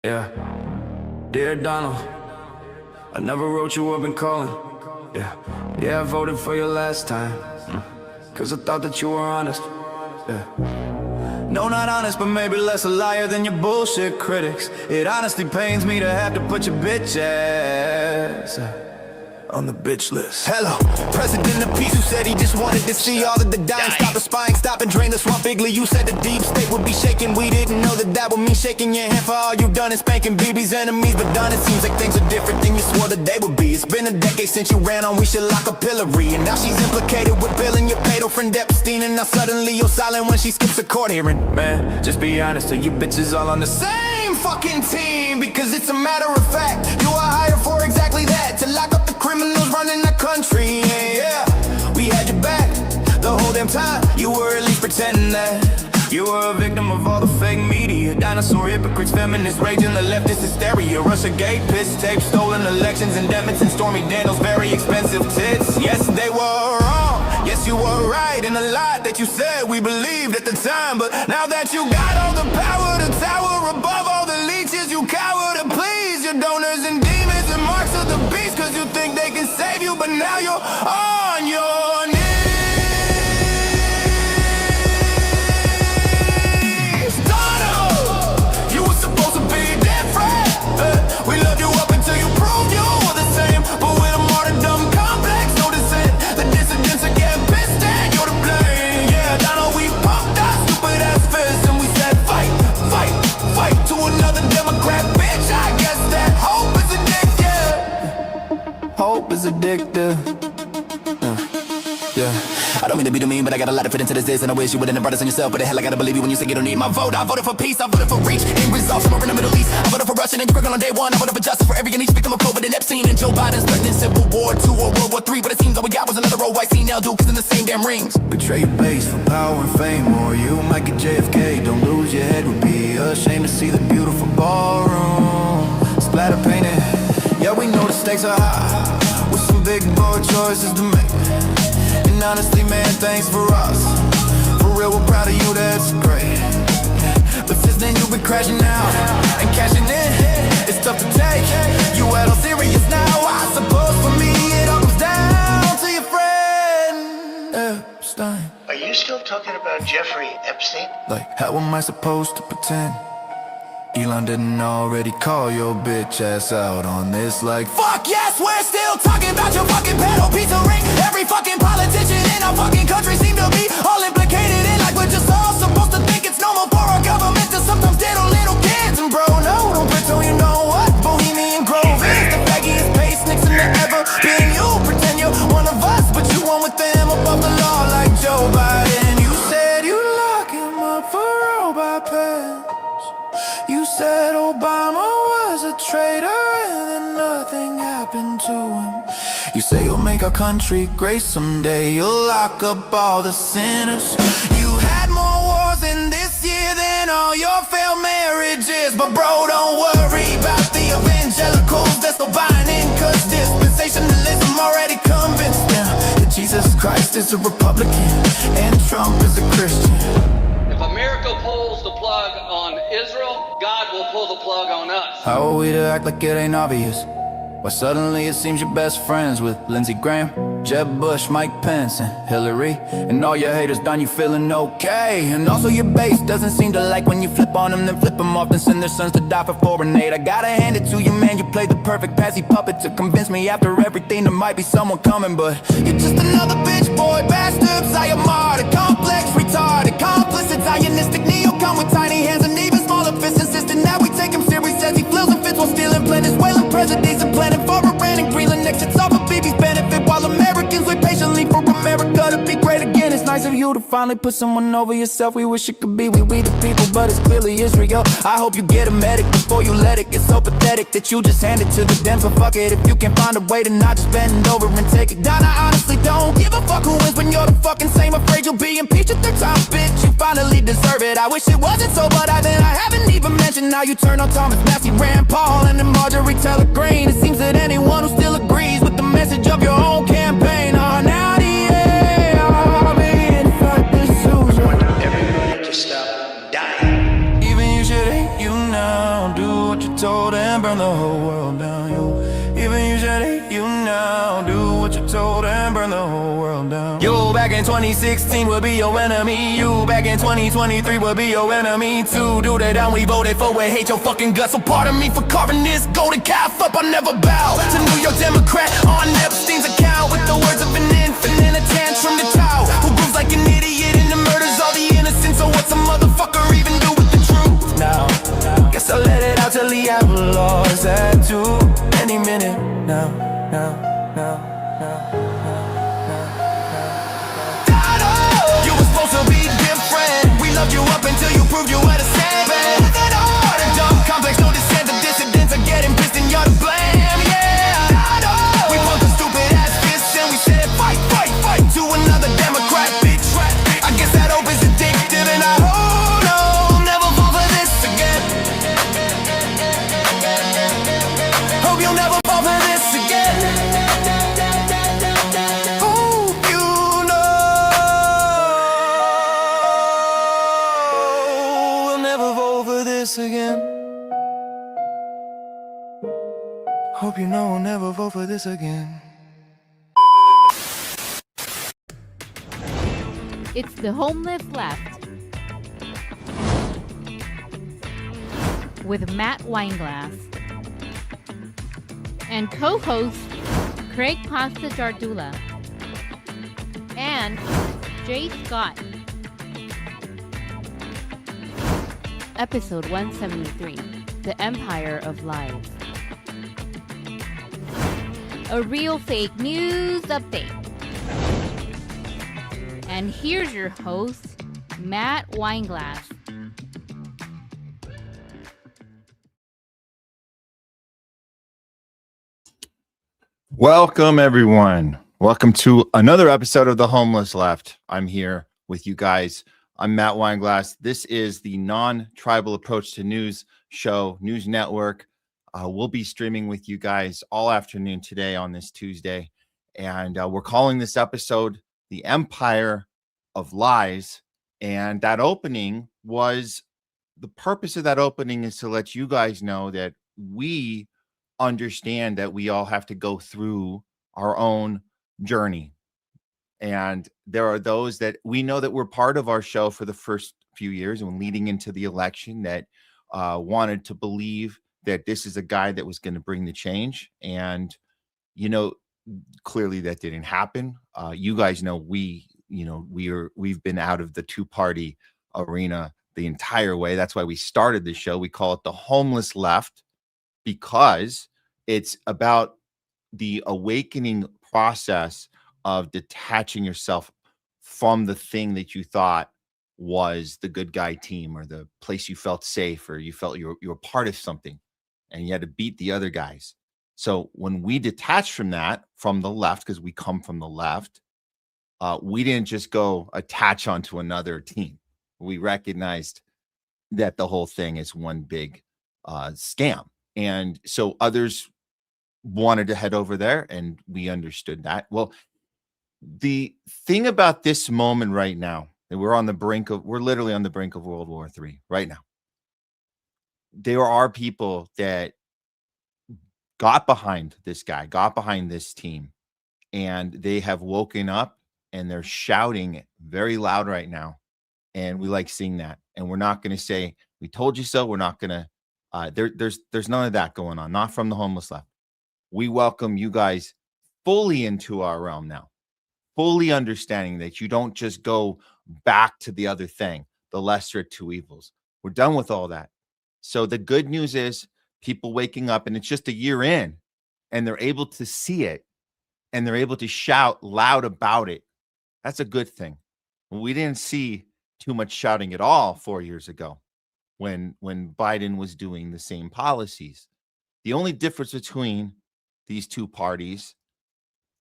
Yeah. Dear Donald, I never wrote you up in calling. Yeah, I voted for you last time, cause I thought that you were honest. Yeah. No, not honest, but maybe less a liar than your bullshit critics. It honestly pains me to have to put your bitch ass on the bitch list. Hello, President of Peace who said he just wanted to see all of the dying. Stop the spying, stop and drain the swamp. Bigly, you said the deep state would be shaking. We didn't know that that would mean shaking your hand for all you've done and spanking BB's enemies. But done, it seems like things are different than you swore that they would be. It's been a decade since you ran on we should lock up Hillary, and now she's implicated with Bill and your pedo friend Epstein. And now suddenly you're silent when she skips a court hearing. Man, just be honest, are you bitches all on the same fucking team? Because it's a matter of fact, you are hired for exactly that, to lock up the criminals running the country. Yeah, we had your back the whole damn time. You were at least pretending that you were a victim of all the fake media. Dinosaur hypocrites, feminists raging, the leftist hysteria. Russiagate, piss tape, stolen elections, indictments, and Stormy Daniels' very expensive tits. Yes, they were wrong. Yes, you were right in a lot that you said we believed at the time. But now that you got all the power to tower above all the leeches, you cower to please your donors and demons and marks of the beast. Cause you think they can save you, but now you're on your knees. We loved you up until you proved you were the same. But with a martyrdom complex, no dissent, the dissidents are getting pissed and you're to blame. Yeah, Donald, we pumped our stupid ass fists and we said fight, fight, fight to another Democrat bitch. I guess that hope is addictive. Hope is addictive. Yeah. I don't mean to be too mean, but I got a lot to fit into this, and I wish you wouldn't have brought this on yourself. But the hell, I gotta believe you when you say you don't need my vote. I voted for peace, I voted for reach, end results somewhere in the Middle East. I voted for Russia and Ukraine on day one. I voted for justice for every and each victim of COVID and Epstein. And Joe Biden's threatening Civil War 2 or World War 3. But it seems all we got was another old white female duke in the same damn rings. Betray your base for power and fame, or you might get JFK. Don't lose your head, would be a shame to see the beautiful ballroom splatter painted. Yeah, we know the stakes are high, with some big bold choices to make. And honestly, man, thanks for us. For real, we're proud of you, that's great. But since then, you've been crashing out and cashing in. It's tough to take. You out all serious now. I suppose for me, it all comes down to your friend Epstein. Are you still talking about Jeffrey Epstein? Like, how am I supposed to pretend Elon didn't already call your bitch ass out on this? Like, fuck yes, we're still talking about your fucking pedo pizza ring. Every fucking politician in our fucking country seem to be all implicated in, like we're just all supposed to think it's normal for our government to sometimes diddle little kids. And bro, no, don't pretend you know what Bohemian Grove is. The faggiest pace Nixon to ever been. You pretend you're one of us, but you one with them above the law like Joe Biden. You said you'd lock him up for robot pets. You said Obama was a traitor and then nothing happened to him. You say you'll make our country great someday. You'll lock up all the sinners. You had more wars in this year than all your failed marriages. But bro, don't worry about the evangelicals that's so buying in, cause dispensationalism already convinced them that Jesus Christ is a Republican and Trump is a Christian. If America pulls the plug on Israel, God will pull the plug on us. How are we to act like it ain't obvious? Why suddenly it seems you're best friends with Lindsey Graham, Jeb Bush, Mike Pence, and Hillary. And all your haters done you feeling okay. And also your base doesn't seem to like when you flip on them, then flip them off, then send their sons to die for foreign aid. I gotta hand it to you, man, you played the perfect patsy puppet to convince me after everything there might be someone coming. But you're just another bitch boy, bastard, I am martyr, complex, retarded, complicit, Zionistic, neocon with tiny hands and even smaller fists, insisting that we take him serious as he flails and fits while stealing Venezuelan presidents and planning for Iran and Greenland. Next it's all for BB's benefit, while Americans wait patiently for America to be great again. It's nice of you to finally put someone over yourself. We wish it could be we the people, but it's clearly Israel. I hope you get a medic before you let it get so pathetic that you just hand it to the Dems. But fuck it, if you can find a way to not just bend over and take it down. I honestly don't give a fuck who wins when you're the fucking same. Afraid you'll be impeached a third time, bitch. You finally deserve it. I wish it wasn't so, but I haven't even mentioned how you turn on Thomas Massey, Rand Paul, and then Marjorie Taylor Greene. It seems that anyone who still agrees with the message of your own campaign are now the army. In fact, this is Everybody just stop dying. even you should hate you now. Do what you told and burn the whole world down. Even you should hate you now. Do what you're told and burn the whole world down. You back in 2016 will be your enemy. You back in 2023 will be your enemy too. Do the down we voted for, we hate your fucking guts. So pardon me for carving this golden calf up. I never bow to New York Democrat on Epstein's account with the words of an infant in a tantrum to tow. Who grooves like an idiot and the murders all the innocent. So what's a motherfucker even do with the truth now? Guess I'll let it out till the outlaws that too. Any minute now. You were supposed to be different. We loved you up until you proved you were the same. The dumb complex, no dissent. The dissidents are getting pissed and you're to blame. Yeah, we pulled the stupid ass fists and we said fight to another Democrat bitch. I guess that hope is addictive and I hope no, never fall for this again. Hope you'll never fall for this again. Hope you know we'll never fall for this again. Hope you know we'll never vote for this again. It's the Homeless Left with Matt Weinglass and co-host Craig Pasta Jardula and Jay Scott. Episode 173, The Empire of Lies. A real fake news update. And here's your host, Matt Weinglass. Welcome, everyone. Welcome to another episode of The Homeless Left. I'm here with you guys. I'm Matt Weinglass. This is the non-tribal approach to news show, news network. We'll be streaming with you guys all afternoon today on this Tuesday. And we're calling this episode The Empire of Lies. And that opening was, the purpose of that opening is to let you guys know that we understand that we all have to go through our own journey. And there are those that we know that were part of our show for the first few years and leading into the election that wanted to believe that this is a guy that was going to bring the change. And, you know, clearly that didn't happen. You guys know we've been out of the two-party arena the entire way. That's why we started this show. We call it The Homeless Left, because it's about the awakening process of detaching yourself from the thing that you thought was the good guy team or the place you felt safe or you felt you were part of something and you had to beat the other guys. So when we detached from that, from the left, because we come from the left, we didn't just go attach onto another team. We recognized that the whole thing is one big scam. And so others wanted to head over there, and we understood that. Well, the thing about this moment right now, that we're literally on the brink of World War III right now. There are people that got behind this guy, got behind this team, and they have woken up and they're shouting very loud right now. And we like seeing that. And we're not going to say, we told you so. We're not going to, there's none of that going on, not from the Homeless Left. We welcome you guys fully into our realm now, fully understanding that you don't just go back to the other thing, the lesser of two evils. We're done with all that. So the good news is people waking up, and it's just a year in, and they're able to see it, and they're able to shout loud about it. That's a good thing. We didn't see too much shouting at all 4 years ago when Biden was doing the same policies. The only difference between these two parties,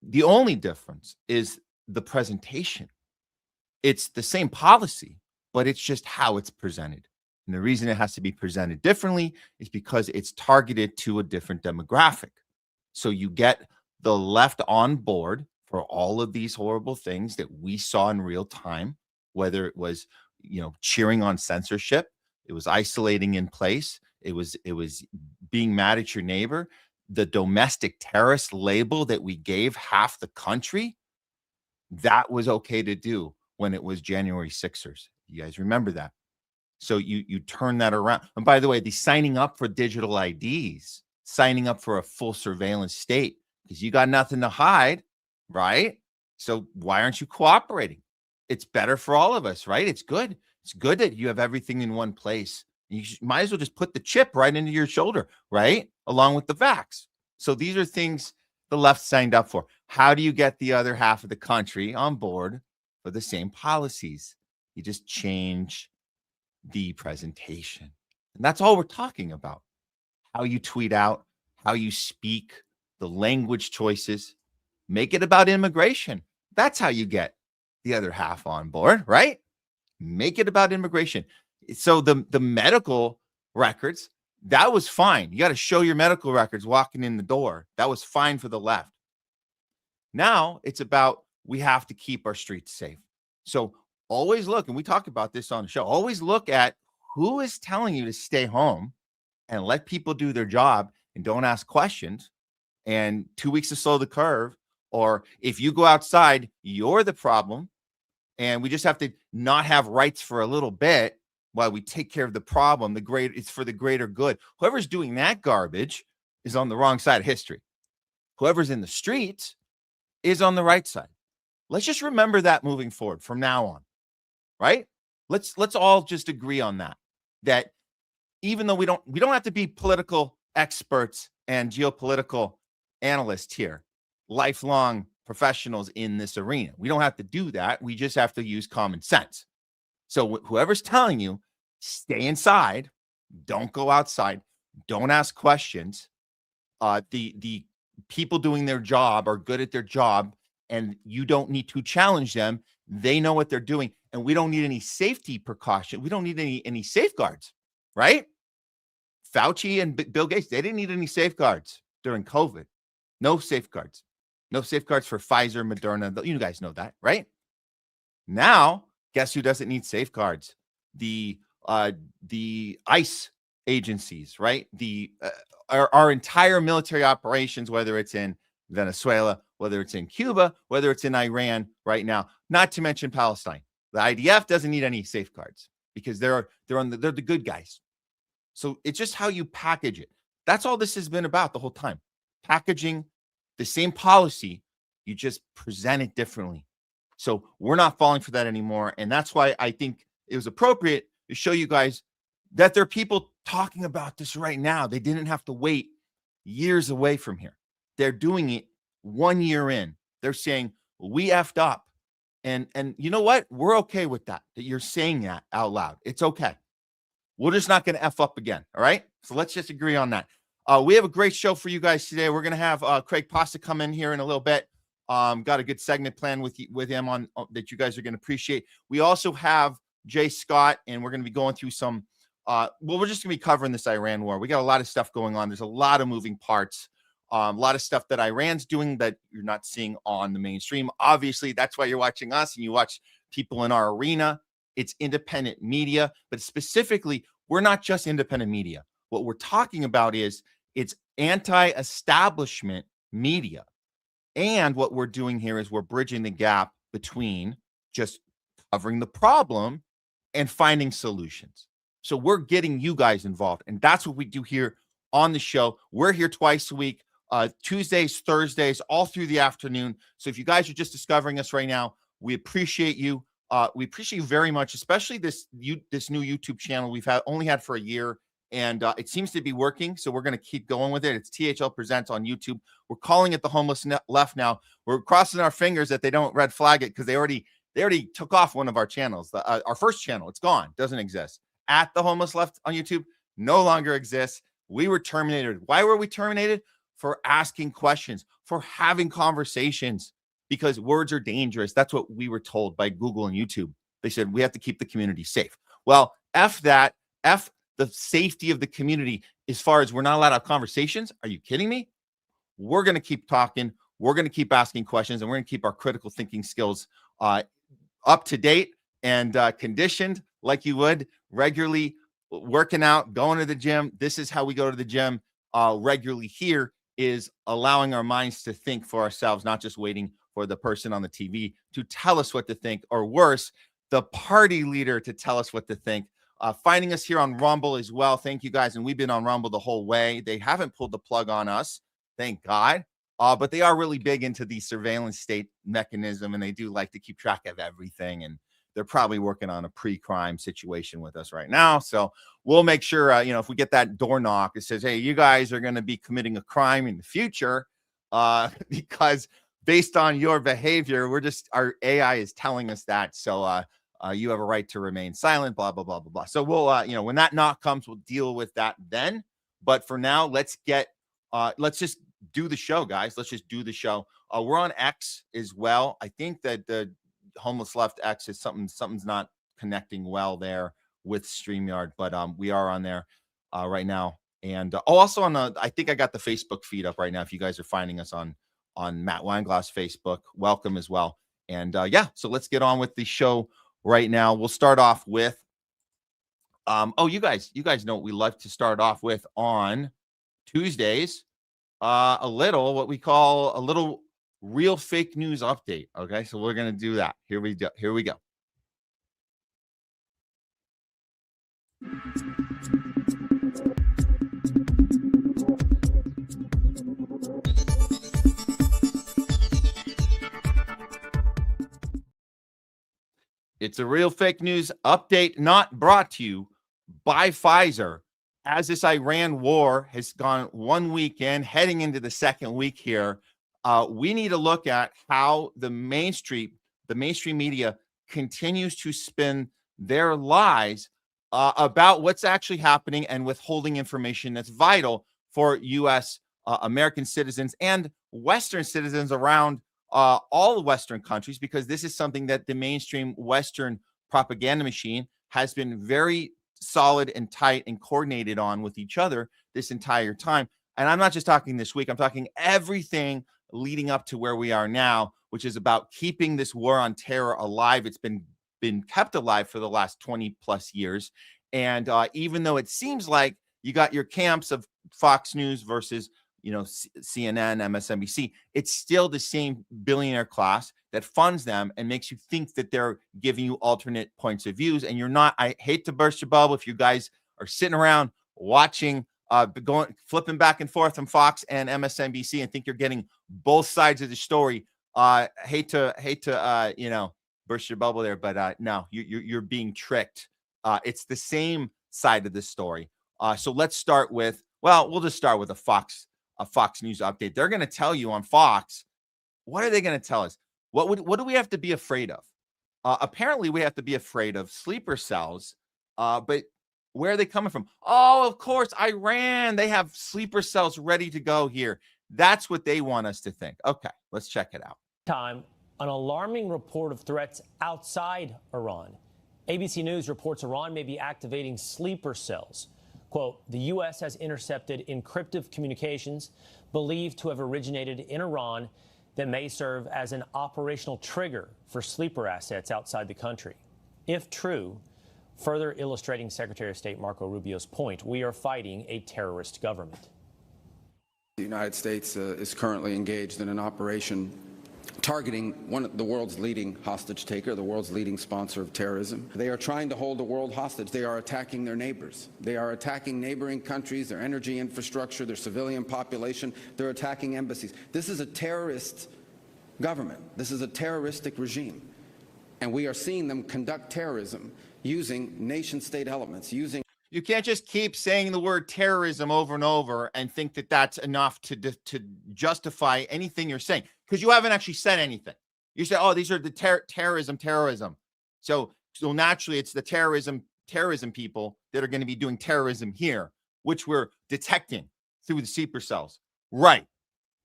the only difference is the presentation. It's the same policy, but it's just how it's presented. And the reason it has to be presented differently is because it's targeted to a different demographic. So you get the left on board for all of these horrible things that we saw in real time, whether it was, cheering on censorship, it was isolating in place, it was being mad at your neighbor, the domestic terrorist label that we gave half the country, that was okay to do when it was January 6ers. You guys remember that? So you turn that around. And by the way, the signing up for digital IDs, signing up for a full surveillance state, because you got nothing to hide, right? So why aren't you cooperating? It's better for all of us, right? It's good. It's good that you have everything in one place. You might as well just put the chip right into your shoulder, right? Along with the vax. So these are things the left signed up for. How do you get the other half of the country on board for the same policies? You just change the presentation. And that's all we're talking about. How you tweet out, how you speak, the language choices. Make it about immigration. That's how you get the other half on board, right? Make it about immigration. So the medical records, that was fine. You got to show your medical records walking in the door. That was fine for the left. Now it's about we have to keep our streets safe. So always look, and we talk about this on the show, always look at who is telling you to stay home and let people do their job and don't ask questions. And 2 weeks to slow the curve. Or if you go outside, you're the problem. And we just have to not have rights for a little bit while we take care of the problem. It's for the greater good. Whoever's doing that garbage is on the wrong side of history. Whoever's in the streets is on the right side. Let's just remember that moving forward from now on, right? Let's all just agree on that. That even though we don't have to be political experts and geopolitical analysts here, lifelong professionals in this arena. We don't have to do that. We just have to use common sense. So whoever's telling you, stay inside, don't go outside, don't ask questions. The people doing their job are good at their job, and you don't need to challenge them. They know what they're doing, and we don't need any safety precaution. We don't need any safeguards, right? Fauci and Bill Gates, they didn't need any safeguards during COVID. No safeguards. No safeguards for Pfizer, Moderna. You guys know that, right? Now, guess who doesn't need safeguards? The ICE agencies, right? Our entire military operations, whether it's in Venezuela, whether it's in Cuba, whether it's in Iran right now, not to mention Palestine. The IDF doesn't need any safeguards because they're the good guys. So it's just how you package it. That's all this has been about the whole time. Packaging the same policy, you just present it differently. So we're not falling for that anymore. And that's why I think it was appropriate to show you guys that there are people talking about this right now. They didn't have to wait years away from here. They're doing it 1 year in. They're saying, we effed up. And you know what? We're okay with that you're saying that out loud. It's okay. We're just not going to F up again. All right. So let's just agree on that. We have a great show for you guys today. We're going to have Craig Pasta come in here in a little bit. Got a good segment plan with him on that you guys are going to appreciate. We also have Jay Scott, and we're going to be going through some. We're just going to be covering this Iran war. We got a lot of stuff going on. There's a lot of moving parts. A lot of stuff that Iran's doing that you're not seeing on the mainstream. Obviously, that's why you're watching us and you watch people in our arena. It's independent media, but specifically, we're not just independent media. What we're talking about is it's anti-establishment media. And what we're doing here is we're bridging the gap between just covering the problem and finding solutions. So we're getting you guys involved. And that's what we do here on the show. We're here twice a week, Tuesdays, Thursdays, all through the afternoon. So if you guys are just discovering us right now, we appreciate you. We appreciate you very much, especially this new YouTube channel we've only had for a year. And it seems to be working, so we're going to keep going with it. It's THL Presents on YouTube. We're calling it the Homeless Left now. We're crossing our fingers that they don't red flag it because they already took off one of our channels. Our first channel, it's gone, doesn't exist. At the Homeless Left on YouTube, no longer exists. We were terminated. Why were we terminated? For asking questions, for having conversations, because words are dangerous. That's what we were told by Google and YouTube. They said we have to keep the community safe. Well, F that, F the safety of the community as far as we're not allowed to have conversations. Are you kidding me? We're going to keep talking. We're going to keep asking questions, and we're going to keep our critical thinking skills up to date and conditioned like you would regularly, working out, going to the gym. This is how we go to the gym. regularly here is allowing our minds to think for ourselves, not just waiting for the person on the TV to tell us what to think, or worse, the party leader to tell us what to think. Finding us here on Rumble as well. Thank you guys. And we've been on Rumble the whole way. They haven't pulled the plug on us. Thank God. But they are really big into the surveillance state mechanism, and they do like to keep track of everything. And they're probably working on a pre-crime situation with us right now. So we'll make sure, if we get that door knock, it says, hey, you guys are going to be committing a crime in the future because based on your behavior, our AI is telling us that. So you have a right to remain silent, blah, blah, blah, blah, blah. So we'll, when that knock comes, we'll deal with that then. But for now, let's just do the show, guys. Let's just do the show. We're on X as well. I think that the Homeless Left X is something's not connecting well there with StreamYard, but we are on there right now. And also I think I got the Facebook feed up right now. If you guys are finding us on Matt Weinglass Facebook, welcome as well. And so let's get on with the show right now. We'll start off with you guys know what we like to start off with on Tuesdays. A little what we call a little real fake news update. Okay, so we're gonna do that. Here we go. It's a real fake news update, not brought to you by Pfizer. As this Iran war has gone 1 week in, heading into the second week here, we need to look at how the mainstream media continues to spin their lies about what's actually happening and withholding information that's vital for U.S. American citizens and Western citizens around all Western countries, because this is something that the mainstream Western propaganda machine has been very solid and tight and coordinated on with each other this entire time. And I'm not just talking this week, I'm talking everything leading up to where we are now, which is about keeping this war on terror alive. It's been kept alive for the last 20 plus years. And even though it seems like you got your camps of Fox News versus CNN, MSNBC, it's still the same billionaire class that funds them and makes you think that they're giving you alternate points of views. And you're not. I hate to burst your bubble if you guys are sitting around watching, flipping back and forth from Fox and MSNBC and think you're getting both sides of the story. Hate to burst your bubble there, but no, you're being tricked. It's the same side of the story. So let's start with, we'll just start with a Fox News update. They're going to tell you on Fox. What are they going to tell us? What do we have to be afraid of? Apparently, we have to be afraid of sleeper cells. But where are they coming from? Oh, of course, Iran. They have sleeper cells ready to go here. That's what they want us to think. Okay, let's check it out. Time, an alarming report of threats outside Iran. ABC News reports Iran may be activating sleeper cells. Quote, the U.S. has intercepted encrypted communications believed to have originated in Iran that may serve as an operational trigger for sleeper assets outside the country. If true, further illustrating Secretary of State Marco Rubio's point, we are fighting a terrorist government. The United States is currently engaged in an operation targeting the world's leading hostage taker, the world's leading sponsor of terrorism. They are trying to hold the world hostage. They are attacking their neighbors. They are attacking neighboring countries, their energy infrastructure, their civilian population. They're attacking embassies. This is a terrorist government. This is a terroristic regime. And we are seeing them conduct terrorism using nation-state elements, using... You can't just keep saying the word terrorism over and over and think that that's enough to justify anything you're saying, because you haven't actually said anything. You say, oh, these are the terrorism. So naturally, it's the terrorism people that are going to be doing terrorism here, which we're detecting through the sleeper cells. Right.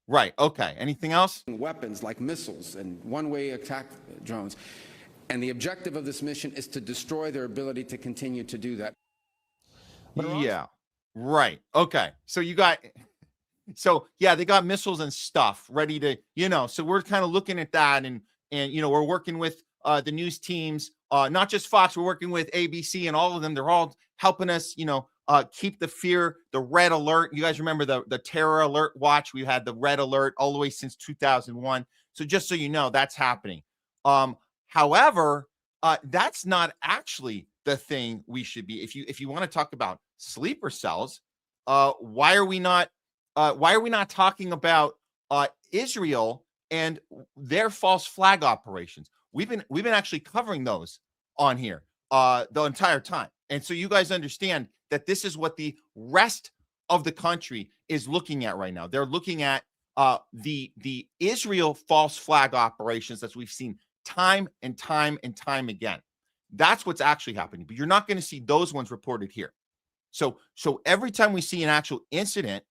Okay. Anything else? Weapons like missiles and one-way attack drones. And the objective of this mission is to destroy their ability to continue to do that. Yeah. Right. Okay. So they got missiles and stuff ready to, so we're kind of looking at that and we're working with the news teams, not just Fox, we're working with ABC and all of them. They're all helping us, keep the fear, the red alert. You guys remember the terror alert watch? We had the red alert all the way since 2001. So just so you know, that's happening. However, that's not actually the thing we should be. If you want to talk about sleeper cells, why are we not talking about Israel and their false flag operations? We've been actually covering those on here the entire time. And so you guys understand that this is what the rest of the country is looking at right now. They're looking at the Israel false flag operations that we've seen time and time and time again. That's what's actually happening. But you're not going to see those ones reported here. So every time we see an actual incident,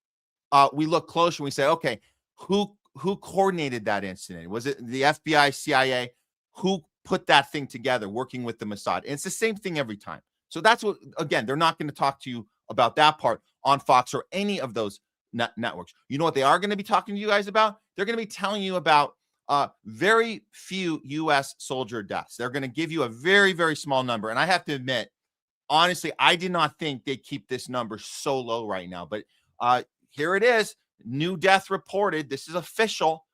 we look closer and we say, okay, who coordinated that incident? Was it the FBI, CIA? Who put that thing together working with the Mossad? And it's the same thing every time. So that's what, again, they're not going to talk to you about that part on Fox or any of those networks. You know what they are going to be talking to you guys about? They're going to be telling you about very few U.S. soldier deaths. They're going to give you a very, very small number. And I have to admit, honestly, I did not think they'd keep this number so low right now. But here it is. New death reported. This is official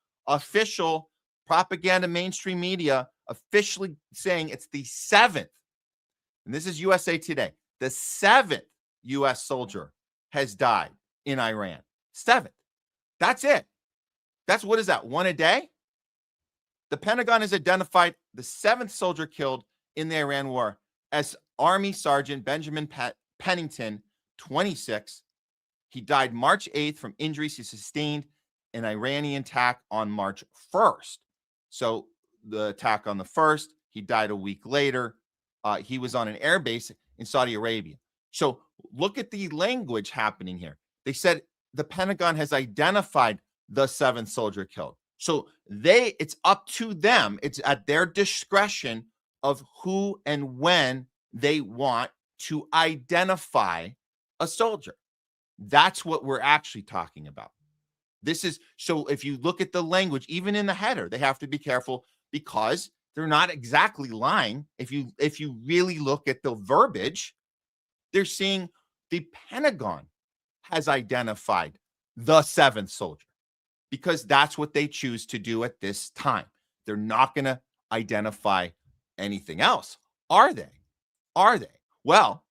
propaganda, mainstream media officially saying it's the 7th. And this is USA Today. The 7th U.S. soldier has died in Iran. 7th. That's it. What is that? One a day? The Pentagon has identified the 7th soldier killed in the Iran war as Army Sergeant Benjamin Pennington, 26. He died March 8th from injuries he sustained in an Iranian attack on March 1st. So the attack on the 1st, he died a week later. He was on an air base in Saudi Arabia. So look at the language happening here. They said the Pentagon has identified the 7th soldier killed. So it's up to them. It's at their discretion of who and when they want to identify a soldier. That's what we're actually talking about. So if you look at the language, even in the header, they have to be careful because they're not exactly lying. If you really look at the verbiage, they're saying the Pentagon has identified the 7th soldier because that's what they choose to do at this time. They're not going to identify anything else. Are they? Well,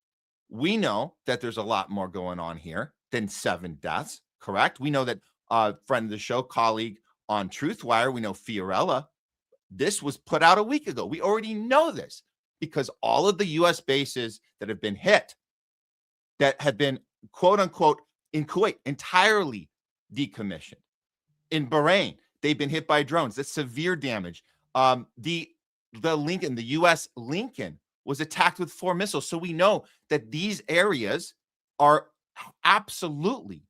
we know that there's a lot more going on here than 7 deaths, correct? We know that friend of the show, colleague on Truthwire, we know Fiorella. This was put out a week ago. We already know this because all of the U.S. bases that have been hit, that have been, quote unquote, in Kuwait, entirely decommissioned. In Bahrain, they've been hit by drones. That's severe damage. The Lincoln, the U.S. Lincoln was attacked with 4 missiles. So we know that these areas are absolutely,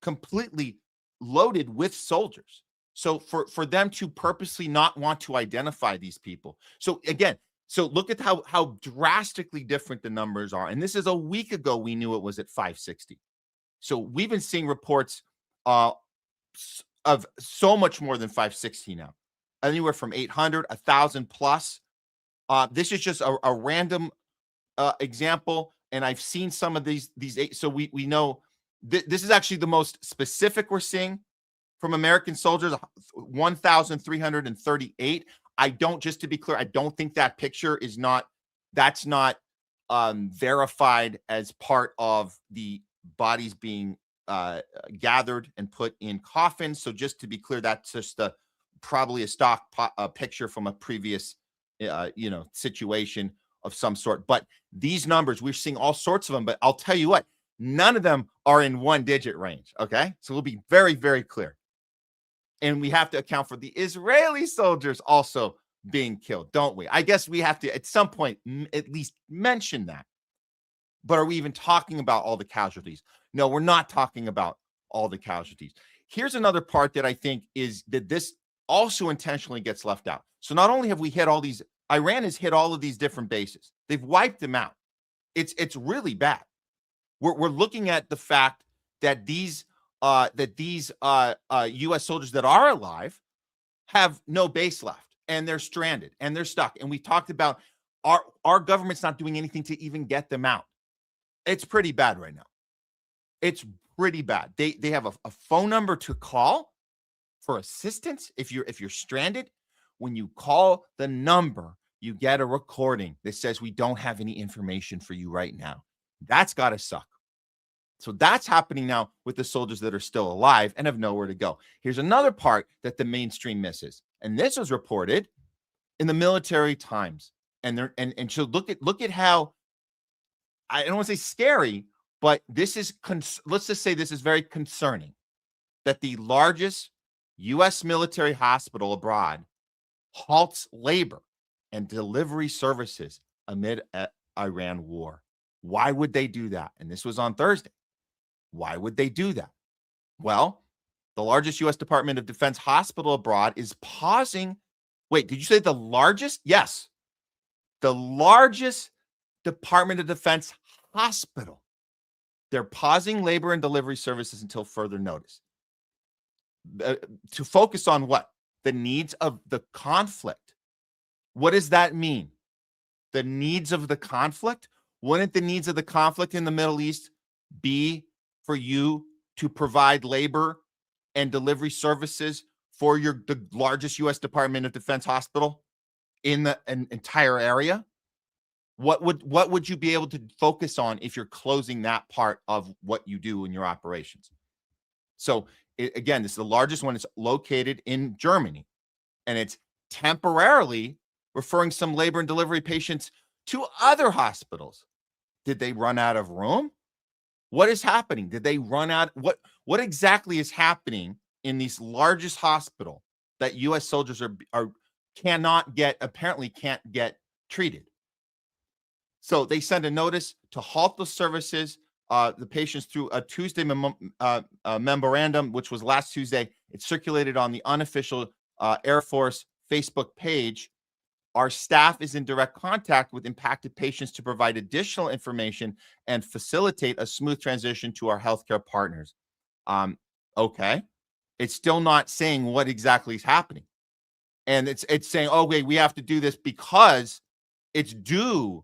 completely loaded with soldiers. So for them to purposely not want to identify these people. So again, look at how drastically different the numbers are. And this is a week ago, we knew it was at 560. So we've been seeing reports of so much more than 560 now, anywhere from 800, 1,000 plus. This is just a random example. And I've seen some of these eight. So we know this is actually the most specific we're seeing from American soldiers, 1,338. Just to be clear, I don't think that picture that's not verified as part of the bodies being gathered and put in coffins. So just to be clear, that's just probably a stock picture from a previous, situation of some sort. But these numbers, we're seeing all sorts of them, but I'll tell you what, none of them are in 1-digit range. Okay. So we'll be very, very clear. And we have to account for the Israeli soldiers also being killed, don't we? I guess we have to at some point at least mention that. But are we even talking about all the casualties? No, we're not talking about all the casualties. Here's another part that I think is that this also intentionally gets left out. So not only have we hit all these, Iran has hit all of these different bases. They've wiped them out. It's really bad. We're looking at the fact that these U.S. soldiers that are alive have no base left. and they're stranded and they're stuck. And we talked about our government's not doing anything to even get them out. It's pretty bad right now. It's pretty bad. They have a phone number to call for assistance if you're stranded. When you call the number, you get a recording that says we don't have any information for you right now. That's got to suck. So that's happening now with the soldiers that are still alive and have nowhere to go. Here's another part that the mainstream misses. And this was reported in the Military Times. And so look at how, I don't want to say scary, but this is, let's just say this is very concerning, that the largest U.S. military hospital abroad halts labor and delivery services amid Iran war. Why would they do that? And this was on Thursday. Why would they do that? Well, the largest U.S. Department of Defense hospital abroad is pausing. Wait, did you say the largest? Yes. The largest Department of Defense hospital. They're pausing labor and delivery services until further notice. To focus on what? The needs of the conflict. What does that mean? The needs of the conflict? Wouldn't the needs of the conflict in the Middle East be for you to provide labor and delivery services for the largest U.S. Department of Defense hospital in the entire area? What would you be able to focus on if you're closing that part of what you do in your operations? So again, this is the largest one. It's located in Germany, and it's temporarily referring some labor and delivery patients to other hospitals. Did they run out of room? What is happening? Did they run out? What exactly is happening in these largest hospital that U.S. soldiers apparently can't get treated? So they send a notice to halt the services, the patients through a Tuesday memorandum, which was last Tuesday. It circulated on the unofficial Air Force Facebook page. Our staff is in direct contact with impacted patients to provide additional information and facilitate a smooth transition to our healthcare partners. Okay. It's still not saying what exactly is happening. And it's saying, oh, wait, we have to do this because it's due.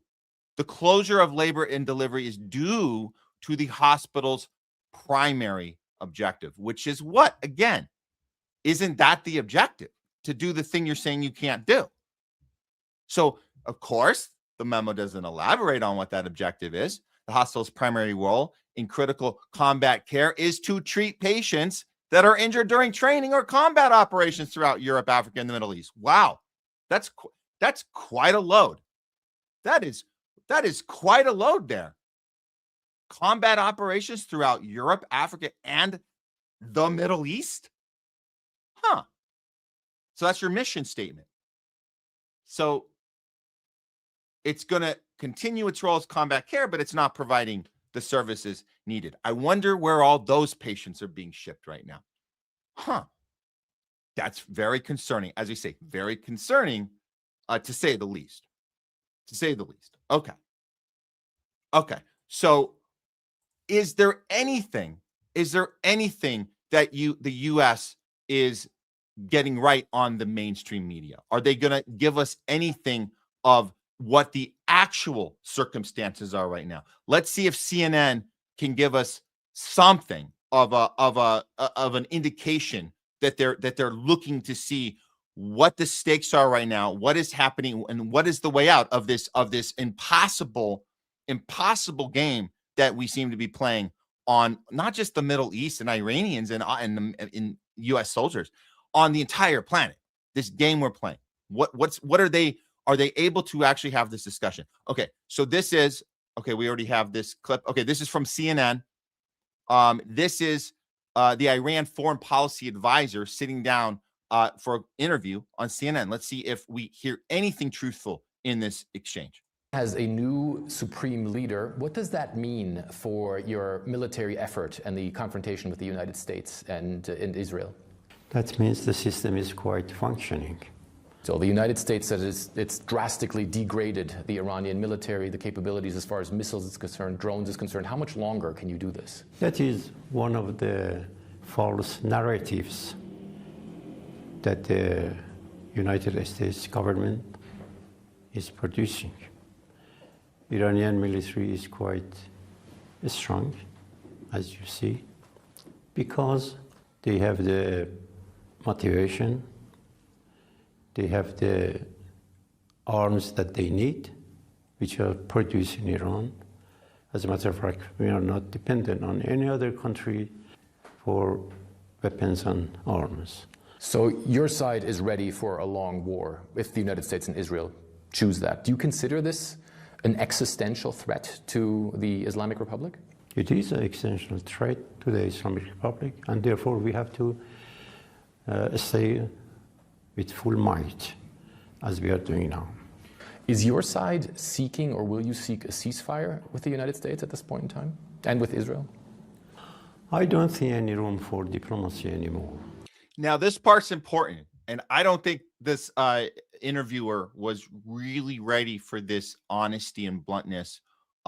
The closure of labor and delivery is due to the hospital's primary objective, which is what? Again, isn't that the objective? To do the thing you're saying you can't do. So, of course, the memo doesn't elaborate on what that objective is. The hospital's primary role in critical combat care is to treat patients that are injured during training or combat operations throughout Europe, Africa, and the Middle East. Wow, that's quite a load. That is quite a load there. Combat operations throughout Europe, Africa, and the Middle East? Huh. So that's your mission statement. So it's going to continue its role as combat care, but it's not providing the services needed. I wonder where all those patients are being shipped right now. Huh. That's very concerning. As we say, very concerning, to say the least. To say the least. Okay. Okay. So is there anything that the U.S. is getting right on the mainstream media? Are they going to give us anything of what the actual circumstances are right now? Let's see if CNN can give us something of an indication that they're looking to see what the stakes are right now, what is happening, and what is the way out of this impossible game that we seem to be playing on not just the Middle East and Iranians and U.S. soldiers, on the entire planet. This game we're playing. What are they? Are they able to actually have this discussion? Okay, so this is we already have this clip. Okay, this is from CNN. This is the Iran foreign policy advisor sitting down for an interview on CNN. Let's see if we hear anything truthful in this exchange. As a new supreme leader, what does that mean for your military effort and the confrontation with the United States and Israel? That means the system is quite functioning. So the United States says it's drastically degraded the Iranian military, the capabilities as far as missiles is concerned, drones is concerned. How much longer can you do this? That is one of the false narratives that the United States government is producing. Iranian military is quite strong, as you see, because they have the motivation, they have the arms that they need, which are produced in Iran. As a matter of fact, we are not dependent on any other country for weapons and arms. So your side is ready for a long war if the United States and Israel choose that. Do you consider this an existential threat to the Islamic Republic? It is an existential threat to the Islamic Republic, and therefore we have to stay with full might, as we are doing now. Is your side seeking, or will you seek, a ceasefire with the United States at this point in time, and with Israel? I don't see any room for diplomacy anymore. Now, this part's important, and I don't think this interviewer was really ready for this honesty and bluntness,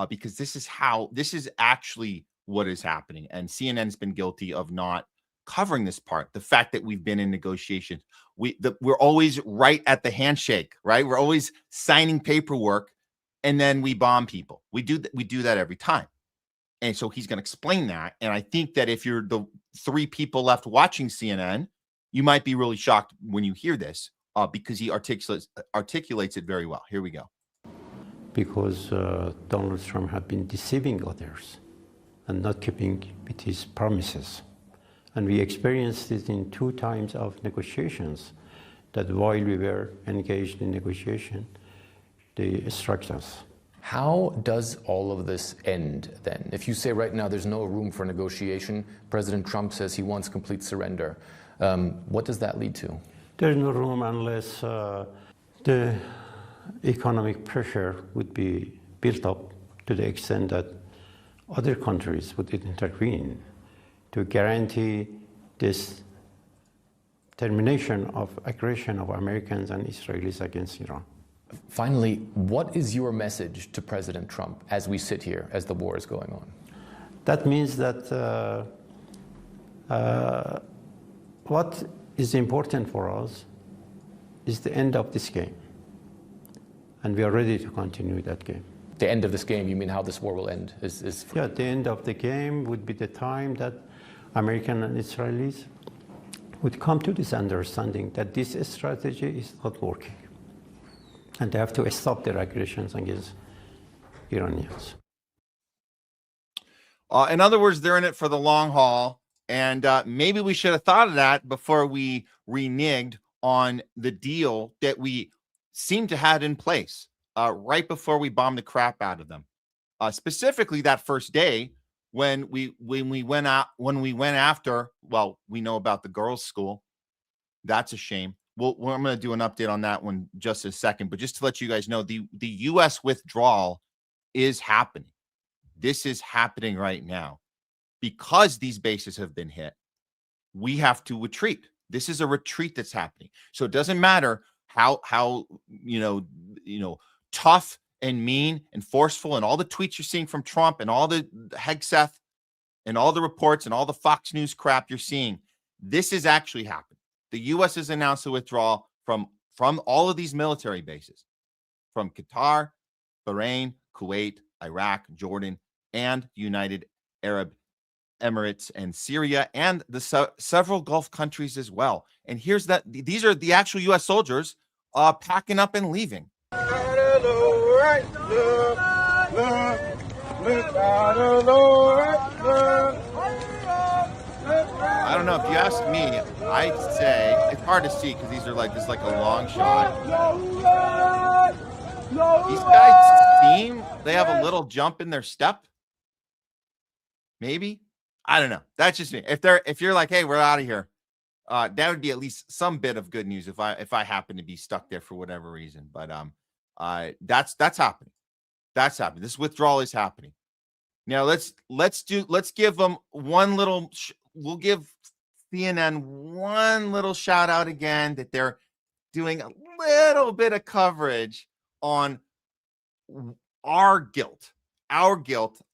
because this is actually what is happening, and CNN's been guilty of not covering this part. The fact that we've been in negotiations, we're always right at the handshake, right? We're always signing paperwork, and then we bomb people. We do that every time. And so he's going to explain that. And I think that if you're the 3 people left watching CNN, you might be really shocked when you hear this, because he articulates it very well. Here we go. Because Donald Trump had been deceiving others and not keeping with his promises. And we experienced it in 2 times of negotiations, that while we were engaged in negotiation, they struck us. How does all of this end then? If you say right now there's no room for negotiation, President Trump says he wants complete surrender, what does that lead to? There's no room unless the economic pressure would be built up to the extent that other countries would intervene to guarantee this termination of aggression of Americans and Israelis against Iran. Finally, what is your message to President Trump as we sit here, as the war is going on? That means that what is important for us is the end of this game. And we are ready to continue that game. The end of this game, you mean how this war will end? Yeah, the end of the game would be the time that Americans and Israelis would come to this understanding that this strategy is not working. And they have to stop their aggressions against Iranians. In other words, they're in it for the long haul. And maybe we should have thought of that before we reneged on the deal that we seem to have in place right before we bombed the crap out of them. Specifically, that first day when we went after. Well, we know about the girls' school. That's a shame. Well, I'm going to do an update on that one just a second, but just to let you guys know, the U.S. withdrawal is happening. This is happening right now because these bases have been hit. We have to retreat. This is a retreat that's happening. So it doesn't matter how tough and mean and forceful and all the tweets you're seeing from Trump and all the Hegseth and all the reports and all the Fox News crap you're seeing. This is actually happening. The U.S. has announced a withdrawal from all of these military bases, from Qatar, Bahrain, Kuwait, Iraq, Jordan, and United Arab Emirates and Syria, and the several Gulf countries as well. And here's that. These are the actual U.S. soldiers packing up and leaving. I don't know. If you ask me, I'd say it's hard to see because these are like a long shot. These guys seem they have a little jump in their step. Maybe. I don't know. That's just me. If you're like, hey, we're out of here, that would be at least some bit of good news if I happen to be stuck there for whatever reason. But that's happening. That's happening. This withdrawal is happening. Now let's give them one little. We'll give CNN one little shout out again that they're doing a little bit of coverage on our guilt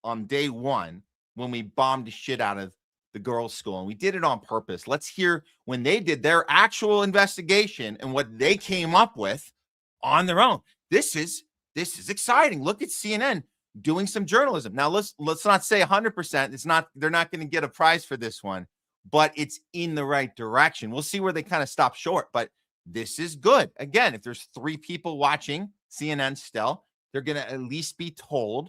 on day one when we bombed the shit out of the girls' school, and we did it on purpose. Let's hear when they did their actual investigation and what they came up with on their own. This is exciting. Look at CNN doing some journalism. Now let's not say 100%. They're not going to get a prize for this one, but it's in the right direction. We'll see where they kind of stop short, but this is good. Again, if there's 3 people watching CNN still, they're going to at least be told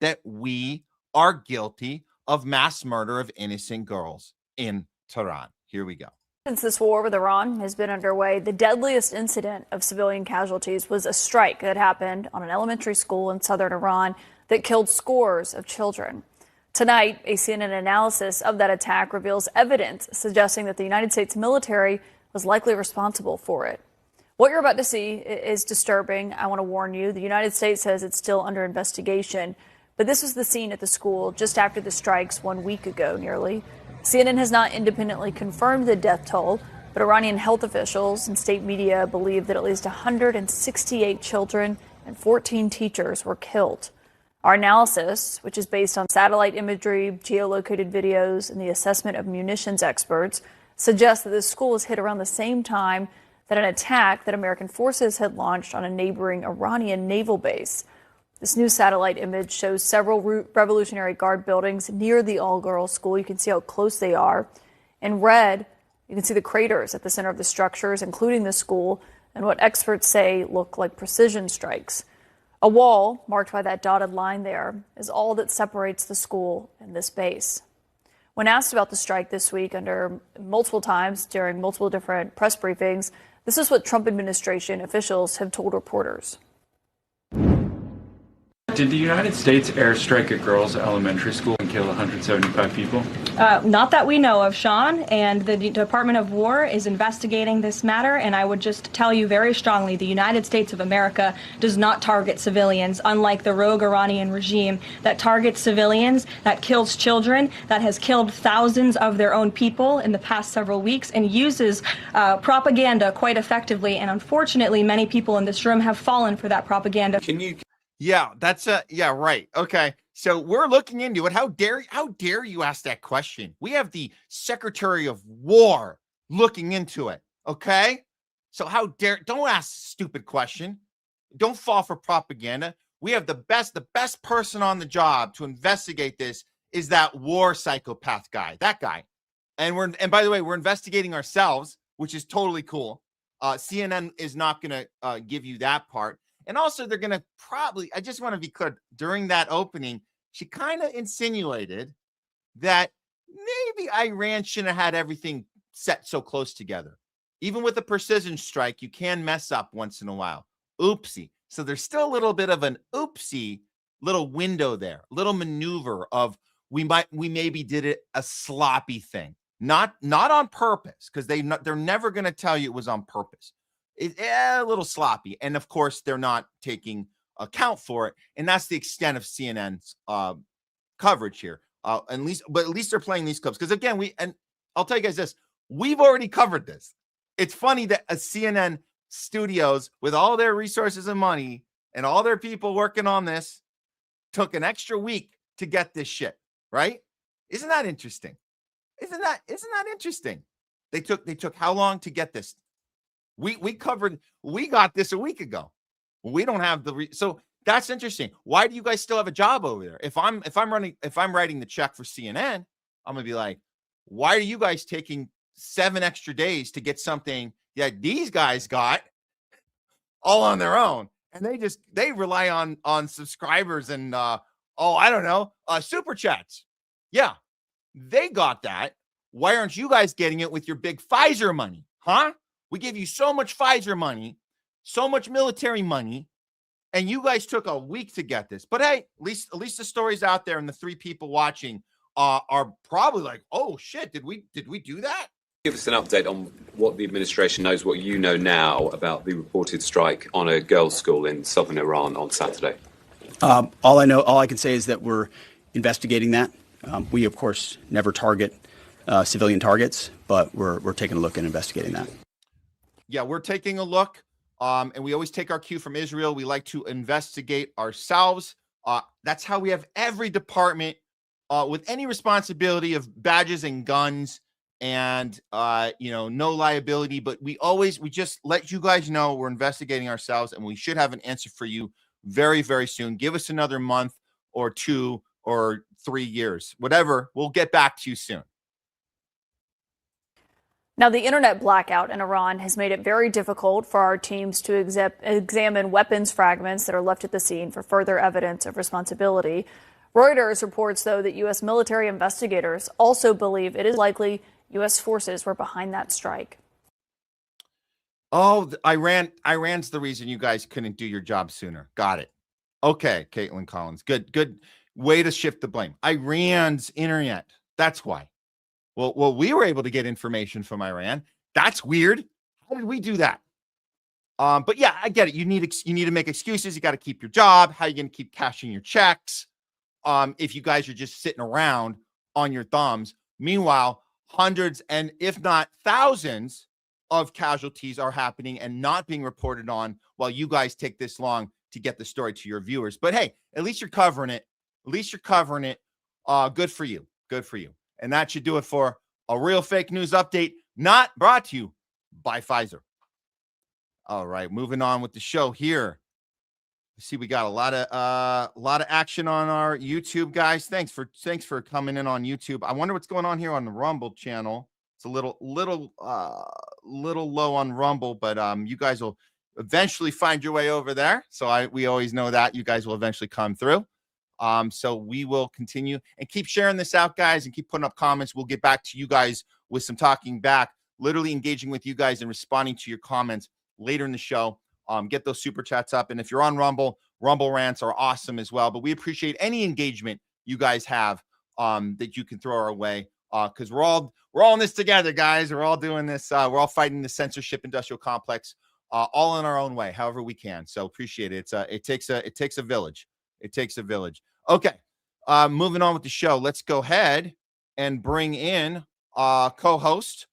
that we are guilty of mass murder of innocent girls in Tehran. Here we go. Since this war with Iran has been underway, the deadliest incident of civilian casualties was a strike that happened on an elementary school in southern Iran that killed scores of children. Tonight, a CNN analysis of that attack reveals evidence suggesting that the United States military was likely responsible for it. What you're about to see is disturbing. I want to warn you, the United States says it's still under investigation, but this was the scene at the school just after the strikes 1 week ago nearly. CNN has not independently confirmed the death toll, but Iranian health officials and state media believe that at least 168 children and 14 teachers were killed. Our analysis, which is based on satellite imagery, geolocated videos, and the assessment of munitions experts, suggests that this school was hit around the same time that an attack that American forces had launched on a neighboring Iranian naval base. This new satellite image shows several Revolutionary Guard buildings near the all-girls school. You can see how close they are. In red, you can see the craters at the center of the structures, including the school, and what experts say look like precision strikes. A wall, marked by that dotted line there, is all that separates the school and this base. When asked about the strike this week under multiple times during multiple different press briefings, this is what Trump administration officials have told reporters. Did the United States airstrike a girls' elementary school and kill 175 people? Not that we know of, Sean, and the Department of War is investigating this matter, and I would just tell you very strongly, the United States of America does not target civilians, unlike the rogue Iranian regime that targets civilians, that kills children, that has killed thousands of their own people in the past several weeks, and uses propaganda quite effectively, and unfortunately, many people in this room have fallen for that propaganda. Yeah, right. Okay. So we're looking into it. How dare you ask that question? We have the Secretary of War looking into it. Okay. So don't ask a stupid question. Don't fall for propaganda. We have the best person on the job to investigate this is that war psychopath guy, that guy. And by the way, we're investigating ourselves, which is totally cool. CNN is not going to give you that part. And also, they're going to I just want to be clear, during that opening, she kind of insinuated that maybe Iran shouldn't have had everything set so close together. Even with a precision strike, you can mess up once in a while. Oopsie. So there's still a little bit of an oopsie little window there, little maneuver of we maybe did it a sloppy thing. Not on purpose, because they're never going to tell you it was on purpose. It's a little sloppy, and of course they're not taking account for it, and that's the extent of CNN's coverage here. At least they're playing these clips because again, I'll tell you guys this: we've already covered this. It's funny that a CNN studios, with all their resources and money and all their people working on this, took an extra week to get this shit right. Isn't that interesting? Isn't that interesting? They took how long to get this? We got this a week ago. We don't have so that's interesting. Why do you guys still have a job over there? If I'm writing the check for CNN, I'm gonna be like, why are you guys taking 7 extra days to get something that these guys got all on their own? And they rely on subscribers and super chats. Yeah, they got that. Why aren't you guys getting it with your big Pfizer money? Huh? We give you so much Pfizer money, so much military money, and you guys took a week to get this. But hey, at least the story's out there, and the 3 people watching are probably like, "Oh shit, did we do that?" Give us an update on what the administration knows, what you know now about the reported strike on a girls' school in southern Iran on Saturday. All I can say is that we're investigating that. We of course never target civilian targets, but we're taking a look and investigating that. Yeah, we're taking a look, and we always take our cue from Israel. We like to investigate ourselves. That's how we have every department with any responsibility of badges and guns and no liability, but we just let you guys know we're investigating ourselves, and we should have an answer for you very, very soon. Give us another month or 2 or 3 years, whatever. We'll get back to you soon. Now, the internet blackout in Iran has made it very difficult for our teams to examine weapons fragments that are left at the scene for further evidence of responsibility. Reuters reports, though, that U.S. military investigators also believe it is likely U.S. forces were behind that strike. Oh, Iran's the reason you guys couldn't do your job sooner. Got it. Okay, Caitlin Collins. Good way to shift the blame. Iran's internet. That's why. Well, we were able to get information from Iran. That's weird. How did we do that? But yeah, I get it. You need to make excuses. You got to keep your job. How are you going to keep cashing your checks? If you guys are just sitting around on your thumbs. Meanwhile, hundreds and if not thousands of casualties are happening and not being reported on while you guys take this long to get the story to your viewers. But hey, at least you're covering it. Good for you. Good for you. And that should do it for a real fake news update, not brought to you by Pfizer. All right, moving on with the show here. See, we got a lot of action on our YouTube, guys. Thanks for coming in on YouTube. I wonder what's going on here on the Rumble channel. It's a little low on Rumble, but you guys will eventually find your way over there. So we always know that you guys will eventually come through. So we will continue and keep sharing this out, guys, and keep putting up comments. We'll get back to you guys with some talking back, literally engaging with you guys and responding to your comments later in the show. Get those super chats up. And if you're on Rumble rants are awesome as well. But we appreciate any engagement you guys have that you can throw our way because we're all in this together, guys. We're all doing this. We're all fighting the censorship industrial complex all in our own way, however we can. So appreciate it. It takes a village. It takes a village. Okay, moving on with the show. Let's go ahead and bring in co-host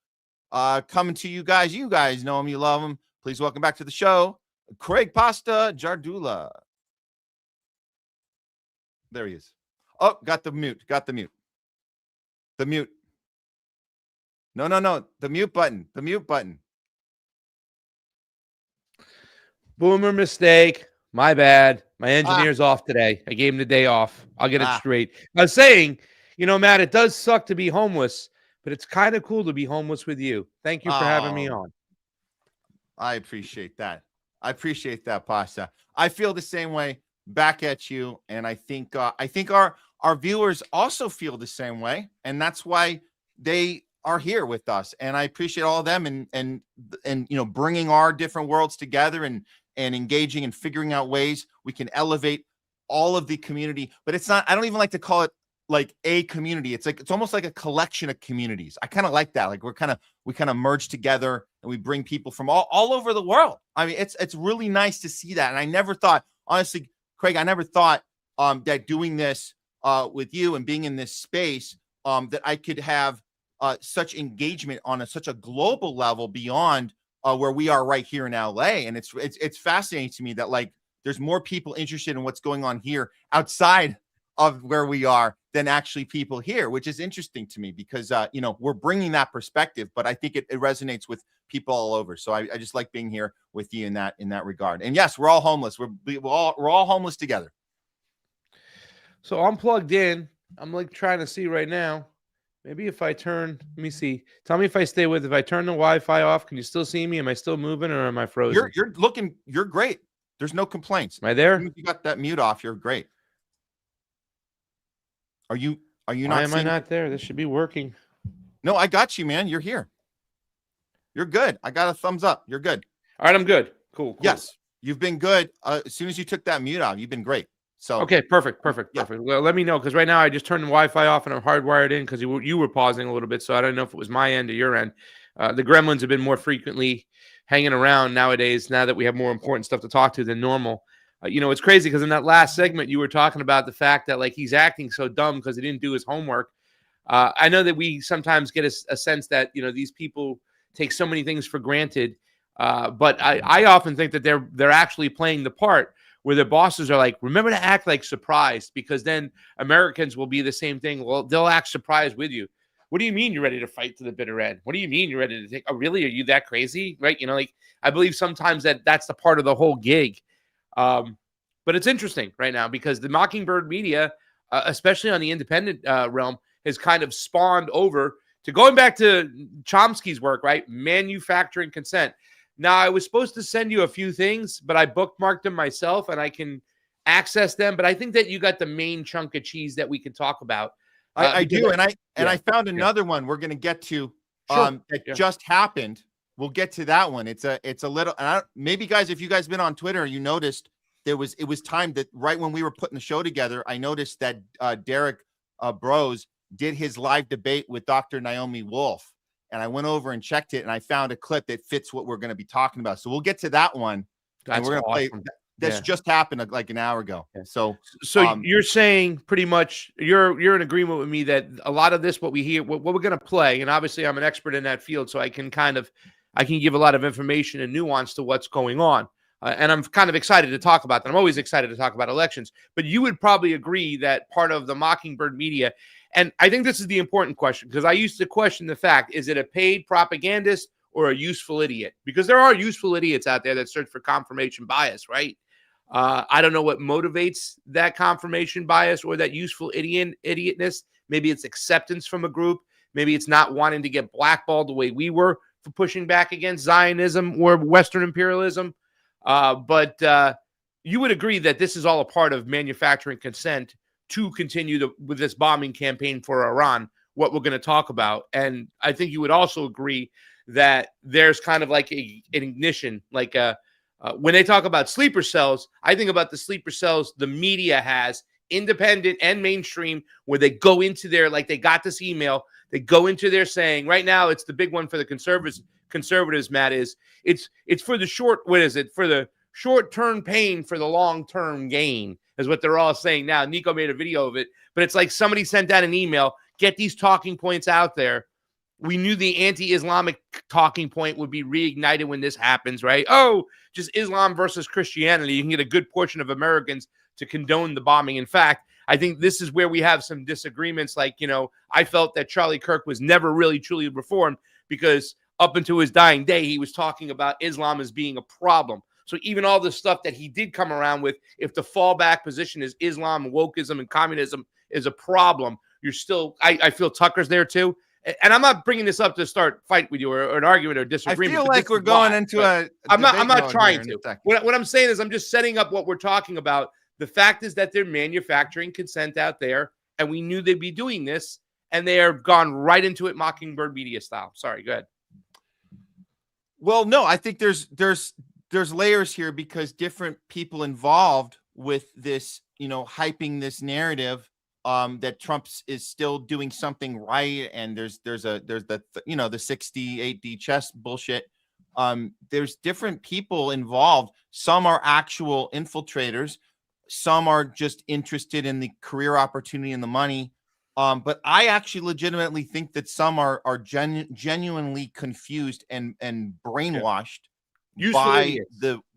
coming to you guys. You guys know him, you love him. Please welcome back to the show, Craig Pasta Jardula. There he is. Oh, got the mute. The mute. No. The mute button. Boomer mistake. My bad. My engineer's off today. I gave him the day off. I'll get it straight. I was saying, Matt, it does suck to be homeless, but it's kind of cool to be homeless with you. Thank you for having me on. I appreciate that. Pasta. I feel the same way back at you, and I think our viewers also feel the same way, and that's why they are here with us. And I appreciate all of them and bringing our different worlds together and engaging and figuring out ways we can elevate all of the community. But it's not, I don't even like to call it like a community. It's almost like a collection of communities. I kind of like that. Like we kind of merge together and we bring people from all over the world. I mean, it's really nice to see that. And I never thought, honestly, Craig, that doing this with you and being in this space, that I could have such engagement on such a global level beyond where we are right here in LA. And it's fascinating to me that like there's more people interested in what's going on here outside of where we are than actually people here, which is interesting to me because we're bringing that perspective, but I think it resonates with people all over. So I just like being here with you in that regard. And yes, we're all homeless. We're all homeless together. So I'm plugged in. I'm like trying to see right now. Maybe if I turn, let me see. Tell me if I stay with. If I turn the Wi-Fi off, can you still see me? Am I still moving or am I frozen? You're great. There's no complaints. Am I there? If you got that mute off, you're great. Are you not? Why am I not there? This should be working. No, I got you, man. You're here. You're good. I got a thumbs up. You're good. All right, I'm good. Cool. Yes, you've been good. As soon as you took that mute off, you've been great. So okay, perfect. Well, let me know because right now I just turned the Wi-Fi off and I'm hardwired in because you were pausing a little bit, so I don't know if it was my end or your end. The gremlins have been more frequently hanging around nowadays. Now that we have more important stuff to talk to than normal. It's crazy because in that last segment you were talking about the fact that like he's acting so dumb because he didn't do his homework. I know that we sometimes get a sense that these people take so many things for granted, but I often think that they're actually playing the part where their bosses are like, remember to act like surprised, because then Americans will be the same thing. Well, they'll act surprised with you. What do you mean you're ready to fight to the bitter end? What do you mean you're ready to take? Oh, really? Are you that crazy? Right? You know, like, I believe sometimes that's the part of the whole gig. But it's interesting right now because the Mockingbird media, especially on the independent realm, has kind of spawned over to going back to Chomsky's work, right? Manufacturing consent. Now, I was supposed to send you a few things, but I bookmarked them myself and I can access them. But I think that you got the main chunk of cheese that we can talk about. I do, and I found another one we're going to get to that just happened. We'll get to that one. It's a little, and maybe guys, if you guys been on Twitter, you noticed it was time that right when we were putting the show together, I noticed that Derek Bros did his live debate with Dr. Naomi Wolf, and I went over and checked it, and I found a clip that fits what we're going to be talking about. So we'll get to that one. That's and we're going to awesome. play. That's just happened like an hour ago. So you're saying pretty much you're in agreement with me that a lot of this, what we hear, what we're going to play, and obviously I'm an expert in that field, so I can give a lot of information and nuance to what's going on. And I'm kind of excited to talk about that. I'm always excited to talk about elections, but you would probably agree that part of the Mockingbird media, and I think this is the important question, because I used to question the fact, is it a paid propagandist or a useful idiot? Because there are useful idiots out there that search for confirmation bias, right? I don't know what motivates that confirmation bias or that useful idiotness. Maybe it's acceptance from a group. Maybe it's not wanting to get blackballed the way we were for pushing back against Zionism or Western imperialism. But you would agree that this is all a part of manufacturing consent to continue with this bombing campaign for Iran, what we're going to talk about. And I think you would also agree that there's kind of like an ignition, like when they talk about sleeper cells, I think about the sleeper cells the media has, independent and mainstream, where they go into their, like they got this email, they go into their saying, right now it's the big one for the conservatives, Matt, is it's for the short, what is it? For the short-term pain for the long-term gain is what they're all saying now. Nico made a video of it, but it's like somebody sent out an email, get these talking points out there. We knew the anti-Islamic talking point would be reignited when this happens, right? Oh, just Islam versus Christianity. You can get a good portion of Americans to condone the bombing. In fact, I think this is where we have some disagreements. Like, you know, I felt that Charlie Kirk was never really truly reformed because up until his dying day, he was talking about Islam as being a problem. So even all the stuff that he did come around with, if the fallback position is Islam, wokeism, and communism is a problem, you're still, I feel Tucker's there too. And I'm not bringing this up to start fight with you or an argument or disagreement. I feel like we're going into I'm not trying to. What I'm saying is I'm just setting up what we're talking about. The fact is that they're manufacturing consent out there, and we knew they'd be doing this, and they are gone right into it, Mockingbird media style. Sorry, go ahead. Well, no, I think there's layers here because different people involved with this, you know, hyping this narrative that Trump is still doing something right, and there's the you know, the 68D chess bullshit. There's different people involved. Some are actual infiltrators, some are just interested in the career opportunity and the money. But I actually legitimately think that some are genuinely confused and brainwashed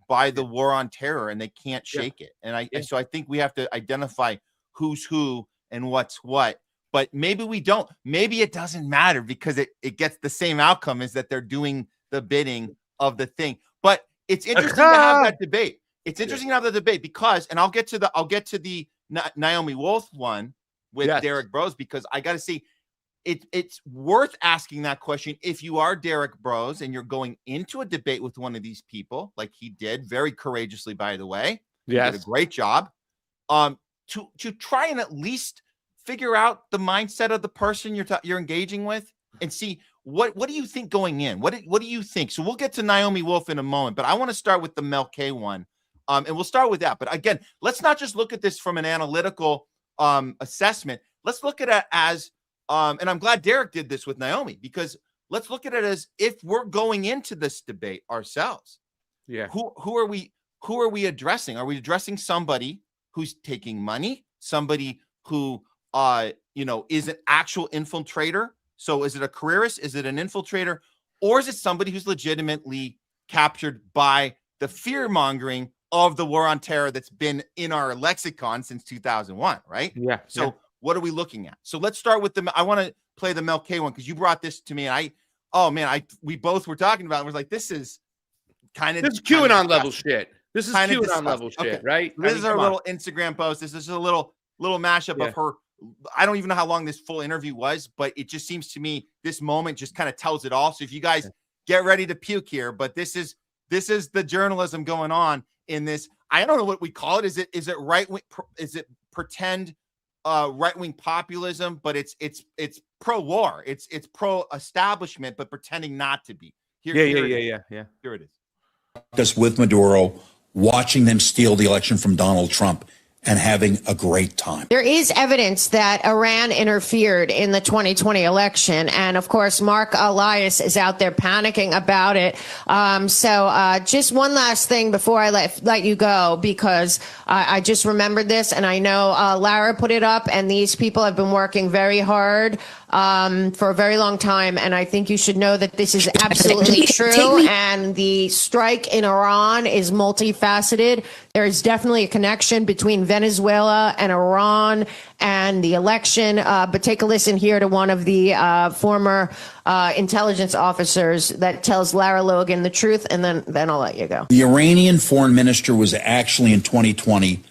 by the war on terror, and they can't shake it. And so I think we have to identify who's who and what's what. But maybe we don't. Maybe it doesn't matter because it gets the same outcome, is that they're doing the bidding of the thing. But it's interesting to have that debate. It's interesting to have the debate because, and I'll get to the Naomi Wolf one with Derek Bros, because I got to see it's worth asking that question. If you are Derek Bros and you're going into a debate with one of these people, like he did very courageously, by the way, he did a great job, to try and at least figure out the mindset of the person you're engaging with and see what do you think going in? What do you think? So we'll get to Naomi Wolf in a moment, but I want to start with the Mel K one. And we'll start with that. But again, let's not just look at this from an analytical assessment. Let's look at it as, and I'm glad Derek did this with Naomi, because let's look at it as if we're going into this debate ourselves. Yeah. Who are we addressing? Are we addressing somebody who's taking money? Somebody who is an actual infiltrator? So is it a careerist? Is it an infiltrator? Or is it somebody who's legitimately captured by the fear mongering of the war on terror that's been in our lexicon since 2001, right? Yeah. So what are we looking at? So let's start with I want to play the Mel K one because you brought this to me, and we both were talking about it. We're like, this is QAnon level shit. This is QAnon level shit, right? This is our little Instagram post. This is just a little mashup of her. I don't even know how long this full interview was, but it just seems to me this moment just kind of tells it all. So if you guys get ready to puke here, but this is the journalism going on in this. I don't know what we call it. Is it right wing? Is it pretend right wing populism? But it's pro war. It's pro establishment, but pretending not to be. Yeah. Here it is. Us with Maduro, watching them steal the election from Donald Trump and having a great time. There is evidence that Iran interfered in the 2020 election. And of course, Mark Elias is out there panicking about it. So just one last thing before I let you go, because I just remembered this, and I know Lara put it up, and these people have been working very hard for a very long time. And I think you should know that this is absolutely true. And the strike in Iran is multifaceted. There is definitely a connection between Venezuela and Iran and the election. But take a listen here to one of the former intelligence officers that tells Lara Logan the truth, and then I'll let you go. The Iranian foreign minister was actually in 2020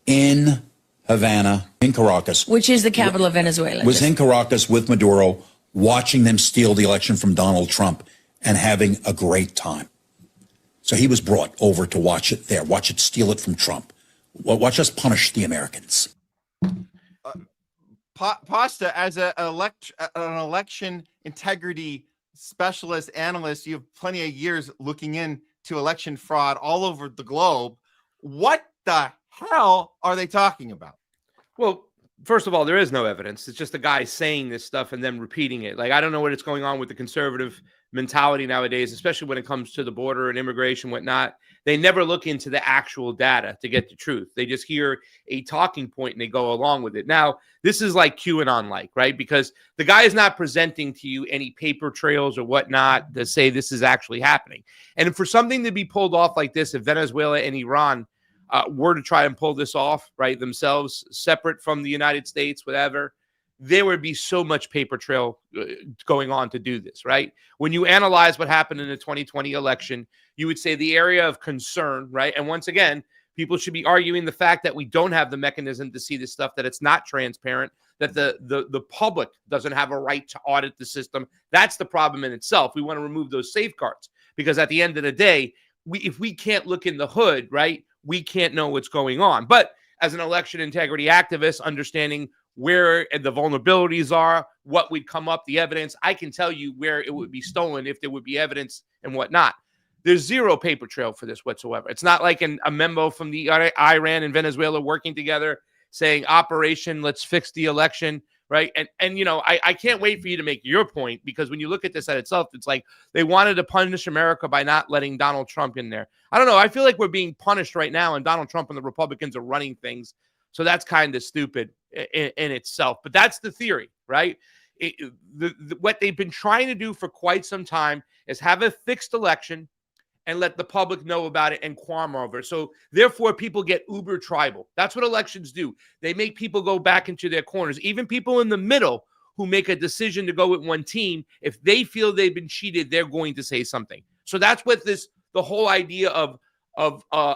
in Havana, in Caracas. Which is the capital of Venezuela. Was in Caracas with Maduro, watching them steal the election from Donald Trump and having a great time. So he was brought over to watch it there, watch it steal it from Trump. Watch us punish the Americans. Pasta, as an election integrity specialist analyst, you have plenty of years looking into election fraud all over the globe. What the hell are they talking about? Well, first of all, there is no evidence. It's just a guy saying this stuff and then repeating it. Like, I don't know what's going on with the conservative mentality nowadays, especially when it comes to the border and immigration, whatnot. They never look into the actual data to get the truth. They just hear a talking point and they go along with it. Now, this is like QAnon-like, right? Because the guy is not presenting to you any paper trails or whatnot to say this is actually happening. And for something to be pulled off like this, if Venezuela and Iran were to try and pull this off, right, themselves, separate from the United States, whatever, there would be so much paper trail going on to do this, right? When you analyze what happened in the 2020 election, you would say the area of concern, right? And once again, people should be arguing the fact that we don't have the mechanism to see this stuff, that it's not transparent, that the public doesn't have a right to audit the system. That's the problem in itself. We want to remove those safeguards because at the end of the day, if we can't look in the hood, right, we can't know what's going on. But as an election integrity activist, understanding where the vulnerabilities are, what would come up, the evidence, I can tell you where it would be stolen if there would be evidence and whatnot. There's zero paper trail for this whatsoever. It's not like a memo from the Iran and Venezuela working together saying, Operation, let's fix the election, right? And you know, I can't wait for you to make your point, because when you look at this at itself, it's like they wanted to punish America by not letting Donald Trump in there. I don't know. I feel like we're being punished right now, and Donald Trump and the Republicans are running things. So that's kind of stupid in itself. But that's the theory, right? What they've been trying to do for quite some time is have a fixed election and let the public know about it and qualm over. So therefore, people get uber tribal. That's what elections do. They make people go back into their corners. Even people in the middle who make a decision to go with one team, if they feel they've been cheated, they're going to say something. So that's what the whole idea of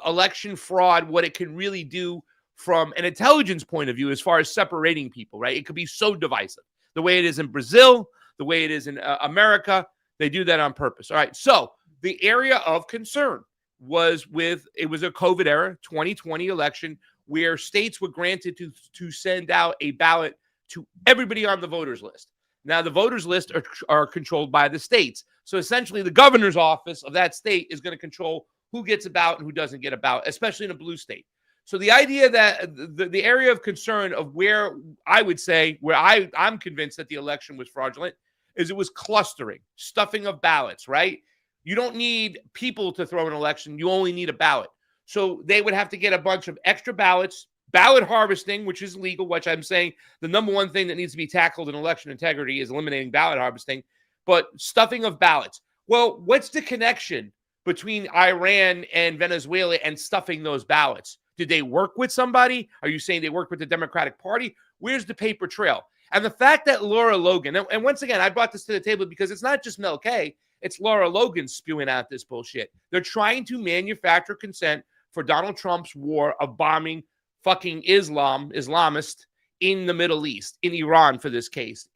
election fraud, what it can really do from an intelligence point of view, as far as separating people, right? It could be so divisive. The way it is in Brazil, the way it is in America, they do that on purpose. All right. So the area of concern was it was a COVID era, 2020 election, where states were granted to send out a ballot to everybody on the voters list. Now, the voters list are controlled by the states. So essentially, the governor's office of that state is going to control who gets a ballot and who doesn't get a ballot, especially in a blue state. So the idea that the area of concern of where I would say, where I'm convinced that the election was fraudulent, is it was clustering, stuffing of ballots, right? You don't need people to throw an election. You only need a ballot. So they would have to get a bunch of extra ballots, ballot harvesting, which is legal, which I'm saying the number one thing that needs to be tackled in election integrity is eliminating ballot harvesting, but stuffing of ballots. Well, what's the connection between Iran and Venezuela and stuffing those ballots? Did they work with somebody? Are you saying they worked with the Democratic Party? Where's the paper trail? And the fact that Laura Logan, and once again, I brought this to the table because it's not just Mel K, it's Laura Logan spewing out this bullshit. They're trying to manufacture consent for Donald Trump's war of bombing fucking Islamists in the Middle East, in Iran for this case.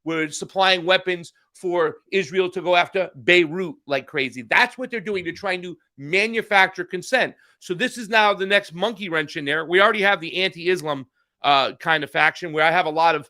We're supplying weapons for Israel to go after Beirut like crazy. That's what they're doing. They're trying to manufacture consent. So this is now the next monkey wrench in there. We already have the anti-Islam kind of faction where I have a lot of,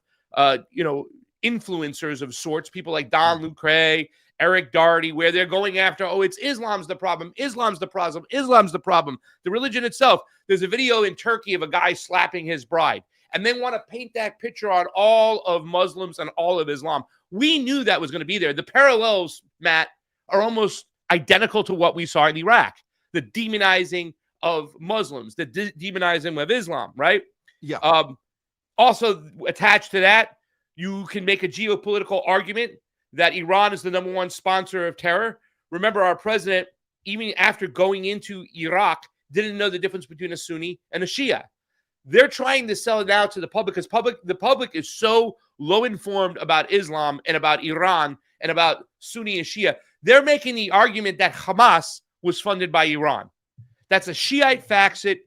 influencers of sorts, people like Don Lucre, Eric Doherty, where they're going after, it's Islam's the problem. Islam's the problem. Islam's the problem. The religion itself. There's a video in Turkey of a guy slapping his bride. And they want to paint that picture on all of Muslims and all of Islam. We knew that was going to be there. The parallels, Matt, are almost identical to what we saw in Iraq. The demonizing of Muslims, the demonizing of Islam, right? Yeah. Also attached to that, you can make a geopolitical argument that Iran is the #1 sponsor of terror. Remember, our president, even after going into Iraq, didn't know the difference between a Sunni and a Shia. They're trying to sell it out to the public because the public is so low informed about Islam and about Iran and about Sunni and Shia. They're making the argument that Hamas was funded by Iran. That's a Shiite facet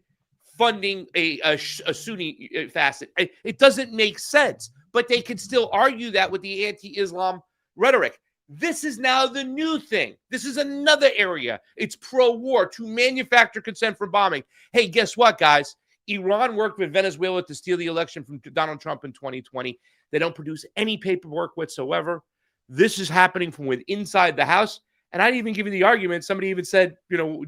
funding a Sunni facet. It doesn't make sense, but they can still argue that with the anti-Islam rhetoric. This is now the new thing. This is another area. It's pro-war to manufacture consent for bombing. Hey, guess what, guys? Iran worked with Venezuela to steal the election from Donald Trump in 2020. They don't produce any paperwork whatsoever. This is happening from within inside the house. And I didn't even give you the argument. Somebody even said,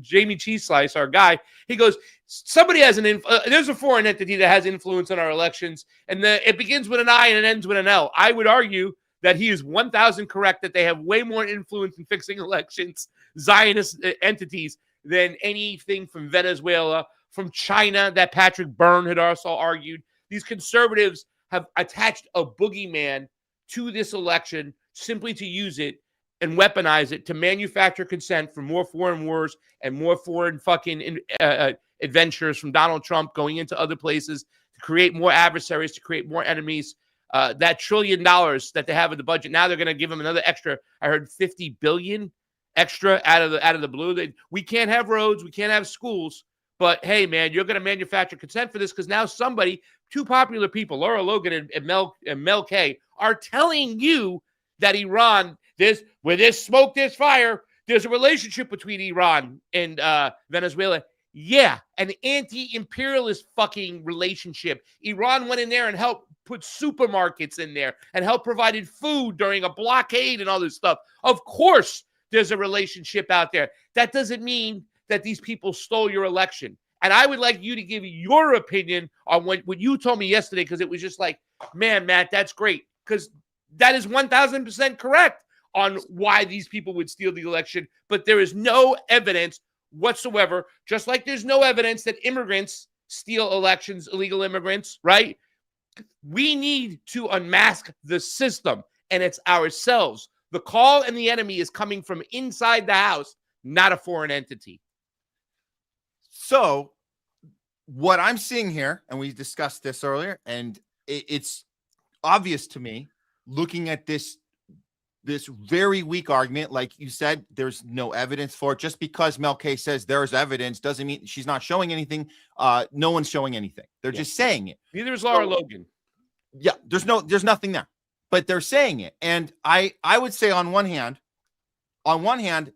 Jamie Cheese Slice, our guy, he goes, somebody has there's a foreign entity that has influence on our elections. And it begins with an I and it ends with an L. I would argue that he is 1,000 correct, that they have way more influence in fixing elections, Zionist entities, than anything from Venezuela, from China, that Patrick Byrne had also argued. These conservatives have attached a boogeyman to this election simply to use it and weaponize it to manufacture consent for more foreign wars and more foreign fucking adventures from Donald Trump going into other places to create more adversaries, to create more enemies. That $1 trillion that they have in the budget, now they're going to give them another extra, I heard $50 billion extra out of the blue. We can't have roads, we can't have schools, but hey, man, you're going to manufacture consent for this because now two popular people, Laura Logan and Mel K, are telling you that Iran, where there's smoke, there's fire. There's a relationship between Iran and Venezuela. Yeah, an anti-imperialist fucking relationship. Iran went in there and helped put supermarkets in there and helped provided food during a blockade and all this stuff. Of course, there's a relationship out there. That doesn't mean that these people stole your election. And I would like you to give your opinion on what you told me yesterday, because it was just like, man, Matt, that's great. Because that is 1,000% correct on why these people would steal the election. But there is no evidence whatsoever, just like there's no evidence that immigrants steal elections, illegal immigrants, right? We need to unmask the system, and it's ourselves. The call and the enemy is coming from inside the house, not a foreign entity. So what I'm seeing here, and we discussed this earlier, and it's obvious to me, looking at this very weak argument, like you said, there's no evidence for it. Just because Mel K says there's evidence doesn't mean she's not showing anything. No one's showing anything. They're just saying it. Neither is Laura Logan. Yeah, there's nothing there, but they're saying it. And I would say on one hand,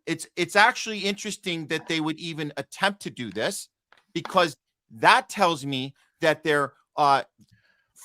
it's actually interesting that they would even attempt to do this, because that tells me that their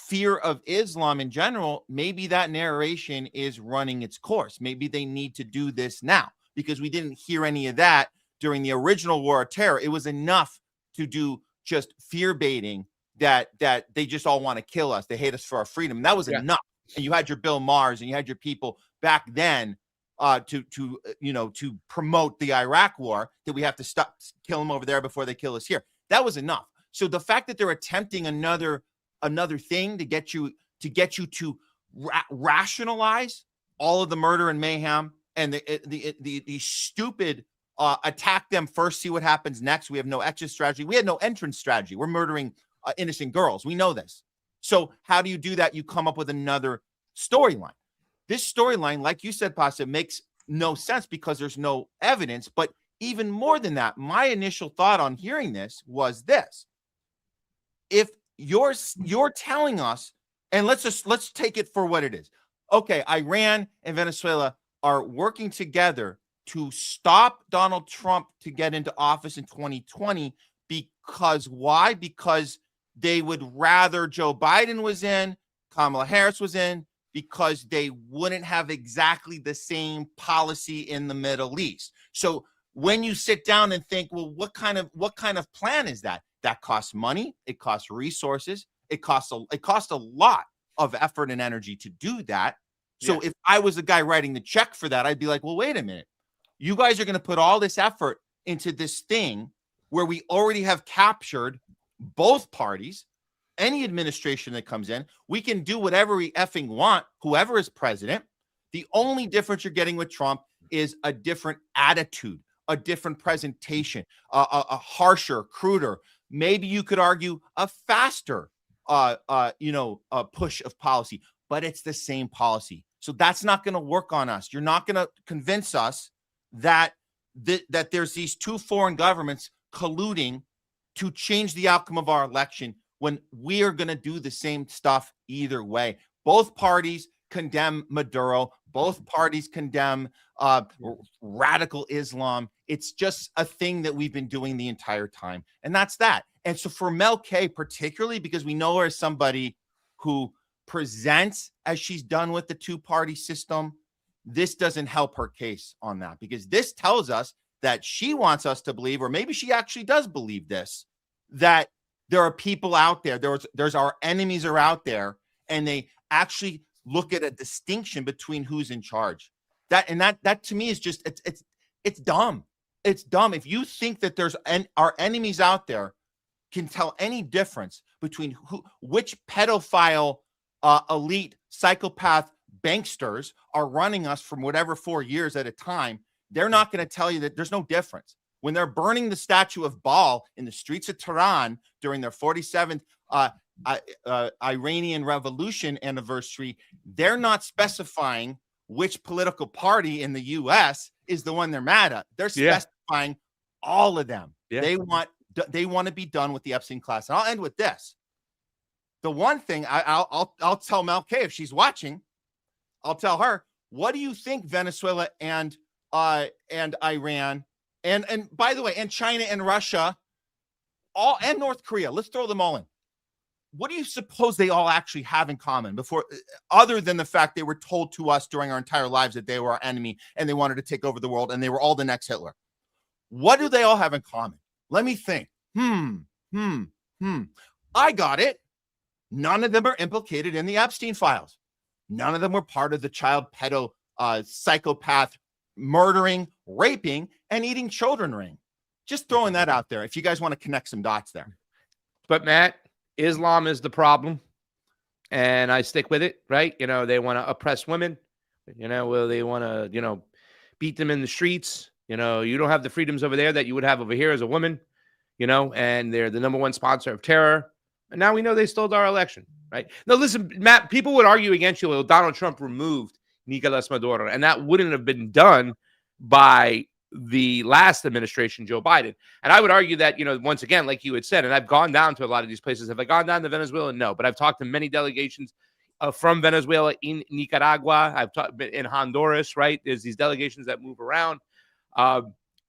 fear of Islam in general, maybe that narration is running its course. Maybe they need to do this now, because we didn't hear any of that during the original war of terror. It was enough to do just fear baiting that they just all want to kill us. They hate us for our freedom. And that was enough. And you had your Bill Maher's and you had your people back then to promote the Iraq war, that we have to kill them over there before they kill us here. That was enough. So the fact that they're attempting another thing to get you to rationalize all of the murder and mayhem and the stupid attack them first, see what happens next. We have no exit strategy. We had no entrance strategy. We're murdering innocent girls. We know this. So how do you do that? You come up with another storyline. This storyline, like you said, Pasa, makes no sense because there's no evidence. But even more than that, my initial thought on hearing this was this. If you're telling us, and let's take it for what it is. Okay, Iran and Venezuela are working together to stop Donald Trump to get into office in 2020 because why? Because they would rather Joe Biden was in, Kamala Harris was in, because they wouldn't have exactly the same policy in the Middle East. So when you sit down and think, well, what kind of plan is that? That costs money, it costs resources, it costs a lot of effort and energy to do that. So if I was the guy writing the check for that, I'd be like, well, wait a minute. You guys are going to put all this effort into this thing where we already have captured both parties, any administration that comes in. We can do whatever we effing want, whoever is president. The only difference you're getting with Trump is a different attitude, a different presentation, a harsher, cruder, maybe you could argue a faster, push of policy, but it's the same policy. So that's not going to work on us. You're not going to convince us that there's these two foreign governments colluding to change the outcome of our election when we are going to do the same stuff either way. Both parties condemn Maduro. Both parties condemn radical Islam. It's just a thing that we've been doing the entire time. And that's that. And so for Mel K, particularly because we know her as somebody who presents as she's done with the two-party system, this doesn't help her case on that, because this tells us that she wants us to believe, or maybe she actually does believe this, that there are people out there, there's our enemies are out there, and they actually look at a distinction between who's in charge. That to me is just it's dumb. It's dumb. If you think that our enemies out there can tell any difference between which pedophile elite psychopath banksters are running us from whatever 4 years at a time, they're not going to tell you that there's no difference. When they're burning the statue of Baal in the streets of Tehran during their 47th Iranian Revolution anniversary, they're not specifying which political party in the U.S. is the one they're mad at. They're specifying all of them. Yeah. They want to be done with the Epstein class. And I'll end with this. The one thing I'll tell Mel K, if she's watching, I'll tell her, what do you think Venezuela and Iran and by the way, and China and Russia, and North Korea, let's throw them all in. What do you suppose they all actually have in common other than the fact they were told to us during our entire lives that they were our enemy and they wanted to take over the world and they were all the next Hitler? What do they all have in common? Let me think. I got it. None of them are implicated in the Epstein files. None of them were part of the child pedo psychopath murdering, raping, and eating children ring. Just throwing that out there if you guys want to connect some dots there. But Matt, Islam is the problem, and I stick with it, right? They want to oppress women. They want to, beat them in the streets. You don't have the freedoms over there that you would have over here as a woman, and they're the #1 sponsor of terror. And now we know they stole our election, right? Now, listen, Matt, people would argue against you. Well, Donald Trump removed Nicolas Maduro, and that wouldn't have been done by the last administration, Joe Biden. And I would argue that, once again, like you had said, and I've gone down to a lot of these places. Have I gone down to Venezuela? No, but I've talked to many delegations from Venezuela in Nicaragua. I've talked in Honduras, right? There's these delegations that move around.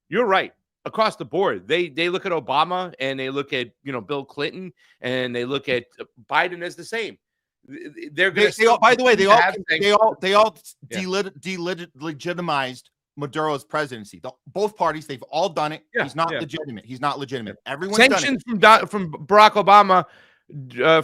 You're right. Across the board, they look at Obama and they look at, Bill Clinton, and they look at Biden as the same. They're going to. By the way, they all delegitimized Maduro's presidency. Both parties, they've all done it. Yeah, he's not legitimate. He's not legitimate. Everyone's sanctions from Barack Obama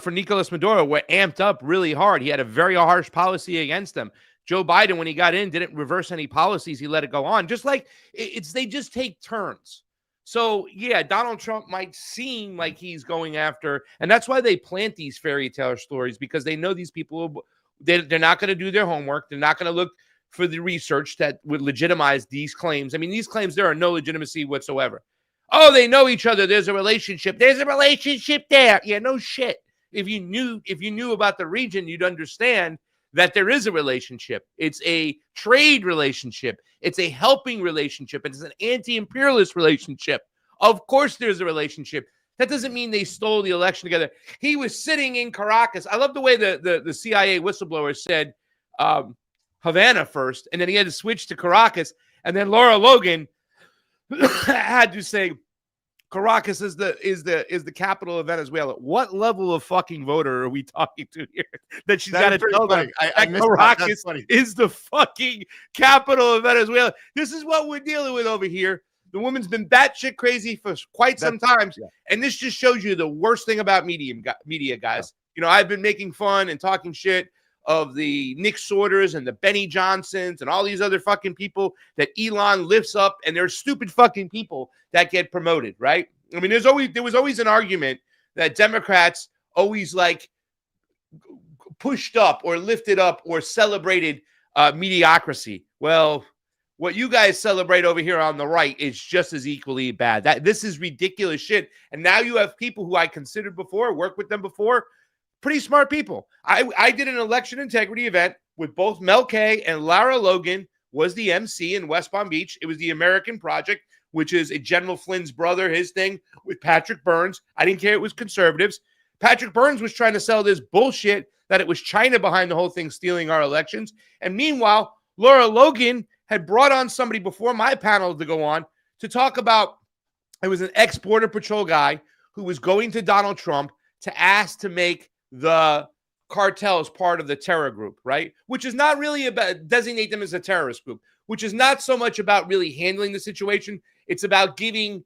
for Nicolas Maduro were amped up really hard. He had a very harsh policy against them. Joe Biden, when he got in, didn't reverse any policies. He let it go on. Just like they just take turns. So, yeah, Donald Trump might seem like he's going after, and that's why they plant these fairy tale stories, because they know these people, they're not going to do their homework. They're not going to look for the research that would legitimize these claims. I mean, these claims, there are no legitimacy whatsoever. Oh, they know each other. There's a relationship. There's a relationship there. Yeah, no shit. If you knew about the region, you'd understand that there is a relationship. It's a trade relationship. It's a helping relationship. It's an anti-imperialist relationship. Of course there's a relationship. That doesn't mean they stole the election together. He was sitting in Caracas. I love the way the CIA whistleblower said Havana first, and then he had to switch to Caracas, and then Laura Logan had to say Caracas is the capital of Venezuela. What level of fucking voter are we talking to here? That she's got to tell them that Caracas is the fucking capital of Venezuela. This is what we're dealing with over here. The woman's been batshit crazy for quite some time, and this just shows you the worst thing about media, guys. You know, I've been making fun and talking shit of the Nick Sorters and the Benny Johnsons and all these other fucking people that Elon lifts up, and they're stupid fucking people that get promoted, right? I mean, there was always an argument that Democrats always like pushed up or lifted up or celebrated mediocrity. Well, what you guys celebrate over here on the right is just as equally bad. This is ridiculous shit. And now you have people who I considered before, worked with them before, pretty smart people. I did an election integrity event with both Mel K and Lara Logan was the MC in West Palm Beach. It was the American Project, which is a General Flynn's brother, his thing with Patrick Burns. I didn't care it was conservatives. Patrick Burns was trying to sell this bullshit that it was China behind the whole thing stealing our elections. And meanwhile, Laura Logan had brought on somebody before my panel to go on to talk about, it was an ex-Border Patrol guy who was going to Donald Trump to ask to make the cartels part of the terror group, right? Which is not really about designate them as a terrorist group, which is not so much about really handling the situation. It's about giving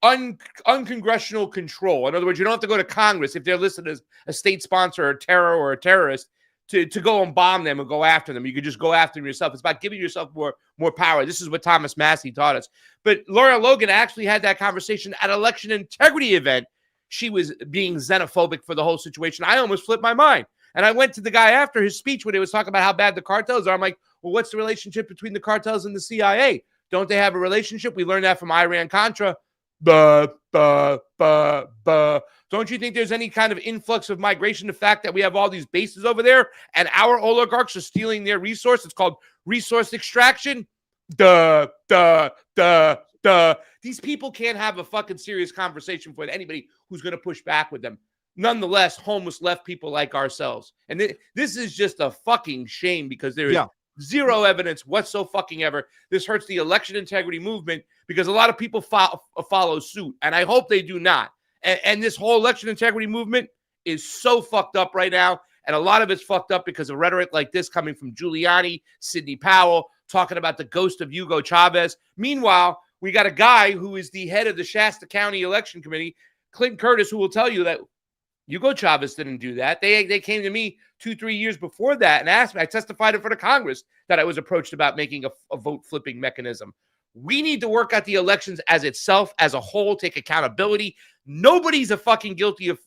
uncongressional control. In other words, you don't have to go to Congress if they're listed as a state sponsor or terror or a terrorist to go and bomb them and go after them. You could just go after them yourself. It's about giving yourself more power. This is what Thomas Massey taught us. But Laura Logan actually had that conversation at an election integrity event. She was being xenophobic for the whole situation. I almost flipped my mind. And I went to the guy after his speech when he was talking about how bad the cartels are. I'm like, well, what's the relationship between the cartels and the CIA? Don't they have a relationship? We learned that from Iran-Contra. Don't you think there's any kind of influx of migration? The fact that we have all these bases over there and our oligarchs are stealing their resource. It's called resource extraction. These people can't have a fucking serious conversation with anybody who's going to push back with them. Nonetheless, homeless left people like ourselves. And this is just a fucking shame because there is zero evidence whatsoever. This hurts the election integrity movement because a lot of people follow suit, and I hope they do not. And this whole election integrity movement is so fucked up right now, and a lot of it's fucked up because of rhetoric like this coming from Giuliani, Sidney Powell, talking about the ghost of Hugo Chavez. Meanwhile, we got a guy who is the head of the Shasta County Election Committee, Clint Curtis, who will tell you that Hugo Chavez didn't do that. They came to me 2-3 years before that and asked me. I testified in front of Congress that I was approached about making a vote flipping mechanism. We need to work at the elections as itself, as a whole, take accountability. Nobody's a fucking guilty of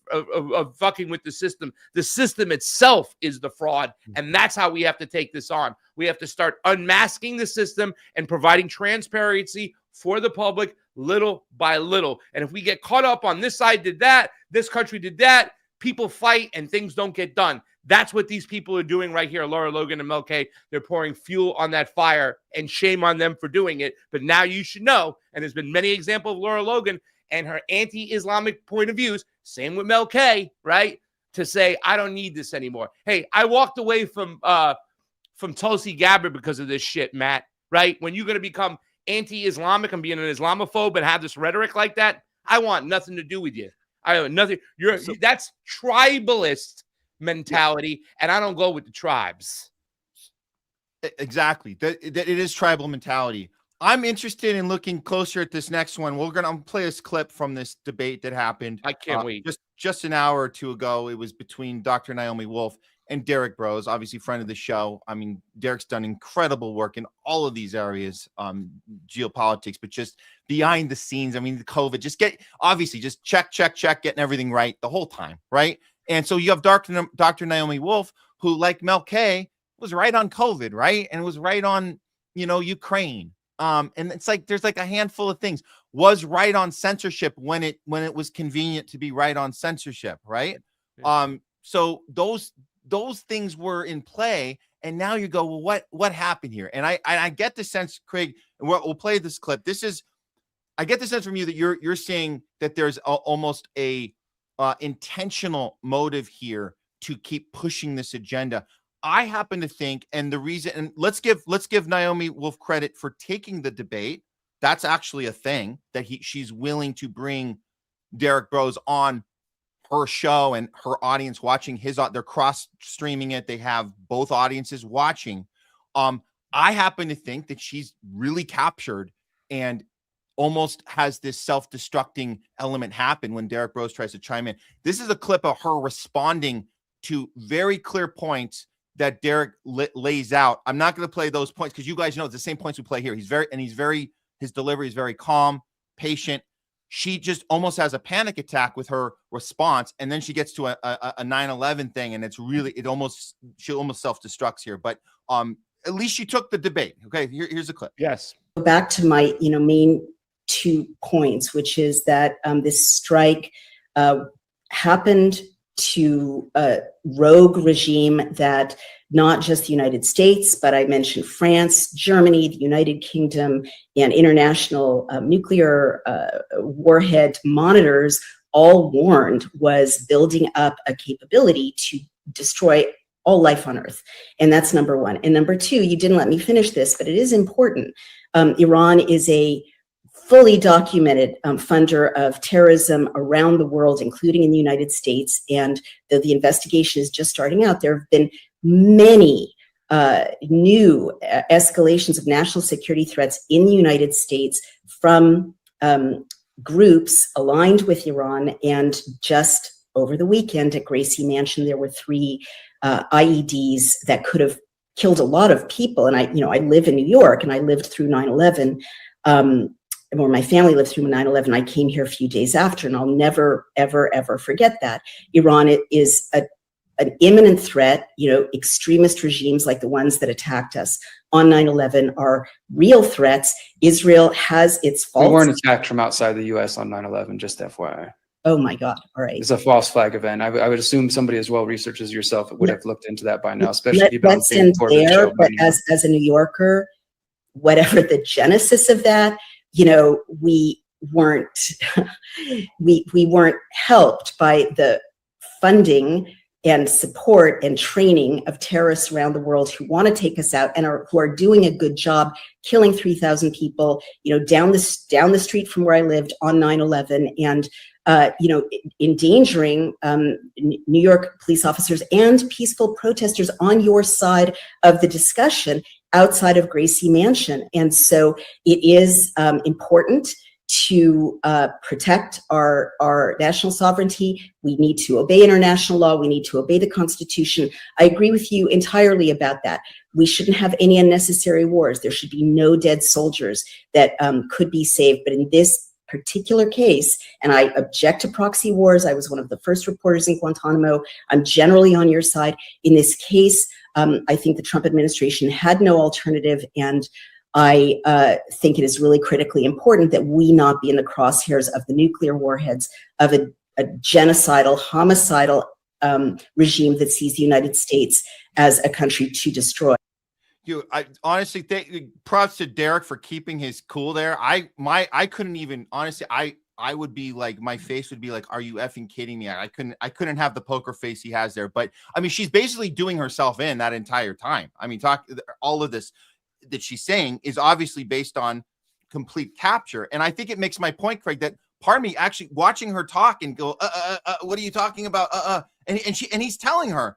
fucking with the system. The system itself is the fraud, and that's how we have to take this on. We have to start unmasking the system and providing transparency for the public little by little. And if we get caught up on this side did that, this country did that, people fight and things don't get done. That's what these people are doing right here, Laura Logan and Mel K. They're pouring fuel on that fire, and shame on them for doing it. But now you should know, and there's been many examples of Laura Logan and her anti-Islamic point of views, same with Mel K, right? To say, I don't need this anymore. Hey, I walked away from Tulsi Gabbard because of this shit, Matt, right? When you're going to become anti-Islamic and being an Islamophobe and have this rhetoric like that, I want nothing to do with you. I want nothing. That's tribalist mentality, and I don't go with the tribes. Exactly. It is tribal mentality. I'm interested in looking closer at this next one. I'm gonna play this clip from this debate that happened. I can't wait. Just an hour or two ago. It was between Dr. Naomi Wolf and Derek Bros, obviously friend of the show. I mean, Derek's done incredible work in all of these areas, geopolitics, but just behind the scenes. I mean, the COVID, just check, getting everything right the whole time, right? And so you have Dr. Naomi Wolf, who, like Mel K, was right on COVID, right? And it was right on, Ukraine. And it's like there's like a handful of things. Was right on censorship when it was convenient to be right on censorship, right? So those things were in play, and now you go, well, what happened here? And I get the sense, Craig, and we'll play this clip. I get the sense from you that you're saying that there's almost a intentional motive here to keep pushing this agenda. I happen to think, and the reason, and let's give Naomi Wolf credit for taking the debate. That's actually a thing that she's willing to bring Derek Bros on her show and her audience watching they're cross streaming it. They have both audiences watching. I happen to think that she's really captured and almost has this self-destructing element happen when Derek Bros tries to chime in. This is a clip of her responding to very clear points that Derek lays out. I'm not going to play those points because you guys know it's the same points we play here. His delivery is very calm, patient. She just almost has a panic attack with her response, and then she gets to a 9/11 thing, and she almost self-destructs here. But at least she took the debate. Okay, here's a clip. Yes. Back to my main 2 points, which is that this strike happened to a rogue regime that not just the United States, but I mentioned France, Germany, the United Kingdom, and international nuclear warhead monitors all warned was building up a capability to destroy all life on Earth. And that's number one. And number two, you didn't let me finish this, but it is important. Iran is a fully documented funder of terrorism around the world, including in the United States. And though the investigation is just starting out, there have been many new escalations of national security threats in the United States from groups aligned with Iran. And just over the weekend at Gracie Mansion, there were 3 IEDs that could have killed a lot of people. And I live in New York, and I lived through 9/11. Or my family lived through 9/11. I came here a few days after, and I'll never, ever, ever forget that. Iran is an imminent threat. Extremist regimes like the ones that attacked us on 9/11 are real threats. Israel has its faults. We weren't attacked from outside the U.S. on 9/11, just FYI. Oh my God! All right, it's a false flag event. I would assume somebody as well researched as yourself would have looked into that by now, especially people on the show. But as a New Yorker, whatever the genesis of that, we weren't helped by the funding and support and training of terrorists around the world who want to take us out and who are doing a good job killing 3,000 people, down the street from where I lived on 9/11, and endangering New York police officers and peaceful protesters on your side of the discussion outside of Gracie Mansion. And so it is important to protect our national sovereignty. We need to obey international law. We need to obey the Constitution. I agree with you entirely about that. We shouldn't have any unnecessary wars. There should be no dead soldiers that could be saved. But in this particular case, and I object to proxy wars. I was one of the first reporters in Guantanamo. I'm generally on your side. In this case, I think the Trump administration had no alternative, and I think it is really critically important that we not be in the crosshairs of the nuclear warheads of a genocidal, homicidal regime that sees the United States as a country to destroy. I honestly think props to Derek for keeping his cool there. I couldn't even, honestly, I would be like, my face would be like, are you effing kidding me? I couldn't have the poker face he has there. But I mean, she's basically doing herself in that entire time. I mean, all of this that she's saying is obviously based on complete capture. And I think it makes my point, Craig, that part of me actually watching her talk and go, what are you talking about? And he's telling her,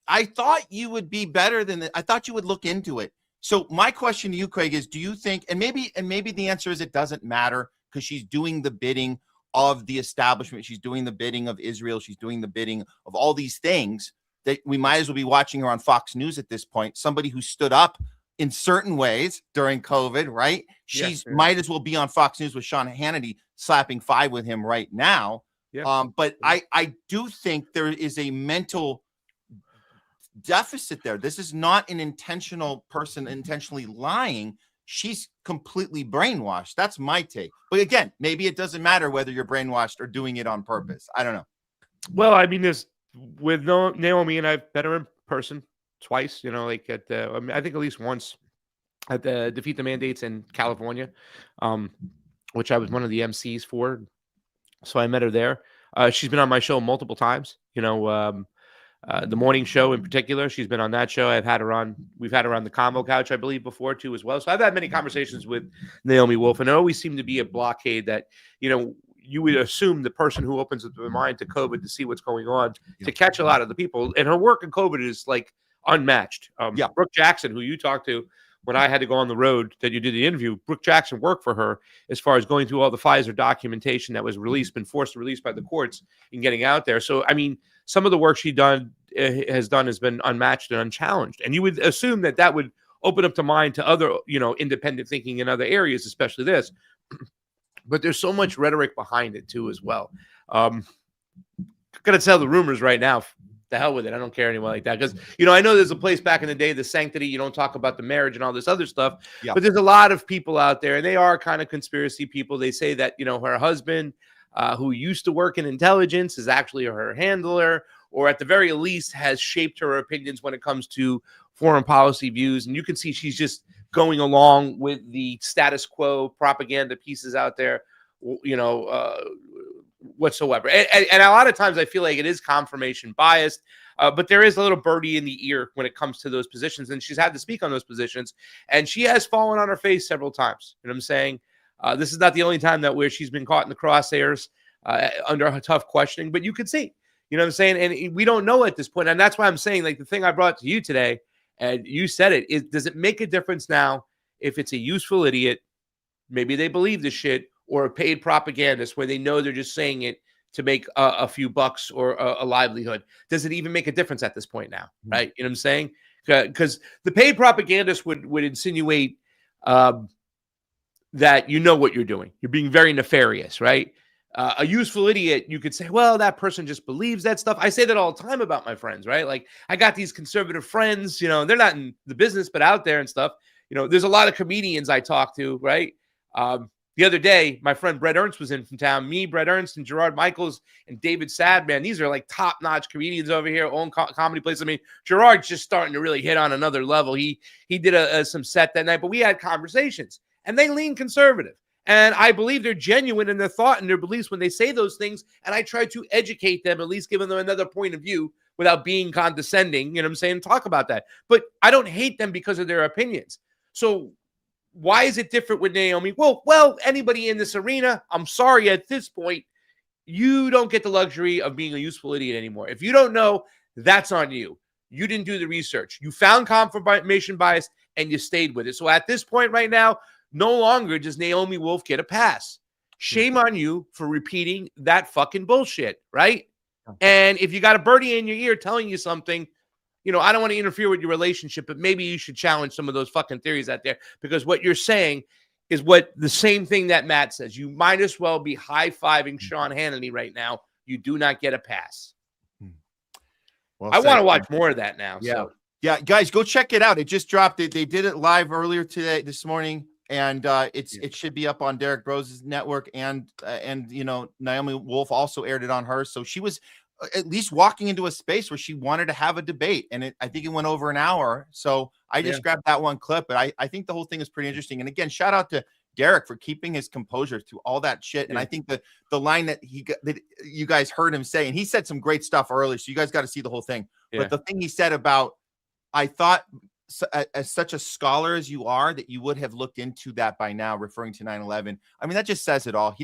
I thought you would be better than that. I thought you would look into it. So my question to you, Craig, is do you think, and maybe the answer is it doesn't matter because she's doing the bidding of the establishment. She's doing the bidding of Israel. She's doing the bidding of all these things that we might as well be watching her on Fox News at this point. Somebody who stood up in certain ways during COVID, right? She's might as well be on Fox News with Sean Hannity slapping 5 with him right now. But I do think there is a mental deficit there. This is not an intentional person intentionally lying. She's completely brainwashed. That's my take. But again, maybe it doesn't matter whether you're brainwashed or doing it on purpose. I don't know. Well, I mean, with Naomi, and I've met her in person twice, like at I think at least once at the Defeat the Mandates in California, which I was one of the MCs for. So I met her there. She's been on my show multiple times, the morning show in particular. She's been on that show. We've had her on the combo couch, I believe, before too, as well. So I've had many conversations with Naomi Wolf, and it always seemed to be a blockade that, you would assume the person who opens up their mind to COVID to see what's going on, to catch a lot of the people. And her work in COVID is like unmatched. Brooke Jackson, who you talked to when I had to go on the road that you did the interview, Brooke Jackson worked for her as far as going through all the Pfizer documentation that was been forced to release by the courts and getting out there. So, I mean, some of the work she has been unmatched and unchallenged. And you would assume that would open up the mind to other, independent thinking in other areas, especially this. But there's so much rhetoric behind it too, as well. I'm gonna tell the rumors right now. The hell with it. I don't care anymore like that. Because, I know there's a place back in the day, the sanctity, you don't talk about the marriage and all this other stuff. Yeah. But there's a lot of people out there, and they are kind of conspiracy people. They say that, her husband, who used to work in intelligence, is actually her handler, or at the very least has shaped her opinions when it comes to foreign policy views. And you can see she's just going along with the status quo propaganda pieces out there, whatsoever. And a lot of times I feel like it is confirmation biased, but there is a little birdie in the ear when it comes to those positions. And she's had to speak on those positions, and she has fallen on her face several times. You know what I'm saying? This is not the only time where she's been caught in the crosshairs under a tough questioning, but you could see, you know what I'm saying? And we don't know at this point. And that's why I'm saying, like, the thing I brought to you today, and you said it, is, does it make a difference now if it's a useful idiot, maybe they believe this shit, or a paid propagandist where they know they're just saying it to make a few bucks or a livelihood? Does it even make a difference at this point now? Right? You know what I'm saying? Because the paid propagandist would insinuate that you know what you're doing. You're being very nefarious, right? A useful idiot, you could say, well, that person just believes that stuff. I say that all the time about my friends, right? Like, I got these conservative friends, they're not in the business, but out there and stuff. There's a lot of comedians I talk to, right? The other day, my friend Brett Ernst was in from town. Me, Brett Ernst, and Gerard Michaels, and David Sadman. These are like top-notch comedians over here, own comedy places. I mean, Gerard's just starting to really hit on another level. He did some set that night, but we had conversations, and they lean conservative. And I believe they're genuine in their thought and their beliefs when they say those things. And I try to educate them, at least giving them another point of view without being condescending. You know what I'm saying? Talk about that. But I don't hate them because of their opinions. So why is it different with Naomi? Well, anybody in this arena, I'm sorry, at this point, you don't get the luxury of being a useful idiot anymore. If you don't know, that's on you. You didn't do the research. You found confirmation bias and you stayed with it. So at this point right now, no longer does Naomi Wolf get a pass. Shame on you for repeating that fucking bullshit, right? And if you got a birdie in your ear telling you something, I don't want to interfere with your relationship, but maybe you should challenge some of those fucking theories out there, because what you're saying is the same thing that Matt says. You might as well be high-fiving Sean Hannity right now. You do not get a pass. Well, I want to watch more of that now. Yeah. So. Yeah, guys, go check it out. It just dropped. They did it live earlier this morning. And it should be up on Derek Brose's network, and Naomi Wolf also aired it on hers. So she was at least walking into a space where she wanted to have a debate, and I think it went over an hour. So I just grabbed that one clip, but I think the whole thing is pretty interesting. And again, shout out to Derek for keeping his composure through all that shit. And I think that the line that you guys heard him say, and he said some great stuff earlier, so you guys got to see the whole thing. Yeah. But the thing he said about, I thought, as such a scholar as you are, that you would have looked into that by now, referring to 9/11. I mean, that just says it all.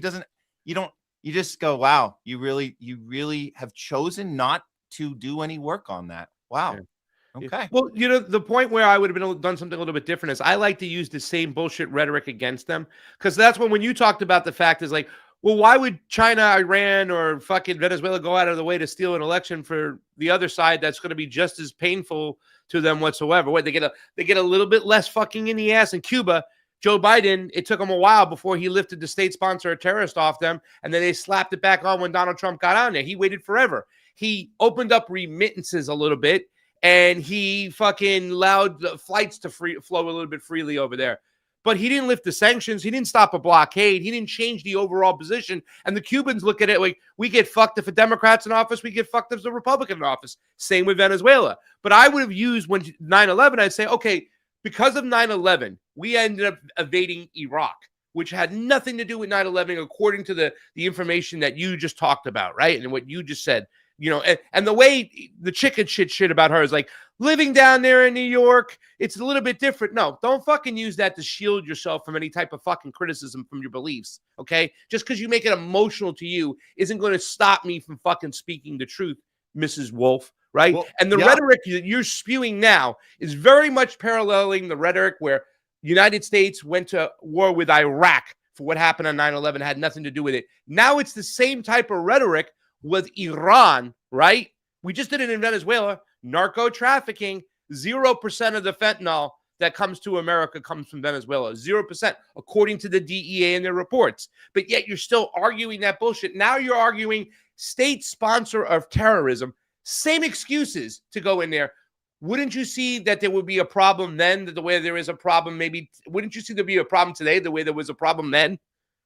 You just go, wow, you really have chosen not to do any work on that. Wow. Yeah. Okay. Well, the point where I would have done something a little bit different is I like to use the same bullshit rhetoric against them, because that's when you talked about the fact is like, well, why would China, Iran, or fucking Venezuela go out of the way to steal an election for the other side that's going to be just as painful to them whatsoever? What, they get a little bit less fucking in the ass in Cuba. Joe Biden, it took him a while before he lifted the state sponsor of terrorist off them, and then they slapped it back on when Donald Trump got on there. He waited forever. He opened up remittances a little bit, and he fucking allowed the flights to flow a little bit freely over there. But he didn't lift the sanctions. He didn't stop a blockade. He didn't change the overall position. And the Cubans look at it like, we get fucked if a Democrat's in office, we get fucked if a Republican in office. Same with Venezuela. But I would have used when 9/11, I'd say, okay, because of 9/11, we ended up invading Iraq, which had nothing to do with 9/11, according to the information that you just talked about, right? And what you just said. You know, and the way the chicken shit about her is like, living down there in New York, it's a little bit different. No, don't fucking use that to shield yourself from any type of fucking criticism from your beliefs, okay? Just because you make it emotional to you isn't going to stop me from fucking speaking the truth, Mrs. Wolf, right? Well, and the rhetoric that you're spewing now is very much paralleling the rhetoric where the United States went to war with Iraq for what happened on 9/11, had nothing to do with it. Now it's the same type of rhetoric with Iran, right? We just did it in Venezuela. Narco trafficking, 0% of the fentanyl that comes to America comes from Venezuela. 0%, according to the DEA and their reports. But yet you're still arguing that bullshit. Now you're arguing state sponsor of terrorism. Same excuses to go in there. Wouldn't you see that there would be a problem then, the way there is a problem maybe? Wouldn't you see there'd be a problem today the way there was a problem then,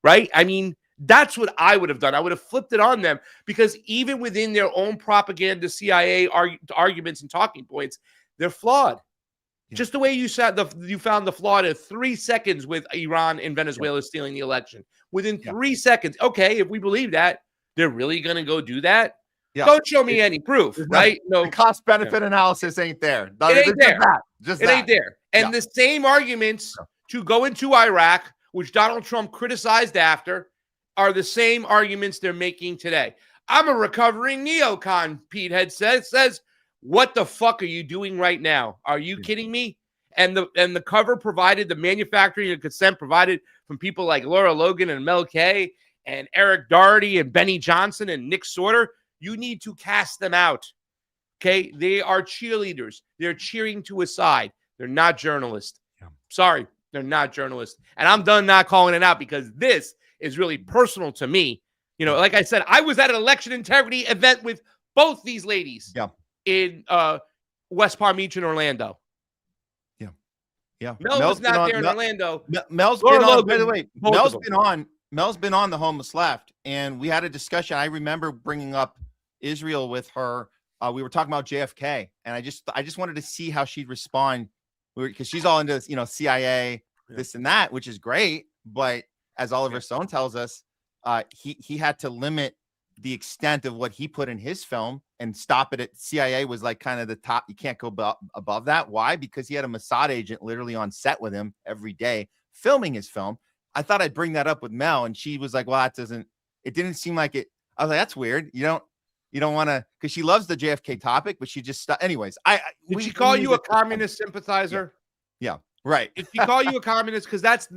right? I mean, that's what I would have done. I would have flipped it on them, because even within their own propaganda, CIA arguments and talking points, they're flawed. Yeah. Just the way you said you found the flaw in 3 seconds with Iran and Venezuela stealing the election. Within 3 seconds, okay, if we believe that, they're really going to go do that? Yeah. Don't show me any proof, right? No, the cost-benefit analysis ain't there. No, it ain't there. Just it ain't there. And the same arguments to go into Iraq, which Donald Trump criticized after, are the same arguments they're making today. I'm a recovering neocon, Pete Head says, what the fuck are you doing right now? Are you kidding me? And the cover provided, the manufacturing and consent provided from people like Laura Logan and Mel K and Eric Doherty and Benny Johnson and Nick Sorter. You need to cast them out. Okay? They are cheerleaders. They're cheering to a side. They're not journalists. Yeah. Sorry, they're not journalists. And I'm done not calling it out, because this is really personal to me. You know, like I said, I was at an election integrity event with both these ladies in West Palm Beach and Orlando. Yeah. Mel was not there in Orlando. Mel's been on, by the way, Mel's been on the Homeless Left, and we had a discussion. I remember bringing up Israel with her. We were talking about JFK, and I just wanted to see how she'd respond, because she's all into, you know, CIA, this and that, which is great. But as Oliver Stone tells us, he had to limit the extent of what he put in his film and stop it at CIA was like kind of the top. You can't go above that. Why? Because he had a Mossad agent literally on set with him every day filming his film. I thought I'd bring that up with Mel, and she was like, well, it didn't seem like it. I was like, that's weird. You don't want to, because she loves the JFK topic, but she just, anyways. Did she call you a communist sympathizer? Yeah. Right. If you call you a communist, because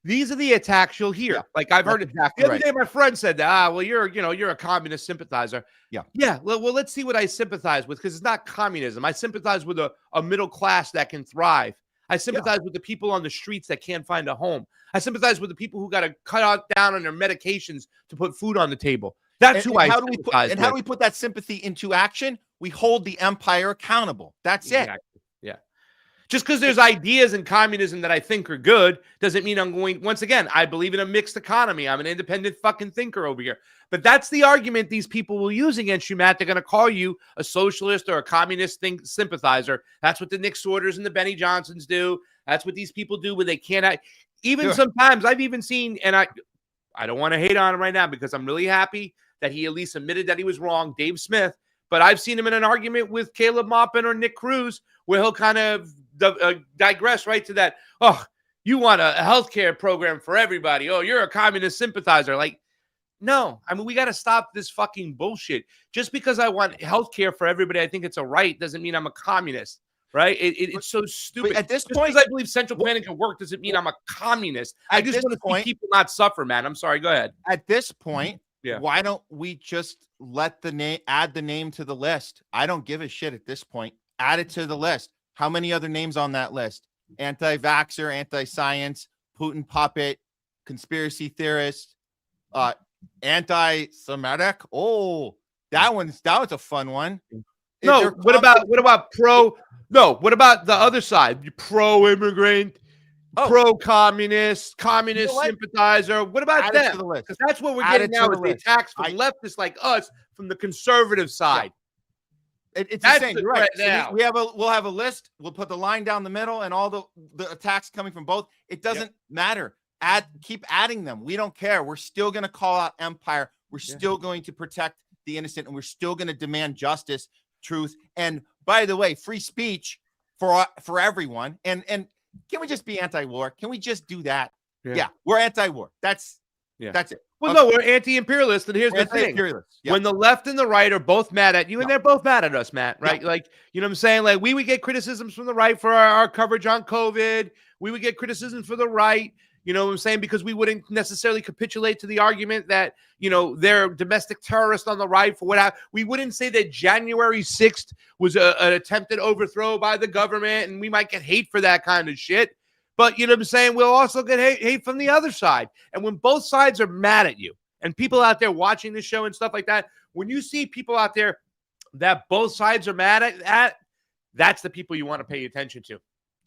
these are the attacks you'll hear. Yeah, like I've heard exactly the other day, my friend said that, well, you're a communist sympathizer. Yeah. Yeah. Well, let's see what I sympathize with, because it's not communism. I sympathize with a middle class that can thrive. I sympathize with the people on the streets that can't find a home. I sympathize with the people who got to cut down on their medications to put food on the table. That's who I sympathize with. And how do we put that sympathy into action? We hold the empire accountable. That's it. Yeah. Just because there's ideas in communism that I think are good doesn't mean I'm going, once again, I believe in a mixed economy. I'm an independent fucking thinker over here. But that's the argument these people will use against you, Matt. They're going to call you a socialist or a communist sympathizer. That's what the Nick Sorters and the Benny Johnsons do. That's what these people do when they cannot. Even sometimes I've even seen, and I don't want to hate on him right now because I'm really happy that he at least admitted that he was wrong, Dave Smith. But I've seen him in an argument with Caleb Maupin or Nick Cruz where he'll kind of digress right to that. Oh, you want a healthcare program for everybody. Oh, you're a communist sympathizer. Like, no, I mean, we got to stop this fucking bullshit. Just because I want healthcare for everybody, I think it's a right, doesn't mean I'm a communist, right? It's so stupid. But at this just point, because I believe central planning can work doesn't mean I'm a communist. I just want to see people not suffer, man. I'm sorry. Go ahead. At this point, why don't we just let add the name to the list? I don't give a shit at this point. Add it to the list. How many other names on that list? Anti-vaxxer, anti-science, Putin puppet, conspiracy theorist, anti-Semitic. Oh, that was a fun one. No, what about pro? No, what about the other side? Pro-immigrant, pro-communist, communist sympathizer. What about Add it them? to the list. Because that's what we're Add getting it to now the is the list. attacks from leftists like us from the conservative side. It's That's insane. the You're right. threat now. So we'll have a list. We'll put the line down the middle and all the attacks coming from both. It doesn't matter. Keep adding them. We don't care. We're still going to call out empire. We're still going to protect the innocent, and we're still going to demand justice, truth, and by the way, free speech for everyone. And can we just be anti-war? Can we just do that? Yeah, we're anti-war. That's it. Well, no, we're anti-imperialist, and here's the thing. Yeah. When the left and the right are both mad at you, and they're both mad at us, Matt, right? Like, you know what I'm saying? Like, we would get criticisms from the right for our coverage on COVID. We would get criticism for the right, you know what I'm saying? Because we wouldn't necessarily capitulate to the argument that, you know, they're domestic terrorists on the right for what we wouldn't say that January 6th was an attempted overthrow by the government, and we might get hate for that kind of shit. But, you know what I'm saying? We'll also get hate from the other side. And when both sides are mad at you, and people out there watching the show and stuff like that, when you see people out there that both sides are mad at, that's the people you want to pay attention to.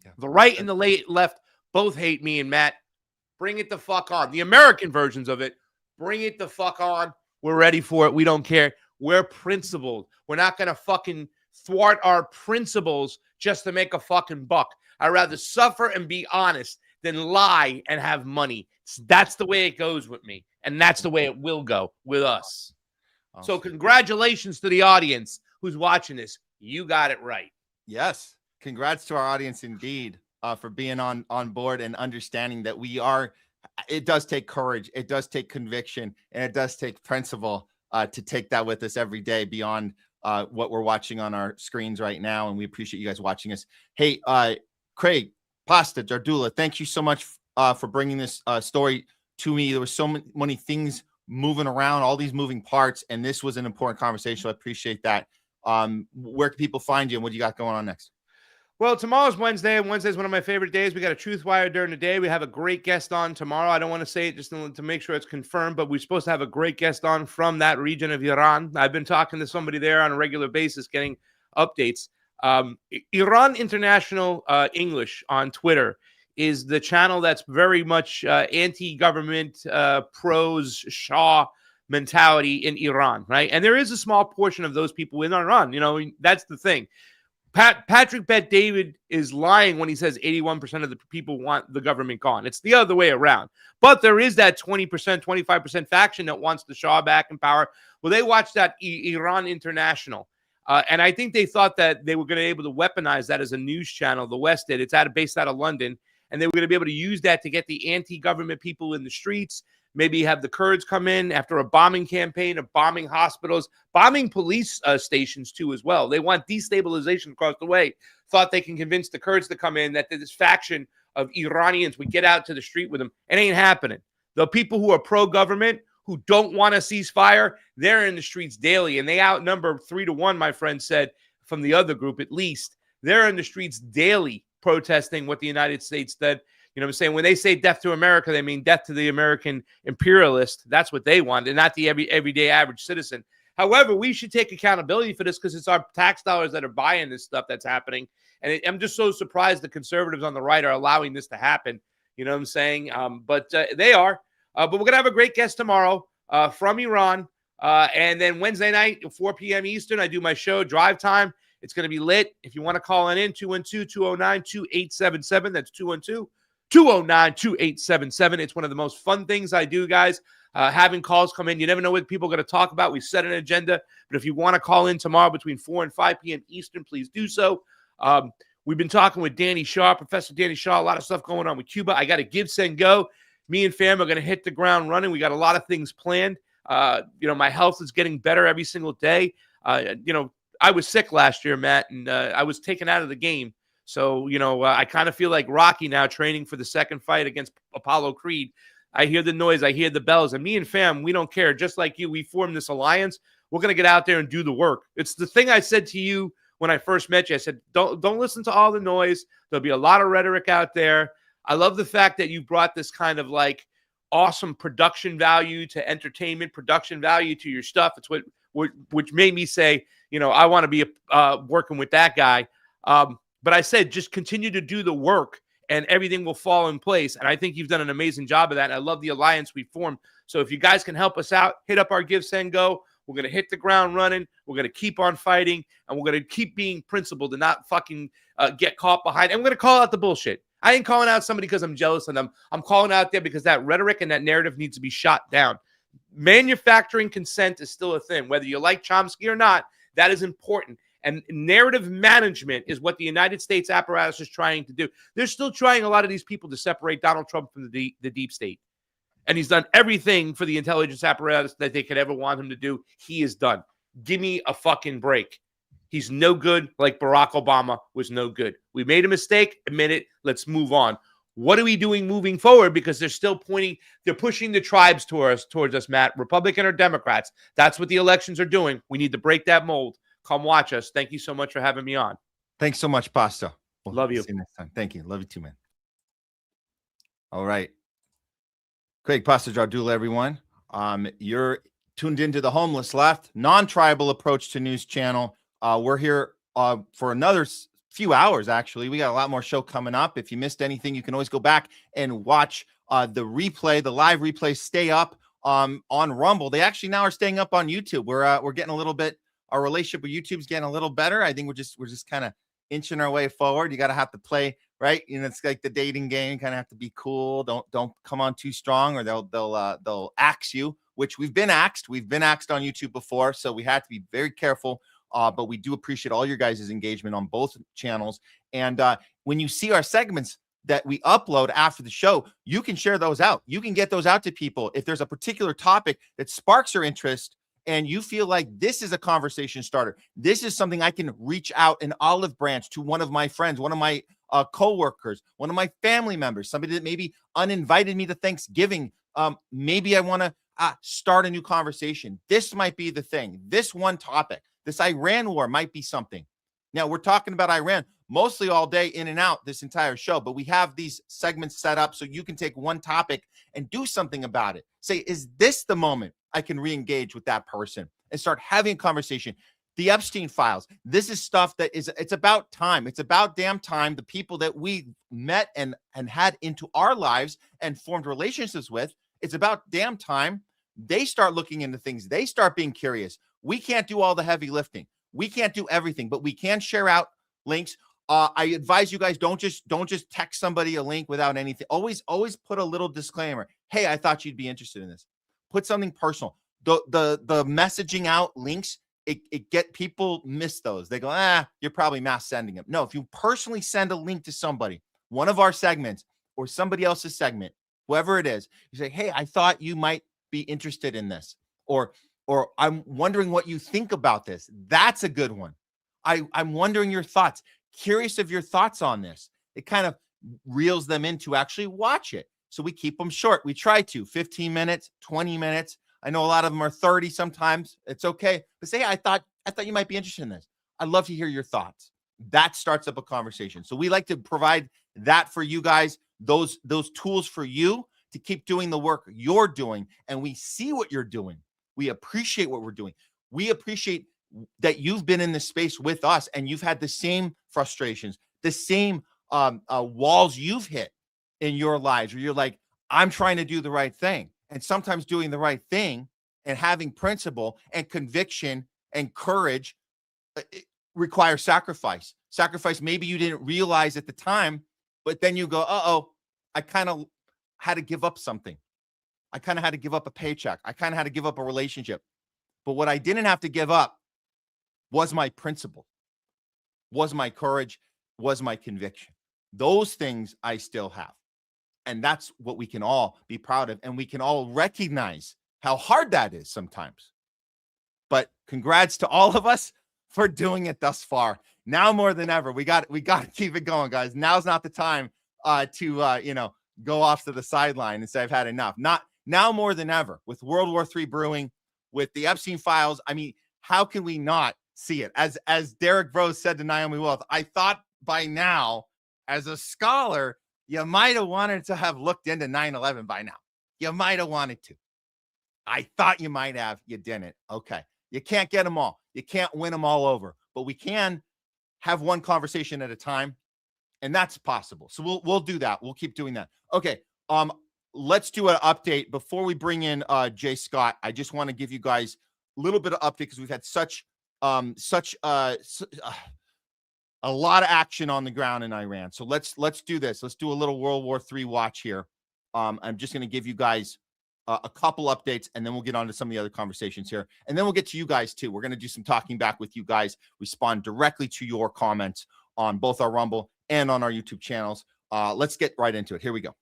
Yeah. The right and the left both hate me and Matt. Bring it the fuck on. The American versions of it, bring it the fuck on. We're ready for it. We don't care. We're principled. We're not going to fucking thwart our principles just to make a fucking buck. I'd rather suffer and be honest than lie and have money. That's the way it goes with me. And that's the way it will go with us. Awesome. So congratulations to the audience who's watching this. You got it right. Yes. Congrats to our audience indeed for being on board and understanding that it does take courage. It does take conviction, and it does take principle to take that with us every day beyond what we're watching on our screens right now. And we appreciate you guys watching us. Hey, Craig, Pasta, Jardula, thank you so much for bringing this story to me. There were so many things moving around, all these moving parts, and this was an important conversation. I appreciate that. Where can people find you, and what do you got going on next? Well, tomorrow's Wednesday, and Wednesday is one of my favorite days. We got a Truth Wire during the day. We have a great guest on tomorrow. I don't want to say it just to make sure it's confirmed, but we're supposed to have a great guest on from that region of Iran. I've been talking to somebody there on a regular basis, getting updates. Iran International English on Twitter is the channel that's very much anti-government, pros Shah mentality in Iran, right? And there is a small portion of those people in Iran. You know, that's the thing. Patrick Bet-David is lying when he says 81% of the people want the government gone. It's the other way around. But there is that 20%, 25% faction that wants the Shah back in power. Well, they watched that Iran International. And I think they thought that they were going to be able to weaponize that as a news channel. The West did. It's based out of London. And they were going to be able to use that to get the anti-government people in the streets. Maybe have the Kurds come in after a bombing campaign of bombing hospitals, bombing police stations too as well. They want destabilization across the way. Thought they can convince the Kurds to come in, that this faction of Iranians would get out to the street with them. It ain't happening. The people who are pro-government, who don't want a ceasefire, they're in the streets daily, and they outnumber 3-1, my friend said, from the other group at least. They're in the streets daily protesting what the United States did. You know what I'm saying? When they say death to America, they mean death to the American imperialist. That's what they want, and not the everyday average citizen. However, we should take accountability for this because it's our tax dollars that are buying this stuff that's happening. And I'm just so surprised the conservatives on the right are allowing this to happen. You know what I'm saying? But they are. But we're going to have a great guest tomorrow from Iran. And then Wednesday night at 4 p.m. Eastern, I do my show, Drive Time. It's going to be lit. If you want to call in, 212-209-2877. That's 212-209-2877. It's one of the most fun things I do, guys. Having calls come in. You never know what people are going to talk about. We set an agenda. But if you want to call in tomorrow between 4 and 5 p.m. Eastern, please do so. We've been talking with Danny Shaw, Professor Danny Shaw. A lot of stuff going on with Cuba. I got to give, send, go. Me and fam are going to hit the ground running. We got a lot of things planned. My health is getting better every single day. I was sick last year, Matt, and I was taken out of the game. So, I kind of feel like Rocky now training for the second fight against Apollo Creed. I hear the noise. I hear the bells. And me and fam, we don't care. Just like you, we formed this alliance. We're going to get out there and do the work. It's the thing I said to you when I first met you. I said, don't listen to all the noise. There'll be a lot of rhetoric out there. I love the fact that you brought this kind of like awesome production value to entertainment, production value to your stuff. It's which made me say, I want to be working with that guy. But I said, just continue to do the work and everything will fall in place. And I think you've done an amazing job of that. And I love the alliance we formed. So if you guys can help us out, hit up our Give, Send, Go. We're going to hit the ground running. We're going to keep on fighting. And we're going to keep being principled and not fucking get caught behind. And we're going to call out the bullshit. I ain't calling out somebody because I'm jealous of them. I'm calling out there because that rhetoric and that narrative needs to be shot down. Manufacturing consent is still a thing. Whether you like Chomsky or not, that is important. And narrative management is what the United States apparatus is trying to do. They're still trying, a lot of these people, to separate Donald Trump from the deep state. And he's done everything for the intelligence apparatus that they could ever want him to do. He is done. Give me a fucking break. He's no good, like Barack Obama was no good. We made a mistake, admit it, let's move on. What are we doing moving forward? Because they're still they're pushing the tribes towards us, Matt, Republican or Democrats. That's what the elections are doing. We need to break that mold. Come watch us. Thank you so much for having me on. Thanks so much, Pasta. Love you. See you next time. Thank you. Love you too, man. All right. Craig Pasta Jardula, everyone. You're tuned into the Homeless Left, non-tribal approach to news channel. We're here for another few hours, actually. We got a lot more show coming up. If you missed anything, you can always go back and watch the replay, the live replay. Stay up on Rumble. They actually now are staying up on YouTube. We're getting a little bit, our relationship with YouTube's getting a little better. I think we're just kind of inching our way forward. You got to have to play, right? It's like the dating game. Kind of have to be cool. Don't come on too strong, or they'll axe you, which we've been axed. We've been axed on YouTube before, so we had to be very careful. But we do appreciate all your guys' engagement on both channels. And when you see our segments that we upload after the show, you can share those out. You can get those out to people. If there's a particular topic that sparks your interest and you feel like this is a conversation starter, this is something I can reach out an olive branch to one of my friends, one of my coworkers, one of my family members, somebody that maybe uninvited me to Thanksgiving. Maybe I want to start a new conversation. This might be the thing. This one topic, this Iran war might be something. Now, we're talking about Iran mostly all day, in and out, this entire show, but we have these segments set up so you can take one topic and do something about it. Say, is this the moment I can re-engage with that person and start having a conversation? The Epstein files, this is stuff that it's about time. It's about damn time. The people that we met and had into our lives and formed relationships with, it's about damn time they start looking into things. They start being curious. We can't do all the heavy lifting. We can't do everything, but we can share out links. I advise you guys, don't just text somebody a link without anything. Always put a little disclaimer. Hey, I thought you'd be interested in this. Put something personal. The messaging out links, it get people miss those. They go, you're probably mass sending them. No, if you personally send a link to somebody, one of our segments or somebody else's segment, whoever it is, you say, hey, I thought you might be interested in this, or I'm wondering what you think about this. That's a good one. I'm wondering your thoughts. Curious of your thoughts on this. It kind of reels them in to actually watch it. So we keep them short. We try to 15 minutes, 20 minutes. I know a lot of them are 30 sometimes. It's okay. But say, I thought you might be interested in this. I'd love to hear your thoughts. That starts up a conversation. So we like to provide that for you guys, those tools for you to keep doing the work you're doing. And we see what you're doing. We appreciate what we're doing. We appreciate that you've been in this space with us and you've had the same frustrations, the same walls you've hit in your lives, where you're like, I'm trying to do the right thing. And sometimes doing the right thing and having principle and conviction and courage requires sacrifice. Sacrifice maybe you didn't realize at the time, but then you go, I kind of had to give up something. I kind of had to give up a paycheck. I kind of had to give up a relationship. But what I didn't have to give up was my principle, was my courage, was my conviction. Those things I still have. And that's what we can all be proud of. And we can all recognize how hard that is sometimes. But congrats to all of us for doing it thus far. Now more than ever, we got to keep it going, guys. Now's not the time to go off to the sideline and say I've had enough. Not now more than ever, with World War III brewing, with the Epstein files. I mean, how can we not see it? As Derek Rose said to Naomi Wolf, I thought by now, as a scholar, you might have wanted to have looked into 9/11 by now. You might have wanted to. I thought you might have. You didn't. Okay. You can't get them all. You can't win them all over, but we can have one conversation at a time, and that's possible. So we'll do that. We'll keep doing that. Okay. Let's do an update before we bring in Jay Scott. I just want to give you guys a little bit of update because we've had a lot of action on the ground in Iran. So let's do this. Let's do a little World War III watch here. I'm just going to give you guys a couple updates, and then we'll get on to some of the other conversations here. And then we'll get to you guys too. We're going to do some talking back with you guys, respond directly to your comments on both our Rumble and on our YouTube channels. Let's get right into it. Here we go.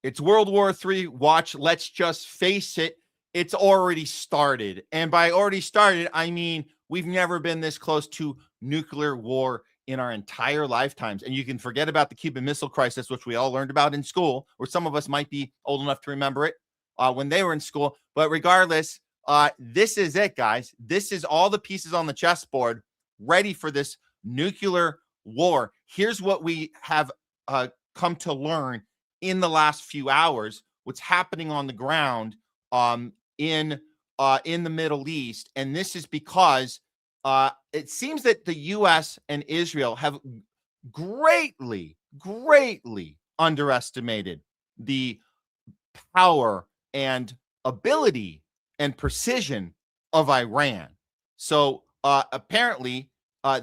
It's World War III watch. Let's just face it. It's already started. And by already started, I mean, we've never been this close to nuclear war in our entire lifetimes. And you can forget about the Cuban Missile Crisis, which we all learned about in school, or some of us might be old enough to remember it when they were in school. But regardless, this is it, guys. This is all the pieces on the chessboard ready for this nuclear war. Here's what we have come to learn in the last few hours, what's happening on the ground in the Middle East. And this is because it seems that the U.S. and Israel have greatly underestimated the power and ability and precision of Iran. So apparently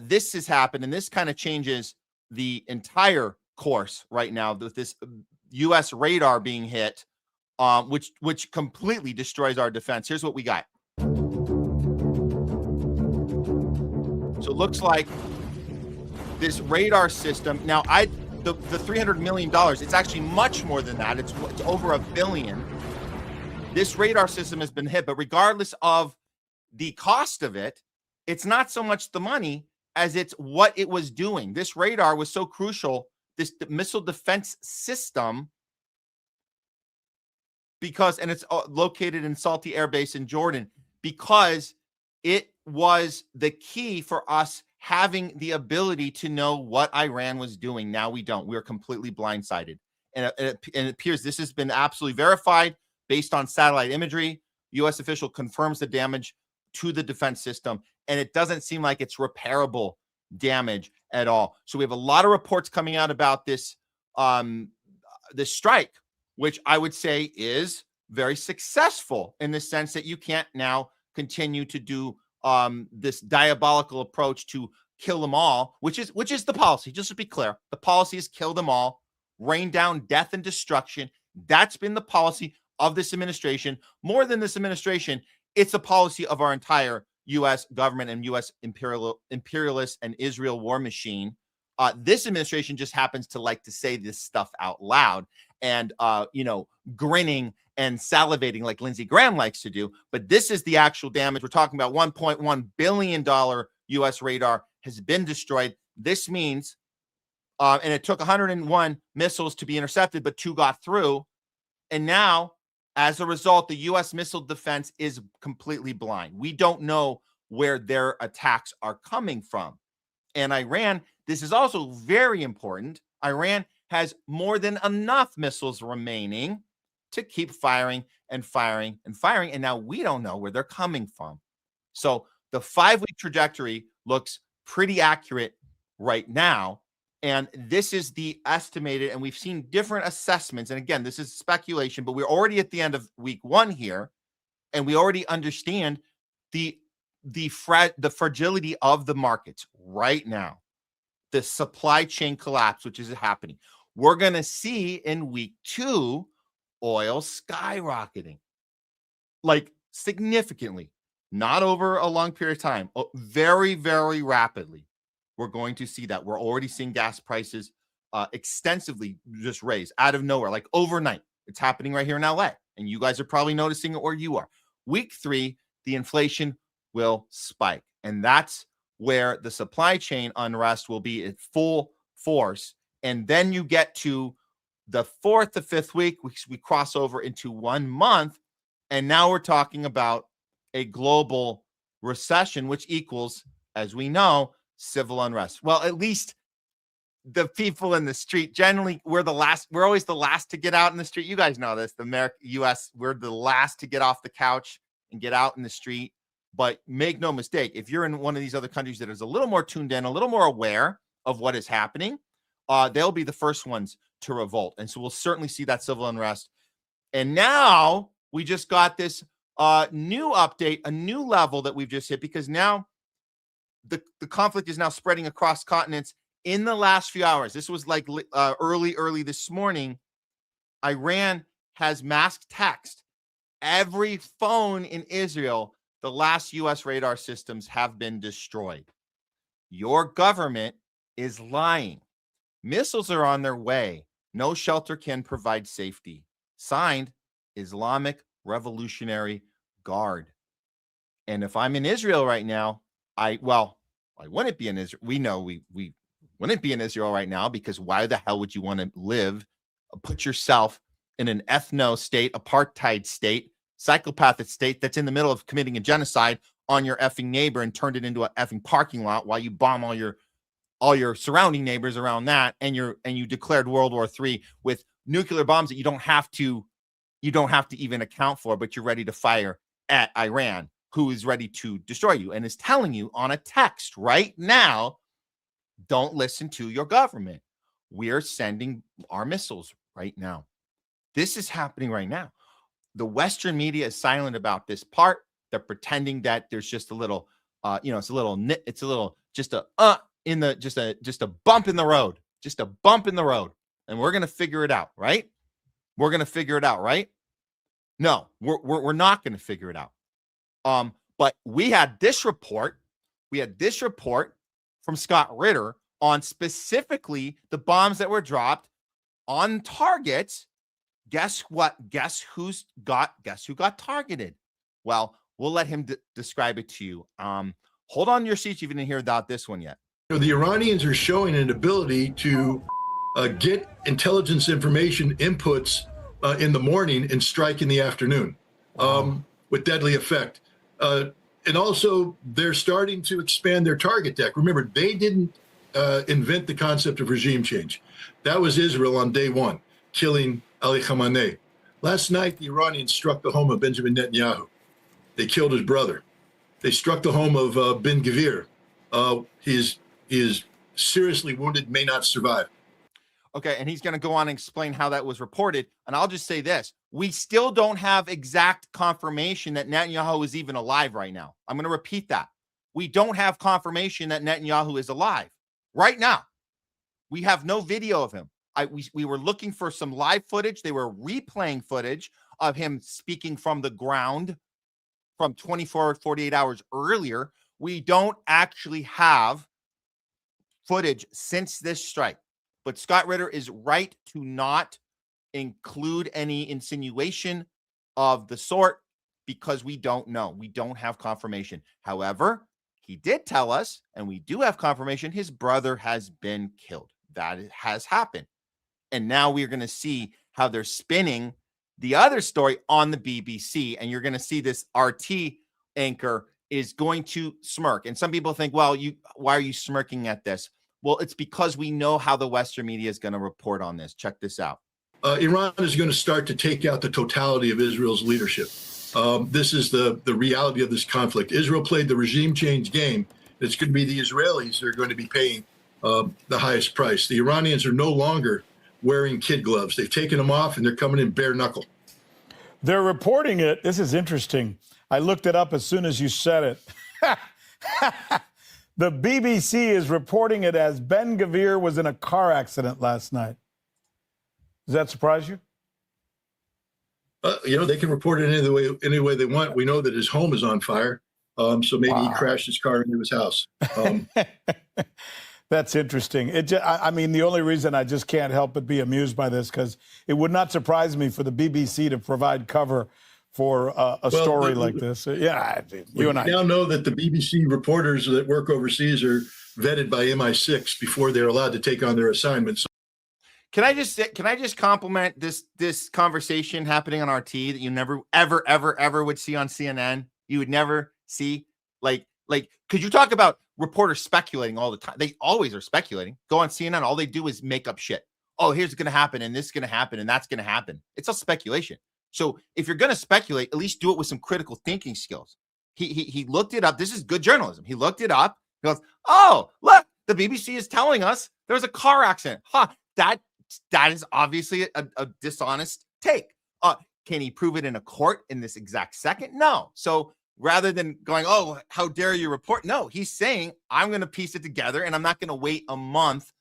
this has happened, and this kind of changes the entire course right now with this U.S. radar being hit, which completely destroys our defense. Here's what we got. So it looks like this radar system. Now, the $300 million, it's actually much more than that. It's over $1 billion. This radar system has been hit, but regardless of the cost of it, it's not so much the money as it's what it was doing. This radar was so crucial, this missile defense system, and it's located in Salty Air Base in Jordan, because it was the key for us having the ability to know what Iran was doing. Now we don't. We're completely blindsided. And it appears this has been absolutely verified based on satellite imagery. U.S. official confirms the damage to the defense system, and it doesn't seem like it's repairable damage at all. So we have a lot of reports coming out about this strike, which I would say is very successful in the sense that you can't now continue to do this diabolical approach to kill them all, which is the policy. Just to be clear, the policy is kill them all, rain down death and destruction. That's been the policy of this administration. More than this administration, it's a policy of our entire U.S. government and U.S. imperialist and Israel war machine. This administration just happens to like to say this stuff out loud and, grinning and salivating like Lindsey Graham likes to do. But this is the actual damage. We're talking about $1.1 billion U.S. radar has been destroyed. This means, and it took 101 missiles to be intercepted, but 2 got through. And now, as a result, the U.S. missile defense is completely blind. We don't know where their attacks are coming from. And Iran, this is also very important. Iran has more than enough missiles remaining to keep firing and firing and firing. And now we don't know where they're coming from. So the 5-week trajectory looks pretty accurate right now. And this is the estimated, and we've seen different assessments. And again, this is speculation, but we're already at the end of week 1 here, and we already understand the fragility of the markets right now, the supply chain collapse, which is happening. We're going to see in week 2 oil skyrocketing, like significantly, not over a long period of time, very, very rapidly. We're going to see that. We're already seeing gas prices extensively just raise out of nowhere, like overnight. It's happening right here in LA, and you guys are probably noticing it where you are. Week 3, the inflation will spike, and that's where the supply chain unrest will be at full force. And then you get to the 4th to 5th week, we cross over into 1 month, and now we're talking about a global recession, which equals, as we know, civil unrest. Well, at least the people in the street. Generally, we're always the last to get out in the street. You guys know this. The US, we're the last to get off the couch and get out in the street. But make no mistake, if you're in one of these other countries that is a little more tuned in, a little more aware of what is happening, they'll be the first ones to revolt. And so we'll certainly see that civil unrest. And now we just got this new update, a new level that we've just hit, because now the conflict is now spreading across continents. In the last few hours, this was like early this morning, Iran has mass text every phone in Israel. The last U.S. radar systems have been destroyed. Your government is lying. Missiles are on their way. No shelter can provide safety. Signed, Islamic Revolutionary Guard. And if I'm in Israel right now, I wouldn't be in Israel. We know we wouldn't be in Israel right now, because why the hell would you want to put yourself in an ethno state, apartheid state, psychopathic state that's in the middle of committing a genocide on your effing neighbor and turned it into an effing parking lot while you bomb all your surrounding neighbors around that, and you declared World War III with nuclear bombs that you don't have to even account for, but you're ready to fire at Iran, who is ready to destroy you and is telling you on a text right now, don't listen to your government. We're sending our missiles right now. This is happening right now. The Western media is silent about this part. They're pretending that there's just a little, just a bump in the road, and we're gonna figure it out, right? We're gonna figure it out, right? No, we're not gonna figure it out. But we had this report from Scott Ritter on specifically the bombs that were dropped on targets. Guess what? Guess who got targeted? Well, we'll let him describe it to you. Hold on to your seats if you didn't hear about this one yet. The Iranians are showing an ability to get intelligence information inputs in the morning and strike in the afternoon with deadly effect. And also, they're starting to expand their target deck. Remember, they didn't invent the concept of regime change. That was Israel on day one, killing Ali Khamenei. Last night, the Iranians struck the home of Benjamin Netanyahu. They killed his brother. They struck the home of Ben Gvir. He is seriously wounded, may not survive. Okay, and he's going to go on and explain how that was reported. And I'll just say this. We still don't have exact confirmation that Netanyahu is even alive right now. I'm going to repeat that. We don't have confirmation that Netanyahu is alive right now. We have no video of him. We were looking for some live footage. They were replaying footage of him speaking from the ground from 48 hours earlier. We don't actually have footage since this strike. But Scott Ritter is right to not include any insinuation of the sort because we don't know. We don't have confirmation. However, he did tell us, and we do have confirmation, his brother has been killed. That has happened. And now we're going to see how they're spinning the other story on the BBC. And you're going to see this RT anchor is going to smirk. And some people think, well, why are you smirking at this? Well, it's because we know how the Western media is going to report on this. Check this out. Iran is going to start to take out the totality of Israel's leadership. This is the reality of this conflict. Israel played the regime change game. It's going to be the Israelis that are going to be paying the highest price. The Iranians are no longer wearing kid gloves. They've taken them off and they're coming in bare knuckle. They're reporting it. This is interesting. I looked it up as soon as you said it. The BBC is reporting it as Ben Gvir was in a car accident last night. Does that surprise you? They can report it any way they want. We know that his home is on fire. So maybe he crashed his car into his house. That's interesting. The only reason I just can't help but be amused by this, because it would not surprise me for the BBC to provide cover for a story like this. Yeah, you and I now know that the BBC reporters that work overseas are vetted by MI6 before they're allowed to take on their assignments. Can I just compliment this conversation happening on RT that you never ever would see on CNN? You would never see like could you talk about reporters speculating all the time. They always are speculating. Go on CNN, all they do is make up shit. Oh, here's going to happen, and this is going to happen, and that's going to happen. It's all speculation. So if you're going to speculate, at least do it with some critical thinking skills. He looked it up. This is good journalism. He looked it up. He goes, oh, look, the BBC is telling us there was a car accident. That is obviously a dishonest take. Can he prove it in a court in this exact second? No. So rather than going, oh, how dare you report? No, he's saying, I'm going to piece it together, and I'm not going to wait a month,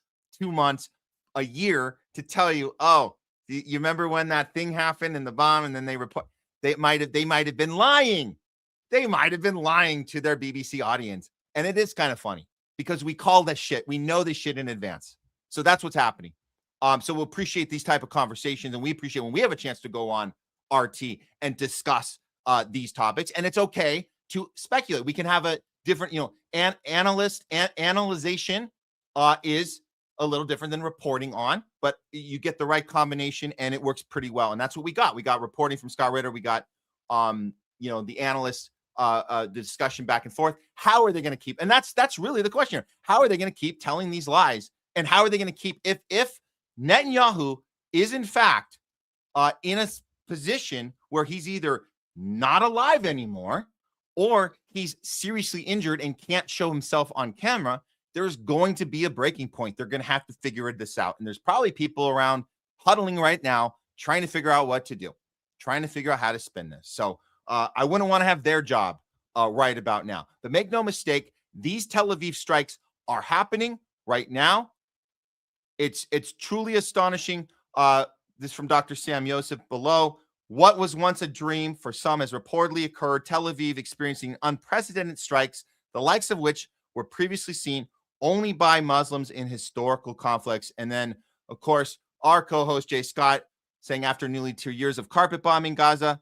2 months, a year to tell you, oh, you remember when that thing happened and the bomb, and then they report. They might have been lying. They might have been lying to their BBC audience. And it is kind of funny because we call this shit. We know this shit in advance. So that's what's happening. So we'll appreciate these type of conversations, and we appreciate when we have a chance to go on RT and discuss these topics. And it's okay to speculate. We can have a different, analyzation is a little different than reporting on, but you get the right combination and it works pretty well. And that's what we got. We got reporting from Scott Ritter. We got, the analysts, the discussion back and forth. How are they going to keep? And that's really the question. How are they going to keep telling these lies? And how are they going to keep, if Netanyahu is in fact in a position where he's either not alive anymore or he's seriously injured and can't show himself on camera, there's going to be a breaking point. They're going to have to figure this out. And there's probably people around huddling right now trying to figure out what to do, trying to figure out how to spin this. So I wouldn't want to have their job right about now. But make no mistake, these Tel Aviv strikes are happening right now. It's truly astonishing. This from Dr. Sam Yosef below. What was once a dream for some has reportedly occurred. Tel Aviv experiencing unprecedented strikes, the likes of which were previously seen only by Muslims in historical conflicts. And then, of course, our co-host Jay Scott saying after nearly 2 years of carpet bombing Gaza,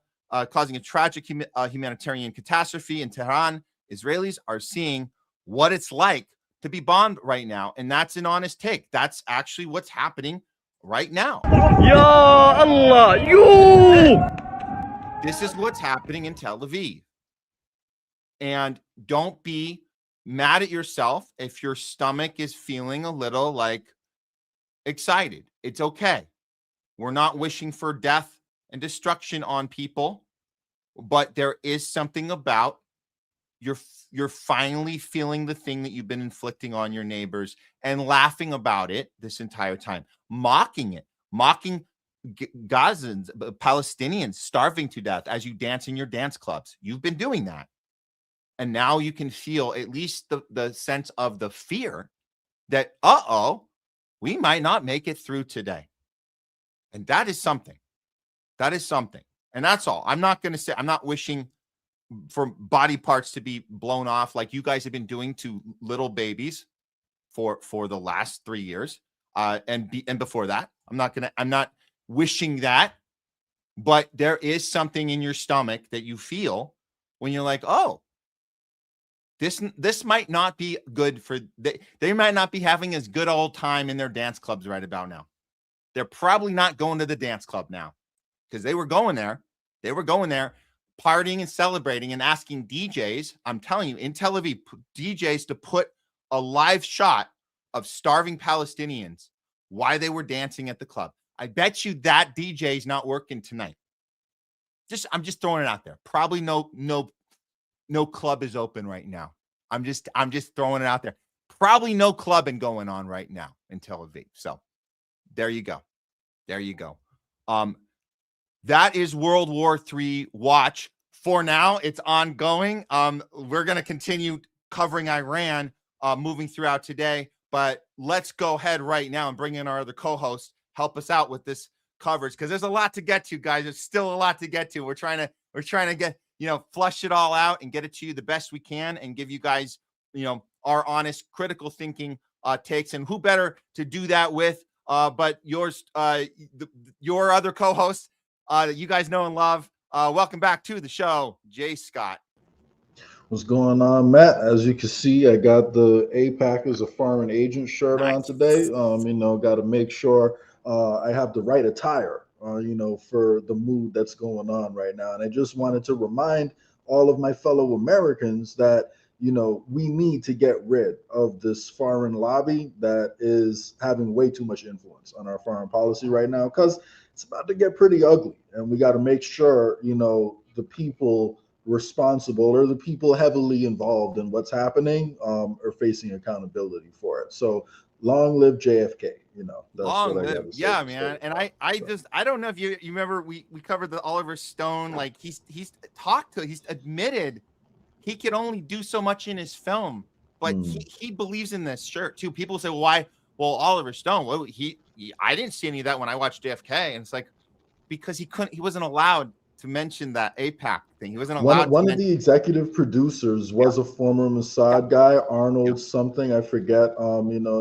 causing a tragic humanitarian catastrophe in Tehran, Israelis are seeing what it's like to be bombed right now. And that's an honest take. That's actually what's happening right now. Ya Allah, this is what's happening in Tel Aviv. And don't be mad at yourself if your stomach is feeling a little like excited. It's okay. We're not wishing for death and destruction on people, but there is something about you're finally feeling the thing that you've been inflicting on your neighbors and laughing about it this entire time, mocking it, mocking Gazans, Palestinians starving to death as you dance in your dance clubs. You've been doing that. And now you can feel at least the sense of the fear that, we might not make it through today. And that is something. That is something. And that's all. I'm not going to say, I'm not wishing for body parts to be blown off like you guys have been doing to little babies for the last 3 years. And before that, I'm not wishing that, but there is something in your stomach that you feel when you're like, oh, this might not be good for, they might not be having as good old time in their dance clubs right about now. They're probably not going to the dance club now because they were going there. They were going there partying and celebrating and asking DJs, I'm telling you, in Tel Aviv, DJs to put a live shot of starving Palestinians while they were dancing at the club. I bet you that DJ's not working tonight. I'm just throwing it out there. Probably no club is open right now. I'm just throwing it out there. Probably no clubbing going on right now in Tel Aviv. So there you go. There you go. That is World War III watch. For now, it's ongoing. We're going to continue covering Iran moving throughout today, but let's go ahead right now and bring in our other co-host, help us out with this coverage because there's a lot to get to, guys. There's still a lot to get to. We're trying to get, flush it all out and get it to you the best we can and give you guys, our honest, critical thinking takes. And who better to do that with but your other co-host that you guys know and love. Welcome back to the show, Jay Scott. What's going on, Matt? As you can see, I got the APAC as a foreign agent shirt on today. Got to make sure I have the right attire, for the mood that's going on right now. And I just wanted to remind all of my fellow Americans that, we need to get rid of this foreign lobby that is having way too much influence on our foreign policy right now, because it's about to get pretty ugly. And we got to make sure, the people responsible or the people heavily involved in what's happening are facing accountability for it. So long live JFK. That's Long what I live. got to say. Yeah, man. And I don't know if you remember, we covered the Oliver Stone, like he's admitted he could only do so much in his film, but he believes in this shirt too. People say, well, why? Well, Oliver Stone, well, I didn't see any of that when I watched JFK. And it's like, because he wasn't allowed to mention that AIPAC thing. He wasn't allowed. One of the executive producers was a former Mossad guy, Arnold something. I forget,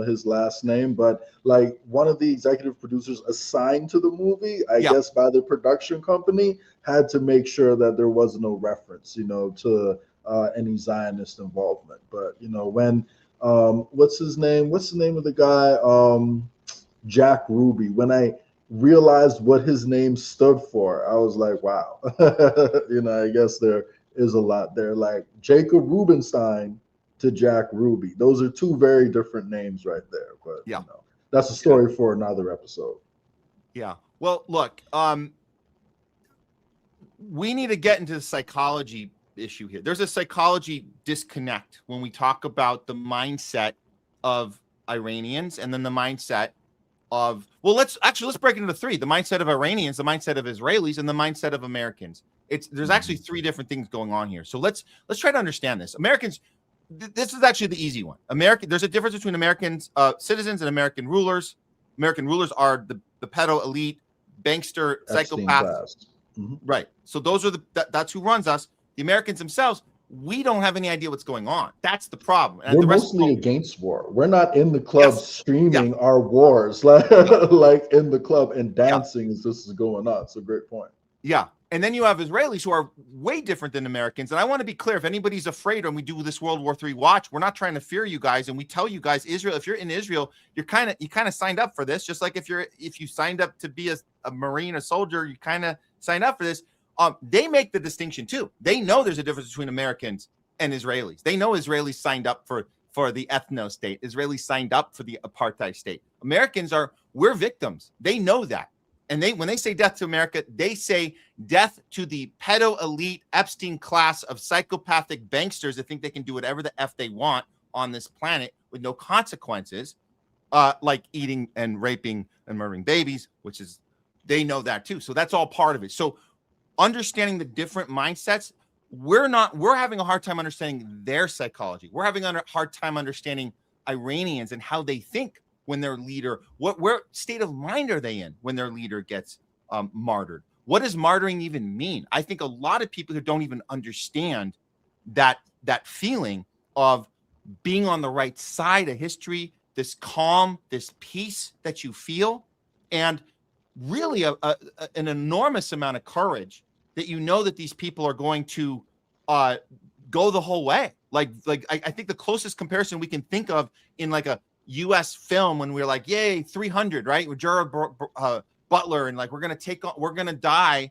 his last name, but like one of the executive producers assigned to the movie, I guess by the production company, had to make sure that there was no reference, to any Zionist involvement. But when what's his name? What's the name of the guy? Jack Ruby. When I realized what his name stood for, I was like, wow. I guess there is a lot there. Like Jacob Rubenstein to Jack Ruby. Those are two very different names right there. But that's a story for another episode. Yeah. Well, look, we need to get into the psychology issue here. There's a psychology disconnect when we talk about the mindset of Iranians and then the mindset of, well, let's break it into three: the mindset of Iranians, the mindset of Israelis, and the mindset of Americans. There's actually three different things going on here. So let's try to understand this. Americans, this is actually the easy one. There's a difference between Americans, citizens, and American rulers. American rulers are the pedo elite, bankster, psychopaths. Right. So those are that's who runs us. The Americans themselves, we don't have any idea what's going on. That's the problem. And we're mostly against war. We're not in the club streaming our wars like in the club and dancing as this is going on. It's a great point. Yeah. And then you have Israelis who are way different than Americans. And I want to be clear, if anybody's afraid when we do this World War III watch, we're not trying to fear you guys. And we tell you guys, Israel, if you're in Israel, you kind of signed up for this. Just like if you signed up to be a Marine, a soldier, you kind of signed up for this. They make the distinction too. They know there's a difference between Americans and Israelis. They know Israelis signed up for the ethno state. Israelis signed up for the apartheid state. Americans we're victims. They know that. And when they say death to America, they say death to the pedo elite Epstein class of psychopathic banksters that think they can do whatever the F they want on this planet with no consequences, like eating and raping and murdering babies, they know that too. So that's all part of it. So understanding the different mindsets, we're having a hard time understanding their psychology. We're having a hard time understanding Iranians and how they think when their leader, what state of mind are they in when their leader gets martyred? What does martyring even mean? I think a lot of people who don't even understand that feeling of being on the right side of history, this calm, this peace that you feel, and really an enormous amount of courage that that these people are going to go the whole way. I think the closest comparison we can think of in like a U.S. film when we're like, yay, 300, right? With Gerard Butler, and like we're gonna die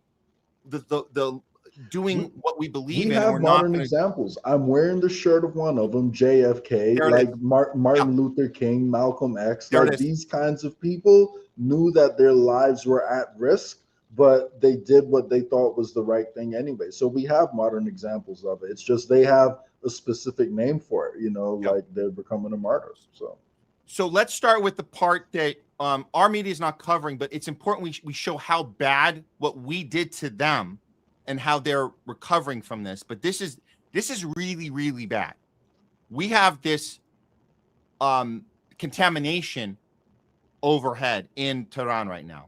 the doing what we believe in. We have we're modern not examples. I'm wearing the shirt of one of them, JFK, like Martin Luther King, Malcolm X. Like these kinds of people knew that their lives were at risk, but they did what they thought was the right thing anyway. So we have modern examples of it. It's just they have a specific name for it, like they're becoming a martyr. So let's start with the part that our media is not covering, but it's important we show how bad what we did to them and how they're recovering from this. But this is really, really bad. We have this contamination overhead in Tehran right now.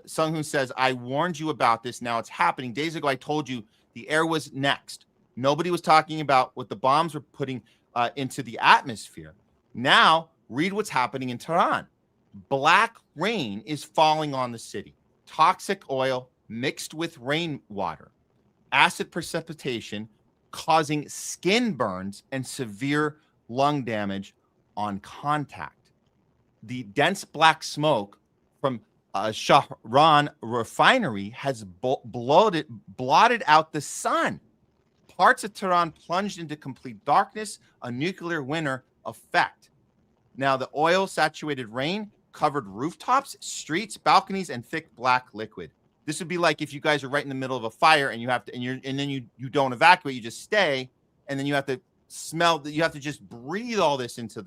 Sung-Hoon says, I warned you about this. Now it's happening. Days ago, I told you the air was next. Nobody was talking about what the bombs were putting into the atmosphere. Now, read what's happening in Tehran. Black rain is falling on the city. Toxic oil mixed with rainwater. Acid precipitation causing skin burns and severe lung damage on contact. The dense black smoke from Shahran refinery has blotted out the sun. Parts of Tehran plunged into complete darkness, a nuclear winter effect. Now, the oil-saturated rain covered rooftops, streets, balconies, and thick black liquid. This would be like if you guys are right in the middle of a fire and you have to, and then you don't evacuate, you just stay, and then you have to smell, you have to just breathe all this into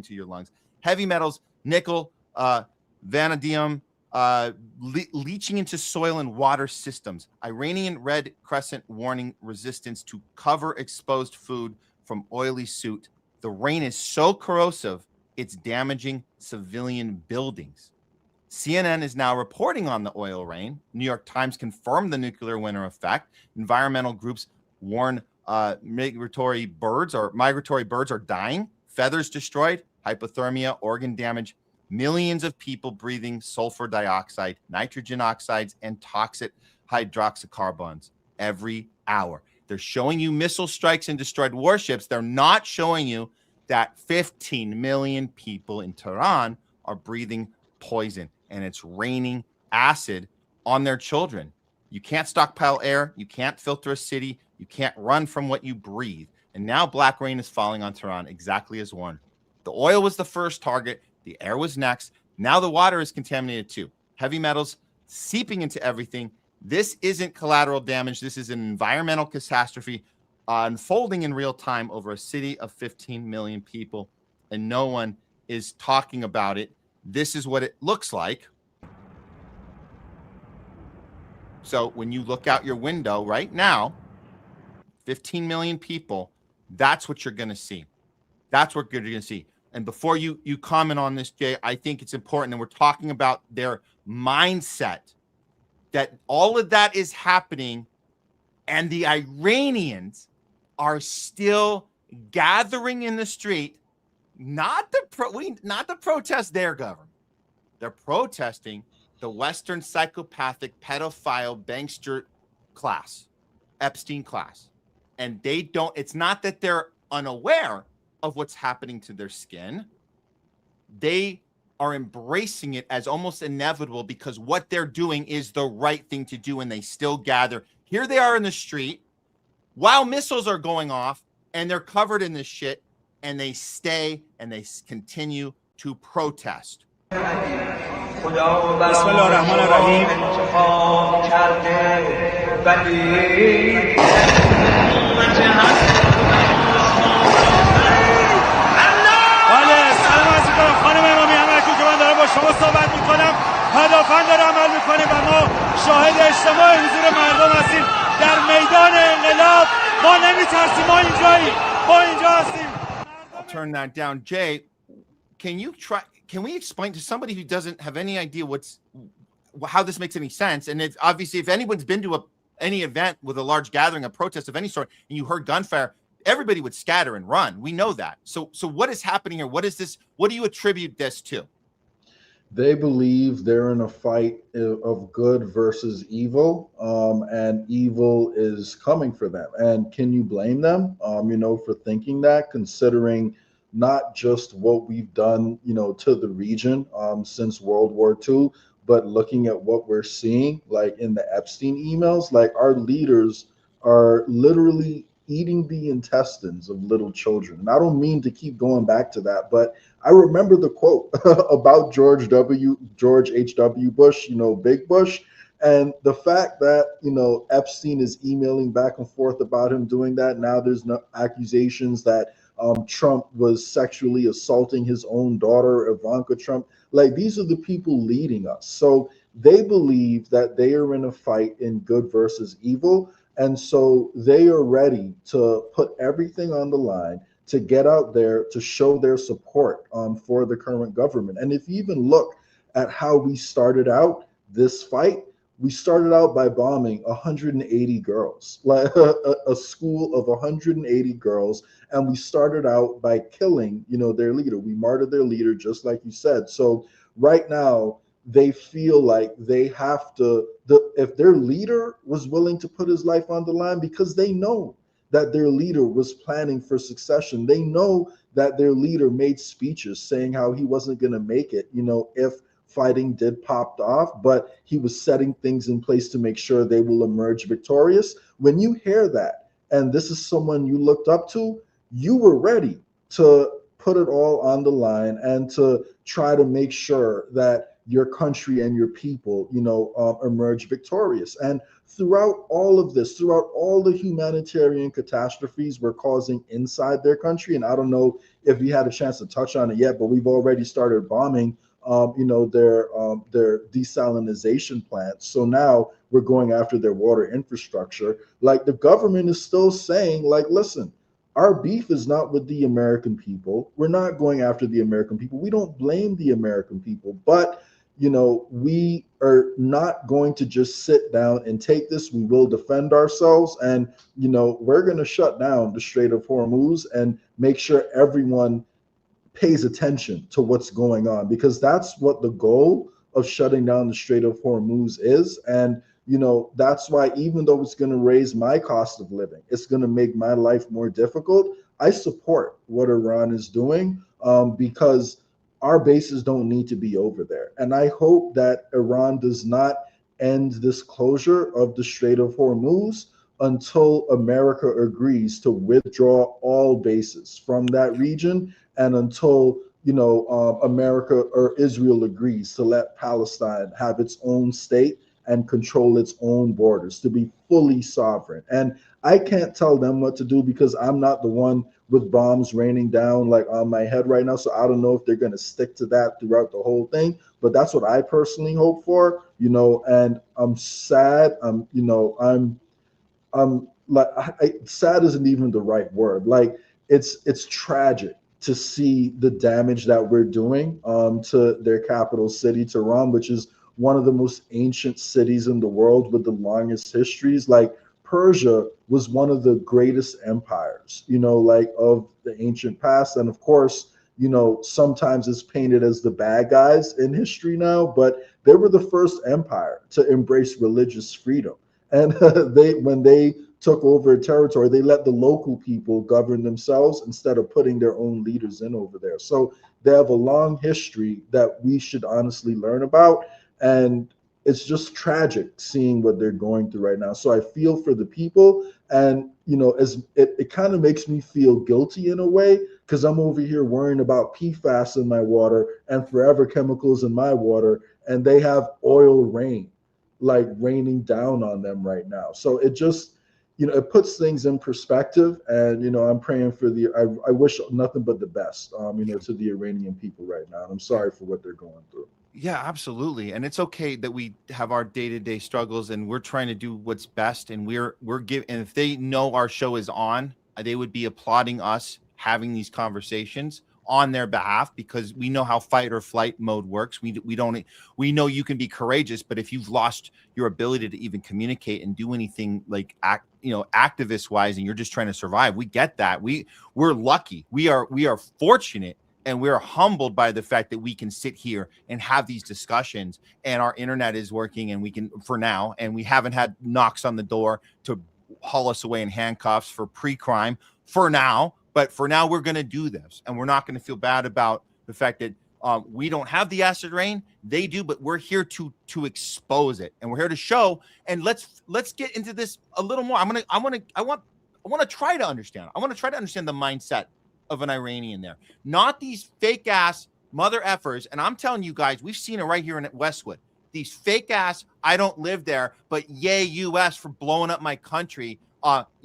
your lungs. Heavy metals, nickel, vanadium, leaching into soil and water systems. Iranian Red Crescent warning resistance to cover exposed food from oily soot. The rain is so corrosive, it's damaging civilian buildings. CNN is now reporting on the oil rain. New York Times confirmed the nuclear winter effect. Environmental groups warn migratory birds are dying, feathers destroyed, hypothermia, organ damage, millions of people breathing sulfur dioxide, nitrogen oxides, and toxic hydroxycarbons every hour. They're showing you missile strikes and destroyed warships. They're not showing you that 15 million people in Tehran are breathing poison, and it's raining acid on their children. You can't stockpile air. You can't filter a city. You can't run from what you breathe. And now black rain is falling on Tehran exactly as warned. The oil was the first target. The air was next. Now the water is contaminated too. Heavy metals seeping into everything. This isn't collateral damage. This is an environmental catastrophe unfolding in real time over a city of 15 million people, and no one is talking about it. This is what it looks like. So when you look out your window right now, 15 million people, that's what you're going to see. That's what you're going to see. And before you comment on this, Jay, I think it's important, and we're talking about their mindset, that all of that is happening, and the Iranians are still gathering in the street, not to protest their government. They're protesting the Western psychopathic pedophile bankster class, Epstein class. And they don't, it's not that they're unaware of what's happening to their skin. They are embracing it as almost inevitable because what they're doing is the right thing to do, and they still gather. Here they are in the street while missiles are going off, and they're covered in this shit, and they stay and they continue to protest. شما صحبت میکنم هدفمند داره عمل میکنیم و ما شاهد اجتماع حضور مردم هستیم در میدان انقلاب. ما نمیترسیم، ما اینجا هستیم. I'll turn that down. Jay, can we explain to somebody who doesn't have any idea how this makes any sense? And it's obviously, if anyone's been to any event with a large gathering, a protest of any sort, and you heard gunfire, everybody would scatter and run. We know that. So what is happening here? What is this? What do you attribute this to? They believe they're in a fight of good versus evil, and evil is coming for them. And can you blame them, for thinking that, considering not just what we've done, to the region since World War II, but looking at what we're seeing, like in the Epstein emails, like our leaders are literally eating the intestines of little children. And I don't mean to keep going back to that, but I remember the quote about George H.W. Bush, Big Bush, and the fact that, Epstein is emailing back and forth about him doing that. Now there's no accusations that Trump was sexually assaulting his own daughter, Ivanka Trump. Like, these are the people leading us. So they believe that they are in a fight in good versus evil. And so they are ready to put everything on the line to get out there to show their support for the current government. And if you even look at how we started out this fight, we started out by bombing 180 girls, like a school of 180 girls. And we started out by killing, their leader. We martyred their leader, just like you said. So right now, they feel like they have to, if their leader was willing to put his life on the line, because they know that their leader was planning for succession. They know that their leader made speeches saying how he wasn't going to make it, if fighting did pop off, but he was setting things in place to make sure they will emerge victorious. When you hear that, and this is someone you looked up to, you were ready to put it all on the line and to try to make sure that your country and your people, emerge victorious. And throughout all of this, throughout all the humanitarian catastrophes we're causing inside their country, and I don't know if you had a chance to touch on it yet, but we've already started bombing, their desalinization plants. So now we're going after their water infrastructure. Like, the government is still saying, like, listen, our beef is not with the American people. We're not going after the American people. We don't blame the American people, but we are not going to just sit down and take this. We will defend ourselves, and we're going to shut down the Strait of Hormuz and make sure everyone pays attention to what's going on, because that's what the goal of shutting down the Strait of Hormuz is. And that's why, even though it's going to raise my cost of living, it's going to make my life more difficult, I support what Iran is doing, because our bases don't need to be over there. And I hope that Iran does not end this closure of the Strait of Hormuz until America agrees to withdraw all bases from that region, and until America or Israel agrees to let Palestine have its own state and control its own borders, to be fully sovereign. And I can't tell them what to do, because I'm not the one with bombs raining down like on my head right now. So I don't know if they're going to stick to that throughout the whole thing, but that's what I personally hope for, and I'm sad. I'm like, sad isn't even the right word. Like, it's tragic to see the damage that we're doing to their capital city, Tehran, which is one of the most ancient cities in the world with the longest histories. Like, Persia was one of the greatest empires, of the ancient past. And of course, sometimes it's painted as the bad guys in history now, but they were the first empire to embrace religious freedom. And when they took over a territory, they let the local people govern themselves instead of putting their own leaders in over there. So they have a long history that we should honestly learn about. And it's just tragic seeing what they're going through right now. So I feel for the people, and as it kind of makes me feel guilty in a way, because I'm over here worrying about PFAS in my water and forever chemicals in my water, and they have oil rain like raining down on them right now. So it just it puts things in perspective. And I'm praying for I wish nothing but the best to the Iranian people right now, and I'm sorry for what they're going through. Yeah, absolutely. And it's okay that we have our day-to-day struggles, and we're trying to do what's best. And we're giving, and if they know our show is on, they would be applauding us having these conversations on their behalf, because we know how fight or flight mode works. We know you can be courageous, but if you've lost your ability to even communicate and do anything like activist wise, and you're just trying to survive, we get that. We're lucky. We are fortunate. And we're humbled by the fact that we can sit here and have these discussions, and our internet is working, and we can, for now, and we haven't had knocks on the door to haul us away in handcuffs for pre-crime for now. But for now, we're going to do this, and we're not going to feel bad about the fact that we don't have the acid rain. They do, but we're here to expose it, and we're here to show. And let's get into this a little more. I want to try to understand. I want to try to understand the mindset of an Iranian there, not these fake ass mother effers. And I'm telling you guys, we've seen it right here in Westwood. These fake ass, I don't live there, but yay US for blowing up my country.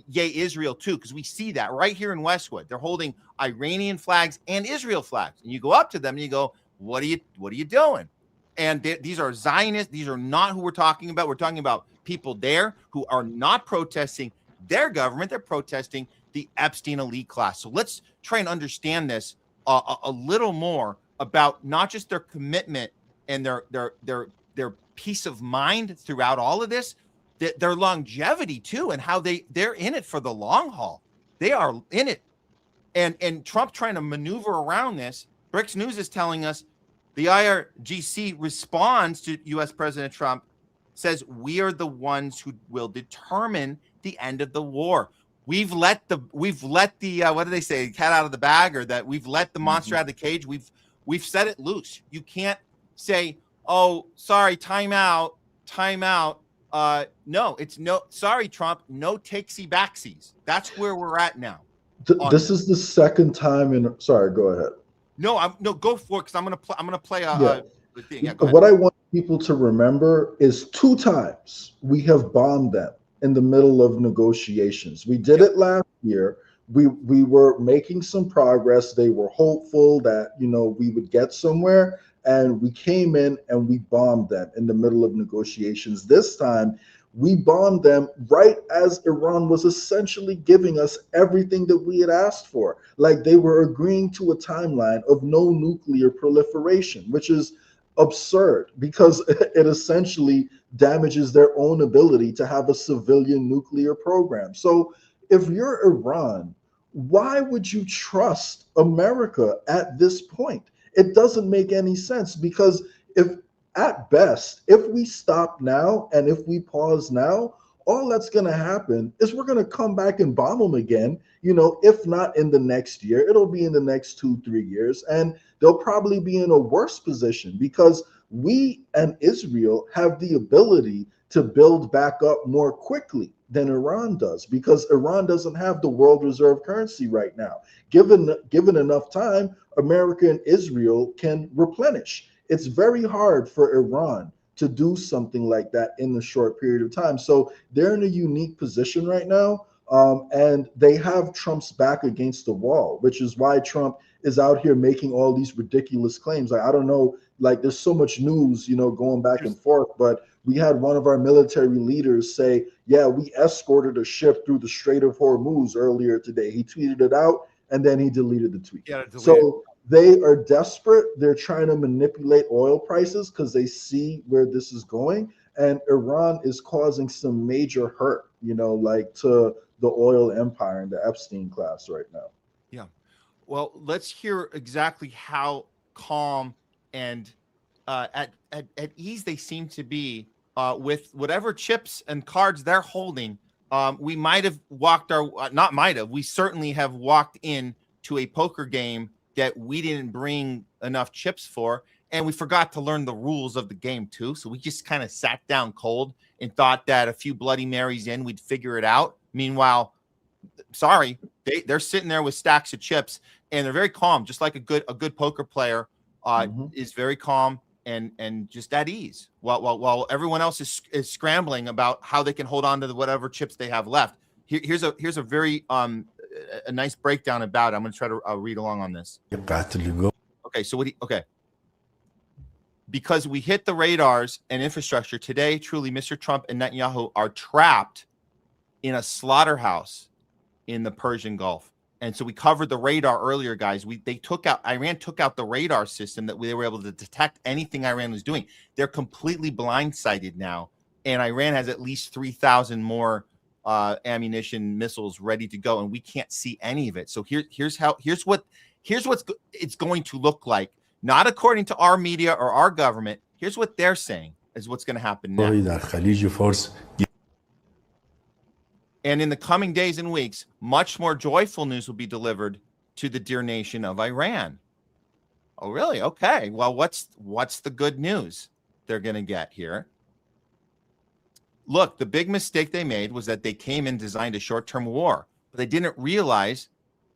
Yay Israel too, because we see that right here in Westwood. They're holding Iranian flags and Israel flags, and you go up to them and you go, "What are you doing?" And these are Zionists. These are not who we're talking about. We're talking about people there who are not protesting their government. They're protesting the Epstein elite class. So let's try and understand this a little more about not just their commitment and their peace of mind throughout all of this, their longevity too, and how they're in it for the long haul. They are in it. And Trump trying to maneuver around this. Bricks News is telling us the IRGC responds to U.S. President Trump, says we are the ones who will determine the end of the war. We've let the what do they say, cat out of the bag, or that we've let the monster out of the cage. We've set it loose. You can't say, oh, sorry, time out. No, it's no. Sorry, Trump. No takesy backsies. That's where we're at now. This is the second time in. Sorry, go ahead. No, go for it because I'm gonna play a thing. Yeah, go ahead. What I want people to remember is 2 times we have bombed them in the middle of negotiations. We did it last year. We were making some progress. They were hopeful that we would get somewhere, and we came in and we bombed them in the middle of negotiations. This time, we bombed them right as Iran was essentially giving us everything that we had asked for. Like they were agreeing to a timeline of no nuclear proliferation, which is absurd because it essentially damages their own ability to have a civilian nuclear program. So if you're Iran, why would you trust America at this point? It doesn't make any sense because at best, if we stop now and if we pause now, all that's going to happen is we're going to come back and bomb them again. If not in the next year, it'll be in the next 2-3 years. And they'll probably be in a worse position because we and Israel have the ability to build back up more quickly than Iran does because Iran doesn't have the world reserve currency right now. Given enough time, America and Israel can replenish. It's very hard for Iran to do something like that in a short period of time. So they're in a unique position right now. And they have Trump's back against the wall, which is why Trump is out here making all these ridiculous claims. Like, I don't know, like there's so much news, going back and forth, but we had one of our military leaders say, yeah, we escorted a ship through the Strait of Hormuz earlier today. He tweeted it out and then he deleted the tweet. So they are desperate. They're trying to manipulate oil prices because they see where this is going. And Iran is causing some major hurt, like to the oil empire and the Epstein class right now. Yeah. Well, let's hear exactly how calm and at ease they seem to be with whatever chips and cards they're holding. We might have walked we certainly have walked in to a poker game that we didn't bring enough chips for. And we forgot to learn the rules of the game too. So we just kind of sat down cold and thought that a few Bloody Marys in, we'd figure it out. Meanwhile, sorry, they're sitting there with stacks of chips and they're very calm, just like a good poker player is very calm and just at ease while everyone else is scrambling about how they can hold on to whatever chips they have left. Here's a very a nice breakdown about it. I'm going to try to read along on this. Okay, so because we hit the radars and infrastructure today, truly, Mr. Trump and Netanyahu are trapped in a slaughterhouse in the Persian Gulf. And so we covered the radar earlier, guys. Iran took out the radar system that they were able to detect anything Iran was doing. They're completely blindsided now. And Iran has at least 3,000 more ammunition missiles ready to go. And we can't see any of it. So here's what it's going to look like. Not according to our media or our government. Here's what they're saying is what's going to happen next. And in the coming days and weeks, much more joyful news will be delivered to the dear nation of Iran. Oh, really? Okay. Well, what's the good news they're going to get here? Look, the big mistake they made was that they came and designed a short-term war, but they didn't realize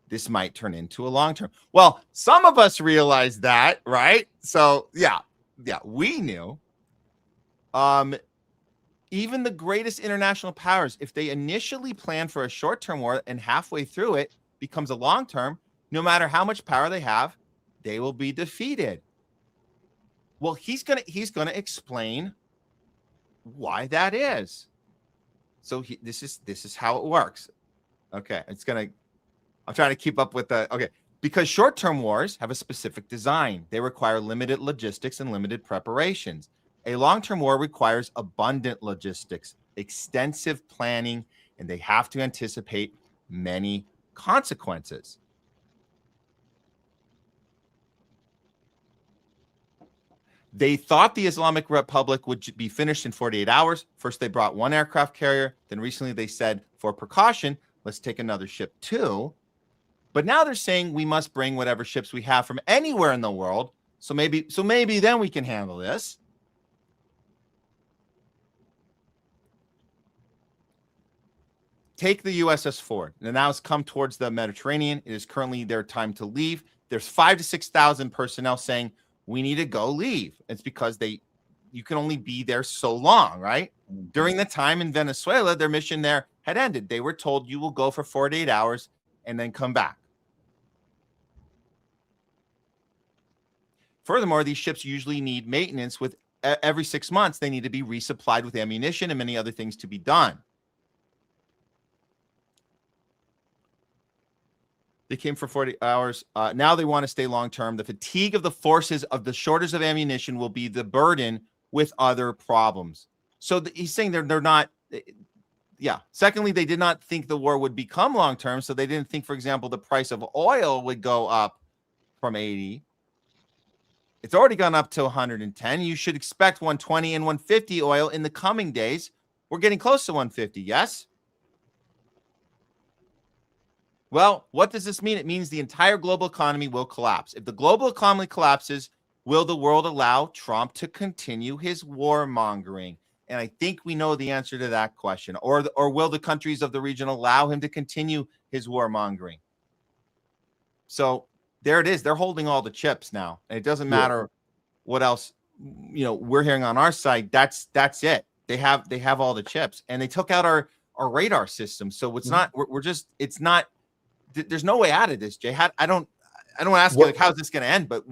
this might turn into a long-term. Well, some of us realized that, right? So yeah, we knew. Even the greatest international powers, if they initially plan for a short-term war and halfway through it becomes a long-term, no matter how much power they have, they will be defeated. Well, he's gonna explain why that is. So this is how it works. Okay, I'm trying to keep up with because short-term wars have a specific design. They require limited logistics and limited preparations. A long-term war requires abundant logistics, extensive planning, and they have to anticipate many consequences. They thought the Islamic Republic would be finished in 48 hours. First, they brought one aircraft carrier. Then recently they said, for precaution, let's take another ship too. But now they're saying we must bring whatever ships we have from anywhere in the world. So maybe then we can handle this. take the USS Ford, and now it's come towards the Mediterranean. It is currently their time to leave. There's 5,000 to 6,000 personnel saying we need to go leave. It's because you can only be there so long, right? During the time in Venezuela, their mission there had ended. They were told you will go for 48 hours and then come back. Furthermore, these ships usually need maintenance with every 6 months. They need to be resupplied with ammunition and many other things to be done. They came for 40 hours. Now they want to stay long term. The fatigue of the forces of the shortage of ammunition will be the burden with other problems. So he's saying they're not. Yeah. Secondly, they did not think the war would become long term. So they didn't think, for example, the price of oil would go up from 80. It's already gone up to 110. You should expect 120 and 150 oil in the coming days. We're getting close to 150. Yes. Well, what does this mean? It means the entire global economy will collapse. If the global economy collapses, will the world allow Trump to continue his warmongering? And I think we know the answer to that question. Or will the countries of the region allow him to continue his warmongering? So there it is. They're holding all the chips now. And it doesn't matter what else, we're hearing on our side. That's it. They have all the chips, and they took out our radar system. So it's not, it's not, there's no way out of this, Jay. I don't ask you, like, how's this going to end? But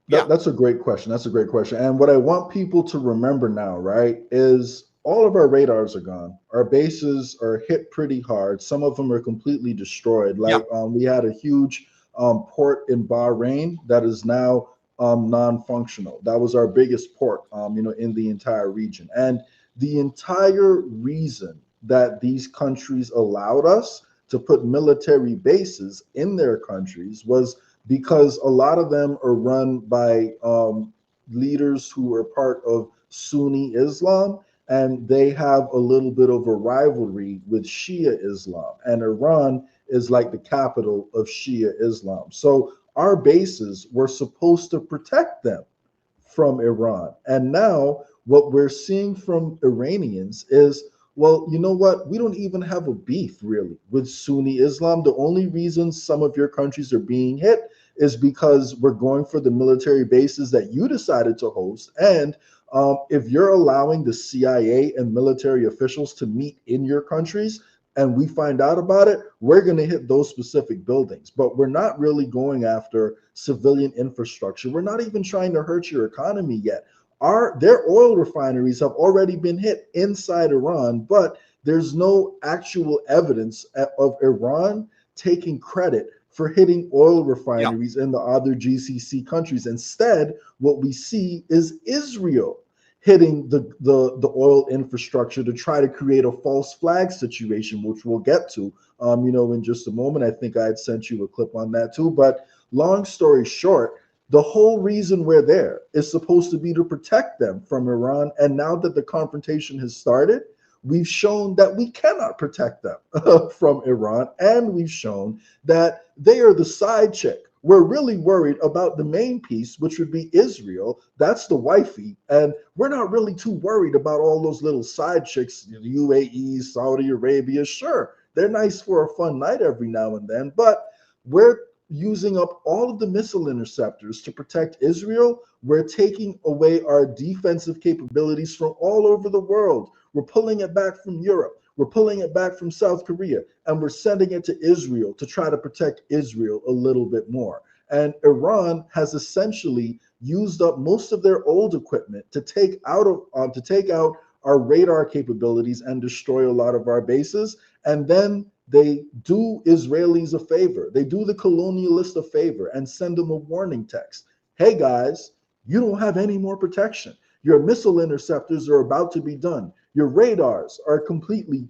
that's a great question. That's a great question. And what I want people to remember now, right, is all of our radars are gone. Our bases are hit pretty hard. Some of them are completely destroyed. We had a huge port in Bahrain that is now non-functional. That was our biggest port, in the entire region. And the entire reason that these countries allowed us to put military bases in their countries was because a lot of them are run by leaders who are part of Sunni Islam, and they have a little bit of a rivalry with Shia Islam, and Iran is like the capital of Shia Islam. So our bases were supposed to protect them from Iran. And now what we're seeing from Iranians is, well, you know what? We don't even have a beef really with Sunni Islam. The only reason some of your countries are being hit is because we're going for the military bases that you decided to host. And if you're allowing the CIA and military officials to meet in your countries and we find out about it, we're going to hit those specific buildings. But we're not really going after civilian infrastructure. We're not even trying to hurt your economy yet. Their oil refineries have already been hit inside Iran, but there's no actual evidence of Iran taking credit for hitting oil refineries in the other GCC countries. Instead, what we see is Israel hitting the oil infrastructure to try to create a false flag situation, which we'll get to, in just a moment. I think I had sent you a clip on that too. But long story short, the whole reason we're there is supposed to be to protect them from Iran. And now that the confrontation has started, we've shown that we cannot protect them from Iran. And we've shown that they are the side chick. We're really worried about the main piece, which would be Israel. That's the wifey. And we're not really too worried about all those little side chicks, UAE, Saudi Arabia. Sure, they're nice for a fun night every now and then, but we're using up all of the missile interceptors to protect Israel. We're taking away our defensive capabilities from all over the world. We're pulling it back from Europe. We're pulling it back from South Korea, and we're sending it to Israel to try to protect Israel a little bit more. And Iran has essentially used up most of their old equipment to take out our radar capabilities and destroy a lot of our bases. And then they do Israelis a favor. They do the colonialists a favor and send them a warning text. Hey guys, you don't have any more protection. Your missile interceptors are about to be done. Your radars are completely,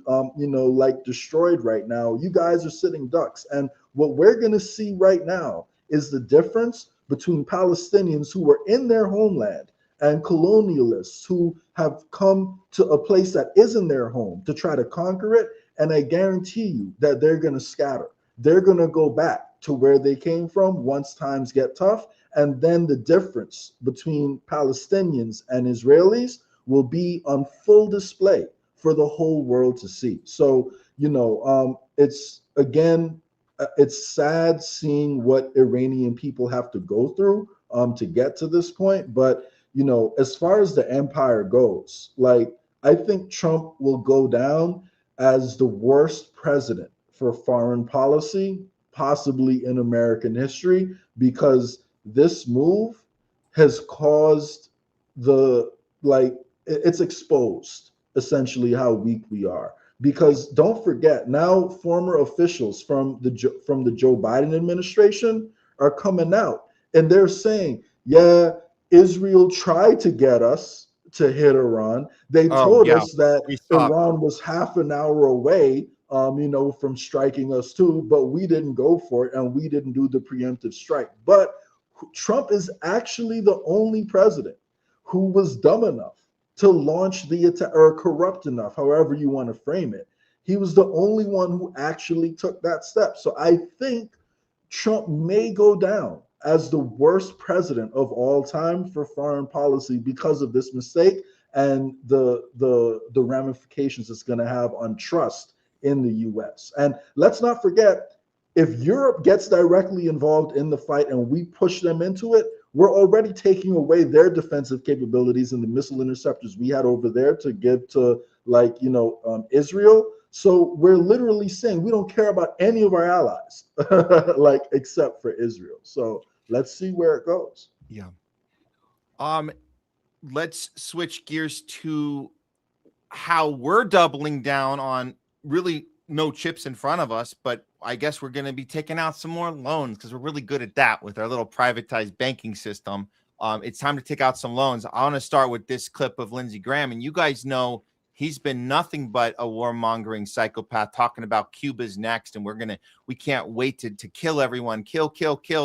destroyed right now. You guys are sitting ducks. And what we're going to see right now is the difference between Palestinians who are in their homeland and colonialists who have come to a place that isn't their home to try to conquer it. And I guarantee you that they're going to scatter. They're going to go back to where they came from once times get tough. And then the difference between Palestinians and Israelis will be on full display for the whole world to see. So, it's again, it's sad seeing what Iranian people have to go through to get to this point. But, as far as the empire goes, like, I think Trump will go down as the worst president for foreign policy, possibly in American history, because this move has caused it's exposed essentially how weak we are. Because don't forget, now former officials from the Joe Biden administration are coming out and they're saying, yeah, Israel tried to get us to hit Iran. They told us that Iran was half an hour away, from striking us too, but we didn't go for it and we didn't do the preemptive strike. But Trump is actually the only president who was dumb enough to launch the attack, or corrupt enough, however you want to frame it. He was the only one who actually took that step. So I think Trump may go down as the worst president of all time for foreign policy because of this mistake and the ramifications it's going to have on trust in the US. And let's not forget, if Europe gets directly involved in the fight and we push them into it, we're already taking away their defensive capabilities and the missile interceptors we had over there to give to Israel. So we're literally saying we don't care about any of our allies, except for Israel. So let's see where it goes. Yeah. Let's switch gears to how we're doubling down on really no chips in front of us, but I guess we're going to be taking out some more loans because we're really good at that with our little privatized banking system. It's time to take out some loans. I want to start with this clip of Lindsey Graham, and you guys know he's been nothing but a warmongering psychopath talking about Cuba's next, and we can't wait to kill everyone, kill,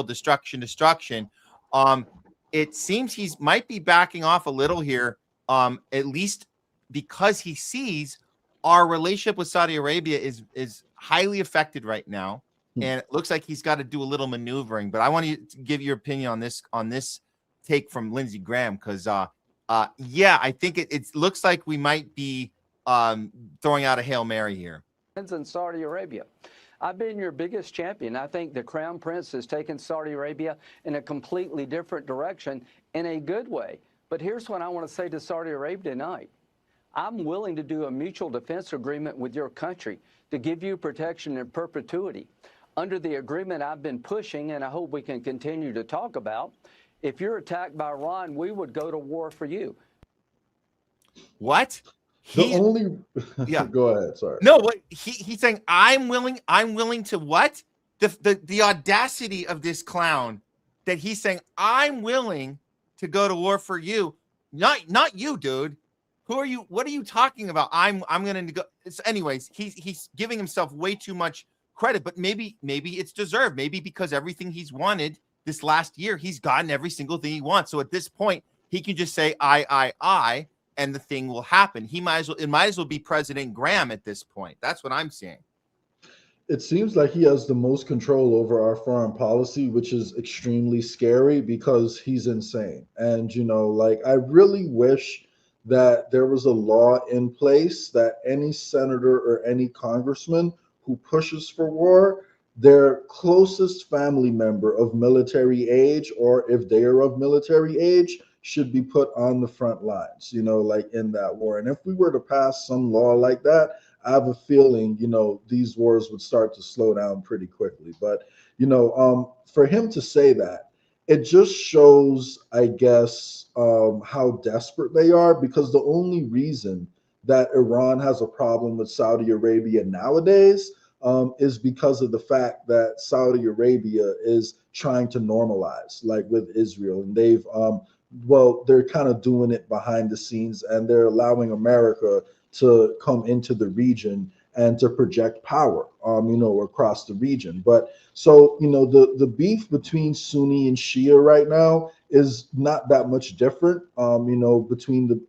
destruction. It seems he's might be backing off a little here, at least because he sees our relationship with Saudi Arabia is highly affected right now, and it looks like he's got to do a little maneuvering. But I want you to give your opinion on this take from Lindsey Graham, because I think it looks like we might be throwing out a Hail Mary here. In Saudi Arabia, I've been your biggest champion. I think the Crown Prince has taken Saudi Arabia in a completely different direction in a good way. But here's what I want to say to Saudi Arabia tonight. I'm willing to do a mutual defense agreement with your country to give you protection in perpetuity. Under the agreement I've been pushing, and I hope we can continue to talk about, if you're attacked by Iran, we would go to war for you. What? Yeah. Go ahead. Sorry. No, what he's saying, I'm willing to what? The audacity of this clown that he's saying, I'm willing to go to war for you. Not you, dude. Who are you? What are you talking about? I'm going to go. Anyways, he's giving himself way too much credit, but maybe it's deserved. Maybe because everything he's wanted this last year, he's gotten every single thing he wants. So at this point, he can just say I, and the thing will happen. It might as well be President Graham at this point. That's what I'm seeing. It seems like he has the most control over our foreign policy, which is extremely scary because he's insane. And I really wish that there was a law in place that any senator or any congressman who pushes for war, their closest family member of military age, or if they are of military age, should be put on the front lines, in that war. And if we were to pass some law like that, I have a feeling, these wars would start to slow down pretty quickly. But, for him to say that, it just shows, I guess, how desperate they are, because the only reason that Iran has a problem with Saudi Arabia nowadays is because of the fact that Saudi Arabia is trying to normalize, with Israel. And they're kind of doing it behind the scenes, and they're allowing America to come into the region and to project power, across the region. But so, the beef between Sunni and Shia right now is not that much different, between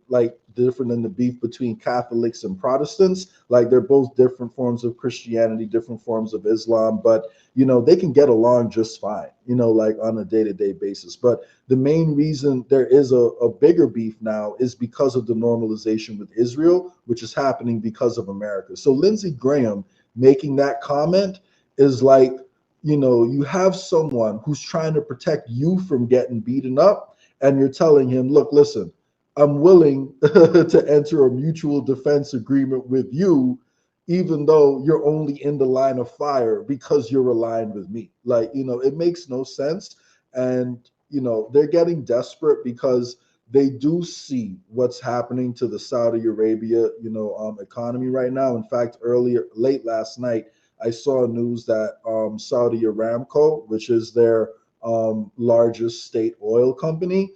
different than the beef between Catholics and Protestants. Like they're both different forms of Christianity, different forms of Islam, but they can get along just fine, like on a day-to-day basis. But the main reason there is a bigger beef now is because of the normalization with Israel, which is happening because of America. So Lindsey Graham making that comment is like, you have someone who's trying to protect you from getting beaten up, and you're telling him, look, listen, I'm willing to enter a mutual defense agreement with you, even though you're only in the line of fire because you're aligned with me. Like, it makes no sense. And, they're getting desperate because they do see what's happening to the Saudi Arabia, economy right now. In fact, late last night, I saw news that Saudi Aramco, which is their largest state oil company,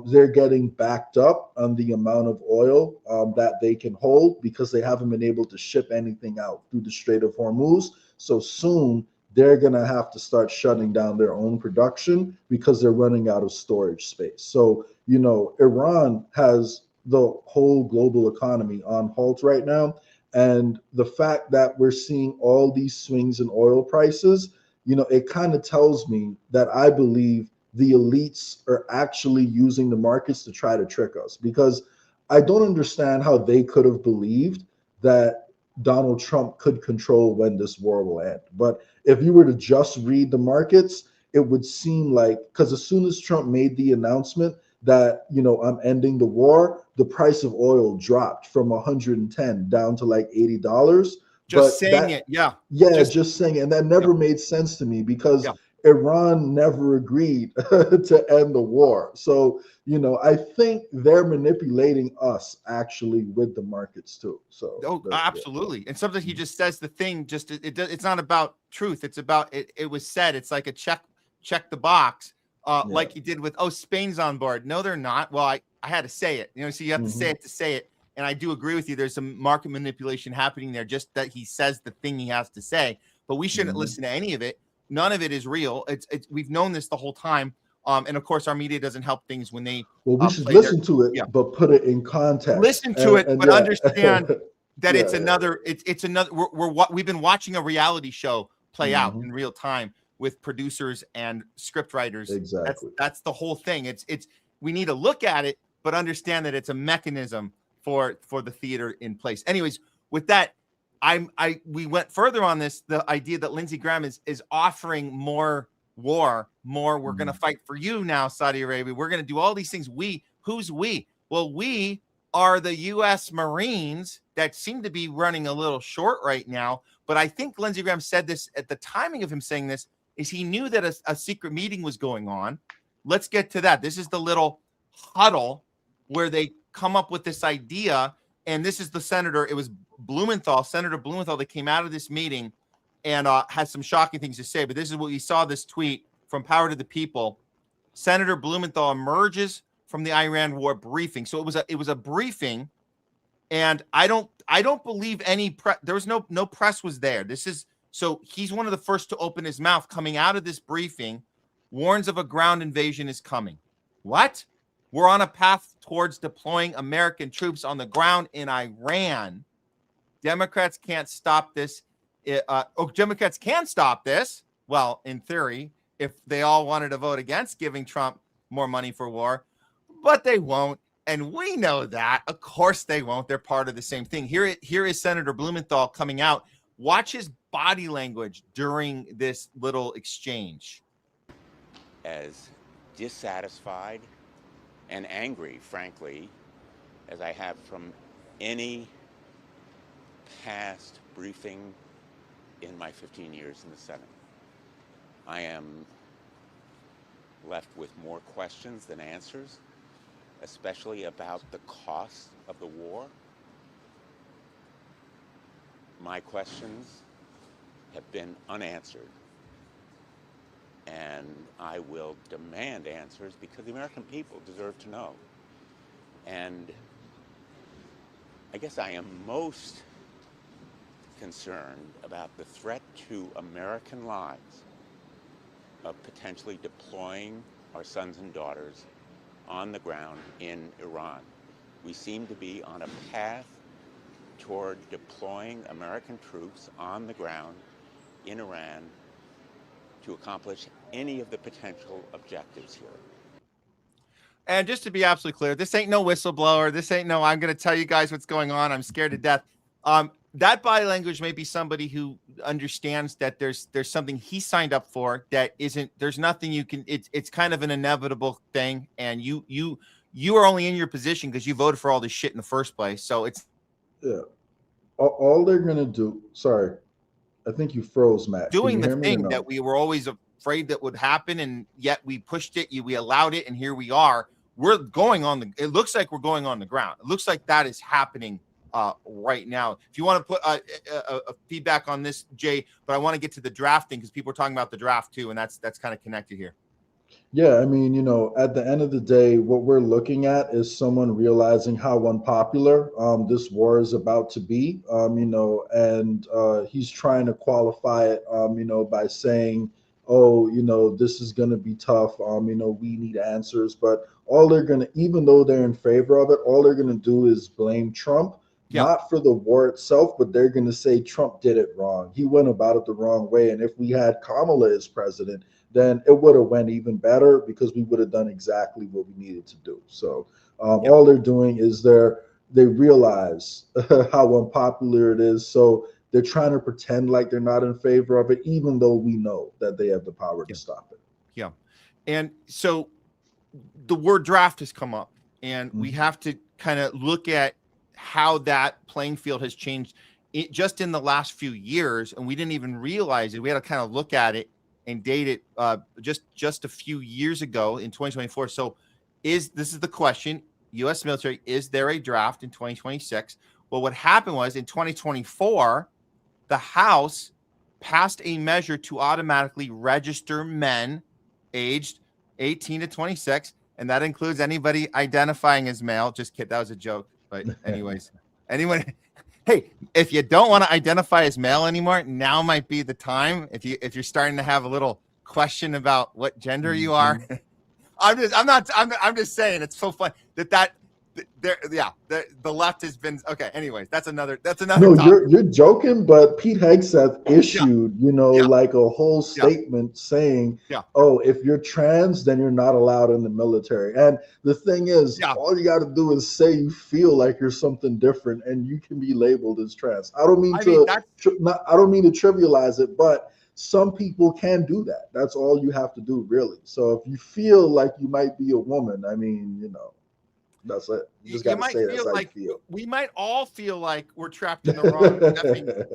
they're getting backed up on the amount of oil that they can hold because they haven't been able to ship anything out through the Strait of Hormuz. So soon they're going to have to start shutting down their own production because they're running out of storage space. So, Iran has the whole global economy on halt right now. And the fact that we're seeing all these swings in oil prices, it kind of tells me that I believe the elites are actually using the markets to try to trick us, because I don't understand how they could have believed that Donald Trump could control when this war will end. But if you were to just read the markets, it would seem like, because as soon as Trump made the announcement that, I'm ending the war, the price of oil dropped from 110 down to like $80. Just saying it. Yeah. Just saying it. And that never made sense to me because Iran never agreed to end the war. So, I think they're manipulating us actually with the markets too. So absolutely. And sometimes he just says the thing, just it's not about truth. It's about it was said. It's like a check the box, like he did with, Spain's on board. No, they're not. Well, I had to say it, so you have to say it to say it. And I do agree with you. There's some market manipulation happening there, just that he says the thing he has to say, but we shouldn't listen to any of it. None of it is real. It's we've known this the whole time. And of course, our media doesn't help things when they. Well, we should listen to it, but put it in context. Listen to it, but understand that it's another. It's another. We've been watching a reality show play out in real time with producers and script writers. Exactly. That's the whole thing. It's we need to look at it, but understand that it's a mechanism for the theater in place. Anyways, with that. We went further on this, the idea that Lindsey Graham is offering more war, we're going to fight for you now, Saudi Arabia. We're going to do all these things. Who's we? Well, we are the U.S. Marines that seem to be running a little short right now. But I think Lindsey Graham said this at the timing of him saying this is he knew that a secret meeting was going on. Let's get to that. This is the little huddle where they come up with this idea. And this is the senator. It was Senator Blumenthal, that came out of this meeting and had some shocking things to say. But this is what we saw, this tweet from Power to the People. Senator Blumenthal emerges from the Iran war briefing. So it was a briefing, and I don't believe any press. There was no press was there. So he's one of the first to open his mouth coming out of this briefing. Warns of a ground invasion is coming. What? We're on a path towards deploying American troops on the ground in Iran. Democrats can't stop this. Democrats can stop this. Well, in theory, if they all wanted to vote against giving Trump more money for war, but they won't. And we know that. Of course they won't. They're part of the same thing. Here is Senator Blumenthal coming out. Watch his body language during this little exchange. As dissatisfied and angry, frankly, as I have from any past briefing in my 15 years in the Senate. I am left with more questions than answers, especially about the cost of the war. My questions have been unanswered, and I will demand answers because the American people deserve to know. And I guess I am most concerned about the threat to American lives of potentially deploying our sons and daughters on the ground in Iran. We seem to be on a path toward deploying American troops on the ground in Iran to accomplish any of the potential objectives here. And just to be absolutely clear, this ain't no whistleblower. This ain't no, I'm going to tell you guys what's going on. I'm scared to death. That body language may be somebody who understands that there's something he signed up for that isn't, there's nothing you can, it's kind of an inevitable thing. And you are only in your position because you voted for all this shit in the first place. So it's. Yeah. All they're going to do, sorry, I think you froze, Matt. Doing the thing that we were always afraid that would happen, and yet we pushed it, we allowed it, and here we are. We're going on it looks like we're going on the ground. It looks like that is happening right now. If you want to put a feedback on this, Jay, but I want to get to the drafting because people are talking about the draft too, and that's kind of connected here. Yeah, I mean, at the end of the day, what we're looking at is someone realizing how unpopular this war is about to be, and he's trying to qualify it, by saying, oh, this is going to be tough. We need answers. But all they're going to, even though they're in favor of it, all they're going to do is blame Trump, not for the war itself, but they're going to say Trump did it wrong. He went about it the wrong way. And if we had Kamala as president, then it would have went even better because we would have done exactly what we needed to do. So all they're doing is they realize how unpopular it is. So they're trying to pretend like they're not in favor of it, even though we know that they have the power to stop it. Yeah. And so the word draft has come up, and we have to kind of look at how that playing field has changed just in the last few years. And we didn't even realize it. We had to kind of look at it and date it just a few years ago in 2024. So this is the question, U.S. military, is there a draft in 2026? Well, what happened was in 2024, the House passed a measure to automatically register men aged 18 to 26, and that includes anybody identifying as male. Just kidding, that was a joke. But anyways, anyone, hey, if you don't want to identify as male anymore, now might be the time. If you're starting to have a little question about what gender you are, I'm just saying it's so fun the left has been okay. Anyways, that's another. No, you're joking, but Pete Hegseth issued, like a whole statement saying, "Oh, if you're trans, then you're not allowed in the military." And the thing is, all you got to do is say you feel like you're something different, and you can be labeled as trans. I don't mean to trivialize it, but some people can do that. That's all you have to do, really. So if you feel like you might be a woman, I mean, that's it. You just got to say that's how you feel. We might all feel like we're trapped in the wrong,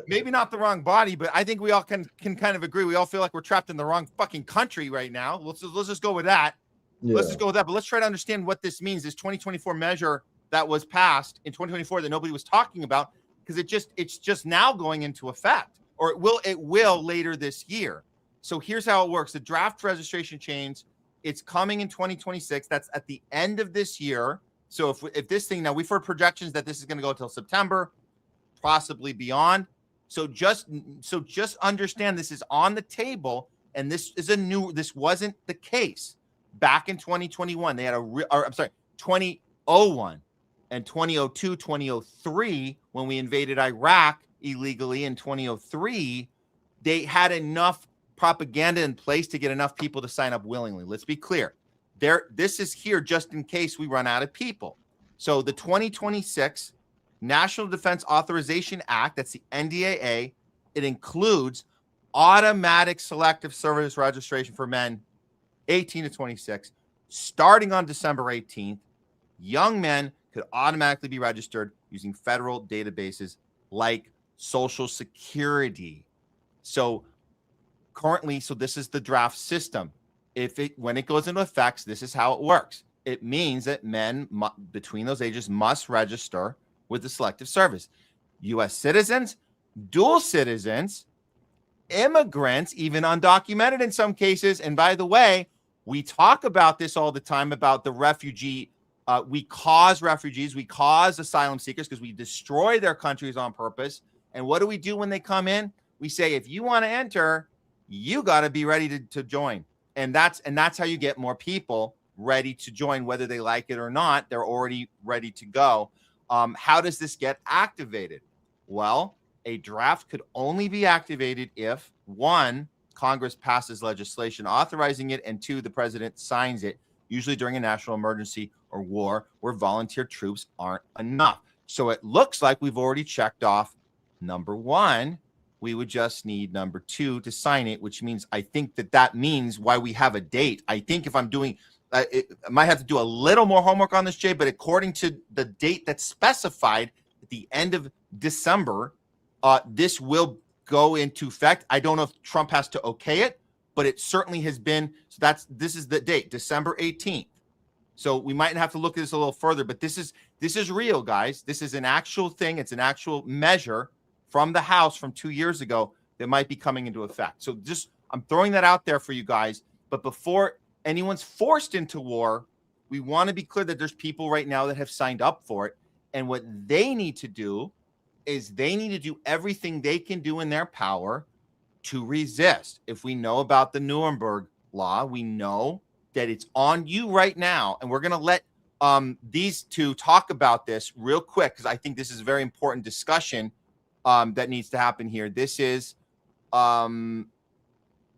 maybe not the wrong body, but I think we all can kind of agree. We all feel like we're trapped in the wrong fucking country right now. Let's just go with that. Yeah. Let's just go with that. But let's try to understand what this means. This 2024 measure that was passed in 2024 that nobody was talking about because it's just now going into effect, or it will later this year. So here's how it works. The draft registration change, it's coming in 2026. That's at the end of this year. So if this thing, now we've heard projections that this is going to go until September, possibly beyond. So just understand this is on the table, and this wasn't the case back in 2021. They had 2001 and 2002, 2003, when we invaded Iraq illegally in 2003, they had enough propaganda in place to get enough people to sign up willingly. Let's be clear. This is here just in case we run out of people. So the 2026 National Defense Authorization Act, that's the NDAA, it includes automatic selective service registration for men 18 to 26. Starting on December 18th, young men could automatically be registered using federal databases like Social Security. So currently, this is the draft system. When it goes into effect, this is how it works. It means that men between those ages must register with the Selective Service. U.S. citizens, dual citizens, immigrants, even undocumented in some cases. And by the way, we talk about this all the time about the refugee. We cause refugees, we cause asylum seekers because we destroy their countries on purpose. And what do we do when they come in? We say, if you want to enter, you got to be ready to join. And that's how you get more people ready to join, whether they like it or not. They're already ready to go. How does this get activated? Well, a draft could only be activated if, one, Congress passes legislation authorizing it, and two, the president signs it, usually during a national emergency or war where volunteer troops aren't enough. So it looks like we've already checked off number one. We would just need number two to sign it, which means I think that means why we have a date. I think if I'm doing I might have to do a little more homework on this, Jay, but according to the date that's specified at the end of December, this will go into effect. I don't know if Trump has to okay it, but it certainly has been. So this is the date, December 18th. So we might have to look at this a little further, but this is real, guys. This is an actual thing. It's an actual measure from the House from 2 years ago that might be coming into effect. So I'm throwing that out there for you guys. But before anyone's forced into war, we want to be clear that there's people right now that have signed up for it. And what they need to do is they need to do everything they can do in their power to resist. If we know about the Nuremberg law, we know that it's on you right now. And we're going to let these two talk about this real quick, because I think this is a very important discussion that needs to happen here. This is,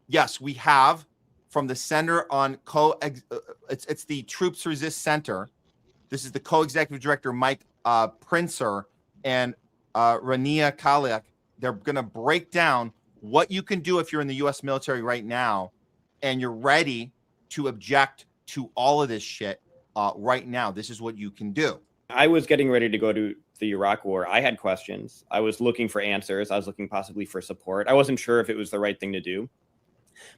yes, we have from the Center on it's the Troops Resist Center. This is the co-executive director, Mike Princer, and Rania Kaliak. They're going to break down what you can do if you're in the U.S. military right now and you're ready to object to all of this shit right now. This is what you can do. I was getting ready to go to the Iraq war. I had questions. I was looking for answers. I was looking possibly for support. I wasn't sure if it was the right thing to do,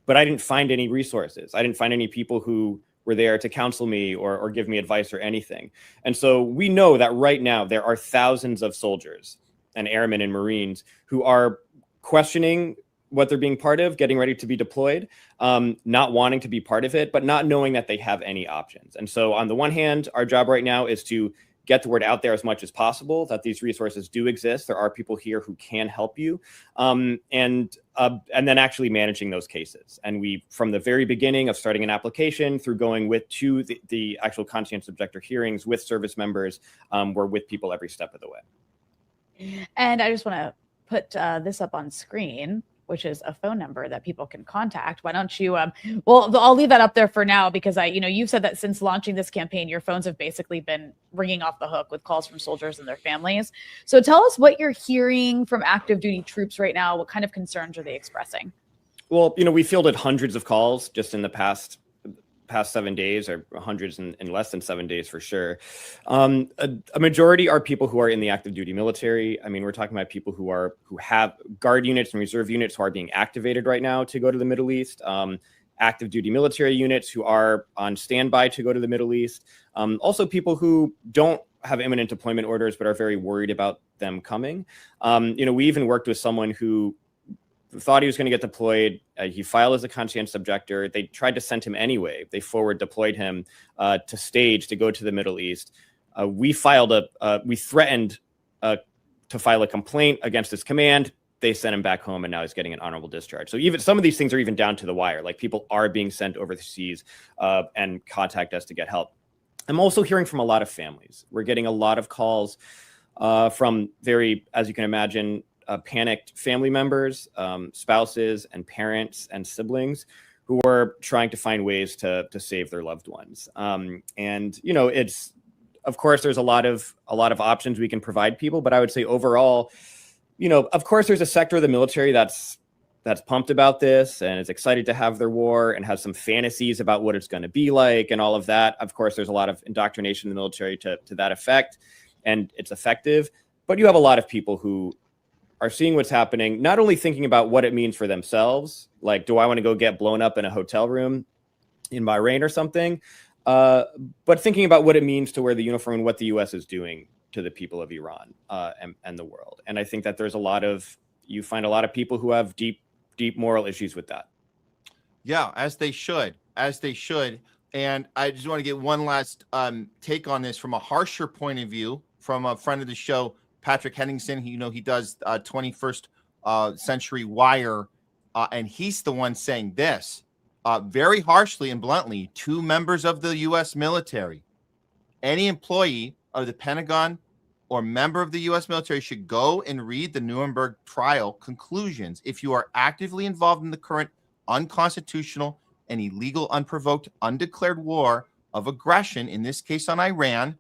but I didn't find any resources. I didn't find any people who were there to counsel me or give me advice or anything. And so we know that right now there are thousands of soldiers and airmen and Marines who are questioning what they're being part of, getting ready to be deployed, not wanting to be part of it, but not knowing that they have any options. And so on the one hand, our job right now is to get the word out there as much as possible that these resources do exist. There are people here who can help you, and then actually managing those cases. And we, from the very beginning of starting an application through going to the actual conscientious objector hearings with service members, we're with people every step of the way. And I just want to put this up on screen, which is a phone number that people can contact. Why don't you, well, I'll leave that up there for now because you've said that since launching this campaign, your phones have basically been ringing off the hook with calls from soldiers and their families. So tell us what you're hearing from active duty troops right now. What kind of concerns are they expressing? Well, we fielded hundreds of calls just in the past 7 days, or hundreds in less than 7 days for sure. A majority are people who are in the active duty military. I mean, we're talking about people who have guard units and reserve units who are being activated right now to go to the Middle East. Active duty military units who are on standby to go to the Middle East. Also people who don't have imminent deployment orders, but are very worried about them coming. We even worked with someone who thought he was going to get deployed. He filed as a conscientious objector. They tried to send him anyway. They forward deployed him to stage to go to the Middle East. We threatened to file a complaint against his command. They sent him back home, and now he's getting an honorable discharge. So even some of these things are even down to the wire. Like, people are being sent overseas and contact us to get help. I'm also hearing from a lot of families. We're getting a lot of calls from very, as you can imagine, panicked family members, spouses and parents and siblings who are trying to find ways to save their loved ones. It's, of course, there's a lot of options we can provide people, but I would say overall, of course, there's a sector of the military that's pumped about this and is excited to have their war and has some fantasies about what it's going to be like and all of that. Of course, there's a lot of indoctrination in the military to that effect, and it's effective. But you have a lot of people who are seeing what's happening, not only thinking about what it means for themselves, like, do I want to go get blown up in a hotel room in Bahrain or something, but thinking about what it means to wear the uniform and what the U.S. is doing to the people of Iran and the world. And I think that there's you find a lot of people who have deep moral issues with that. Yeah, as they should. And I just want to get one last take on this from a harsher point of view from a friend of the show, Patrick Henningsen. He does 21st Century Wire, and he's the one saying this. very harshly and bluntly to members of the U.S. military. Any employee of the Pentagon or member of the U.S. military should go and read the Nuremberg trial conclusions. If you are actively involved in the current unconstitutional and illegal, unprovoked, undeclared war of aggression, in this case on Iran,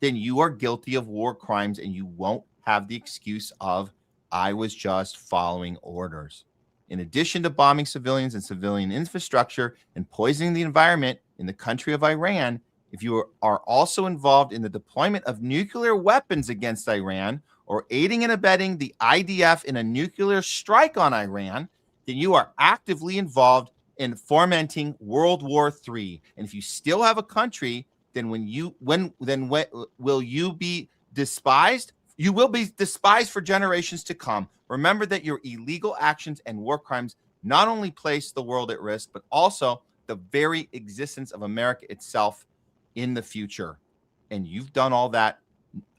then you are guilty of war crimes, and you won't have the excuse of, I was just following orders. In addition to bombing civilians and civilian infrastructure and poisoning the environment in the country of Iran, if you are also involved in the deployment of nuclear weapons against Iran or aiding and abetting the IDF in a nuclear strike on Iran, then you are actively involved in fomenting World War III. And if you still have a country, then will you be despised? You will be despised for generations to come. Remember that your illegal actions and war crimes not only place the world at risk, but also the very existence of America itself in the future. And you've done all that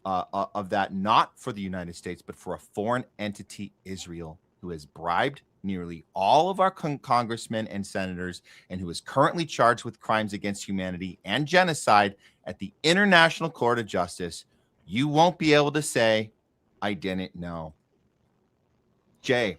of that not for the United States, but for a foreign entity, Israel, who has bribed nearly all of our congressmen and senators, and who is currently charged with crimes against humanity and genocide at the International Court of Justice. You won't be able to say, I didn't know. Jay.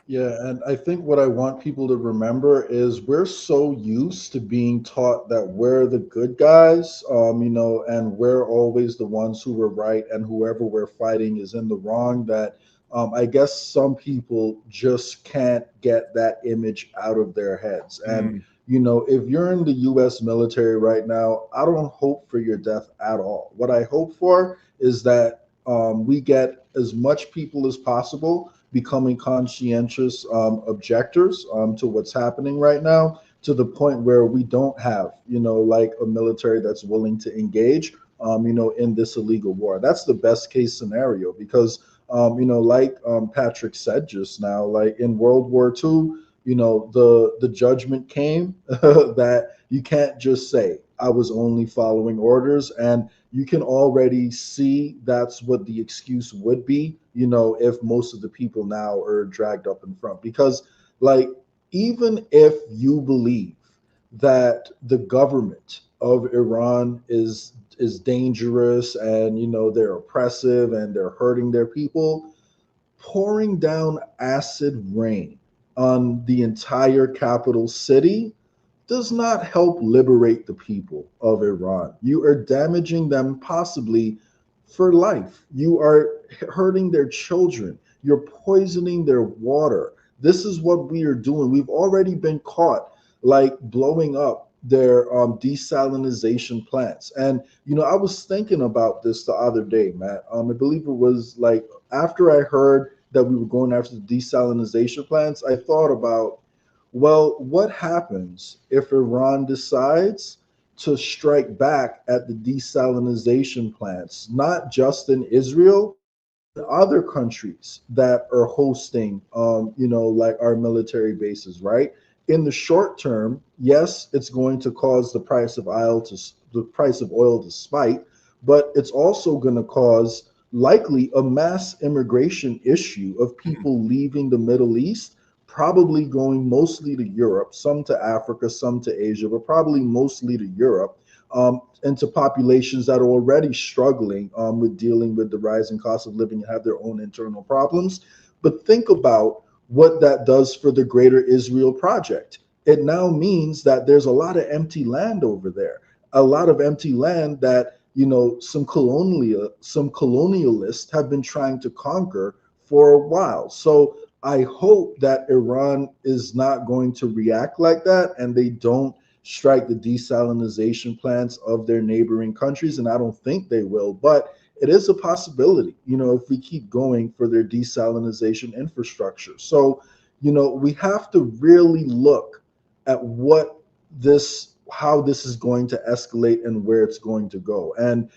Yeah, and I think what I want people to remember is we're so used to being taught that we're the good guys, and we're always the ones who were right, and whoever we're fighting is in the wrong, that I guess some people just can't get that image out of their heads. And, if you're in the U.S. military right now, I don't hope for your death at all. What I hope for is that we get as much people as possible becoming conscientious objectors to what's happening right now, to the point where we don't have, like a military that's willing to engage, in this illegal war. That's the best case scenario, because, like Patrick said just now, like in World War II, the judgment came that you can't just say, I was only following orders. And you can already see that's what the excuse would be, if most of the people now are dragged up in front. Because, like, even if you believe that the government of Iran is dangerous and, they're oppressive and they're hurting their people, pouring down acid rain on the entire capital city does not help liberate the people of Iran. You are damaging them possibly for life. You are hurting their children. You're poisoning their water. This is what we are doing. We've already been caught, like, blowing up their desalinization plants. And, I was thinking about this the other day, Matt. I believe it was like after I heard that we were going after the desalinization plants, I thought about, well, what happens if Iran decides to strike back at the desalinization plants, not just in Israel, but other countries that are hosting, like our military bases, right? In the short term, yes, it's going to cause the price of oil to spike, but it's also going to cause likely a mass immigration issue of people leaving the Middle East, probably going mostly to Europe, some to Africa, some to Asia, but probably mostly to Europe, and to populations that are already struggling with dealing with the rising cost of living and have their own internal problems. But think about what that does for the Greater Israel Project. It now means that there's a lot of empty land over there, a lot of empty land that, some colonialists have been trying to conquer for a while. So I hope that Iran is not going to react like that, and they don't strike the desalinization plants of their neighboring countries. And I don't think they will, but it is a possibility, if we keep going for their desalinization infrastructure. So, we have to really look at how this is going to escalate and where it's going to go. And,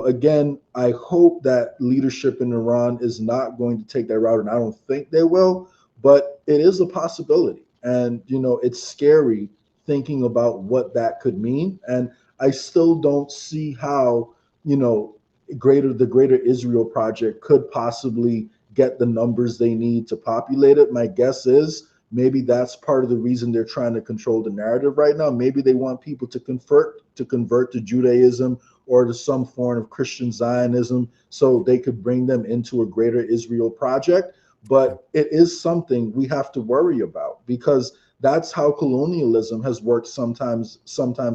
again, I hope that leadership in Iran is not going to take that route, and I don't think they will, but it is a possibility. And, it's scary thinking about what that could mean. And I still don't see how, the Greater Israel Project could possibly get the numbers they need to populate it. My guess is Maybe that's part of the reason they're trying to control the narrative right now. Maybe they want people to convert to Judaism or to some form of Christian Zionism so they could bring them into a greater Israel project. But it is something we have to worry about, because that's how colonialism has worked sometimes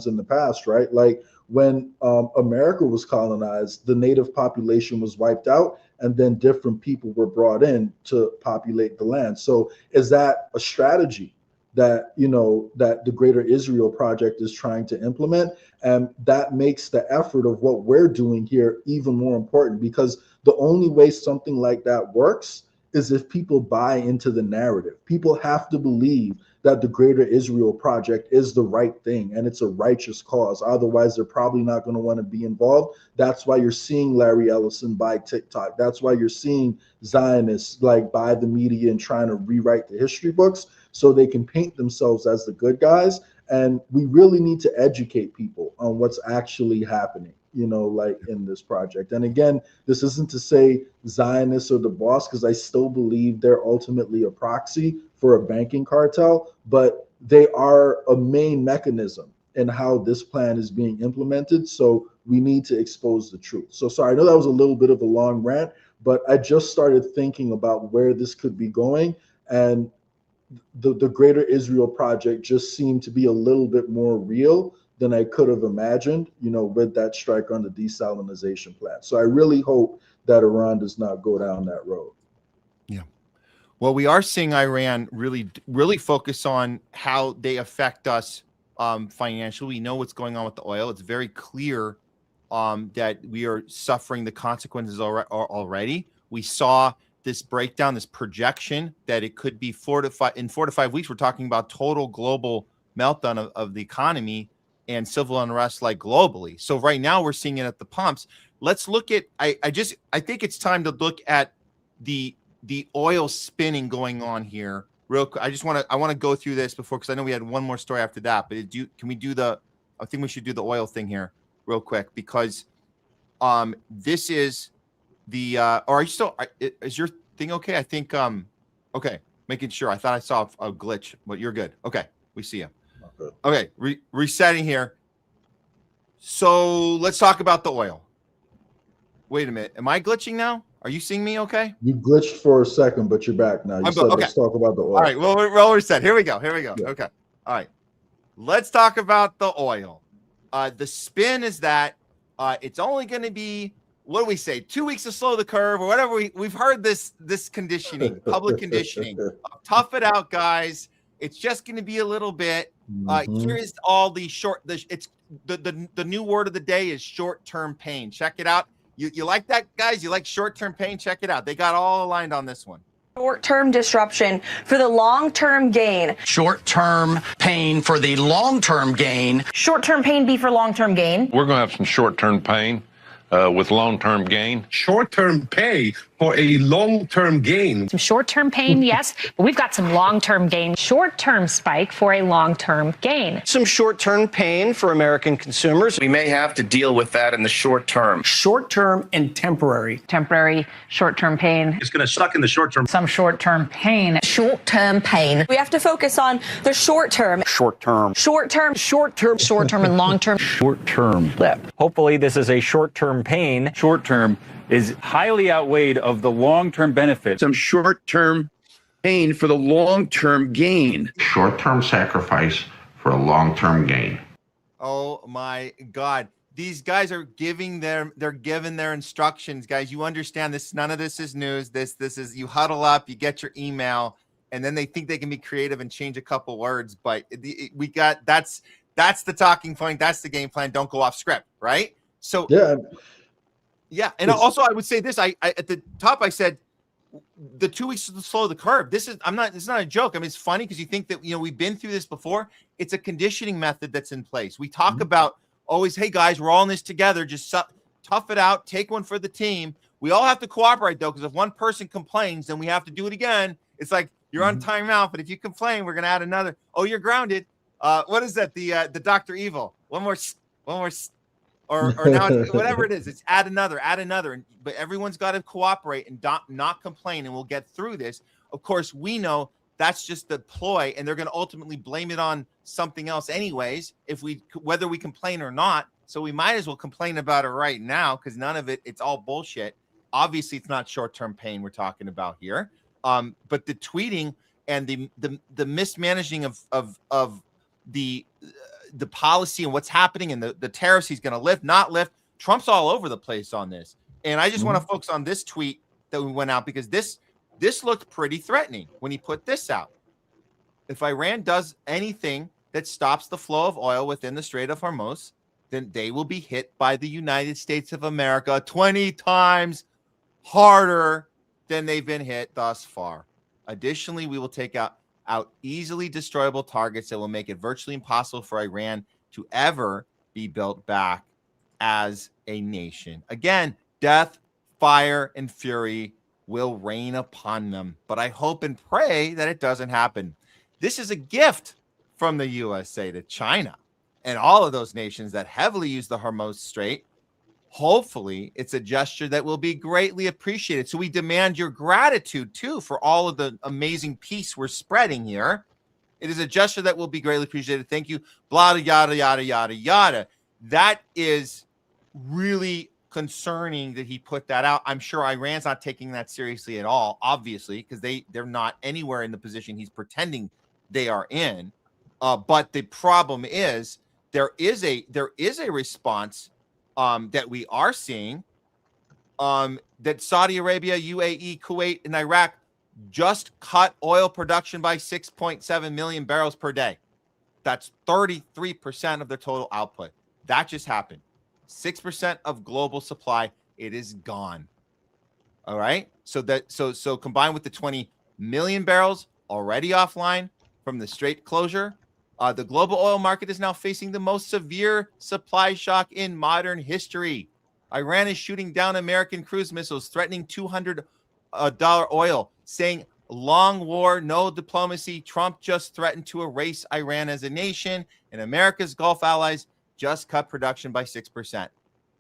in the past, right? Like when America was colonized, the native population was wiped out, and then different people were brought in to populate the land. So is that a strategy that, you know, that the Greater Israel Project is trying to implement? And that makes the effort of what we're doing here even more important, because the only way something like that works is if people buy into the narrative. People have to believe that the Greater Israel Project is the right thing and it's a righteous cause. Otherwise, they're probably not going to want to be involved. That's why you're seeing Larry Ellison buy TikTok. That's why you're seeing Zionists like buy the media and trying to rewrite the history books so they can paint themselves as the good guys. And we really need to educate people on what's actually happening, you know, like in this project. And again, this isn't to say Zionists are the boss, because I still believe they're ultimately a proxy for a banking cartel, but they are a main mechanism in how this plan is being implemented. So we need to expose the truth. So sorry, I know that was a little bit of a long rant, but I just started thinking about where this could be going. And the Greater Israel Project just seemed to be a little bit more real than I could have imagined, you know, with that strike on the desalinization plant. So I really hope that Iran does not go down that road. Yeah. Well, we are seeing Iran really focus on how they affect us financially. We know what's going on with the oil. It's very clear that we are suffering the consequences already. We saw this breakdown, this projection that it could be 4 to 5 weeks. We're talking about total global meltdown of the economy and civil unrest, like globally. So right now we're seeing it at the pumps. Let's look at, I think it's time to look at the oil spinning going on here real quick. I want to go through this before, because I know we had one more story after that, but can we do I think we should do the oil thing here real quick, because this is the or are you still, is your thing okay? I think okay, making sure. I thought I saw a glitch, but you're good. Okay, we see you. Okay, resetting here. So let's talk about the oil. Wait a minute, am I glitching now? Are you seeing me okay? You glitched for a second, but you're back now. You said okay. Let's talk about the oil. All right, well, we'll reset. Here we go. Yeah. Okay. All right. Let's talk about the oil. The spin is that it's only going to be, what do we say, 2 weeks to slow the curve or whatever. We've heard this conditioning, public conditioning. Tough it out, guys. It's just going to be a little bit. Here is all the the new word of the day is short-term pain. Check it out. You like that, guys? You like short-term pain? Check it out. They got all aligned on this one. Short-term disruption for the long-term gain. Short-term pain for the long-term gain. Short-term pain be for long-term gain. We're going to have some short-term pain with long-term gain. Short-term pay for a long-term gain. Some short-term pain, yes, but we've got some long-term gain. Short-term spike for a long-term gain. Some short-term pain for American consumers. We may have to deal with that in the short term. Short-term and temporary. Temporary short-term pain. It's going to suck in the short term. Some short-term pain. Short-term pain. We have to focus on the short term. Short-term. Short-term. Short-term. Short-term and long-term. Short-term. Hopefully this is a short-term pain. Short-term is highly outweighed of the long-term benefits. Some short-term pain for the long-term gain. Short-term sacrifice for a long-term gain. Oh my God. These guys are giving their instructions, guys. You understand this. None of this is news. This is, you huddle up, you get your email, and then they think they can be creative and change a couple words. But that's the talking point. That's the game plan. Don't go off script, right? So yeah. And also I would say this, I at the top, I said the 2 weeks to slow the curve. It's not a joke. I mean, it's funny because you think that, you know, we've been through this before. It's a conditioning method that's in place. We talk about always, hey guys, we're all in this together. Just tough it out. Take one for the team. We all have to cooperate though, because if one person complains, then we have to do it again. It's like you're on timeout, but if you complain, we're going to add another. Oh, you're grounded. What is that? The Dr. Evil. One more. Or now whatever it is, it's add another. But everyone's got to cooperate and not complain, and we'll get through this. Of course, we know That's just the ploy, and they're going to ultimately blame it on something else anyways, whether we complain or not. So we might as well complain about it right now, because none of it's all bullshit. Obviously, it's not short-term pain we're talking about here. But the tweeting and the mismanaging of the policy and what's happening and the tariffs he's going to lift, not lift. Trump's all over the place on this. And I just want to focus on this tweet that we went out, because this looked pretty threatening when he put this out. If Iran does anything that stops the flow of oil within the Strait of Hormuz, then they will be hit by the United States of America 20 times harder than they've been hit thus far. Additionally, we will take out easily destroyable targets that will make it virtually impossible for Iran to ever be built back as a nation. Again, death, fire, and fury will rain upon them. But I hope and pray that it doesn't happen. This is a gift from the USA to China and all of those nations that heavily use the Hormuz Strait. Hopefully, it's a gesture that will be greatly appreciated. So we demand your gratitude, too, for all of the amazing peace we're spreading here. It is a gesture that will be greatly appreciated. Thank you. Blah, yada, yada, yada, yada. That is really concerning that he put that out. I'm sure Iran's not taking that seriously at all, obviously, because they're not anywhere in the position he's pretending they are in. But the problem is there is a response that we are seeing, that Saudi Arabia, UAE, Kuwait, and Iraq just cut oil production by 6.7 million barrels per day. That's 33% of their total output. That just happened. 6% of global supply, it is gone. All right. So combined with the 20 million barrels already offline from the Strait closure, the global oil market is now facing the most severe supply shock in modern history. Iran is shooting down American cruise missiles, threatening $200 oil, saying long war, no diplomacy. Trump just threatened to erase Iran as a nation, and America's Gulf allies just cut production by 6%.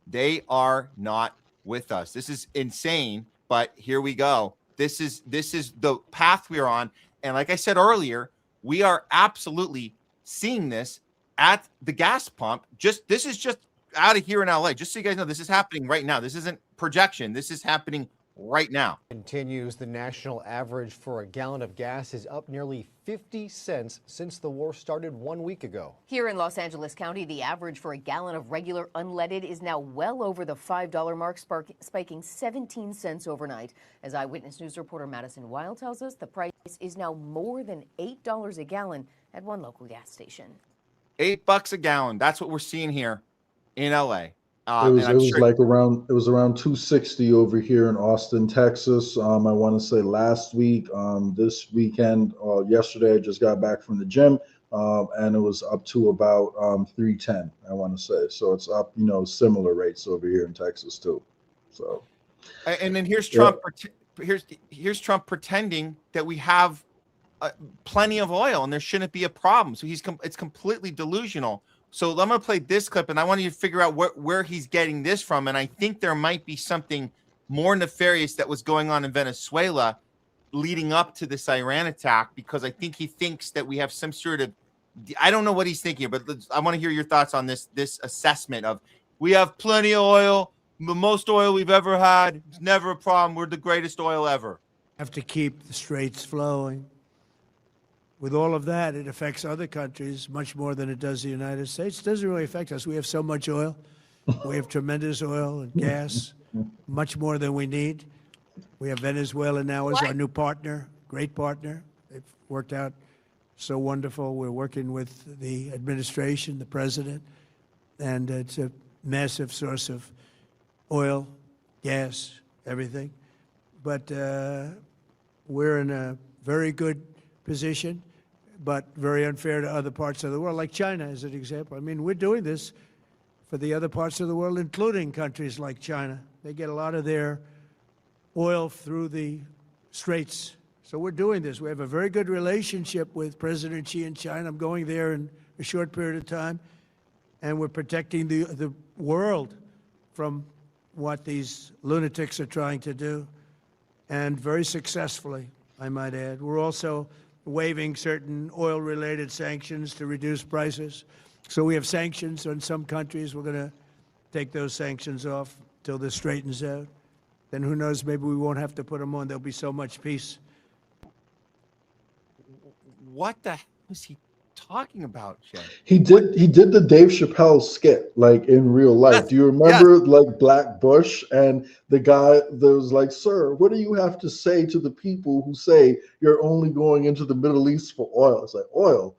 They are not with us. This is insane, but here we go. This is the path we are on. And like I said earlier, we are absolutely seeing this at the gas pump. This is just out of here in LA. Just so you guys know, this is happening right now. This isn't projection. This is happening right now. Continues. The national average for a gallon of gas is up nearly 50 cents since the war started 1 week ago. Here in Los Angeles County, the average for a gallon of regular unleaded is now well over the $5 mark, spiking 17 cents overnight. As Eyewitness News reporter Madison Weil tells us, the price is now more than $8 a gallon at one local gas station. $8 a gallon. That's what we're seeing here in LA. It was around 260 over here in Austin, Texas. I want to say last week, this weekend, yesterday, I just got back from the gym, and it was up to about 310. I want to say, so it's up, similar rates over here in Texas too. So, and then here's Trump. Yeah. Here's Trump pretending that we have plenty of oil and there shouldn't be a problem. So it's completely delusional. So I'm going to play this clip, and I want you to figure out where he's getting this from. And I think there might be something more nefarious that was going on in Venezuela leading up to this Iran attack, because I think he thinks that we have some sort of, I don't know what he's thinking, but I want to hear your thoughts on this assessment of, we have plenty of oil, the most oil we've ever had. It's never a problem. We're the greatest oil ever. Have to keep the straits flowing. With all of that, it affects other countries much more than it does the United States. It doesn't really affect us. We have so much oil. We have tremendous oil and gas, much more than we need. We have Venezuela now as our new partner, great partner. They've worked out so wonderful. We're working with the administration, the president, and it's a massive source of oil, gas, everything. But we're in a very good position, but very unfair to other parts of the world, like China as an example. I mean, we're doing this for the other parts of the world, including countries like China. They get a lot of their oil through the straits. So we're doing this. We have a very good relationship with President Xi in China. I'm going there in a short period of time, and we're protecting the world from what these lunatics are trying to do, and very successfully, I might add. We're also waiving certain oil-related sanctions to reduce prices. So we have sanctions on some countries. We're going to take those sanctions off till this straightens out. Then who knows, maybe we won't have to put them on. There'll be so much peace. What the hell is he talking about, Jay? He did the Dave Chappelle skit like in real life. Yes, Do you remember like Black Bush and the guy that was like, "Sir, what do you have to say to the people who say you're only going into the Middle East for oil?" It's like, oil?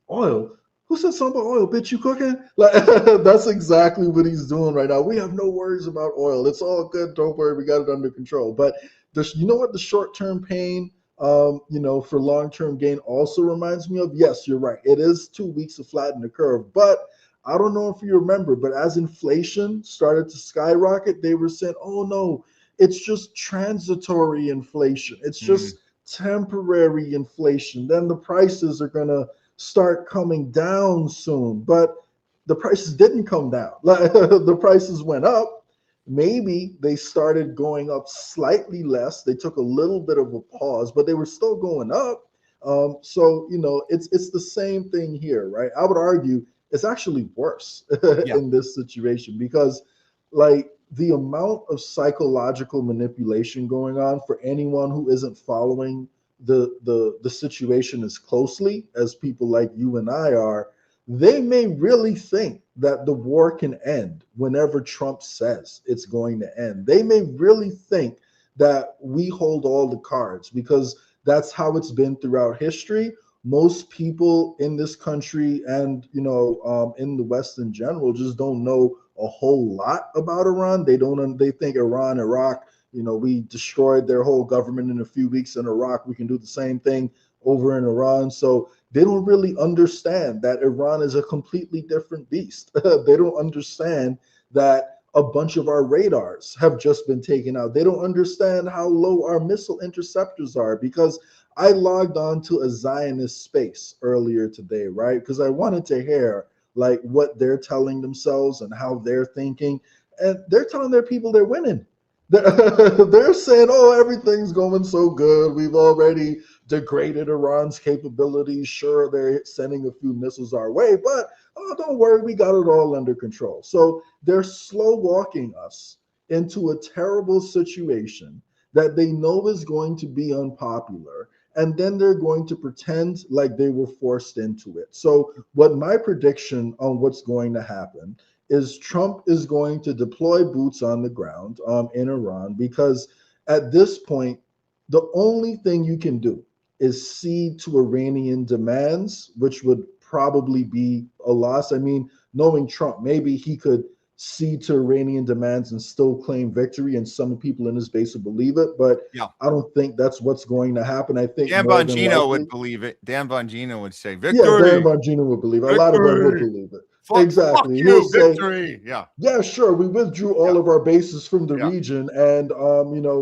Who said something about oil? Bitch, you cooking? Like that's exactly what he's doing right now. We have no worries about oil. It's all good. Don't worry, we got it under control. But you know what the short-term pain for long-term gain also reminds me of? Yes, you're right. It is 2 weeks to flatten the curve. But I don't know if you remember, but as inflation started to skyrocket, they were saying, oh no, it's just transitory inflation. It's just temporary inflation. Then the prices are going to start coming down soon. But the prices didn't come down. The prices went up. Maybe they started going up slightly less. They took a little bit of a pause, but they were still going up. So it's the same thing here, right? I would argue it's actually worse in this situation because, like, the amount of psychological manipulation going on for anyone who isn't following the situation as closely as people like you and I are, they may really think that the war can end whenever Trump says it's going to end. They may really think that we hold all the cards because that's how it's been throughout history. Most people in this country and in the West in general just don't know a whole lot about Iran. They think Iran, Iraq, we destroyed their whole government in a few weeks in Iraq. We can do the same thing over in Iran. So they don't really understand that Iran is a completely different beast. They don't understand that a bunch of our radars have just been taken out. They don't understand how low our missile interceptors are, because I logged on to a Zionist space earlier today, right? Because I wanted to hear like what they're telling themselves and how they're thinking. And they're telling their people they're winning. They're saying, oh, everything's going so good. We've already degraded Iran's capabilities. Sure, they're sending a few missiles our way, but don't worry, we got it all under control. So they're slow walking us into a terrible situation that they know is going to be unpopular. And then they're going to pretend like they were forced into it. So what my prediction on what's going to happen is Trump is going to deploy boots on the ground in Iran, because at this point, the only thing you can do is cede to Iranian demands, which would probably be a loss. I mean, knowing Trump, maybe he could cede to Iranian demands and still claim victory, and some people in his base would believe it, but I don't think that's what's going to happen. I think Dan more than Bongino likely, would believe it. Dan Bongino would say victory. Yeah, Dan Bongino would believe it. A lot of them would believe it. Exactly. Fuck He'll you, say, victory. yeah, sure. We withdrew all of our bases from the region, and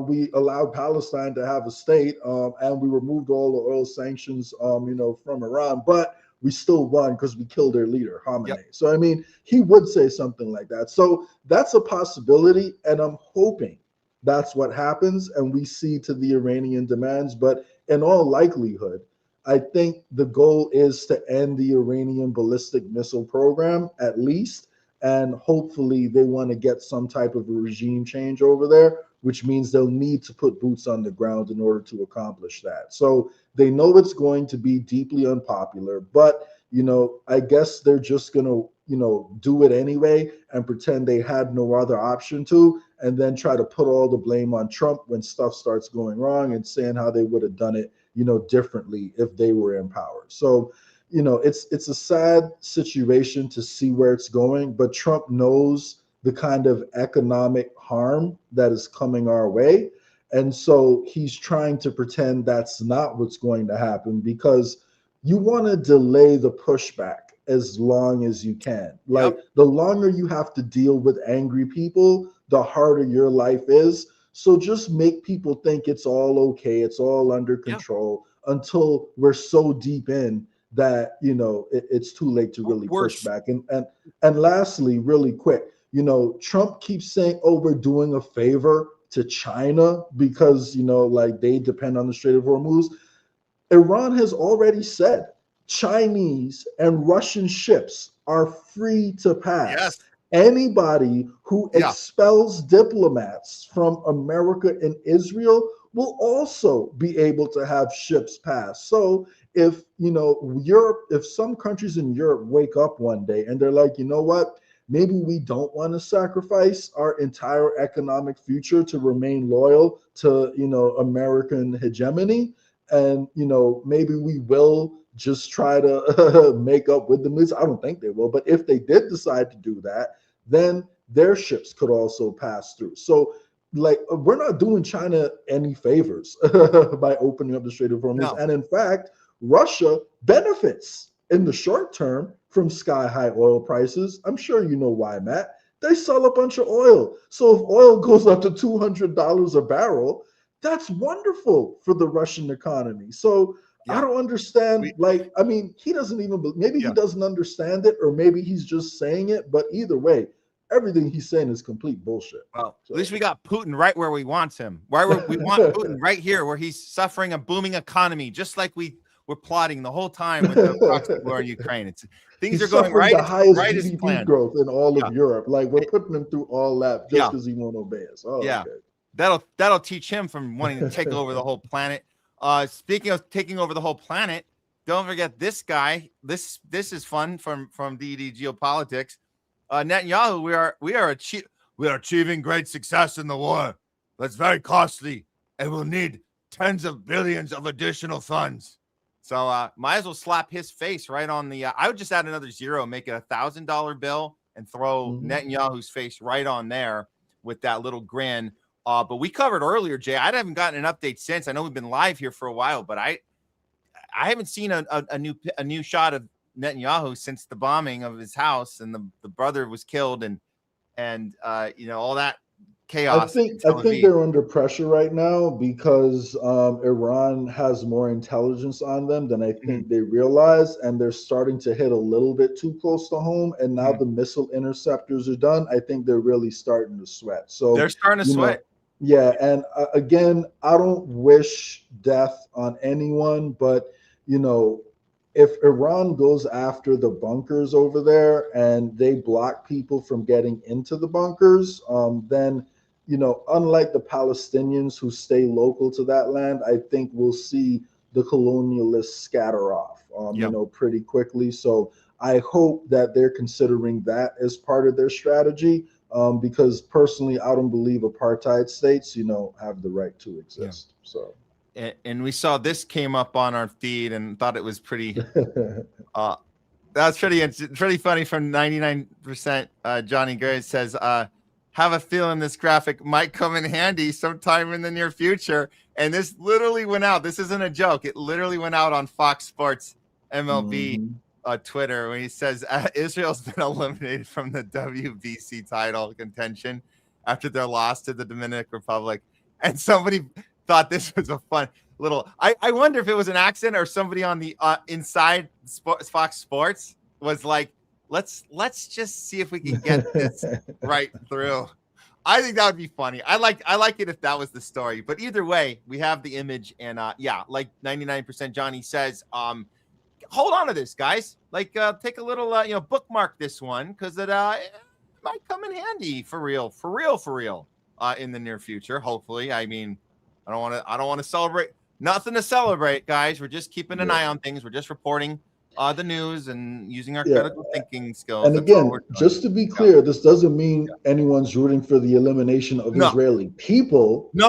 we allowed Palestine to have a state, and we removed all the oil sanctions, from Iran, but we still won because we killed their leader, Khamenei. So I mean, he would say something like that. So that's a possibility, and I'm hoping that's what happens, and we see to the Iranian demands. But in all likelihood, I think the goal is to end the Iranian ballistic missile program at least, and hopefully they want to get some type of a regime change over there, which means they'll need to put boots on the ground in order to accomplish that. So they know it's going to be deeply unpopular, but I guess they're just going to do it anyway and pretend they had no other option to, and then try to put all the blame on Trump when stuff starts going wrong and saying how they would have done it differently if they were in power. So, it's a sad situation to see where it's going, but Trump knows the kind of economic harm that is coming our way. And so he's trying to pretend that's not what's going to happen, because you want to delay the pushback as long as you can. Like, the longer you have to deal with angry people, the harder your life is. So just make people think it's all okay, it's all under control, until we're so deep in that it's too late to really push back. And lastly, really quick, Trump keeps saying, oh, we're doing a favor to China because like they depend on the Strait of Hormuz. Iran has already said Chinese and Russian ships are free to pass. Yes. Anybody who expels diplomats from America and Israel will also be able to have ships pass. So if Europe, if some countries in Europe wake up one day and they're like, you know what, maybe we don't want to sacrifice our entire economic future to remain loyal to American hegemony, and maybe we will just try to make up with the Middle East. I don't think they will, but if they did decide to do that, then their ships could also pass through. So we're not doing China any favors by opening up the Strait of Hormuz. No. And in fact, Russia benefits in the short term from sky-high oil prices. I'm sure you know why, Matt. They sell a bunch of oil. So if oil goes up to $200 a barrel, that's wonderful for the Russian economy. So I don't understand. He doesn't even, maybe he doesn't understand it, or maybe he's just saying it. But either way, everything he's saying is complete bullshit. Well, at least we got Putin right where we want him. We want Putin right here, where he's suffering a booming economy, just like we were plotting the whole time with the proxy war in Ukraine. Things are going right. The highest right as GDP planned. growth in all of Europe. We're putting him through all that just because he won't obey us. Oh, yeah. Okay. That'll teach him from wanting to take over the whole planet. Speaking of taking over the whole planet, don't forget this guy. This is fun from DD Geopolitics. Netanyahu, we are achieving great success in the war. That's very costly, and we'll need tens of billions of additional funds. So might as well slap his face right on the. I would just add another zero, make it $1,000 bill, and throw Netanyahu's face right on there with that little grin. But we covered earlier, Jay. I haven't gotten an update since. I know we've been live here for a while, but I haven't seen a new shot of Netanyahu since the bombing of his house and the brother was killed and all that chaos. I think they're under pressure right now because Iran has more intelligence on them than I think they realize, and they're starting to hit a little bit too close to home. And now the missile interceptors are done. I think they're really starting to sweat. So they're starting to sweat. Yeah, and again, I don't wish death on anyone, but if Iran goes after the bunkers over there and they block people from getting into the bunkers, then unlike the Palestinians who stay local to that land, I think we'll see the colonialists scatter off, pretty quickly. So I hope that they're considering that as part of their strategy. Because personally, I don't believe apartheid states, have the right to exist. So, and we saw this came up on our feed and thought it was pretty. That's pretty funny. From 99%, Johnny Gray says, "Have a feeling this graphic might come in handy sometime in the near future." And this literally went out. This isn't a joke. It literally went out on Fox Sports MLB. Twitter, when he says Israel's been eliminated from the WBC title contention after their loss to the Dominican Republic, and somebody thought this was a fun little. I wonder if it was an accident or somebody on the inside Fox Sports was like, let's just see if we can get this right through. I think that would be funny. I like it if that was the story. But either way, we have the image, and like 99% Johnny says, hold on to this, guys. Take a little, bookmark this one because it might come in handy for real, in the near future. Hopefully, I mean, I don't want to celebrate. Nothing to celebrate, guys. We're just keeping an eye on things. We're just reporting the news and using our critical thinking skills. And again, just to be clear, this doesn't mean anyone's rooting for the elimination of Israeli people. No.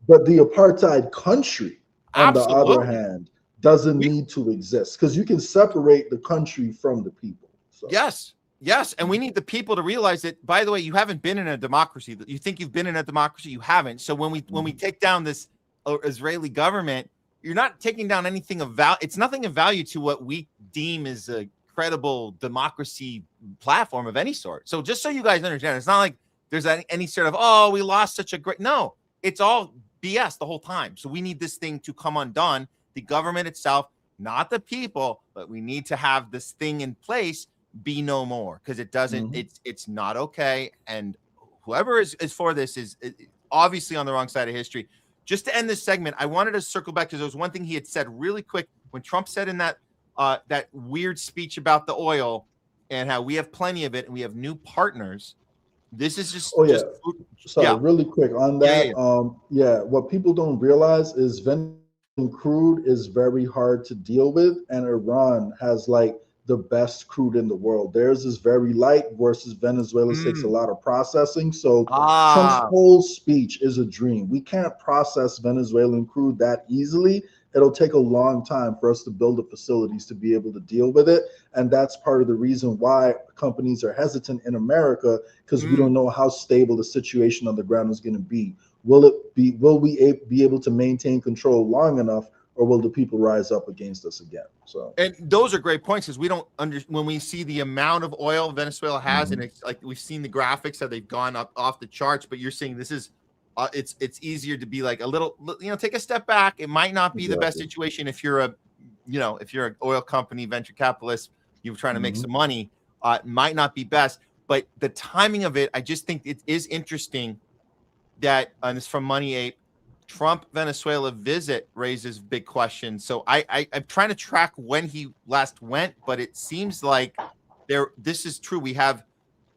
But the apartheid country, on the other hand, doesn't need to exist because you can separate the country from the people. So. Yes, and we need the people to realize that. By the way, you haven't been in a democracy. You think you've been in a democracy, you haven't. So when we take down this Israeli government, you're not taking down anything of value. It's nothing of value to what we deem as a credible democracy platform of any sort. So just so you guys understand, it's not like there's any sort of we lost such a great. No, it's all BS the whole time. So we need this thing to come undone. The government itself, not the people, but we need to have this thing in place be no more because it doesn't. It's not okay. And whoever is for this is obviously on the wrong side of history. just to end this segment, I wanted to circle back because there was one thing he had said really quick when Trump said in that that weird speech about the oil and how we have plenty of it and we have new partners. This is just Sorry, really quick on that. What people don't realize is Venezuelan crude is very hard to deal with, and Iran has like the best crude in the world. Theirs is very light versus Venezuela takes a lot of processing. So Trump's whole speech is a dream. We can't process Venezuelan crude that easily. It'll take a long time for us to build the facilities to be able to deal with it. And that's part of the reason why companies are hesitant in America, because we don't know how stable the situation on the ground is going to be. Will we be able to maintain control long enough, or will the people rise up against us again? So, and those are great points, because we don't when we see the amount of oil Venezuela has, and it's like we've seen the graphics that they've gone up off the charts, but you're saying this is it's easier to be like a little, take a step back. It might not be the best situation if you're if you're an oil company, venture capitalist, you're trying to make some money. It might not be best, but the timing of it, I just think it is interesting that, and it's from Money Ape, Trump Venezuela visit raises big questions. So I'm trying to track when he last went, but it seems like this is true. We have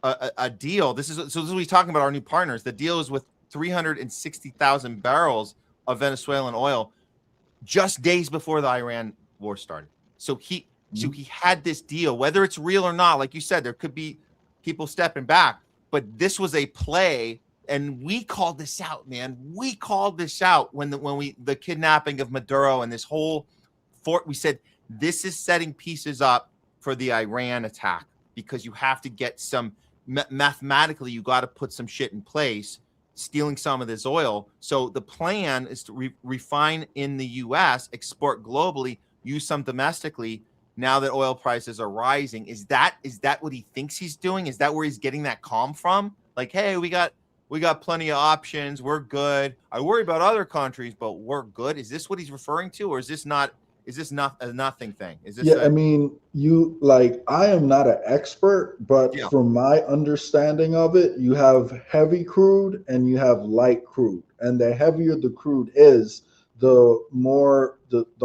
a deal. This is what we're talking about, our new partners. The deal is with 360,000 barrels of Venezuelan oil just days before the Iran war started. So he had this deal, whether it's real or not. Like you said, there could be people stepping back, but this was a play. And we called this out, man. We called this out when the kidnapping of Maduro and this whole we said this is setting pieces up for the Iran attack, because you have to get some mathematically, you got to put some shit in place, stealing some of this oil. So the plan is to refine in the U.S., export globally, use some domestically. Now that oil prices are rising, is that what he thinks he's doing? Is that where he's getting that calm from? Like, hey, we got plenty of options. We're good. I worry about other countries, but we're good. Is this what he's referring to, or is this not a nothing thing? Is this? I mean, I am not an expert, but from my understanding of it, you have heavy crude and you have light crude, and the heavier the crude is, the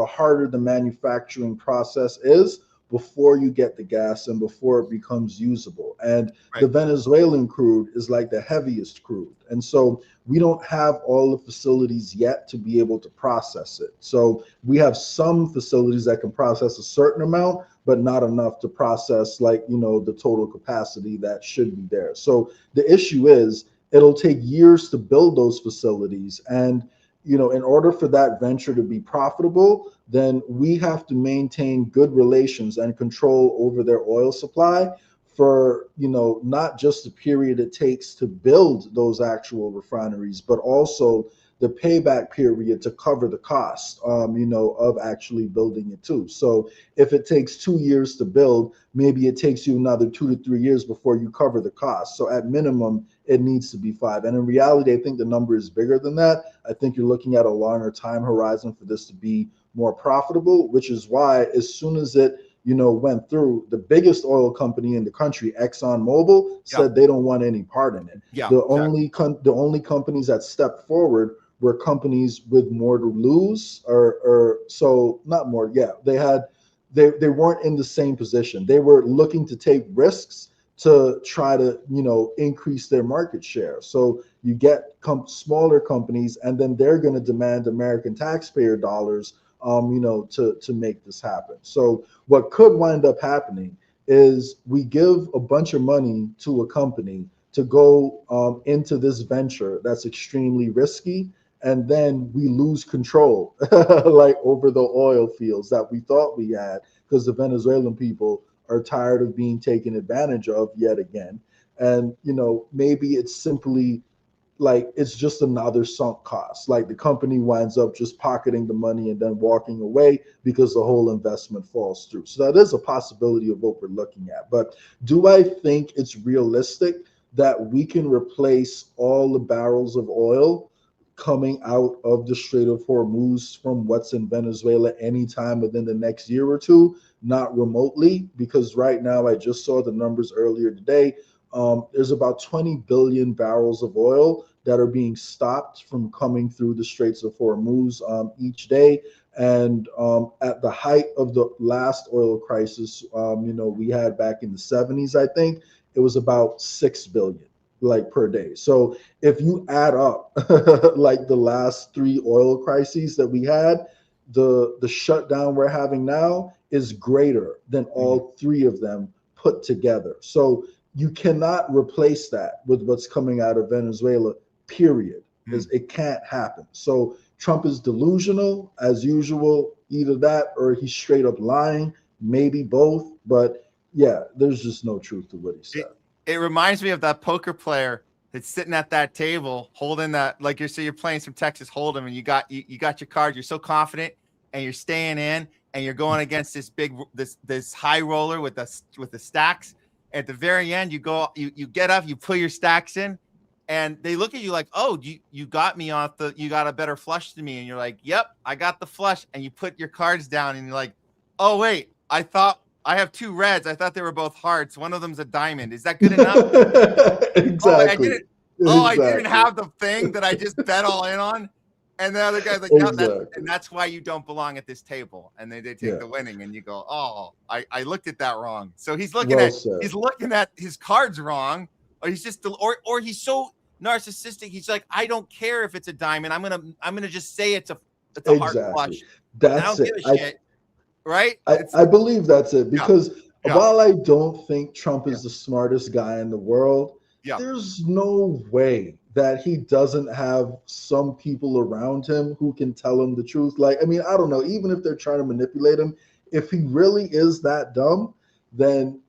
harder the manufacturing process is before you get the gas and before it becomes usable. And the Venezuelan crude is like the heaviest crude. And so we don't have all the facilities yet to be able to process it. So we have some facilities that can process a certain amount, but not enough to process the total capacity that should be there. So the issue is it'll take years to build those facilities. And in order for that venture to be profitable, then we have to maintain good relations and control over their oil supply for, not just the period it takes to build those actual refineries, but also the payback period to cover the cost, of actually building it too. So if it takes 2 years to build, maybe it takes you another 2 to 3 years before you cover the cost. So at minimum, it needs to be 5. And in reality, I think the number is bigger than that. I think you're looking at a longer time horizon for this to be more profitable, which is why as soon as it went through, the biggest oil company in the country, ExxonMobil, said they don't want any part in it. The only companies that stepped forward were companies with more to lose, or so not more. They weren't in the same position. They were looking to take risks to try to increase their market share. So you get smaller companies, and then they're going to demand American taxpayer dollars to make this happen. So what could wind up happening is we give a bunch of money to a company to go into this venture that's extremely risky, and then we lose control over the oil fields that we thought we had, because the Venezuelan people are tired of being taken advantage of yet again. And maybe it's simply it's just another sunk cost. The company winds up just pocketing the money and then walking away because the whole investment falls through. So that is a possibility of what we're looking at. But do I think it's realistic that we can replace all the barrels of oil coming out of the Strait of Hormuz from what's in Venezuela anytime within the next year or two? Not remotely, because right now, I just saw the numbers earlier today. There's about 20 billion barrels of oil that are being stopped from coming through the Straits of Hormuz each day. And at the height of the last oil crisis, we had back in the 70s, I think it was about 6 billion like per day. So if you add up like the last 3 oil crises that we had, the shutdown we're having now is greater than all 3 of them put together. So you cannot replace that with what's coming out of Venezuela, period. It can't happen. So Trump is delusional as usual, either that or he's straight up lying, maybe both. But yeah, there's just no truth to what he said. It reminds me of that poker player that's sitting at that table holding that, like you're playing some Texas Hold'em and you got your cards, you're so confident and you're staying in and you're going against this high roller with the stacks. At the very end, you get up, you put your stacks in, and they look at you like, oh, you got me off you got a better flush than me. And you're like, yep, I got the flush. And you put your cards down and you're like, oh, wait, I thought I have 2 reds. I thought they were both hearts. One of them's a diamond. Is that good enough? Exactly. I didn't have the thing that I just bet all in on. And the other guy's like, no, that's why you don't belong at this table. And they take the winning, and you go, oh, I looked at that wrong. So he's looking at his cards wrong, or he's just or he's so narcissistic. He's like, I don't care if it's a diamond. I'm gonna just say it's a heart flush. That's I don't give a shit. Right? I believe that's it, because while I don't think Trump is the smartest guy in the world, there's no way that he doesn't have some people around him who can tell him the truth. Like, I mean, I don't know, even if they're trying to manipulate him, if he really is that dumb, then,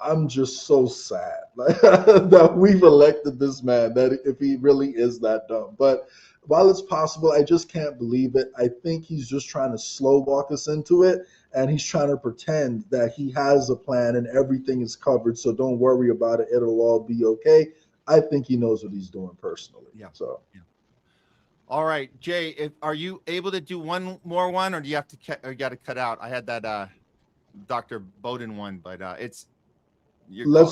I'm just so sad that we've elected this man, that if he really is that dumb. But while it's possible, I just can't believe it. I think he's just trying to slow walk us into it, and he's trying to pretend that he has a plan and everything is covered, so don't worry about it. It'll all be okay. I think he knows what he's doing personally. All right, Jay, are you able to do one more, or do you have to got to cut out? I had that Dr. Bowden one, but let's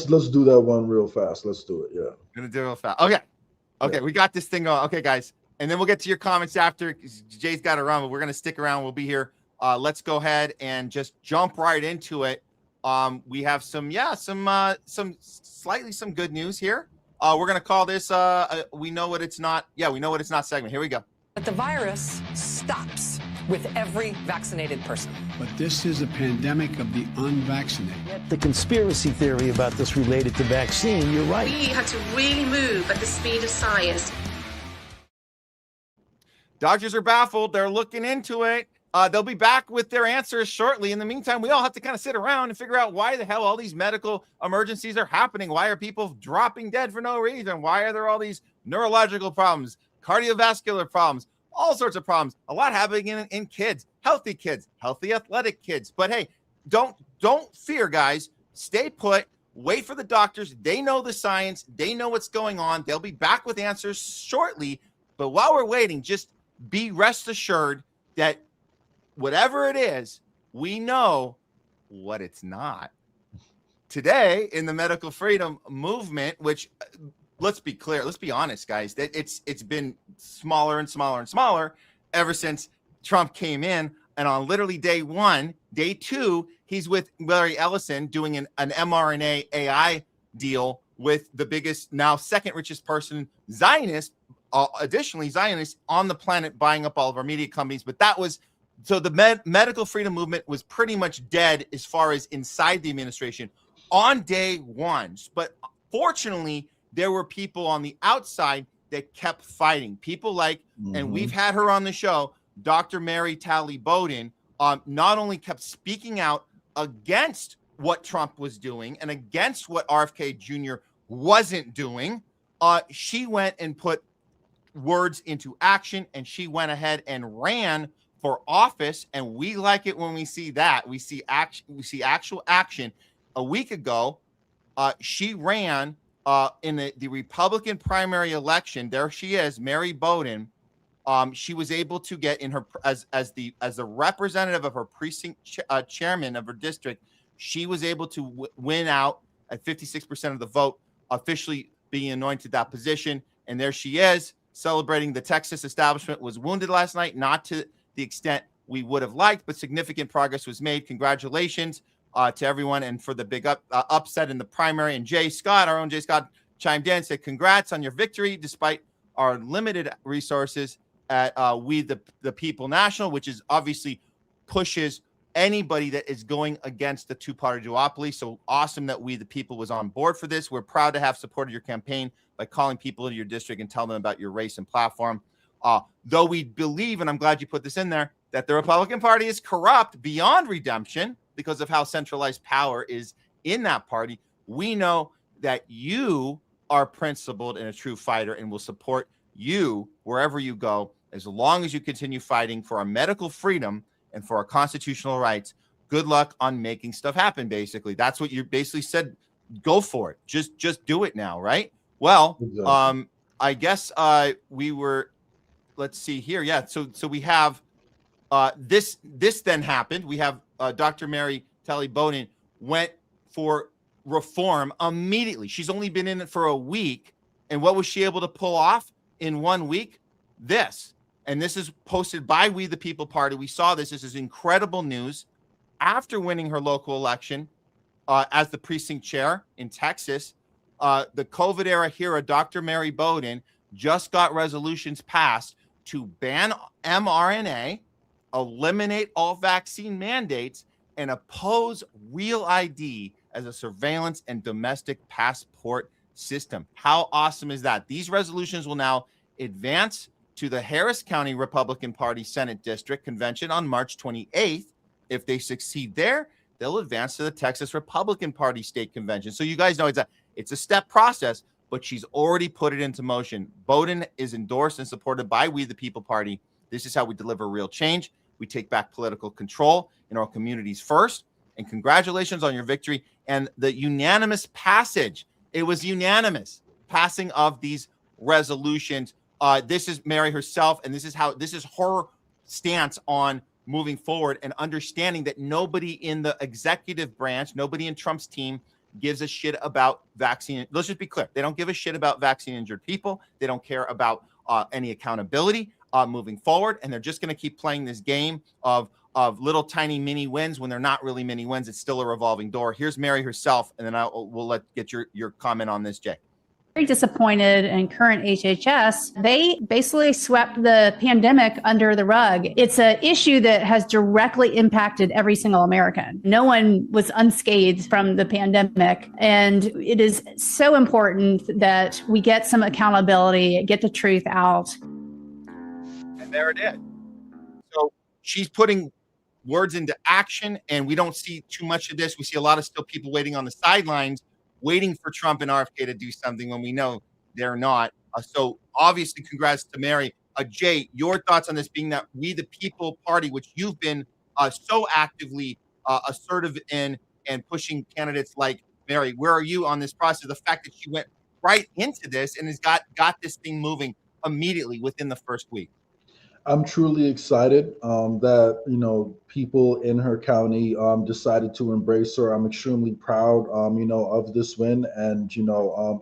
do that one real fast. Let's do it. Yeah. Gonna do it real fast. Okay, we got this thing going. Okay, guys. And then we'll get to your comments after. Jay's got to run, but we're going to stick around. We'll be here. Let's go ahead and just jump right into it. We have some good news here. We're going to call this we know what it's not. Yeah, we know what it's not segment. Here we go. But the virus stops with every vaccinated person. But this is a pandemic of the unvaccinated. The conspiracy theory about this related to vaccine, you're right. We have to really move at the speed of science. Doctors are baffled. They're looking into it. They'll be back with their answers shortly. In the meantime, we all have to kind of sit around and figure out why the hell all these medical emergencies are happening. Why are people dropping dead for no reason? Why are there all these neurological problems, cardiovascular problems, all sorts of problems? A lot happening in kids, healthy athletic kids. But hey, don't fear, guys. Stay put. Wait for the doctors. They know the science. They know what's going on. They'll be back with answers shortly. But while we're waiting, just be rest assured that whatever it is, we know what it's not. Today, in the medical freedom movement, which, let's be clear, let's be honest, guys, that it's been smaller and smaller and smaller ever since Trump came in. And on literally day 1, day 2, he's with Larry Ellison doing an mRNA AI deal with the biggest, now second richest person, Zionist, additionally Zionists on the planet, buying up all of our media companies. But that was, so the medical freedom movement was pretty much dead as far as inside the administration on day 1. But fortunately, there were people on the outside that kept fighting. People like, and we've had her on the show, Dr. Mary Talley Bowden, not only kept speaking out against what Trump was doing and against what RFK Jr. wasn't doing, she went and put words into action, and she went ahead and ran for office. And we like it when we see that. We see action. We see actual action. A week ago, she ran in the Republican primary election. There she is, Mary Bowden. She was able to get in her as the representative of her precinct chairman of her district. She was able to win out at 56% of the vote, officially being anointed that position. And there she is celebrating. The Texas establishment was wounded last night, not to the extent we would have liked, but significant progress was made. Congratulations to everyone. And for the big upset in the primary. And Jay Scott, our own Jay Scott, chimed in and said, congrats on your victory, despite our limited resources at We the People National, which is obviously pushes anybody that is going against the two-party duopoly. So awesome that We the People was on board for this. We're proud to have supported your campaign by calling people into your district and telling them about your race and platform. Though we believe, and I'm glad you put this in there, that the Republican Party is corrupt beyond redemption because of how centralized power is in that party, we know that you are principled and a true fighter and will support you wherever you go, as long as you continue fighting for our medical freedom and for our constitutional rights. Good luck on making stuff happen. Basically, that's what you basically said. Go for it. Just do it now, right? Well, exactly. I guess we were. Let's see here. Yeah. So we have this then happened. We have Dr. Mary Telly Bowden went for reform immediately. She's only been in it for a week, and what was she able to pull off in 1 week? This. And this is posted by We the People Party. We saw this. This is incredible news. After winning her local election as the precinct chair in Texas, the COVID era hero, Dr. Mary Bowden, just got resolutions passed to ban mRNA, eliminate all vaccine mandates, and oppose Real ID as a surveillance and domestic passport system. How awesome is that? These resolutions will now advance to the Harris County Republican Party Senate District Convention on March 28th. If they succeed there, they'll advance to the Texas Republican Party State Convention. So you guys know it's a step process, but she's already put it into motion. Bowden is endorsed and supported by We the People Party. This is how we deliver real change. We take back political control in our communities first. And congratulations on your victory and the unanimous passage. It was unanimous passing of these resolutions. This is Mary herself, and this is her stance on moving forward and understanding that nobody in the executive branch, nobody in Trump's team gives a shit about vaccine. Let's just be clear. They don't give a shit about vaccine injured people. They don't care about any accountability moving forward. And they're just going to keep playing this game of little tiny mini wins when they're not really mini wins. It's still a revolving door. Here's Mary herself, and then we'll get your comment on this, Jay. Very disappointed in current HHS. They basically swept the pandemic under the rug. It's an issue that has directly impacted every single American. No one was unscathed from the pandemic. And it is so important that we get some accountability, get the truth out. And there it is. So she's putting words into action, and we don't see too much of this. We see a lot of still people waiting on the sidelines, waiting for Trump and RFK to do something when we know they're not. So obviously, congrats to Mary. Jay, your thoughts on this being that We the People Party, which you've been so actively assertive in and pushing candidates like Mary, where are you on this process? The fact that she went right into this and has got this thing moving immediately within the first week. I'm truly excited that, people in her county decided to embrace her. I'm extremely proud, of this win. And,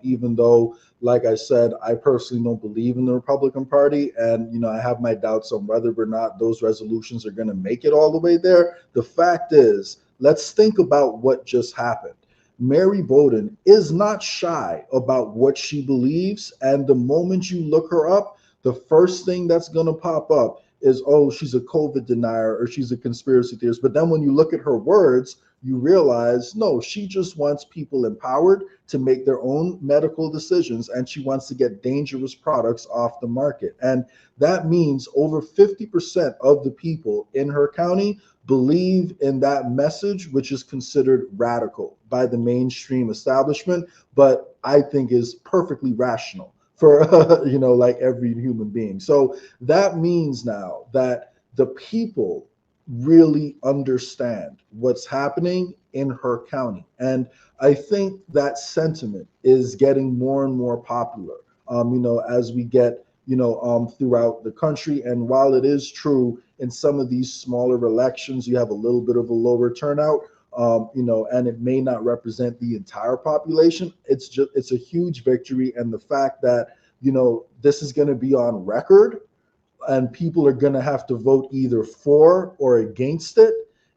even though, like I said, I personally don't believe in the Republican Party, and, I have my doubts on whether or not those resolutions are going to make it all the way there. The fact is, let's think about what just happened. Mary Bowden is not shy about what she believes. And the moment you look her up, the first thing that's going to pop up is, oh, she's a COVID denier or she's a conspiracy theorist. But then when you look at her words, you realize, no, she just wants people empowered to make their own medical decisions, and she wants to get dangerous products off the market. And that means over 50% of the people in her county believe in that message, which is considered radical by the mainstream establishment, but I think is perfectly rational for, like every human being. So that means now that the people really understand what's happening in her county. And I think that sentiment is getting more and more popular, as we get, throughout the country. And while it is true in some of these smaller elections, you have a little bit of a lower turnout, and it may not represent the entire population. It's a huge victory. And the fact that this is going to be on record and people are going to have to vote either for or against it,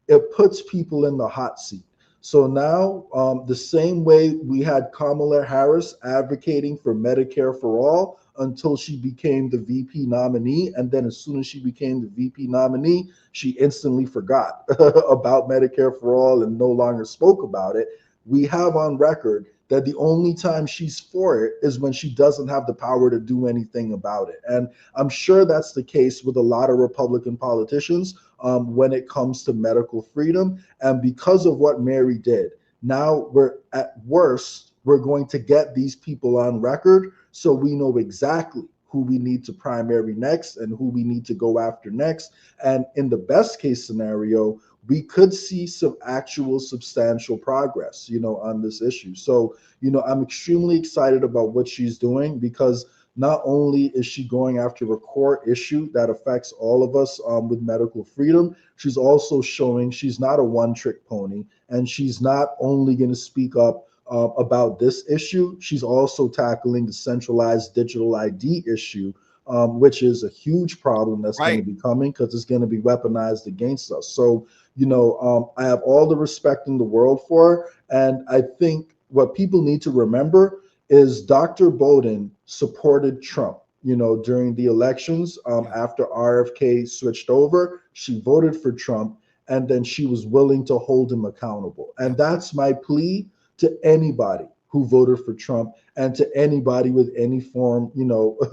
it puts people in the hot seat. So now, the same way we had Kamala Harris advocating for Medicare for all until she became the VP nominee, and then as soon as she became the VP nominee, she instantly forgot about Medicare for all and no longer spoke about it. We have on record that the only time she's for it is when she doesn't have the power to do anything about it. And I'm sure that's the case with a lot of Republican politicians when it comes to medical freedom. And because of what Mary did, now we're at worst, we're going to get these people on record so we know exactly who we need to primary next and who we need to go after next. And in the best case scenario, we could see some actual substantial progress, on this issue. So, I'm extremely excited about what she's doing, because not only is she going after a core issue that affects all of us with medical freedom, she's also showing she's not a one-trick pony, and she's not only going to speak up about this issue, she's also tackling the centralized digital ID issue, which is a huge problem that's going to be coming because it's going to be weaponized against us. So, I have all the respect in the world for her. And I think what people need to remember is Dr. Bowden supported Trump, during the elections. After RFK switched over, she voted for Trump, and then she was willing to hold him accountable. And that's my plea to anybody who voted for Trump and to anybody with any form,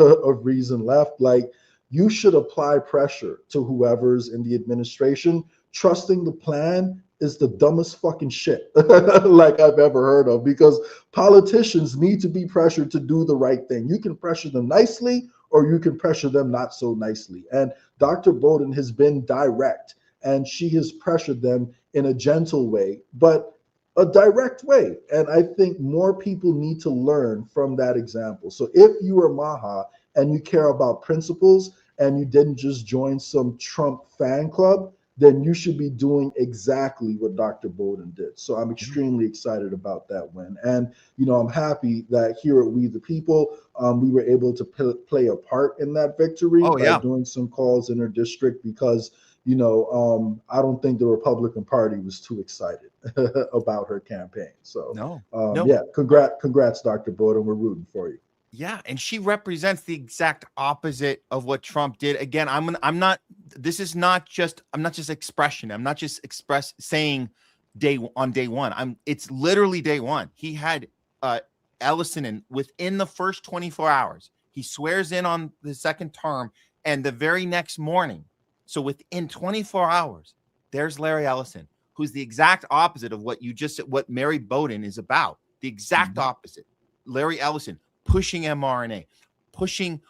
of reason left. Like, you should apply pressure to whoever's in the administration. Trusting the plan is the dumbest fucking shit like I've ever heard of, because politicians need to be pressured to do the right thing. You can pressure them nicely or you can pressure them not so nicely. And Dr. Bowden has been direct, and she has pressured them in a gentle way, but a direct way. And I think more people need to learn from that example. So if you are Maha and you care about principles and you didn't just join some Trump fan club, then you should be doing exactly what Dr. Bowden did. So I'm extremely excited about that win. And, I'm happy that here at We the People, we were able to play a part in that victory by doing some calls in her district, because, I don't think the Republican Party was too excited about her campaign. So, yeah, congrats, Dr. Bowden. We're rooting for you. Yeah, and she represents the exact opposite of what Trump did. Again, I'm not just expression. I'm not just saying day one. It's literally day one. He had Ellison in within the first 24 hours. He swears in on the second term, and the very next morning, so within 24 hours, there's Larry Ellison, who's the exact opposite of what what Mary Bowden is about. The exact opposite. Larry Ellison pushing mRNA, pushing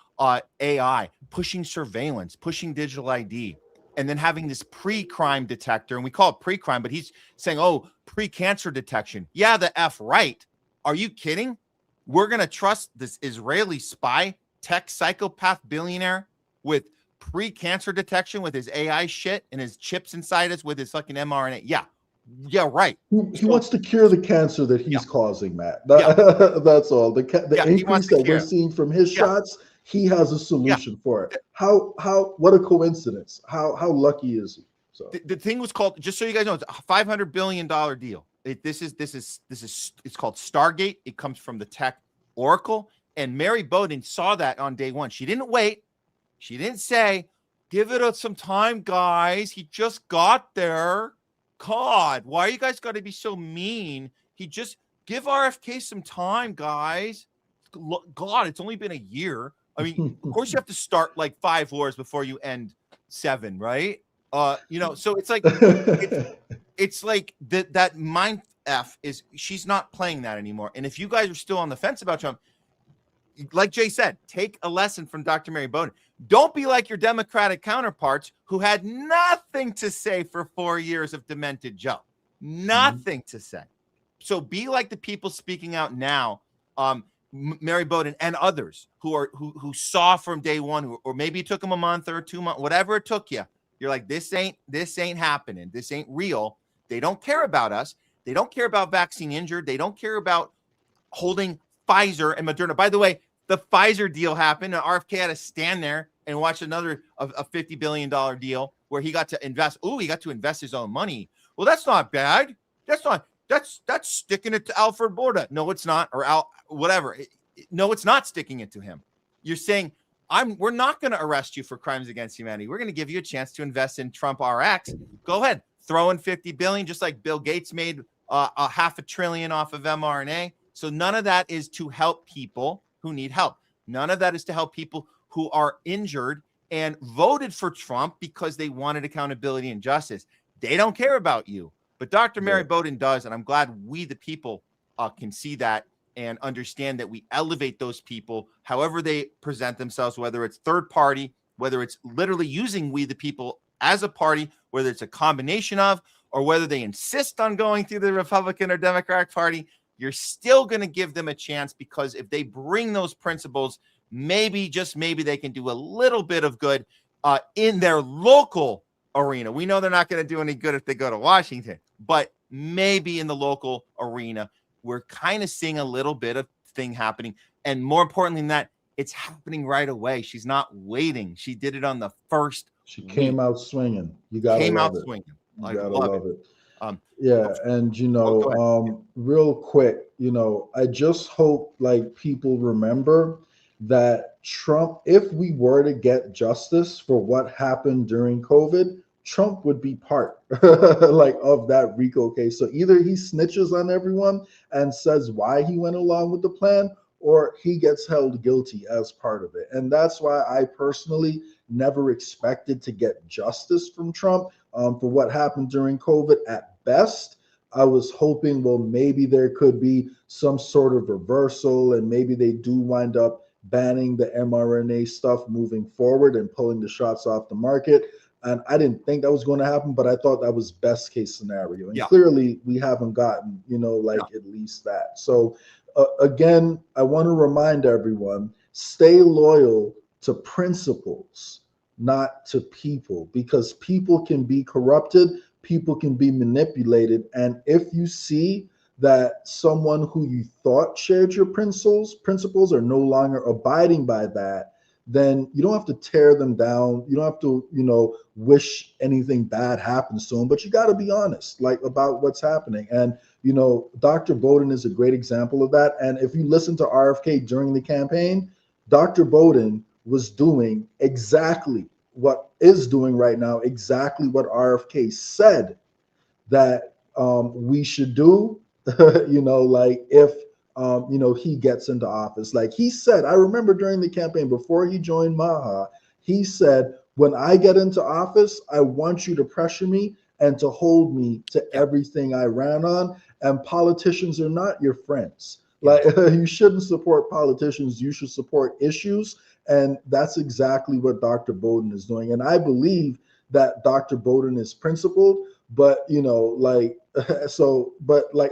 AI, pushing surveillance, pushing digital ID, and then having this pre-crime detector. And we call it pre-crime, but he's saying, pre-cancer detection. Yeah, the F right. Are you kidding? We're going to trust this Israeli spy, tech psychopath billionaire with pre-cancer detection with his AI shit and his chips inside us with his fucking mRNA. Yeah, right. He wants to cure the cancer that he's causing, Matt. That's all. The increase that we're seeing from his shots, he has a solution for it. What a coincidence. How lucky is he? So the thing was called, just so you guys know, it's a $500 billion deal. It's called Stargate. It comes from the tech Oracle, and Mary Bowden saw that on day one. She didn't wait. She didn't say, give it some time, guys. He just got there. God, why are you guys got to be so mean? He just give RFK some time, guys. God, it's only been a year. I mean, of course you have to start like 5 wars before you end 7, right? So it's like it's like that mind F is she's not playing that anymore. And if you guys are still on the fence about Trump, like Jay said, take a lesson from Dr. Mary Bowden. Don't be like your Democratic counterparts who had nothing to say for 4 years of demented Joe. Nothing to say. So be like the people speaking out now, Mary Bowden and others who saw from day one, or maybe it took them a month or 2 months, whatever it took you. You're like, this ain't happening. This ain't real. They don't care about us. They don't care about vaccine injured. They don't care about holding Pfizer and Moderna. By the way, the Pfizer deal happened, and RFK had to stand there and watch another a $50 billion deal where he got to invest. Oh, he got to invest his own money. Well, that's not bad. That's sticking it to Alfred Borda. No, it's not. Or whatever. No, it's not sticking it to him. You're saying, we're not going to arrest you for crimes against humanity. We're going to give you a chance to invest in Trump RX. Go ahead. Throw in $50 billion, just like Bill Gates made a $500 billion off of mRNA. So none of that is to help people who need help. None of that is to help people who are injured and voted for Trump because they wanted accountability and justice. They don't care about you. But Dr. Mary Bowden does, and I'm glad we, the people, can see that and understand that we elevate those people, however they present themselves, whether it's third party, whether it's literally using we, the people, as a party, whether it's a combination of, or whether they insist on going through the Republican or Democratic Party. You're still going to give them a chance, because if they bring those principles, maybe, just maybe, they can do a little bit of good in their local arena. We know they're not going to do any good if they go to Washington, but maybe in the local arena, we're kind of seeing a little bit of thing happening. And more importantly than that, it's happening right away. She's not waiting. She did it on the first. She came out swinging. You got to love it. Swinging. You got to love it. And, real quick, I just hope like people remember that Trump, if we were to get justice for what happened during COVID, Trump would be part like of that RICO case. So either he snitches on everyone and says why he went along with the plan, or he gets held guilty as part of it. And that's why I personally never expected to get justice from Trump for what happened during COVID. At best, I was hoping, well, maybe there could be some sort of reversal, and maybe they do wind up banning the mRNA stuff moving forward and pulling the shots off the market. And I didn't think that was going to happen, but I thought that was best case scenario. And clearly we haven't gotten, at least that. So again, I want to remind everyone, stay loyal to principles, not to people, because people can be corrupted, people can be manipulated. And if you see that someone who you thought shared your principles are no longer abiding by that, then you don't have to tear them down. You don't have to, wish anything bad happens to them, but you got to be honest, about what's happening. And, Dr. Bowden is a great example of that. And if you listen to RFK during the campaign, Dr. Bowden was doing exactly what is doing right now, exactly what RFK said that we should do, if he gets into office. Like he said, I remember during the campaign before he joined Maha, he said, when I get into office, I want you to pressure me and to hold me to everything I ran on. And politicians are not your friends. Like you shouldn't support politicians. You should support issues. And that's exactly what Dr. Bowden is doing. And I believe that Dr. Bowden is principled, but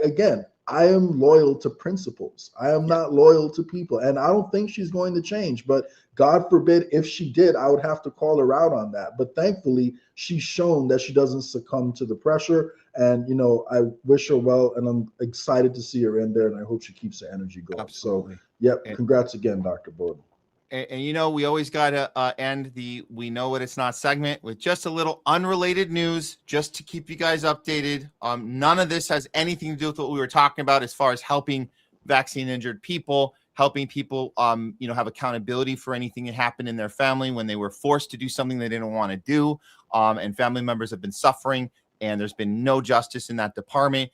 again, I am loyal to principles. I am not loyal to people. And I don't think she's going to change, but God forbid if she did, I would have to call her out on that. But thankfully, she's shown that she doesn't succumb to the pressure. And, I wish her well, and I'm excited to see her in there, and I hope she keeps the energy going. Absolutely. So, congrats again, Dr. Bowden. And we always got to end the We Know What It's Not segment with just a little unrelated news, just to keep you guys updated. None of this has anything to do with what we were talking about as far as helping vaccine injured people, helping people, have accountability for anything that happened in their family when they were forced to do something they didn't want to do. And family members have been suffering, and there's been no justice in that department.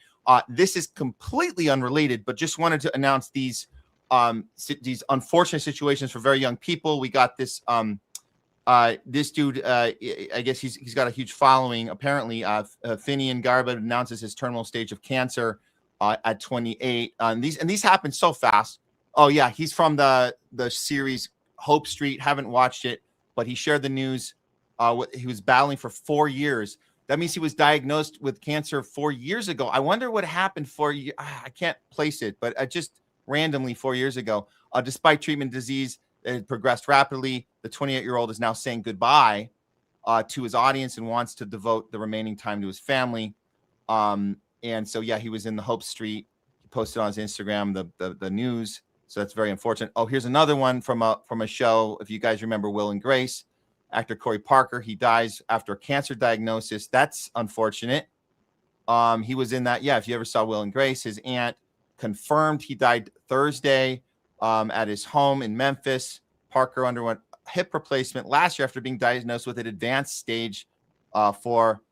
This is completely unrelated, but just wanted to announce these unfortunate situations for very young people. We got this this dude, I guess he's got a huge following. Apparently, Finian Garba announces his terminal stage of cancer at 28. And these happen so fast. Oh yeah, he's from the series Hope Street. Haven't watched it, but he shared the news. He was battling for 4 years. That means he was diagnosed with cancer 4 years ago. I wonder what happened I can't place it, but just randomly 4 years ago. Despite treatment, disease had progressed rapidly. The 28-year-old is now saying goodbye to his audience and wants to devote the remaining time to his family. And so, he was in the Hope Street. He posted on his Instagram the news. So that's very unfortunate. Oh, here's another one from a show. If you guys remember Will and Grace, actor Corey Parker, he dies after a cancer diagnosis. That's unfortunate. He was in that. Yeah, if you ever saw Will and Grace, his aunt confirmed he died Thursday at his home in Memphis. Parker underwent hip replacement last year after being diagnosed with an advanced stage for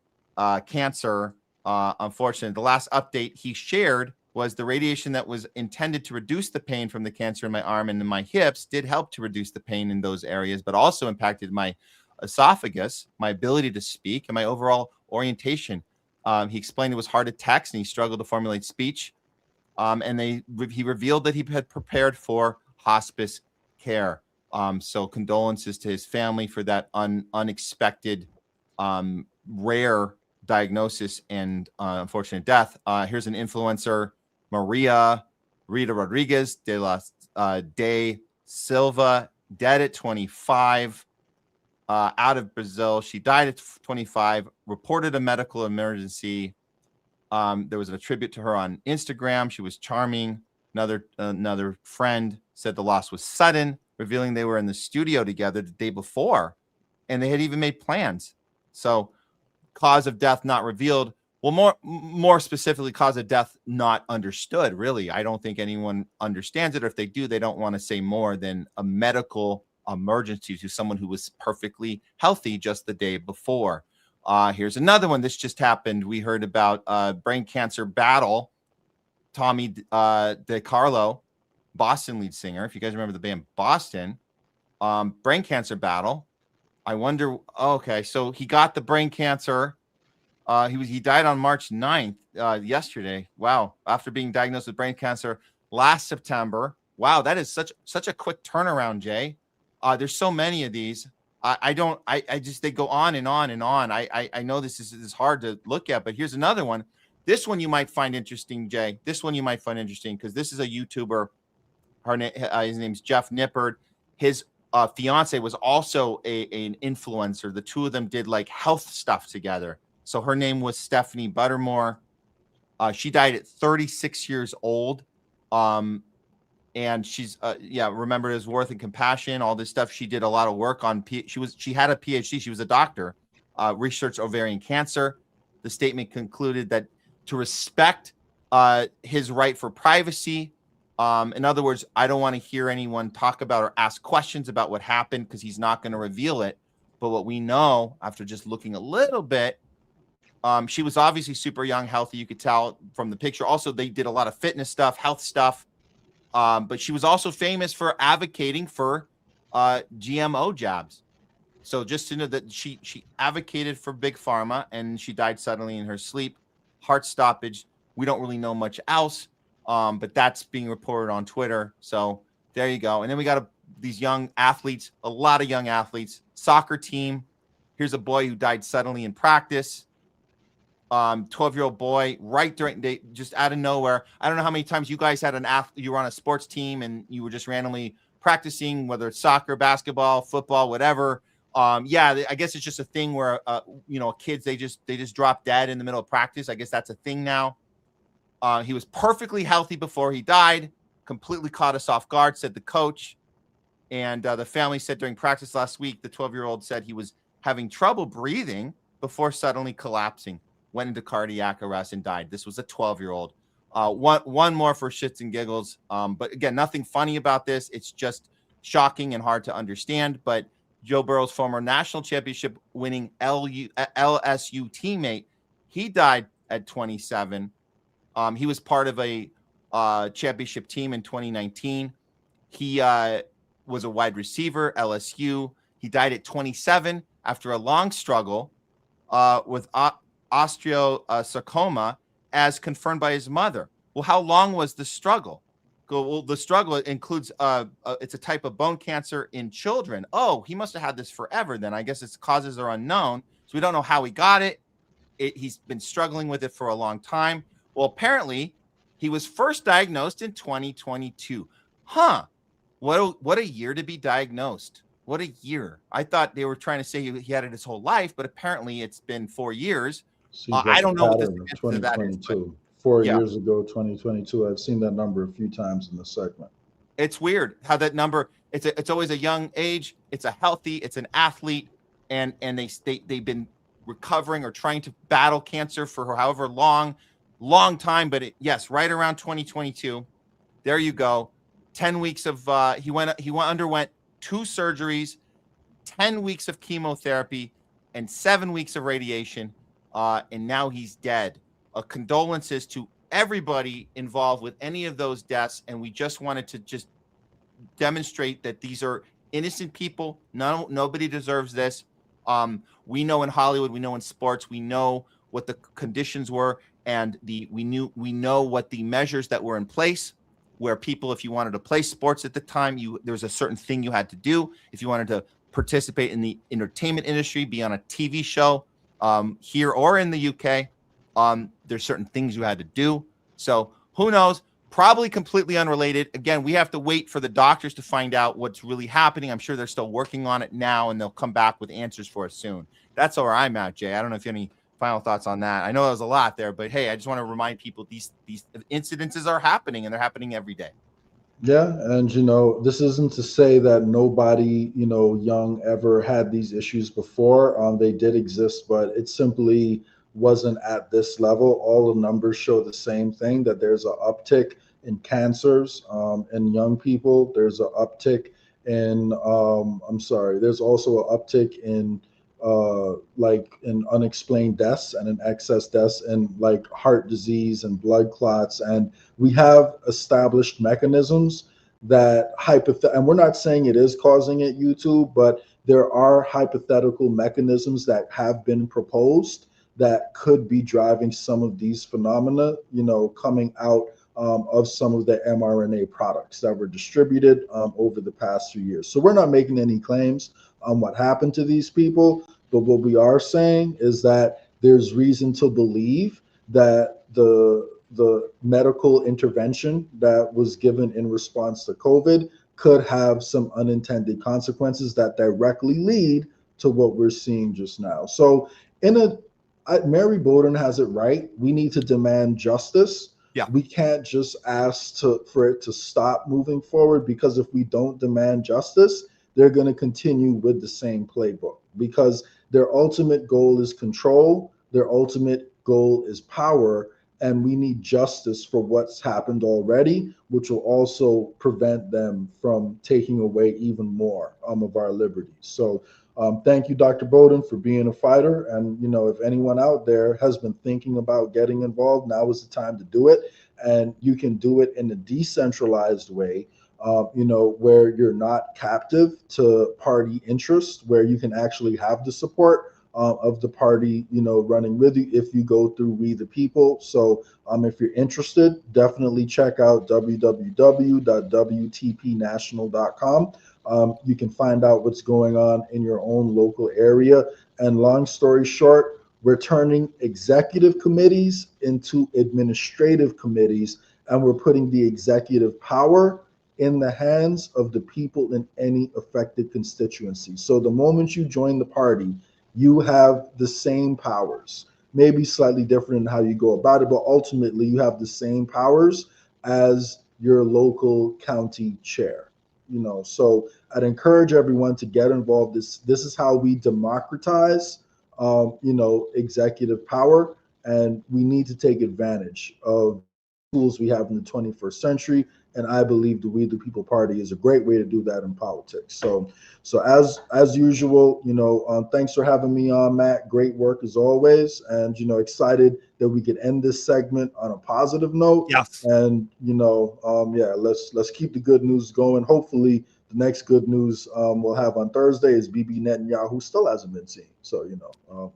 cancer. Unfortunately, the last update he shared was the radiation that was intended to reduce the pain from the cancer in my arm and in my hips did help to reduce the pain in those areas, but also impacted my esophagus, my ability to speak, and my overall orientation. He explained it was hard to text and he struggled to formulate speech. And he revealed that he had prepared for hospice care. So condolences to his family for that unexpected, rare diagnosis and unfortunate death. Here's an influencer, Rita Rodriguez de Silva, dead at 25, out of Brazil. She died at 25, reported a medical emergency. There was a tribute to her on Instagram. She was charming. Another friend said the loss was sudden, revealing they were in the studio together the day before, and they had even made plans. So, cause of death not revealed. Well, more specifically, cause of death not understood. Really, I don't think anyone understands it, or if they do, they don't want to say more than a medical emergency to someone who was perfectly healthy just the day before. Here's another one. This just happened. We heard about brain cancer battle. Tommy DeCarlo, Boston lead singer. If you guys remember the band Boston, brain cancer battle. I wonder. Okay, so he got the brain cancer. He died on March 9th, yesterday. Wow, after being diagnosed with brain cancer last September. Wow, that is such a quick turnaround, Jay. There's so many of these. I just, they go on and on and on. I know this is hard to look at, but here's another one. This one you might find interesting, Jay. This one you might find interesting because this is a YouTuber. His name's Jeff Nippard. His fiance was also an influencer. The two of them did like health stuff together. So her name was Stephanie Buttermore. She died at 36 years old. And she's remembered as Worth and Compassion, all this stuff. She did a lot of work on she had a PhD. She was a doctor, researched ovarian cancer. The statement concluded that to respect his right for privacy. In other words, I don't want to hear anyone talk about or ask questions about what happened because he's not going to reveal it. But what we know after just looking a little bit, she was obviously super young, healthy. You could tell from the picture. Also, they did a lot of fitness stuff, health stuff. But she was also famous for advocating for GMO jabs. So just to know that she advocated for Big Pharma and she died suddenly in her sleep, heart stoppage. We don't really know much else, but that's being reported on Twitter. So there you go. And then we got these young athletes, a lot of young athletes, soccer team. Here's a boy who died suddenly in practice. 12-year-old boy, right during just out of nowhere. I don't know how many times you guys had you were on a sports team and you were just randomly practicing, whether it's soccer, basketball, football, whatever. I guess it's just a thing where kids they just drop dead in the middle of practice. I guess that's a thing now. He was perfectly healthy before he died, completely caught us off guard, said the coach. And the family said during practice last week, the 12-year-old said he was having trouble breathing before suddenly collapsing. Went into cardiac arrest and died. This was a 12-year-old. One more for shits and giggles. But again, nothing funny about this. It's just shocking and hard to understand. But Joe Burrow's former national championship winning LSU teammate, he died at 27. He was part of a championship team in 2019. He was a wide receiver, LSU. He died at 27 after a long struggle with osteosarcoma, as confirmed by his mother. Well, how long was the struggle? Well, the struggle includes it's a type of bone cancer in children. Oh, he must have had this forever then. I guess its causes are unknown. So we don't know how he got it. He's been struggling with it for a long time. Well, apparently he was first diagnosed in 2022. Huh. What a year to be diagnosed. What a year. I thought they were trying to say he had it his whole life, but apparently it's been 4 years. I don't know what this answer to that is. 4 years ago, 2022. I've seen that number a few times in the segment. It's weird how that number. It's always a young age. It's a healthy. It's an athlete, and they've been recovering or trying to battle cancer for however long time. But yes, right around 2022. There you go. 10 weeks of he underwent 2 surgeries, 10 weeks of chemotherapy, and 7 weeks of radiation, and now he's dead. Condolences to everybody involved with any of those deaths, and we just wanted to just demonstrate that these are innocent people. Nobody deserves this. We know in Hollywood, we know in sports, we know what the conditions were, and we know what the measures that were in place. Where people, if you wanted to play sports at the time, there was a certain thing you had to do. If you wanted to participate in the entertainment industry, be on a TV show here or in the UK, there's certain things you had to do. So who knows? Probably completely unrelated. Again, we have to wait for the doctors to find out what's really happening. I'm sure they're still working on it now, and they'll come back with answers for us soon. That's where I'm at, Jay. I don't know if you have any final thoughts on that. I know that was a lot there, but hey, I just want to remind people these incidences are happening, and they're happening every day. Yeah, and this isn't to say that nobody young ever had these issues before. They did exist, but it simply wasn't at this level. All the numbers show the same thing, that there's an uptick in cancers in young people. There's an uptick in there's also an uptick in in unexplained deaths and in excess deaths and like heart disease and blood clots. And we have established mechanisms that and we're not saying it is causing it, YouTube, but there are hypothetical mechanisms that have been proposed that could be driving some of these phenomena, coming out of some of the mRNA products that were distributed over the past few years. So we're not making any claims on what happened to these people, but what we are saying is that there's reason to believe that the medical intervention that was given in response to COVID could have some unintended consequences that directly lead to what we're seeing just now. So Mary Bowden has it right. We need to demand justice. Yeah. We can't just ask for it to stop moving forward, because if we don't demand justice, they're going to continue with the same playbook, because their ultimate goal is control. Their ultimate goal is power. And we need justice for what's happened already, which will also prevent them from taking away even more of our liberties. So thank you, Dr. Bowden, for being a fighter. And, if anyone out there has been thinking about getting involved, now is the time to do it. And you can do it in a decentralized way, where you're not captive to party interest, where you can actually have the support of the party, running with you if you go through We the People. So if you're interested, definitely check out www.wtpnational.com. You can find out what's going on in your own local area. And long story short, we're turning executive committees into administrative committees, and we're putting the executive power in the hands of the people in any affected constituency. So the moment you join the party, you have the same powers, maybe slightly different in how you go about it, but ultimately you have the same powers as your local county chair. So I'd encourage everyone to get involved. This is how we democratize, executive power, and we need to take advantage of tools we have in the 21st century. And I believe the We the People Party is a great way to do that in politics. So as usual, thanks for having me on, Matt. Great work as always, and excited that we could end this segment on a positive note. Yes. And let's keep the good news going. Hopefully, the next good news we'll have on Thursday is Bibi Netanyahu still hasn't been seen. So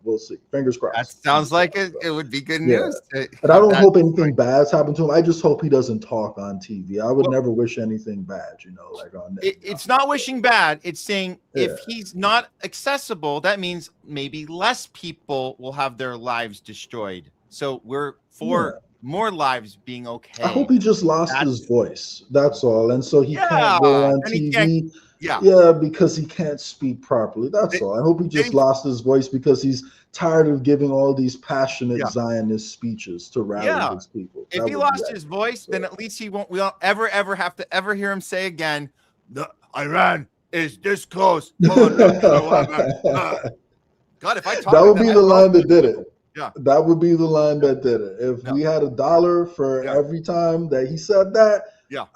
we'll see. Fingers crossed. That sounds like it would be good news. And I don't hope anything bad's happened to him. I just hope he doesn't talk on TV. I would never wish anything bad, like on that. It's not wishing bad. It's saying if he's not accessible, that means maybe less people will have their lives destroyed. So we're for more lives being okay. I hope he just lost his voice. That's all. And so he can't go on TV Yeah, because he can't speak properly. That's all. I hope he just lost his voice because he's tired of giving all these passionate Zionist speeches to rally his people. If he lost his voice, then at least we won't ever have to ever hear him say again, the Iran is this close. God, if I talk that would be the line that did it. Yeah. That would be the line that did it. If we had $1 for every time that he said that,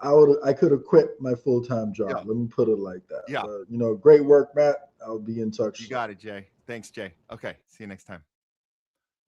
I could have quit my full-time job. Let me put it like that. Yeah. Great work, Matt. I'll be in touch. You got it, Jay. Thanks, Jay. Okay. See you next time.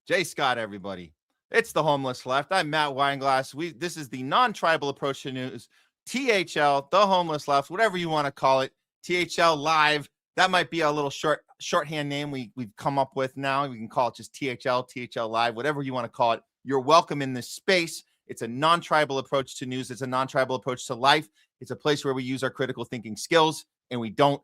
Jay Scott, everybody. It's the Homeless Left. I'm Matt Weinglass. This is the non-tribal approach to news. THL, the Homeless Left, whatever you want to call it. THL Live. That might be a little shorthand name we've come up with now. We can call it just THL Live, whatever you want to call it. You're welcome in this space. It's a non-tribal approach to news. It's a non-tribal approach to life. It's a place where we use our critical thinking skills and we don't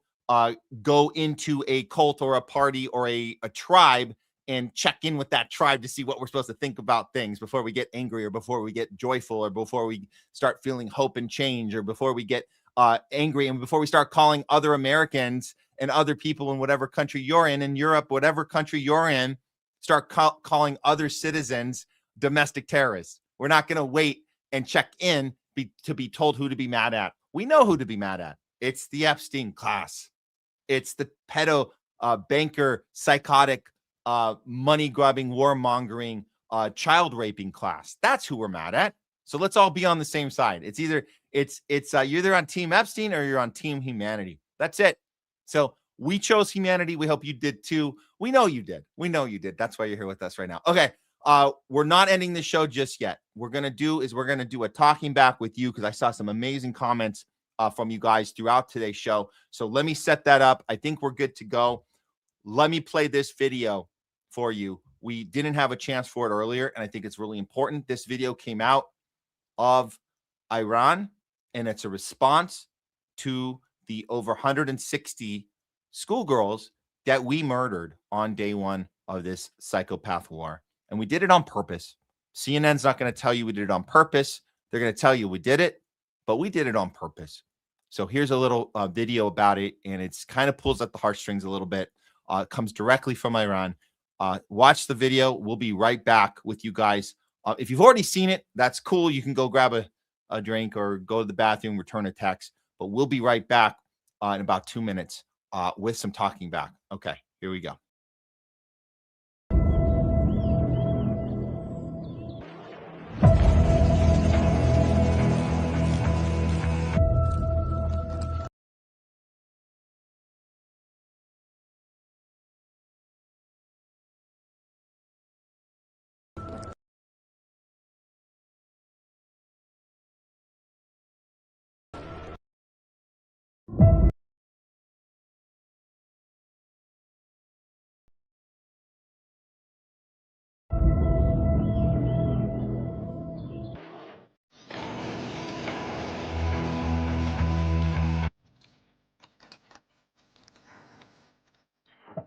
go into a cult or a party or a tribe and check in with that tribe to see what we're supposed to think about things before we get angry or before we get joyful or before we start feeling hope and change or before we get angry and before we start calling other Americans and other people in whatever country you're in Europe, whatever country you're in, start calling other citizens domestic terrorists. We're not going to wait and check in to be told who to be mad at. We know who to be mad at. It's the Epstein class. It's the pedo banker, psychotic, money-grubbing, warmongering, child raping class. That's who we're mad at. So let's all be on the same side. It's you're either on Team Epstein or you're on Team Humanity. That's it. So we chose humanity. We hope you did too. We know you did. That's why you're here with us right now. Okay. We're not ending the show just yet. We're going to do a talking back with you because I saw some amazing comments from you guys throughout today's show. So let me set that up. I think we're good to go. Let me play this video for you. We didn't have a chance for it earlier, and I think it's really important. This video came out of Iran, and it's a response to the over 160 schoolgirls that we murdered on day one of this psychopath war. And we did it on purpose. CNN's not going to tell you we did it on purpose. They're going to tell you we did it, but we did it on purpose. So here's a little video about it, and it's kind of pulls at the heartstrings a little bit. It comes directly from Iran. Watch the video. We'll be right back with you guys. If you've already seen it, that's cool. You can go grab a drink or go to the bathroom, return a text. But we'll be right back in about 2 minutes with some talking back. Okay, here we go.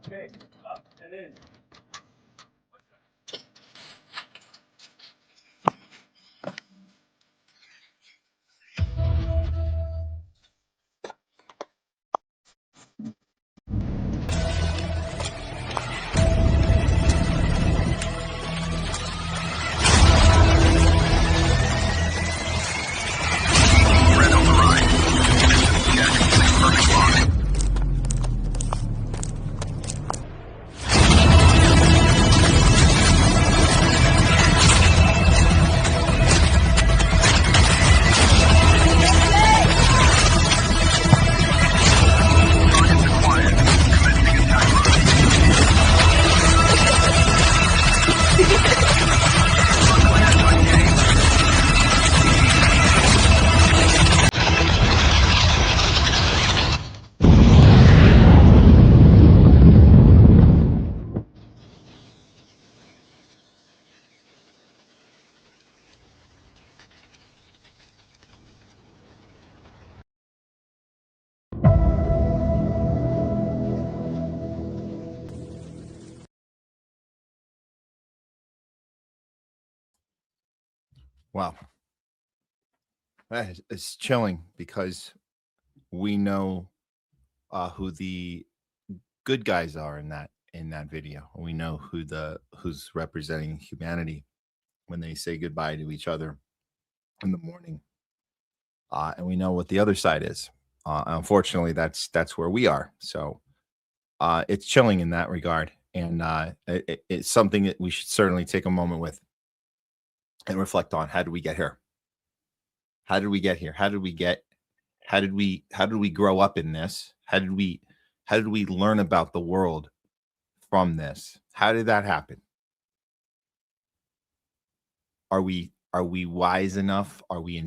Okay, up and in. Wow. It's chilling because we know who the good guys are in that video. We know who's representing humanity when they say goodbye to each other in the morning, and we know what the other side is. Unfortunately, that's where we are. So it's chilling in that regard, and it's something that we should certainly take a moment with and reflect on. How did we get here? How did we get here? How did we grow up in this? How did we learn about the world from this? How did that happen? Are we wise enough? Are we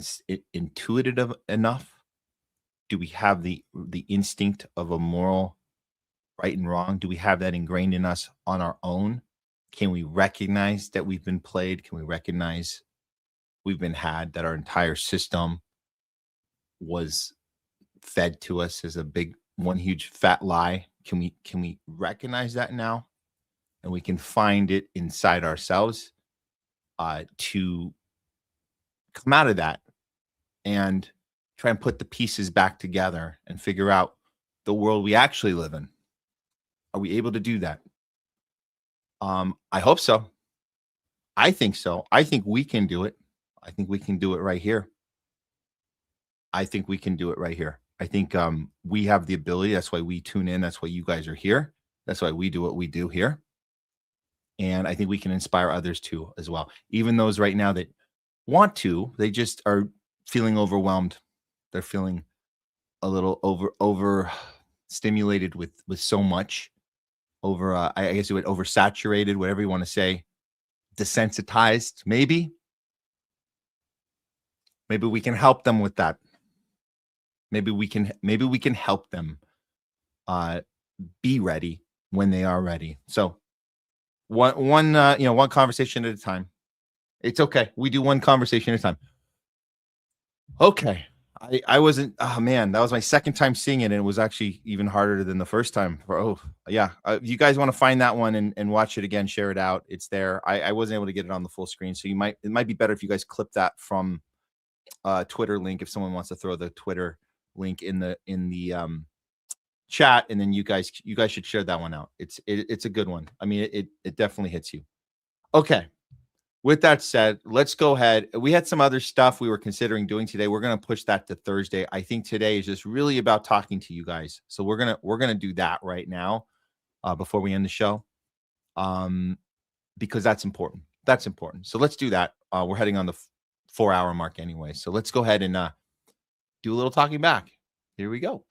intuitive enough? Do we have the instinct of a moral right and wrong? Do we have that ingrained in us on our own? Can we recognize that we've been played? Can we recognize we've been had, that our entire system was fed to us as one huge fat lie? Can we recognize that now? And we can find it inside ourselves to come out of that and try and put the pieces back together and figure out the world we actually live in. Are we able to do that? I hope so. I think so. I think we can do it. I think we can do it right here. I think we can do it right here. I think we have the ability. That's why we tune in. That's why you guys are here. That's why we do what we do here. And I think we can inspire others too, as well. Even those right now that want to, they just are feeling overwhelmed. They're feeling a little over stimulated with so much. I guess you would oversaturated, whatever you want to say, desensitized, maybe we can help them with that. Maybe we can help them be ready when they are ready. So one conversation at a time. It's okay. We do one conversation at a time. Okay. I wasn't, oh man, that was my second time seeing it, and it was actually even harder than the first time. You guys want to find that one and watch it again, share it out. It's there. I wasn't able to get it on the full screen, so it might be better if you guys clip that from Twitter link, if someone wants to throw the Twitter link in the chat, and then you guys should share that one out. It's a good one. I mean, it definitely hits you. Okay. With that said, let's go ahead. We had some other stuff we were considering doing today. We're going to push that to Thursday. I think today is just really about talking to you guys. So we're going to do that right now before we end the show, because that's important. That's important. So let's do that. We're heading on the 4-hour mark anyway. So let's go ahead and do a little talking back. Here we go.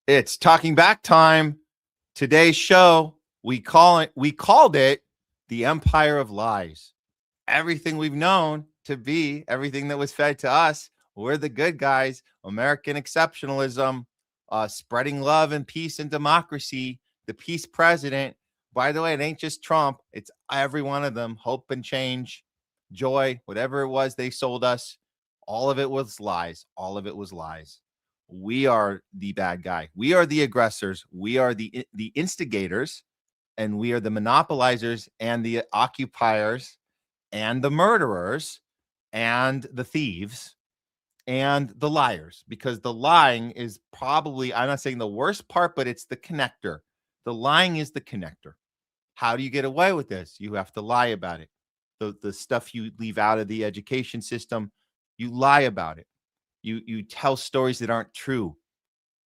It's talking back time. Today's show, we called it the Empire of Lies. Everything we've known to be, everything that was fed to us, we're the good guys, American exceptionalism, spreading love and peace and democracy, the peace president. By the way, it ain't just Trump. It's every one of them. Hope and change, joy, whatever it was they sold us. All of it was lies. All of it was lies. We are the bad guy. We are the aggressors. We are the instigators, and we are the monopolizers and the occupiers and the murderers and the thieves and the liars, because the lying is probably, I'm not saying the worst part, but it's the connector. The lying is the connector. How do you get away with this? You have to lie about it. The stuff you leave out of the education system, you lie about it. You tell stories that aren't true.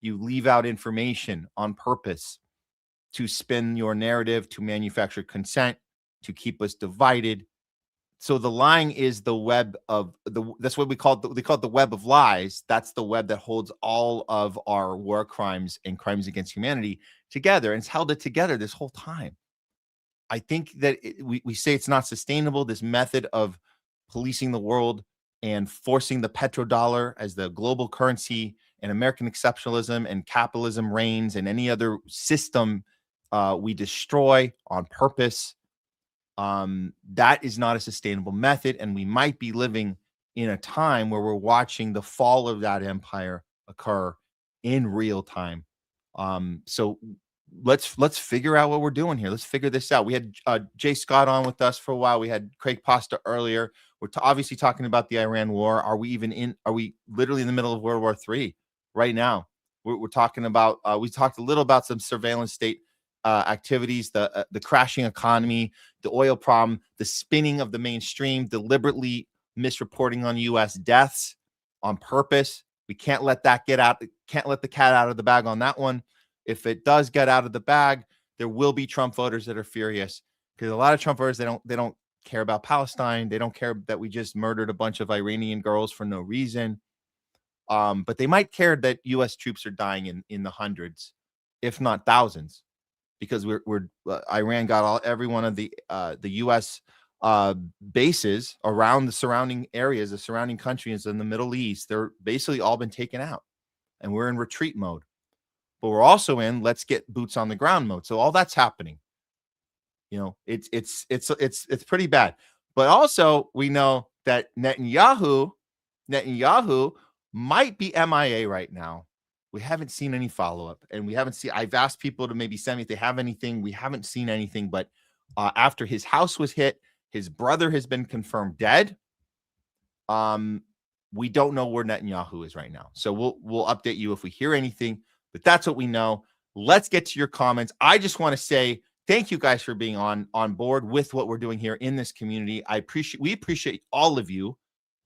You leave out information on purpose to spin your narrative, to manufacture consent, to keep us divided. So the lying is the web of that's what they call it the web of lies. That's the web that holds all of our war crimes and crimes against humanity together, and it's held it together this whole time. I think that we say it's not sustainable, this method of policing the world and forcing the petrodollar as the global currency, and American exceptionalism and capitalism reigns, and any other system we destroy on purpose. That is not a sustainable method, and we might be living in a time where we're watching the fall of that empire occur in real time. So let's figure out what we're doing here. Let's figure this out. We had Jay Scott on with us for a while. We had Craig Pasta earlier. We're obviously talking about the Iran war. Are we literally in the middle of World War III right now? We're talking about, we talked a little about some surveillance state activities, the crashing economy, the oil problem, the spinning of the mainstream, deliberately misreporting on U.S. deaths on purpose. We can't let that get out. Can't let the cat out of the bag on that one. If it does get out of the bag, there will be Trump voters that are furious, because a lot of Trump voters, they don't care about Palestine. They don't care that we just murdered a bunch of Iranian girls for no reason. But they might care that U.S. troops are dying in the hundreds, if not thousands, because Iran got every one of the U.S. Bases around the surrounding areas, the surrounding countries in the Middle East. They're basically all been taken out, and we're in retreat mode. But we're also in let's get boots on the ground mode. So all that's happening. You know, it's pretty bad. But also we know that Netanyahu might be MIA right now. We haven't seen any follow-up, and I've asked people to maybe send me if they have anything. We haven't seen anything, but after his house was hit, his brother has been confirmed dead. We don't know where Netanyahu is right now. So we'll update you if we hear anything, but that's what we know. Let's get to your comments. I just want to say thank you guys for being on board with what we're doing here in this community. We appreciate all of you.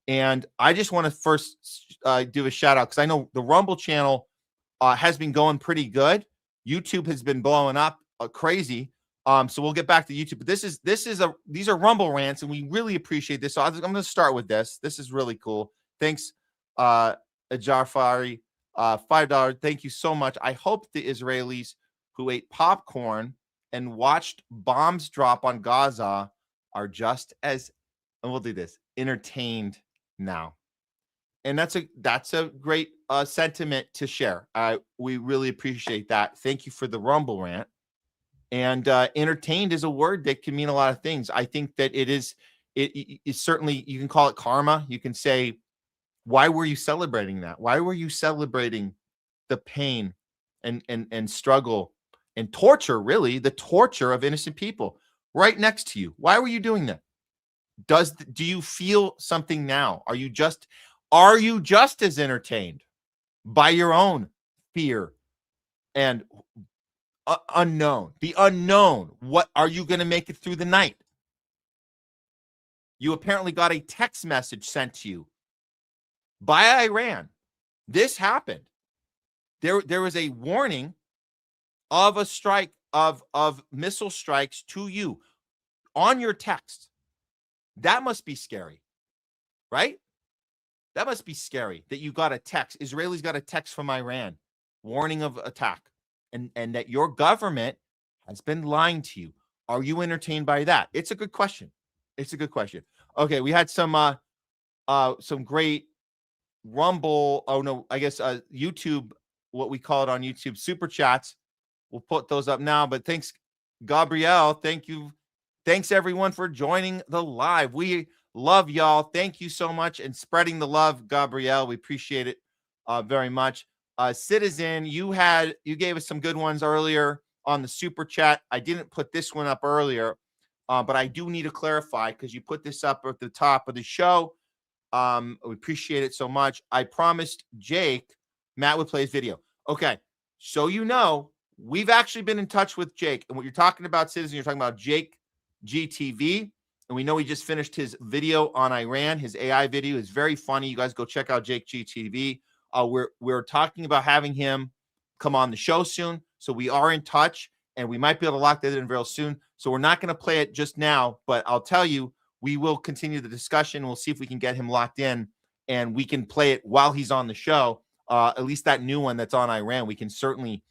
And I just want to first do a shout out, because I know the Rumble channel has been going pretty good. YouTube has been blowing up crazy. So we'll get back to YouTube. But these are Rumble rants, and we really appreciate this. So I'm going to start with this. This is really cool. Thanks, Jafari, $5. Thank you so much. I hope the Israelis who ate popcorn and watched bombs drop on Gaza are just as, and we'll do this, entertained now. And that's a great sentiment to share. We really appreciate that. Thank you for the Rumble rant. And entertained is a word that can mean a lot of things. I think that it is certainly, you can call it karma. You can say, why were you celebrating that? Why were you celebrating the pain and struggle and torture, really, the torture of innocent people right next to you? Why were you doing that? Do you feel something now? Are you just as entertained by your own fear and unknown? The unknown. What are you going to make it through the night? You apparently got a text message sent to you by Iran. This happened. There was a warning of a strike of missile strikes to you on your text. That must be scary, right? That must be scary that you got a text. Israelis got a text from Iran, warning of attack, and that your government has been lying to you. Are you entertained by that? It's a good question. It's a good question. Okay, we had some great Rumble. Oh no, I guess YouTube, what we call it on YouTube, super chats. We'll put those up now. But thanks, Gabrielle. Thank you. Thanks everyone for joining the live. We love y'all. Thank you so much, and spreading the love, Gabrielle. We appreciate it very much. Citizen, you gave us some good ones earlier on the super chat. I didn't put this one up earlier, but I do need to clarify, because you put this up at the top of the show. We appreciate it so much. I promised Jake Matt would play his video. Okay, so you know, we've actually been in touch with Jake, and what you're talking about, Citizen, you're talking about Jake GTV, and we know he just finished his video on Iran. His AI video is very funny. You guys go check out Jake GTV. We're talking about having him come on the show soon, so we are in touch, and we might be able to lock that in real soon. So we're not going to play it just now, but I'll tell you, we will continue the discussion. We'll see if we can get him locked in, and we can play it while he's on the show. At least that new one that's on Iran, we can certainly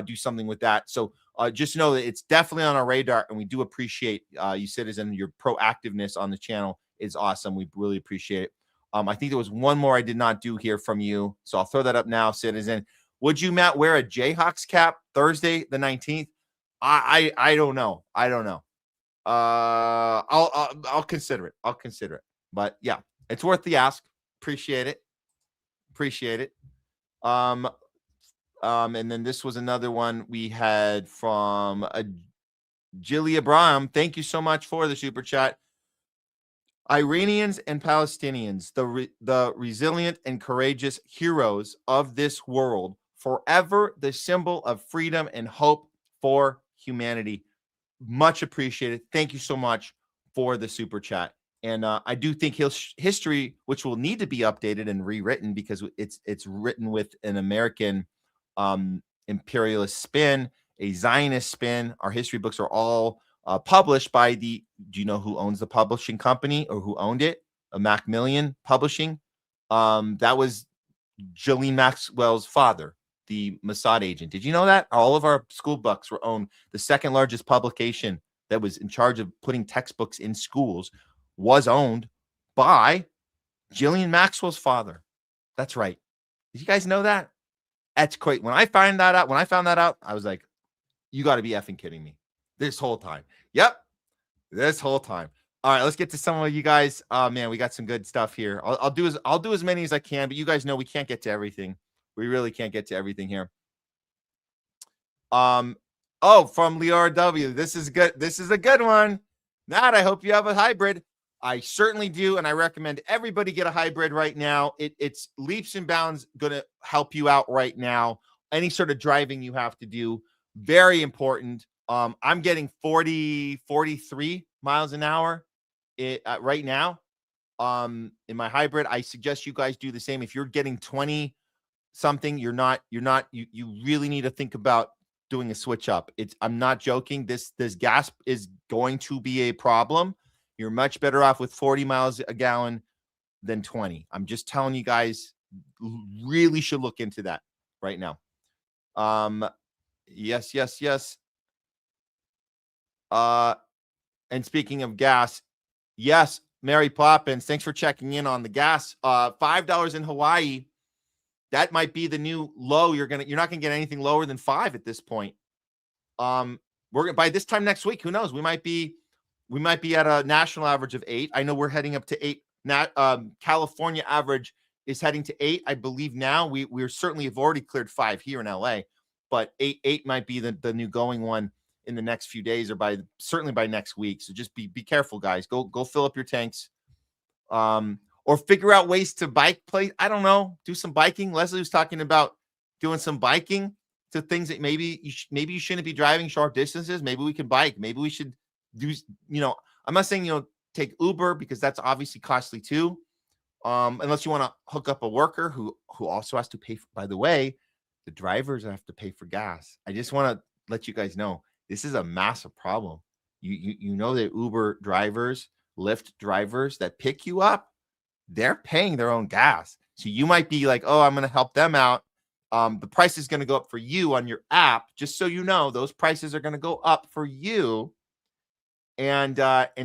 do something with that. So just know that it's definitely on our radar, and we do appreciate you, Citizen. Your proactiveness on the channel is awesome. We really appreciate it. I think there was one more I did not do here from you, so I'll throw that up now, Citizen. Would you, Matt, wear a Jayhawks cap Thursday the 19th? I don't know. I don't know. I'll consider it. I'll consider it. But yeah, it's worth the ask. Appreciate it. Appreciate it. And then this was another one we had from Jilly Abraham. Thank you so much for the super chat. Iranians and Palestinians, the resilient and courageous heroes of this world, forever the symbol of freedom and hope for humanity. Much appreciated. Thank you so much for the super chat. And I do think history, which will need to be updated and rewritten because it's written with an American imperialist spin, a Zionist spin. Our history books are all published by do you know who owns the publishing company or who owned it? Macmillan Publishing. That was Ghislaine Maxwell's father, the Mossad agent. Did you know that? All of our school books were owned. The second largest publication that was in charge of putting textbooks in schools was owned by Ghislaine Maxwell's father. That's right. Did you guys know that? That's great. When I found that out, I was like, you got to be effing kidding me. This whole time. Yep. This whole time. All right, let's get to some of you guys. Man, we got some good stuff here. I'll do as many as I can, but you guys know we can't get to everything. We really can't get to everything here. From Leora W. This is good. This is a good one. Matt, I hope you have a hybrid. I certainly do, and I recommend everybody get a hybrid right now. It's leaps and bounds going to help you out right now. Any sort of driving you have to do, very important. I'm getting 43 miles an hour right now in my hybrid. I suggest you guys do the same. If you're getting 20 something, you really need to think about doing a switch up. I'm not joking. This gas is going to be a problem. You're much better off with 40 miles a gallon than 20. I'm just telling you guys, really should look into that right now. Yes. And speaking of gas, yes, Mary Poppins, thanks for checking in on the gas. $5 in Hawaii. That might be the new low. You're not gonna get anything lower than $5 at this point. We're gonna, by this time next week, who knows? We might be at a national average of 8. I know we're heading up to 8. California average is heading to 8. I believe now we're certainly have already cleared 5 here in LA, but 8 might be the new going one in the next few days or certainly by next week. So just be careful, guys. Go fill up your tanks. Or figure out ways to bike play. I don't know. Do some biking. Leslie was talking about doing some biking to things that maybe you shouldn't be driving short distances. Maybe we can bike. Maybe we should do, I'm not saying, take Uber because that's obviously costly too. Unless you want to hook up a worker who also has to pay for, by the way, the drivers have to pay for gas. I just want to let you guys know this is a massive problem. You know that Uber drivers, Lyft drivers that pick you up, they're paying their own gas. So you might be like, oh, I'm going to help them out. The price is going to go up for you on your app. Just so you know, those prices are going to go up for you. And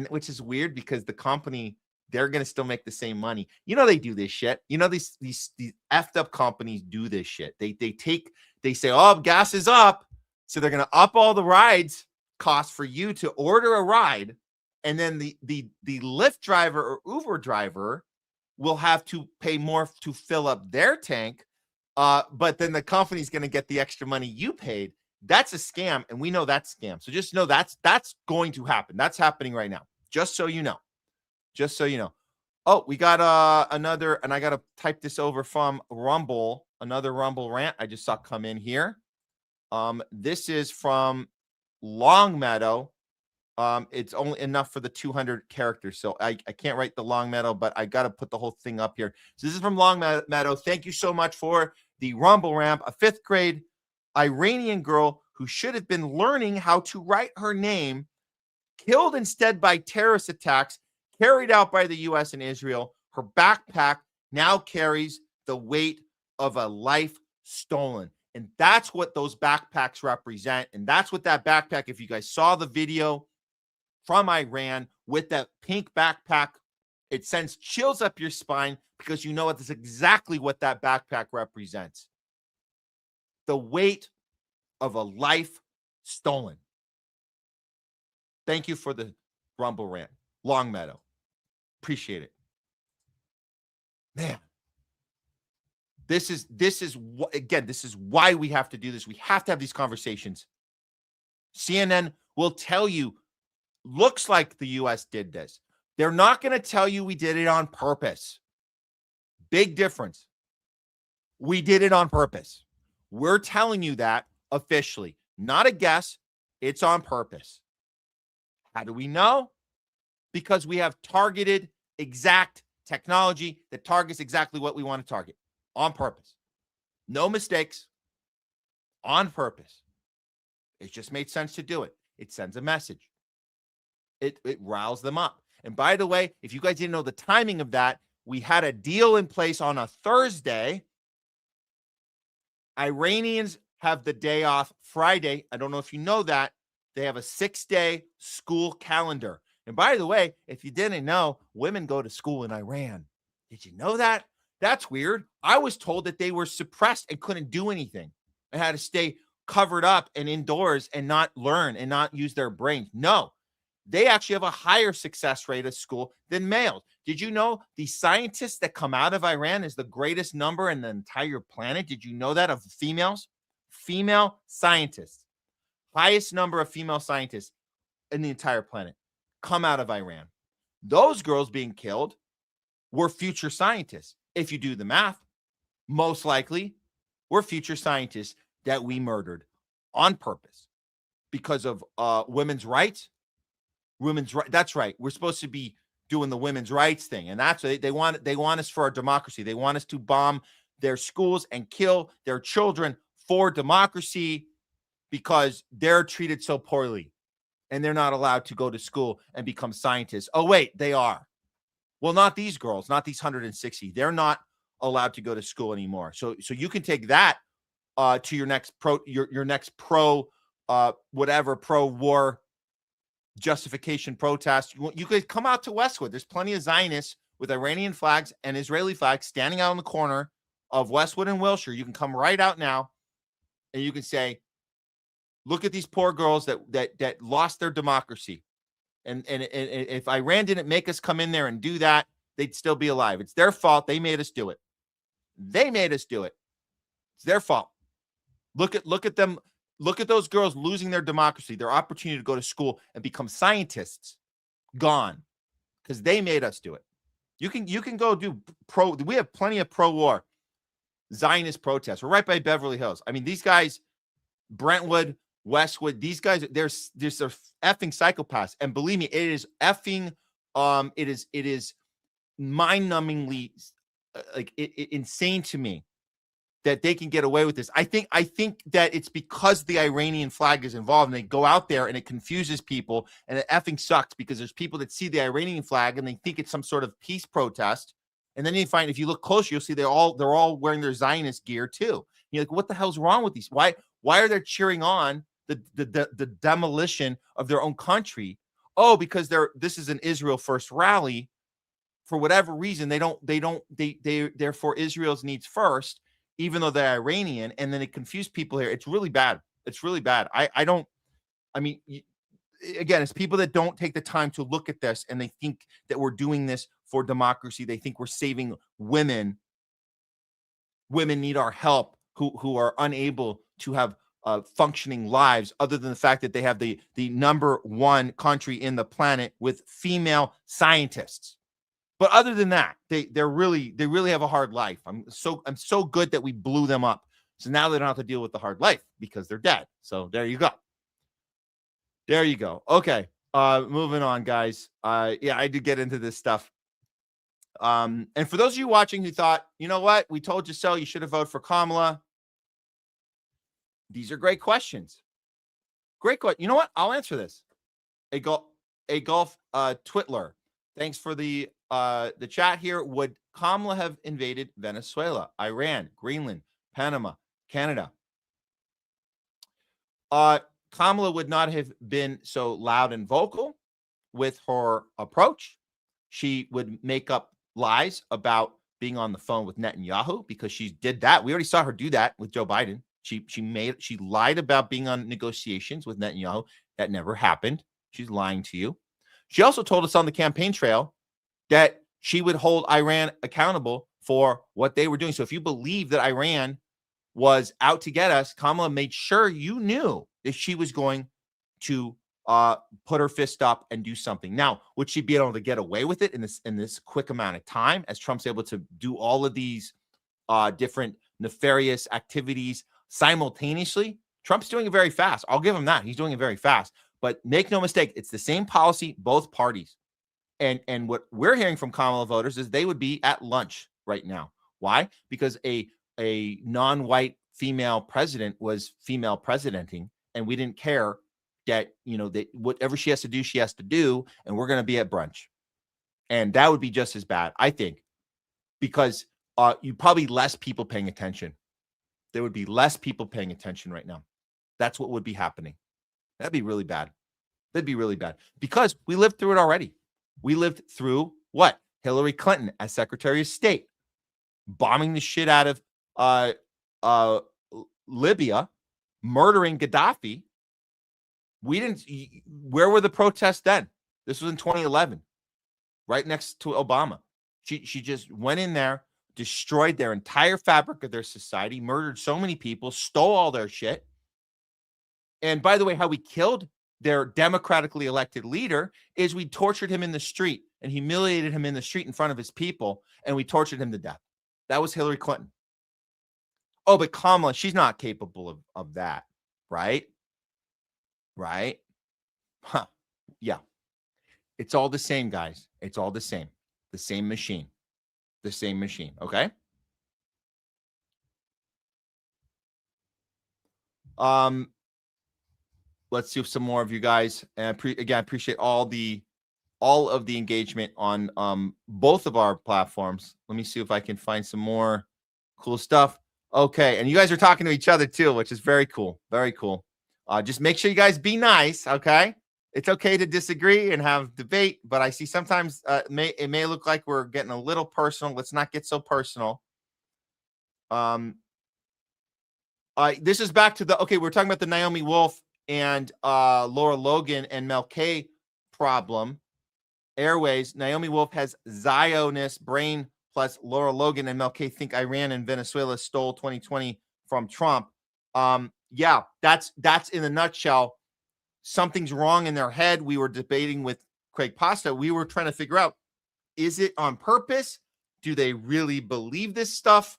which is weird because the company, they're going to still make the same money. They do this shit. These effed up companies do this shit. They say, oh, gas is up. So they're going to up all the rides cost for you to order a ride. And then the Lyft driver or Uber driver will have to pay more to fill up their tank. But then the company's going to get the extra money you paid. That's a scam. And we know that's scam. So just know that's going to happen. That's happening right now. Just so you know. Oh, we got another, and I got to type this over from Rumble, another Rumble rant I just saw come in here. This is from Longmeadow. It's only enough for the 200 characters. So I can't write the Longmeadow, but I got to put the whole thing up here. So this is from Longmeadow. Thank you so much for the Rumble ramp. A 5th grade Iranian girl who should have been learning how to write her name, killed instead by terrorist attacks carried out by the U.S. and Israel. Her backpack now carries the weight of a life stolen. And that's what those backpacks represent. And that's what that backpack, if you guys saw the video from Iran with that pink backpack, it sends chills up your spine because you know that's exactly what that backpack represents. The weight of a life stolen. Thank you for the Rumble rant. Longmeadow. Appreciate it. Man. This is why we have to do this. We have to have these conversations. CNN will tell you, looks like the U.S. did this. They're not going to tell you we did it on purpose. Big difference. We did it on purpose. We're telling you that officially. Not a guess. It's on purpose. How do we know? Because we have targeted, exact technology that targets exactly what we want to target. On purpose. No mistakes. On purpose. It just made sense to do it. It sends a message. It riles them up. And by the way, if you guys didn't know the timing of that, we had a deal in place on a Thursday. Iranians have the day off Friday. I don't know if you know that. They have a 6-day school calendar. And by the way, if you didn't know, women go to school in Iran. Did you know that? That's weird. I was told that they were suppressed and couldn't do anything and had to stay covered up and indoors and not learn and not use their brains. No, they actually have a higher success rate at school than males. Did you know the scientists that come out of Iran is the greatest number in the entire planet? Did you know that, of females? Female scientists. Highest number of female scientists in the entire planet come out of Iran. Those girls being killed were future scientists. If you do the math, most likely were future scientists that we murdered on purpose because of women's rights. Women's right. That's right. We're supposed to be doing the women's rights thing, and that's what they want. They want us for our democracy. They want us to bomb their schools and kill their children for democracy because they're treated so poorly, and they're not allowed to go to school and become scientists. Oh wait, they are. Well, not these girls, not these 160. They're not allowed to go to school anymore. So you can take that to your next pro-war justification protest. You could come out to Westwood. There's plenty of Zionists with Iranian flags and Israeli flags standing out on the corner of Westwood and Wilshire. You can come right out now and you can say, look at these poor girls that lost their democracy. And if Iran didn't make us come in there and do that, they'd still be alive. It's their fault. They made us do it. They made us do it. It's their fault. Look at them. Look at those girls losing their democracy, their opportunity to go to school and become scientists. Gone. Because they made us do it. You can go do we have plenty of pro-war Zionist protests. We're right by Beverly Hills. I mean, these guys, Brentwood, Westwood, these guys, they're effing psychopaths. And believe me, it is effing it is mind-numbingly insane to me that they can get away with this. I think that it's because the Iranian flag is involved and they go out there and it confuses people, and it effing sucks because there's people that see the Iranian flag and they think it's some sort of peace protest. And then you find, if you look closer, you'll see they're all wearing their Zionist gear too. You're like, what the hell's wrong with these? Why are they cheering on the demolition of their own country? Oh, because this is an Israel first rally. For whatever reason, they're for Israel's needs first, even though they're Iranian, and then it confused people here. It's really bad. It's really bad. Again, it's people that don't take the time to look at this, and they think that we're doing this for democracy. They think we're saving women. Women need our help who are unable to have functioning lives, other than the fact that they have the number one country in the planet with female scientists. But other than that, they really have a hard life. I'm so good that we blew them up. So now they don't have to deal with the hard life because they're dead. So there you go. There you go. Okay. Moving on, guys. Yeah, I did get into this stuff. And for those of you watching who thought, you know what, we told you so, you should have voted for Kamala. These are great questions. Great question. You know what? I'll answer this. A Gulf Twitler. Thanks for the chat here. Would Kamala have invaded Venezuela, Iran, Greenland, Panama, Canada? Kamala would not have been so loud and vocal with her approach. She would make up lies about being on the phone with Netanyahu, because she did that. We already saw her do that with Joe Biden. She lied about being on negotiations with Netanyahu. That never happened. She's lying to you. She also told us on the campaign trail that she would hold Iran accountable for what they were doing. So if you believe that Iran was out to get us, Kamala made sure you knew that she was going to put her fist up and do something. Now, would she be able to get away with it in this quick amount of time, as Trump's able to do all of these different nefarious activities simultaneously? Trump's doing it very fast. I'll give him that. He's doing it very fast. But make no mistake, it's the same policy, both parties. And what we're hearing from Kamala voters is they would be at lunch right now. Why? Because a non-white female president was female presidenting, and we didn't care that, that whatever she has to do, and we're going to be at brunch. And that would be just as bad, I think, because you probably less people paying attention. There would be less people paying attention right now. That's what would be happening. That'd be really bad. That'd be really bad because we lived through it already. We lived through what? Hillary Clinton as Secretary of State, bombing the shit out of Libya, murdering Gaddafi. Where were the protests then? This was in 2011, right next to Obama. She just went in there, destroyed their entire fabric of their society, murdered so many people, stole all their shit. And by the way, how we killed their democratically elected leader is we tortured him in the street and humiliated him in the street in front of his people, and we tortured him to death. That was Hillary Clinton. Oh, but Kamala, she's not capable of that, right? Right? Huh. Yeah. It's all the same, guys. It's all the same. The same machine. The same machine, okay? Let's see if some more of you guys, and again, appreciate all of the engagement on both of our platforms. Let me see if I can find some more cool stuff. Okay, and you guys are talking to each other too, which is very cool. Very cool. Just make sure you guys be nice, okay? It's okay to disagree and have debate, but I see sometimes it may look like we're getting a little personal. Let's not get so personal. This is back to we're talking about the Naomi Wolf and Laura Logan and Mel K problem. Airways, Naomi Wolf has Zionist brain, plus Laura Logan and Mel K think Iran and Venezuela stole 2020 from Trump. Yeah, that's in a nutshell. Something's wrong in their head. We were debating with Craig Pasta. We were trying to figure out, is it on purpose? Do they really believe this stuff?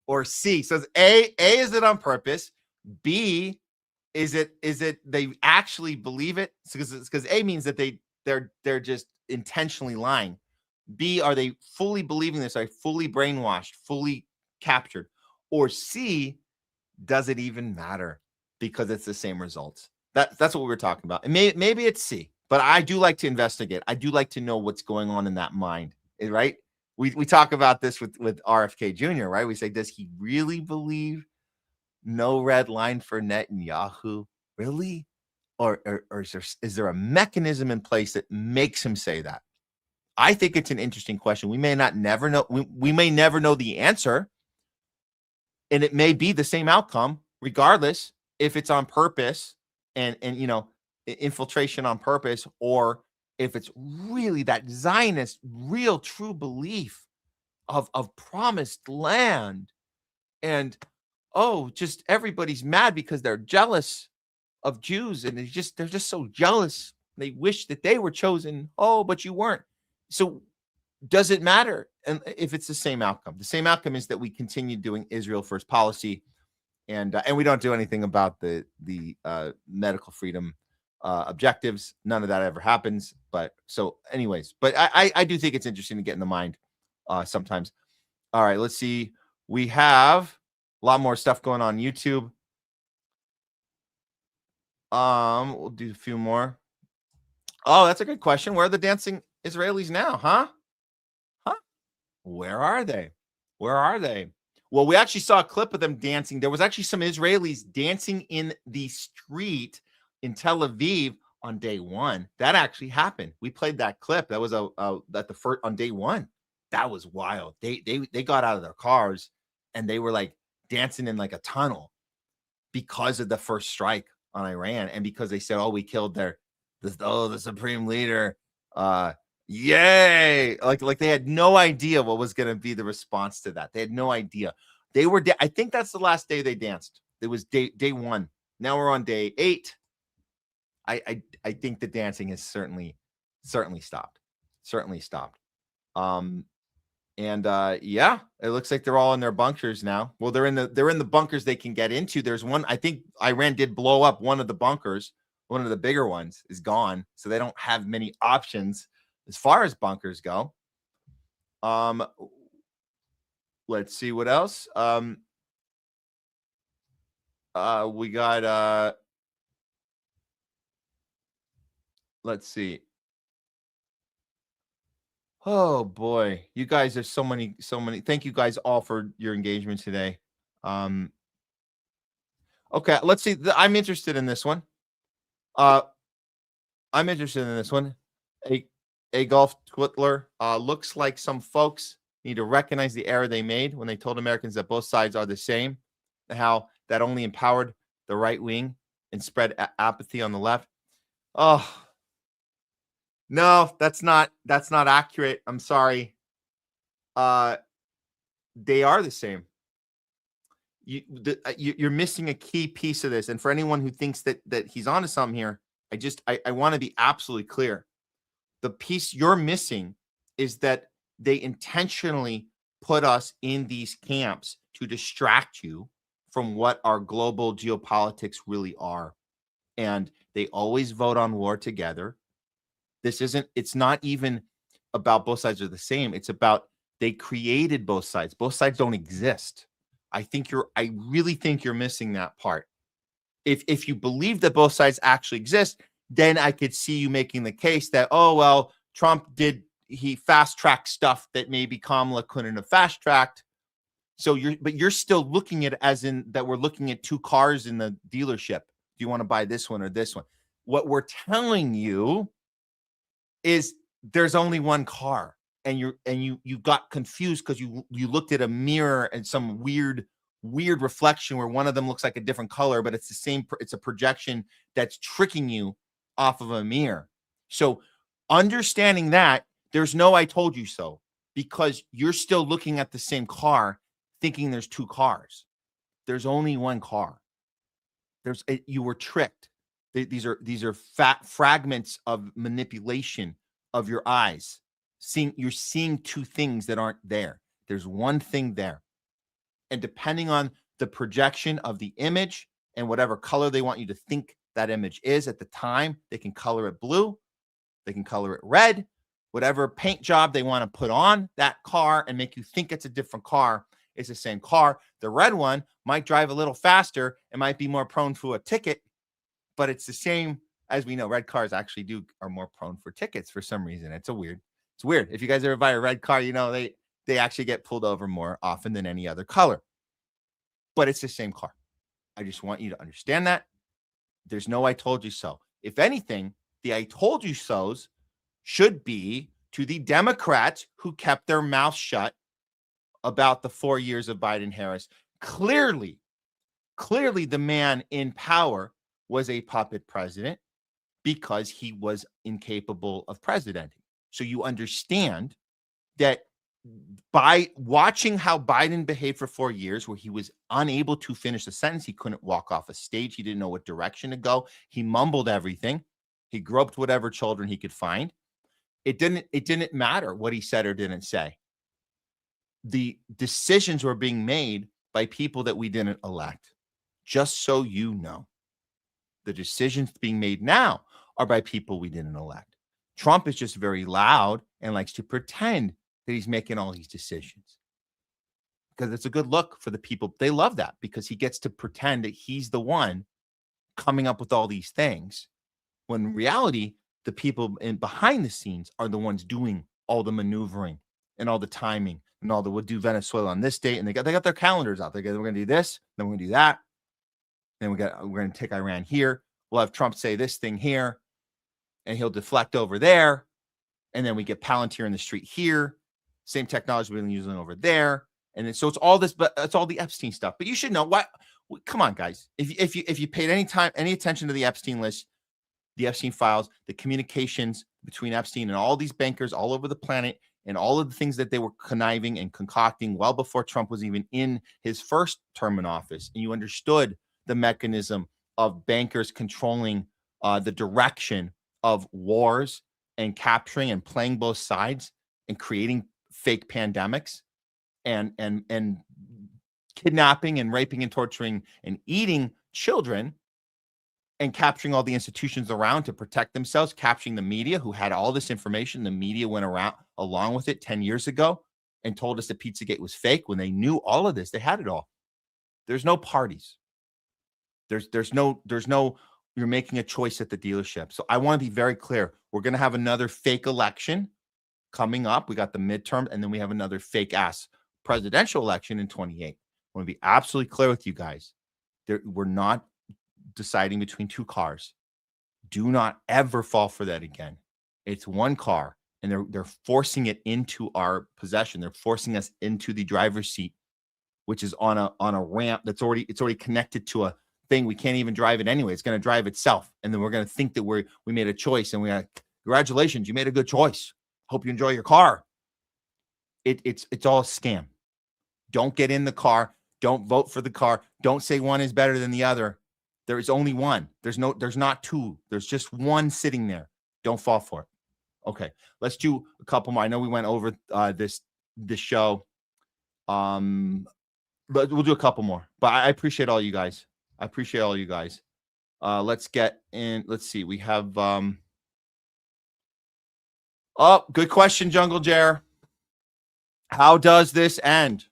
Or C, says A, is it on purpose? B, is it they actually believe it? Because A means that they're just intentionally lying. B, are they fully believing this? Are they fully brainwashed, fully captured? Or C, does it even matter because it's the same results? That's what we were talking about. And maybe it's C, but I do like to investigate. I do like to know what's going on in that mind, right? We talk about this with RFK Jr., right? We say, does he really believe no red line for Netanyahu? Really? Or is there a mechanism in place that makes him say that? I think it's an interesting question. We may never know. We may never know the answer. And it may be the same outcome, regardless if it's on purpose and infiltration on purpose, or if it's really that Zionist, real, true belief of promised land, and just everybody's mad because they're jealous of Jews, and they're just so jealous. They wish that they were chosen. Oh, but you weren't. So does it matter? And if it's the same outcome, the same outcome is that we continue doing Israel first policy, and we don't do anything about the medical freedom objectives. None of that ever happens. But so anyways, but I do think it's interesting to get in the mind sometimes. All right, let's see. We have a lot more stuff going on YouTube. We'll do a few more. Oh, that's a good question. Where are the dancing Israelis now? Huh? Where are they? Well, we actually saw a clip of them dancing. There was actually some Israelis dancing in the street in Tel Aviv on day one. That actually happened. We played that clip. That was at the first on day one. That was wild. They got out of their cars and they were like dancing in like a tunnel because of the first strike on Iran, and because they said, we killed the supreme leader. Yay! Like they had no idea what was going to be the response to that. They had no idea. They were. I think that's the last day they danced. It was day 1. Now we're on day 8. I think the dancing has certainly stopped. Certainly stopped. Yeah, it looks like they're all in their bunkers now. Well, they're in the bunkers they can get into. There's one. I think Iran did blow up one of the bunkers. One of the bigger ones is gone, so they don't have many options as far as bunkers go. Let's see what else. We got let's see. Oh boy, you guys, there's so many. Thank you guys all for your engagement today. Okay, let's see. I'm interested in this one. I'm interested in this one. A golf twiddler. Looks like some folks need to recognize the error they made when they told Americans that both sides are the same, how that only empowered the right wing and spread apathy on the left. Oh, no, that's not accurate. I'm sorry. They are the same. You're missing a key piece of this. And for anyone who thinks that he's onto something here, I want to be absolutely clear. The piece you're missing is that they intentionally put us in these camps to distract you from what our global geopolitics really are. And they always vote on war together. It's not even about both sides are the same. It's about they created both sides. Both sides don't exist. I really think you're missing that part. If you believe that both sides actually exist, then I could see you making the case that, oh, well, Trump he fast-tracked stuff that maybe Kamala couldn't have fast-tracked. So you're still looking at it as in that we're looking at 2 cars in the dealership. Do you want to buy this one or this one? What we're telling you is there's only one car, and you got confused because you looked at a mirror and some weird reflection where one of them looks like a different color, but it's the same. It's a projection that's tricking you off of a mirror. So understanding that, there's no I told you so, because you're still looking at the same car thinking there's 2 cars. There's only one car. You were tricked. These are fat fragments of manipulation of your eyes. You're seeing 2 things that aren't there. There's one thing there. And depending on the projection of the image and whatever color they want you to think that image is at the time, they can color it blue, they can color it red, whatever paint job they want to put on that car and make you think it's a different car. It's the same car. The red one might drive a little faster and might be more prone to a ticket, but it's the same. As we know, red cars actually are more prone for tickets for some reason. It's weird. If you guys ever buy a red car, you know they actually get pulled over more often than any other color. But it's the same car. I just want you to understand that. There's no I told you so. If anything, the I told you so's should be to the Democrats who kept their mouth shut about the 4 years of Biden-Harris. Clearly, the man in power was a puppet president because he was incapable of presidenting. So you understand that by watching how Biden behaved for 4 years, where he was unable to finish a sentence, he couldn't walk off a stage, he didn't know what direction to go, he mumbled everything, he groped whatever children he could find. It didn't matter what he said or didn't say. The decisions were being made by people that we didn't elect. Just so you know, the decisions being made now are by people we didn't elect. Trump is just very loud and likes to pretend that he's making all these decisions because it's a good look for the people. They love that because he gets to pretend that he's the one coming up with all these things, when in reality, the people behind the scenes are the ones doing all the maneuvering and all the timing and all the, we'll do Venezuela on this date, and they got their calendars out. We're going to do this, then we're going to do that, then we're going to take Iran here. We'll have Trump say this thing here, and he'll deflect over there, and then we get Palantir in the street here. Same technology we've been using over there, and then, so it's all this, but it's all the Epstein stuff. But you should know why. Come on, guys. If you paid any attention to the Epstein list, the Epstein files, the communications between Epstein and all these bankers all over the planet and all of the things that they were conniving and concocting well before Trump was even in his first term in office. And you understood the mechanism of bankers controlling the direction of wars and capturing and playing both sides and creating fake pandemics and kidnapping and raping and torturing and eating children and capturing all the institutions around to protect themselves, capturing the media who had all this information. The media went around along with it 10 years ago and told us that Pizzagate was fake when they knew all of this. They had it all. There's no parties. There's no, you're making a choice at the dealership. So I want to be very clear. We're going to have another fake election coming up. We got the midterm, and then we have another fake ass presidential election in 28. I want to be absolutely clear with you guys. We're not deciding between two cars. Do not ever fall for that again. It's one car, and they're forcing it into our possession. They're forcing us into the driver's seat, which is on a ramp that's already connected to a thing. We can't even drive it anyway. It's going to drive itself, and then we're going to think that we made a choice, and congratulations, you made a good choice. Hope you enjoy your car. It's all a scam. Don't get in the car. Don't vote for the car. Don't say one is better than the other. There is only one. There's not two. There's just one sitting there. Don't fall for it. Okay, let's do a couple more. I know we went over this show, but we'll do a couple more. But I appreciate all you guys. Let's get in. Let's see. We have good question, Jungle Jer. How does this end?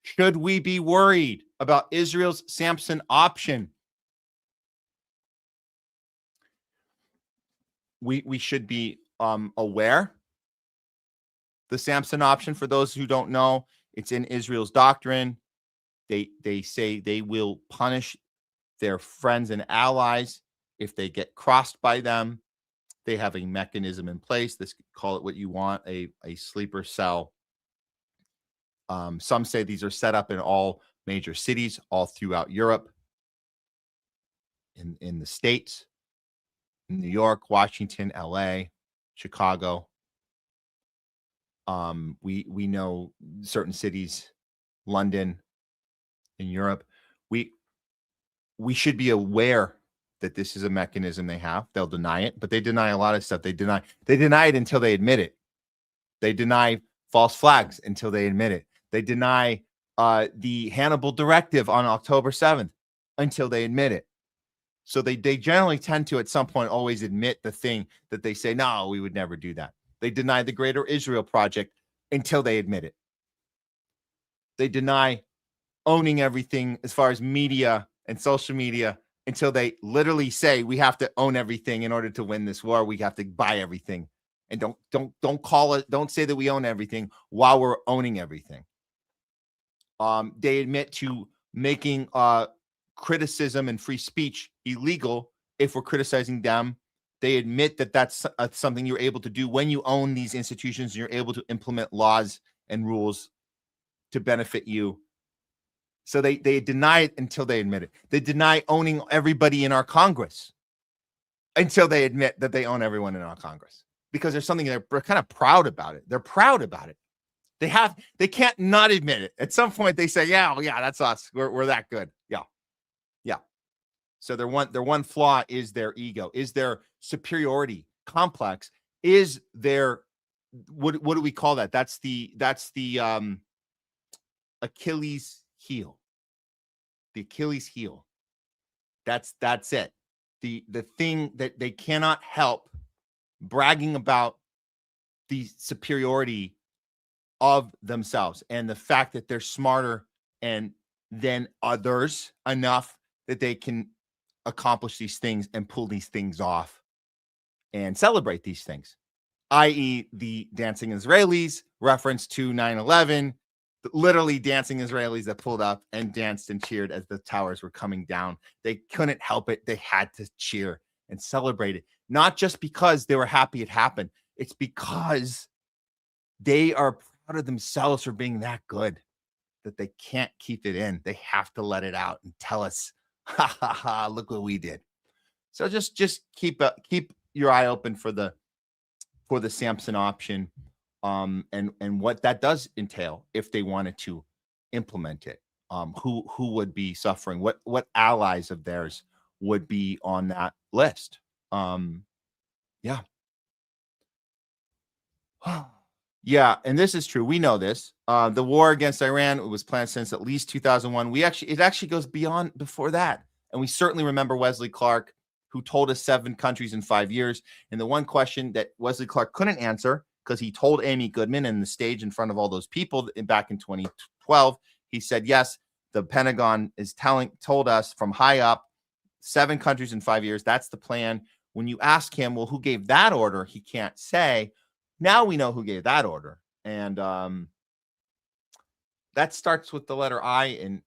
Should we be worried about Israel's Samson option? We should be aware. The Samson option, for those who don't know, it's in Israel's doctrine. They say they will punish their friends and allies if they get crossed by them. They have a mechanism in place. Call it what you want, a sleeper cell. Some say these are set up in all major cities all throughout Europe, in the States, in New York, Washington, LA, Chicago. We know certain cities, London, in Europe. We should be aware that this is a mechanism they have. They'll deny it, but they deny a lot of stuff. They deny it until they admit it. They deny false flags until they admit it. They deny the Hannibal Directive on October 7th until they admit it. So they generally tend to, at some point, always admit the thing that they say, no, we would never do that. They deny the Greater Israel Project until they admit it. They deny owning everything as far as media and social media until they literally say we have to own everything in order to win this war. We have to buy everything. And don't call it, don't say that we own everything while we're owning everything. They admit to making criticism and free speech illegal if we're criticizing them. They admit that that's something you're able to do when you own these institutions and you're able to implement laws and rules to benefit you. So they deny it until they admit it. They deny owning everybody in our Congress until they admit that they own everyone in our Congress, because there's something they're kind of proud about it. They're proud about it. They can't not admit it. At some point they say, yeah, that's us. We're that good. Yeah. So their one flaw is their ego, is their superiority complex, is their what do we call that? That's the Achilles heel. The Achilles heel. That's it. The thing that they cannot help bragging about the superiority of themselves and the fact that they're smarter than others enough that they can accomplish these things and pull these things off and celebrate these things, i.e. the dancing Israelis reference to 9/11, literally dancing Israelis that pulled up and danced and cheered as the towers were coming down. They couldn't help it. They had to cheer and celebrate it, not just because they were happy it happened. It's because they are proud of themselves for being that good that they can't keep it in. They have to let it out and tell us, ha ha ha, look what we did. So just keep your eye open for the Samson option, and what that does entail if they wanted to implement it. Who would be suffering? What allies of theirs would be on that list? Yeah. Yeah, and this is true. We know this. The war against Iran was planned since at least 2001. It actually goes before that. And we certainly remember Wesley Clark, who told us 7 countries in 5 years. And the one question that Wesley Clark couldn't answer, because he told Amy Goodman in the stage in front of all those people back in 2012, he said, yes, the Pentagon is told us from high up, 7 countries in 5 years. That's the plan. When you ask him, well, who gave that order? He can't say. Now we know who gave that order. And that starts with the letter I and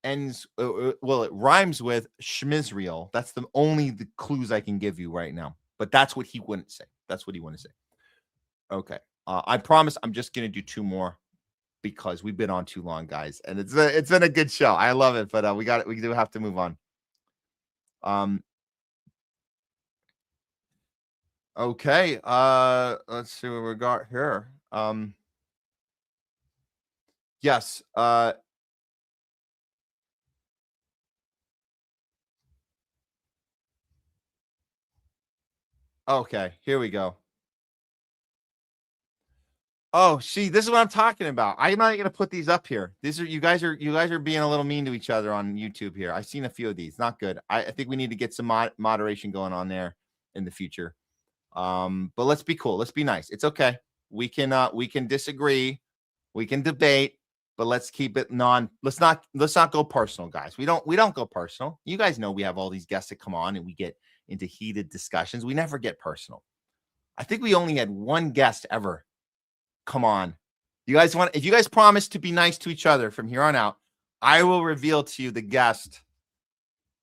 ends, well, it rhymes with Shmizrael. That's the clues I can give you right now. But that's what he wouldn't say. That's what he wouldn't say. Okay. I promise I'm just going to do 2 more because we've been on too long, guys. And it's been a good show. I love it, but we do have to move on. Okay. Let's see what we got here. Yes. Okay, here we go. Oh, see, this is what I'm talking about. I'm not going to put these up here. You guys are being a little mean to each other on YouTube here. I've seen a few of these. Not good. I think we need to get some moderation going on there in the future. But let's be cool. Let's be nice. It's okay. We can disagree. We can debate, but let's keep it let's not go personal, guys. We don't go personal. You guys know we have all these guests that come on and we get into heated discussions. We never get personal. I think we only had 1 guest ever come on. If you guys promise to be nice to each other from here on out, I will reveal to you the guest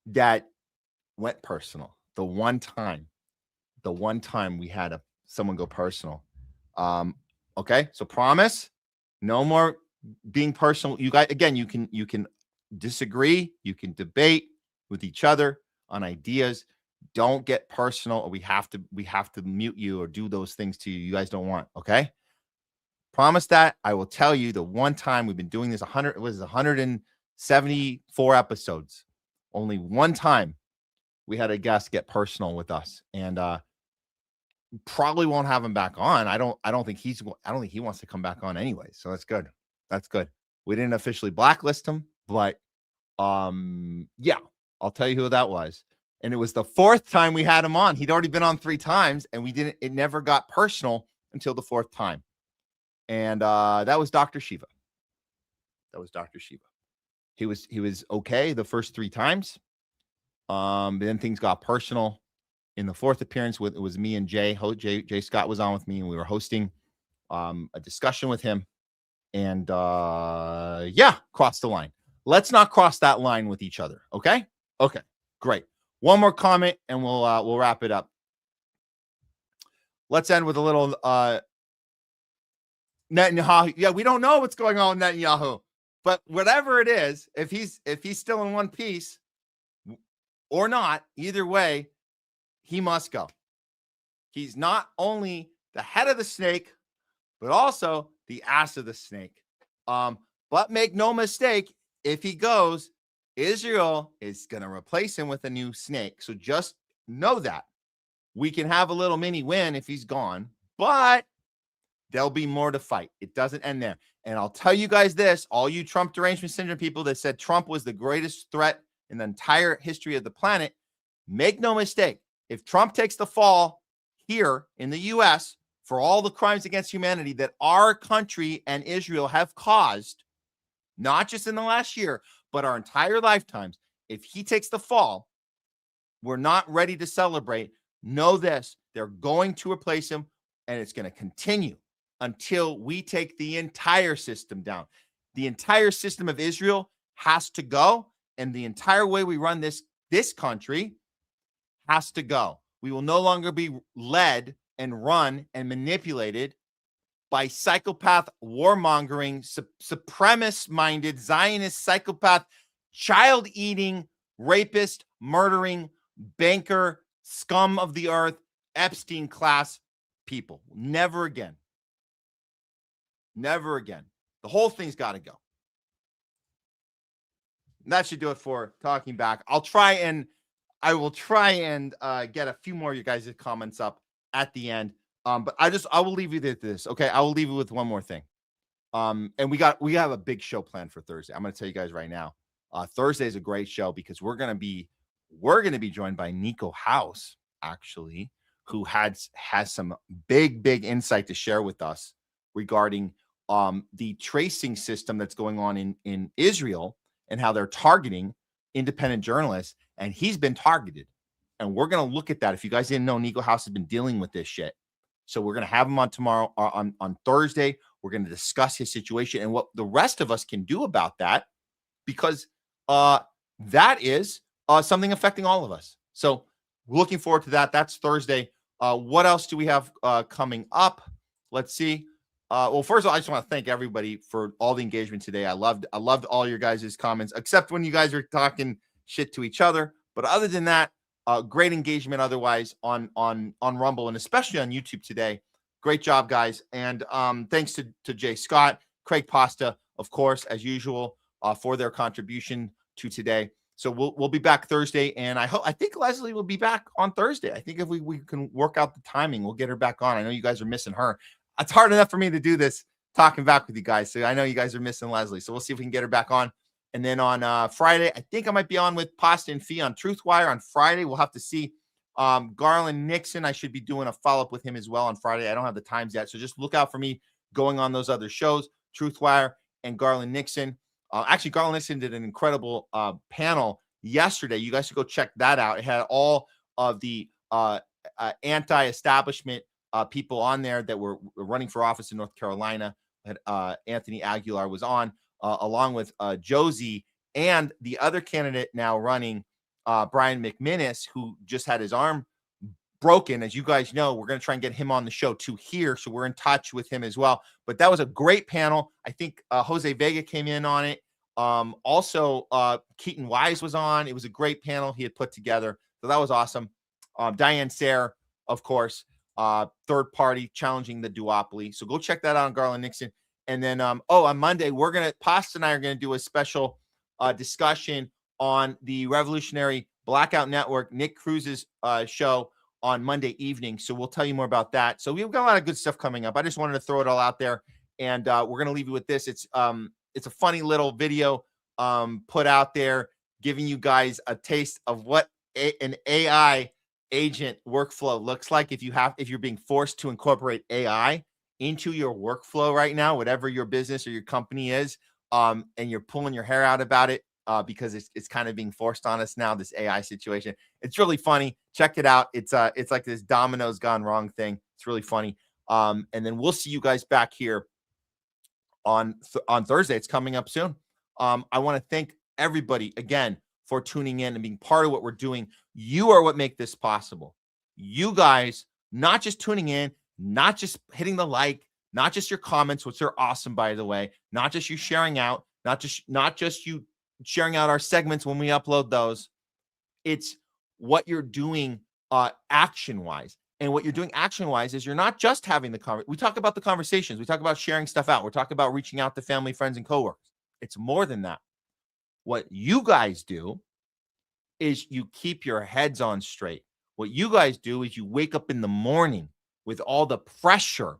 that went personal. The one time we had someone go personal. Okay, so promise, no more being personal. You guys, again, you can disagree, you can debate with each other on ideas. Don't get personal, or we have to mute you or do those things to you. You guys don't want. Okay, promise that. I will tell you the one time we've been doing this 174 episodes. Only one time we had a guest get personal with us, and probably won't have him back on. I don't think he wants to come back on anyway. So that's good. That's good. We didn't officially blacklist him, but yeah, I'll tell you who that was. And it was the 4th time we had him on. He'd already been on 3 times, and it never got personal until the 4th time. And that was Dr. Shiva. He was okay the first 3 times. But then things got personal. In the 4th appearance, it was me and Jay. Jay Scott was on with me, and we were hosting a discussion with him. And yeah, crossed the line. Let's not cross that line with each other. Okay. Okay. Great. One more comment, and we'll wrap it up. Let's end with a little Netanyahu. Yeah, we don't know what's going on with Netanyahu, but whatever it is, if he's still in one piece or not, either way, he must go. He's not only the head of the snake, but also the ass of the snake. But make no mistake, if he goes, Israel is going to replace him with a new snake. So just know that. We can have a little mini win if he's gone, but there'll be more to fight. It doesn't end there. And I'll tell you guys this, all you Trump derangement syndrome people that said Trump was the greatest threat in the entire history of the planet, make no mistake. If Trump takes the fall here in the U.S. for all the crimes against humanity that our country and Israel have caused, not just in the last year, but our entire lifetimes, if he takes the fall, we're not ready to celebrate. Know this, they're going to replace him, and it's going to continue until we take the entire system down. The entire system of Israel has to go, and the entire way we run this country has to go. We will no longer be led and run and manipulated by psychopath, warmongering, supremacist-minded, Zionist, psychopath, child-eating, rapist, murdering, banker, scum of the earth, Epstein class people. Never again. Never again. The whole thing's got to go. And that should do it for Talking Back. I will try and get a few more of you guys' comments up at the end. But I will leave you with this. Okay. I will leave you with one more thing. And we have a big show planned for Thursday. I'm going to tell you guys right now. Thursday is a great show because we're going to be joined by Nico House, actually, who has some big insight to share with us regarding the tracing system that's going on in Israel and how they're targeting independent journalists. And he's been targeted. And we're going to look at that. If you guys didn't know, Nico House has been dealing with this shit. So we're going to have him on tomorrow, on Thursday. We're going to discuss his situation and what the rest of us can do about that, because that is something affecting all of us. So looking forward to that. That's Thursday. What else do we have coming up? Let's see. Well, first of all, I just want to thank everybody for all the engagement today. I loved all your guys' comments, except when you guys are talking shit to each other. But other than that, great engagement otherwise on Rumble and especially on YouTube today. Great job, guys. And thanks to Jay Scott, Craig Pasta, of course, as usual, for their contribution to today. So we'll be back Thursday, and I think Leslie will be back on Thursday. I think if we can work out the timing, we'll get her back on. I know you guys are missing her. It's hard enough for me to do this talking back with you guys. So I know you guys are missing Leslie. So we'll see if we can get her back on. And then on Friday, I think I might be on with Pasta and Fee on Truthwire on Friday. We'll have to see. Garland Nixon, I should be doing a follow-up with him as well on Friday. I don't have the times yet. So just look out for me going on those other shows, Truthwire and Garland Nixon. Actually, Garland Nixon did an incredible panel yesterday. You guys should go check that out. It had all of the anti-establishment people on there that were running for office in North Carolina. Anthony Aguilar was on, along with Josie and the other candidate now running, Brian McMinnis, who just had his arm broken. As you guys know, we're going to try and get him on the show too here. So we're in touch with him as well. But that was a great panel. I think Jose Vega came in on it. Also, Keaton Wise was on. It was a great panel he had put together. So that was awesome. Diane Sayre, of course, third party challenging the duopoly. So go check that out on Garland Nixon. And then, on Monday, Pasta and I are going to do a special discussion on the Revolutionary Blackout Network, Nick Cruz's show on Monday evening. So we'll tell you more about that. So we've got a lot of good stuff coming up. I just wanted to throw it all out there. And we're going to leave you with this. It's a funny little video put out there giving you guys a taste of what an AI agent workflow looks like if you're being forced to incorporate AI into your workflow right now, whatever your business or your company is, and you're pulling your hair out about it because it's kind of being forced on us now, this AI situation. It's really funny. Check it out. It's like this dominoes gone wrong thing. It's really funny. And then we'll see you guys back here on Thursday. It's coming up soon. I want to thank everybody again for tuning in and being part of what we're doing. You are what make this possible. You guys, not just tuning in, not just hitting the like, not just your comments, which are awesome, by the way, not just you sharing out, not just you sharing out our segments when we upload those. It's what you're doing action-wise. And what you're doing action-wise is you're not just having the conversation. We talk about the conversations. We talk about sharing stuff out. We're talking about reaching out to family, friends, and coworkers. It's more than that. What you guys do is you keep your heads on straight. What you guys do is you wake up in the morning with all the pressure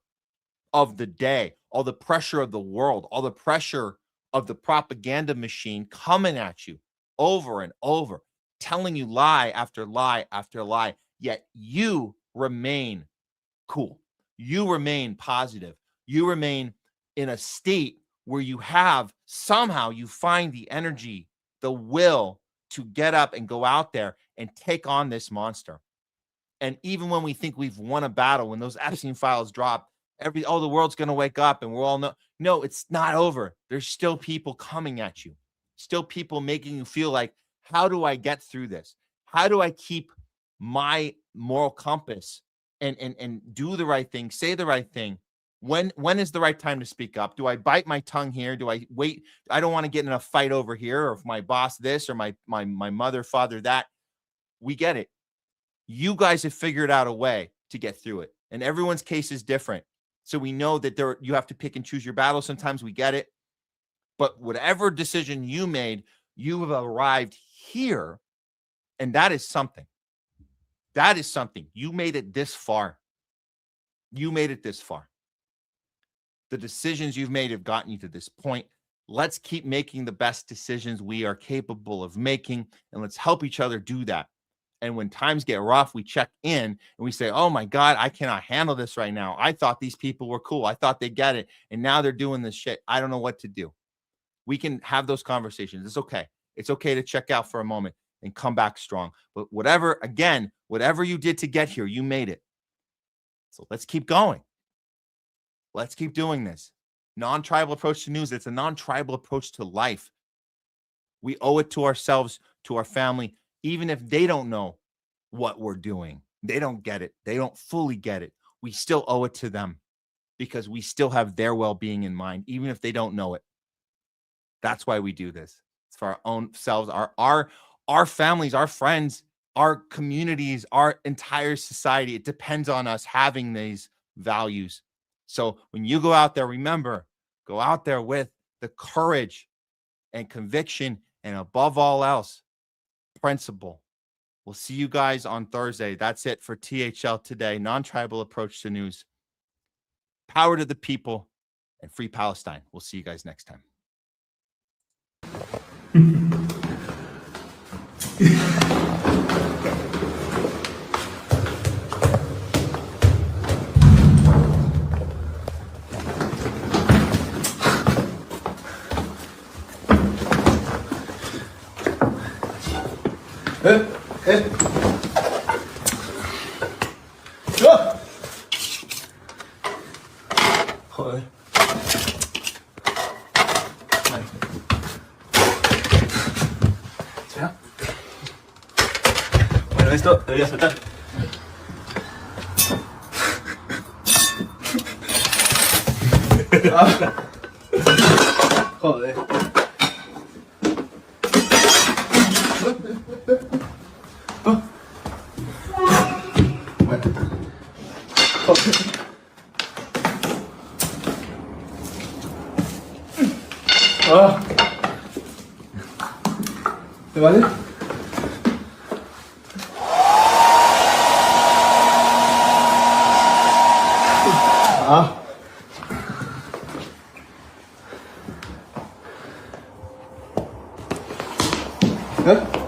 of the day, all the pressure of the world, all the pressure of the propaganda machine coming at you over and over, telling you lie after lie after lie, yet you remain cool. You remain positive. You remain in a state where you find the energy, the will to get up and go out there and take on this monster. And even when we think we've won a battle, when those Epstein files drop, the world's going to wake up and we're all no, it's not over. There's still people coming at you, still people making you feel like, how do I get through this? How do I keep my moral compass and do the right thing, say the right thing? When is the right time to speak up? Do I bite my tongue here? Do I wait? I don't want to get in a fight over here, or if my boss this, or my mother, father that. We get it. You guys have figured out a way to get through it. And everyone's case is different. So we know that you have to pick and choose your battles. Sometimes we get it. But whatever decision you made, you have arrived here. And that is something. That is something. You made it this far. You made it this far. The decisions you've made have gotten you to this point. Let's keep making the best decisions we are capable of making, and let's help each other do that. And when times get rough, we check in and we say, oh my God, I cannot handle this right now. I thought these people were cool. I thought they get it. And now they're doing this shit. I don't know what to do. We can have those conversations. It's okay. It's okay to check out for a moment and come back strong. But whatever you did to get here, you made it. So let's keep going. Let's keep doing this. Non-tribal approach to news. It's a non-tribal approach to life. We owe it to ourselves, to our family, even if they don't know what we're doing. They don't get it. They don't fully get it. We still owe it to them because we still have their well-being in mind, even if they don't know it. That's why we do this. It's for our own selves, our families, our friends, our communities, our entire society. It depends on us having these values. So when you go out there, remember, go out there with the courage and conviction, and above all else, principle. We'll see you guys on Thursday. That's it for THL today. Non-tribal approach to news. Power to the people and free Palestine. We'll see you guys next time. Joder. ¿Ya? Bueno, esto debería saltar. Joder. ¿Te vale? ¿Eh?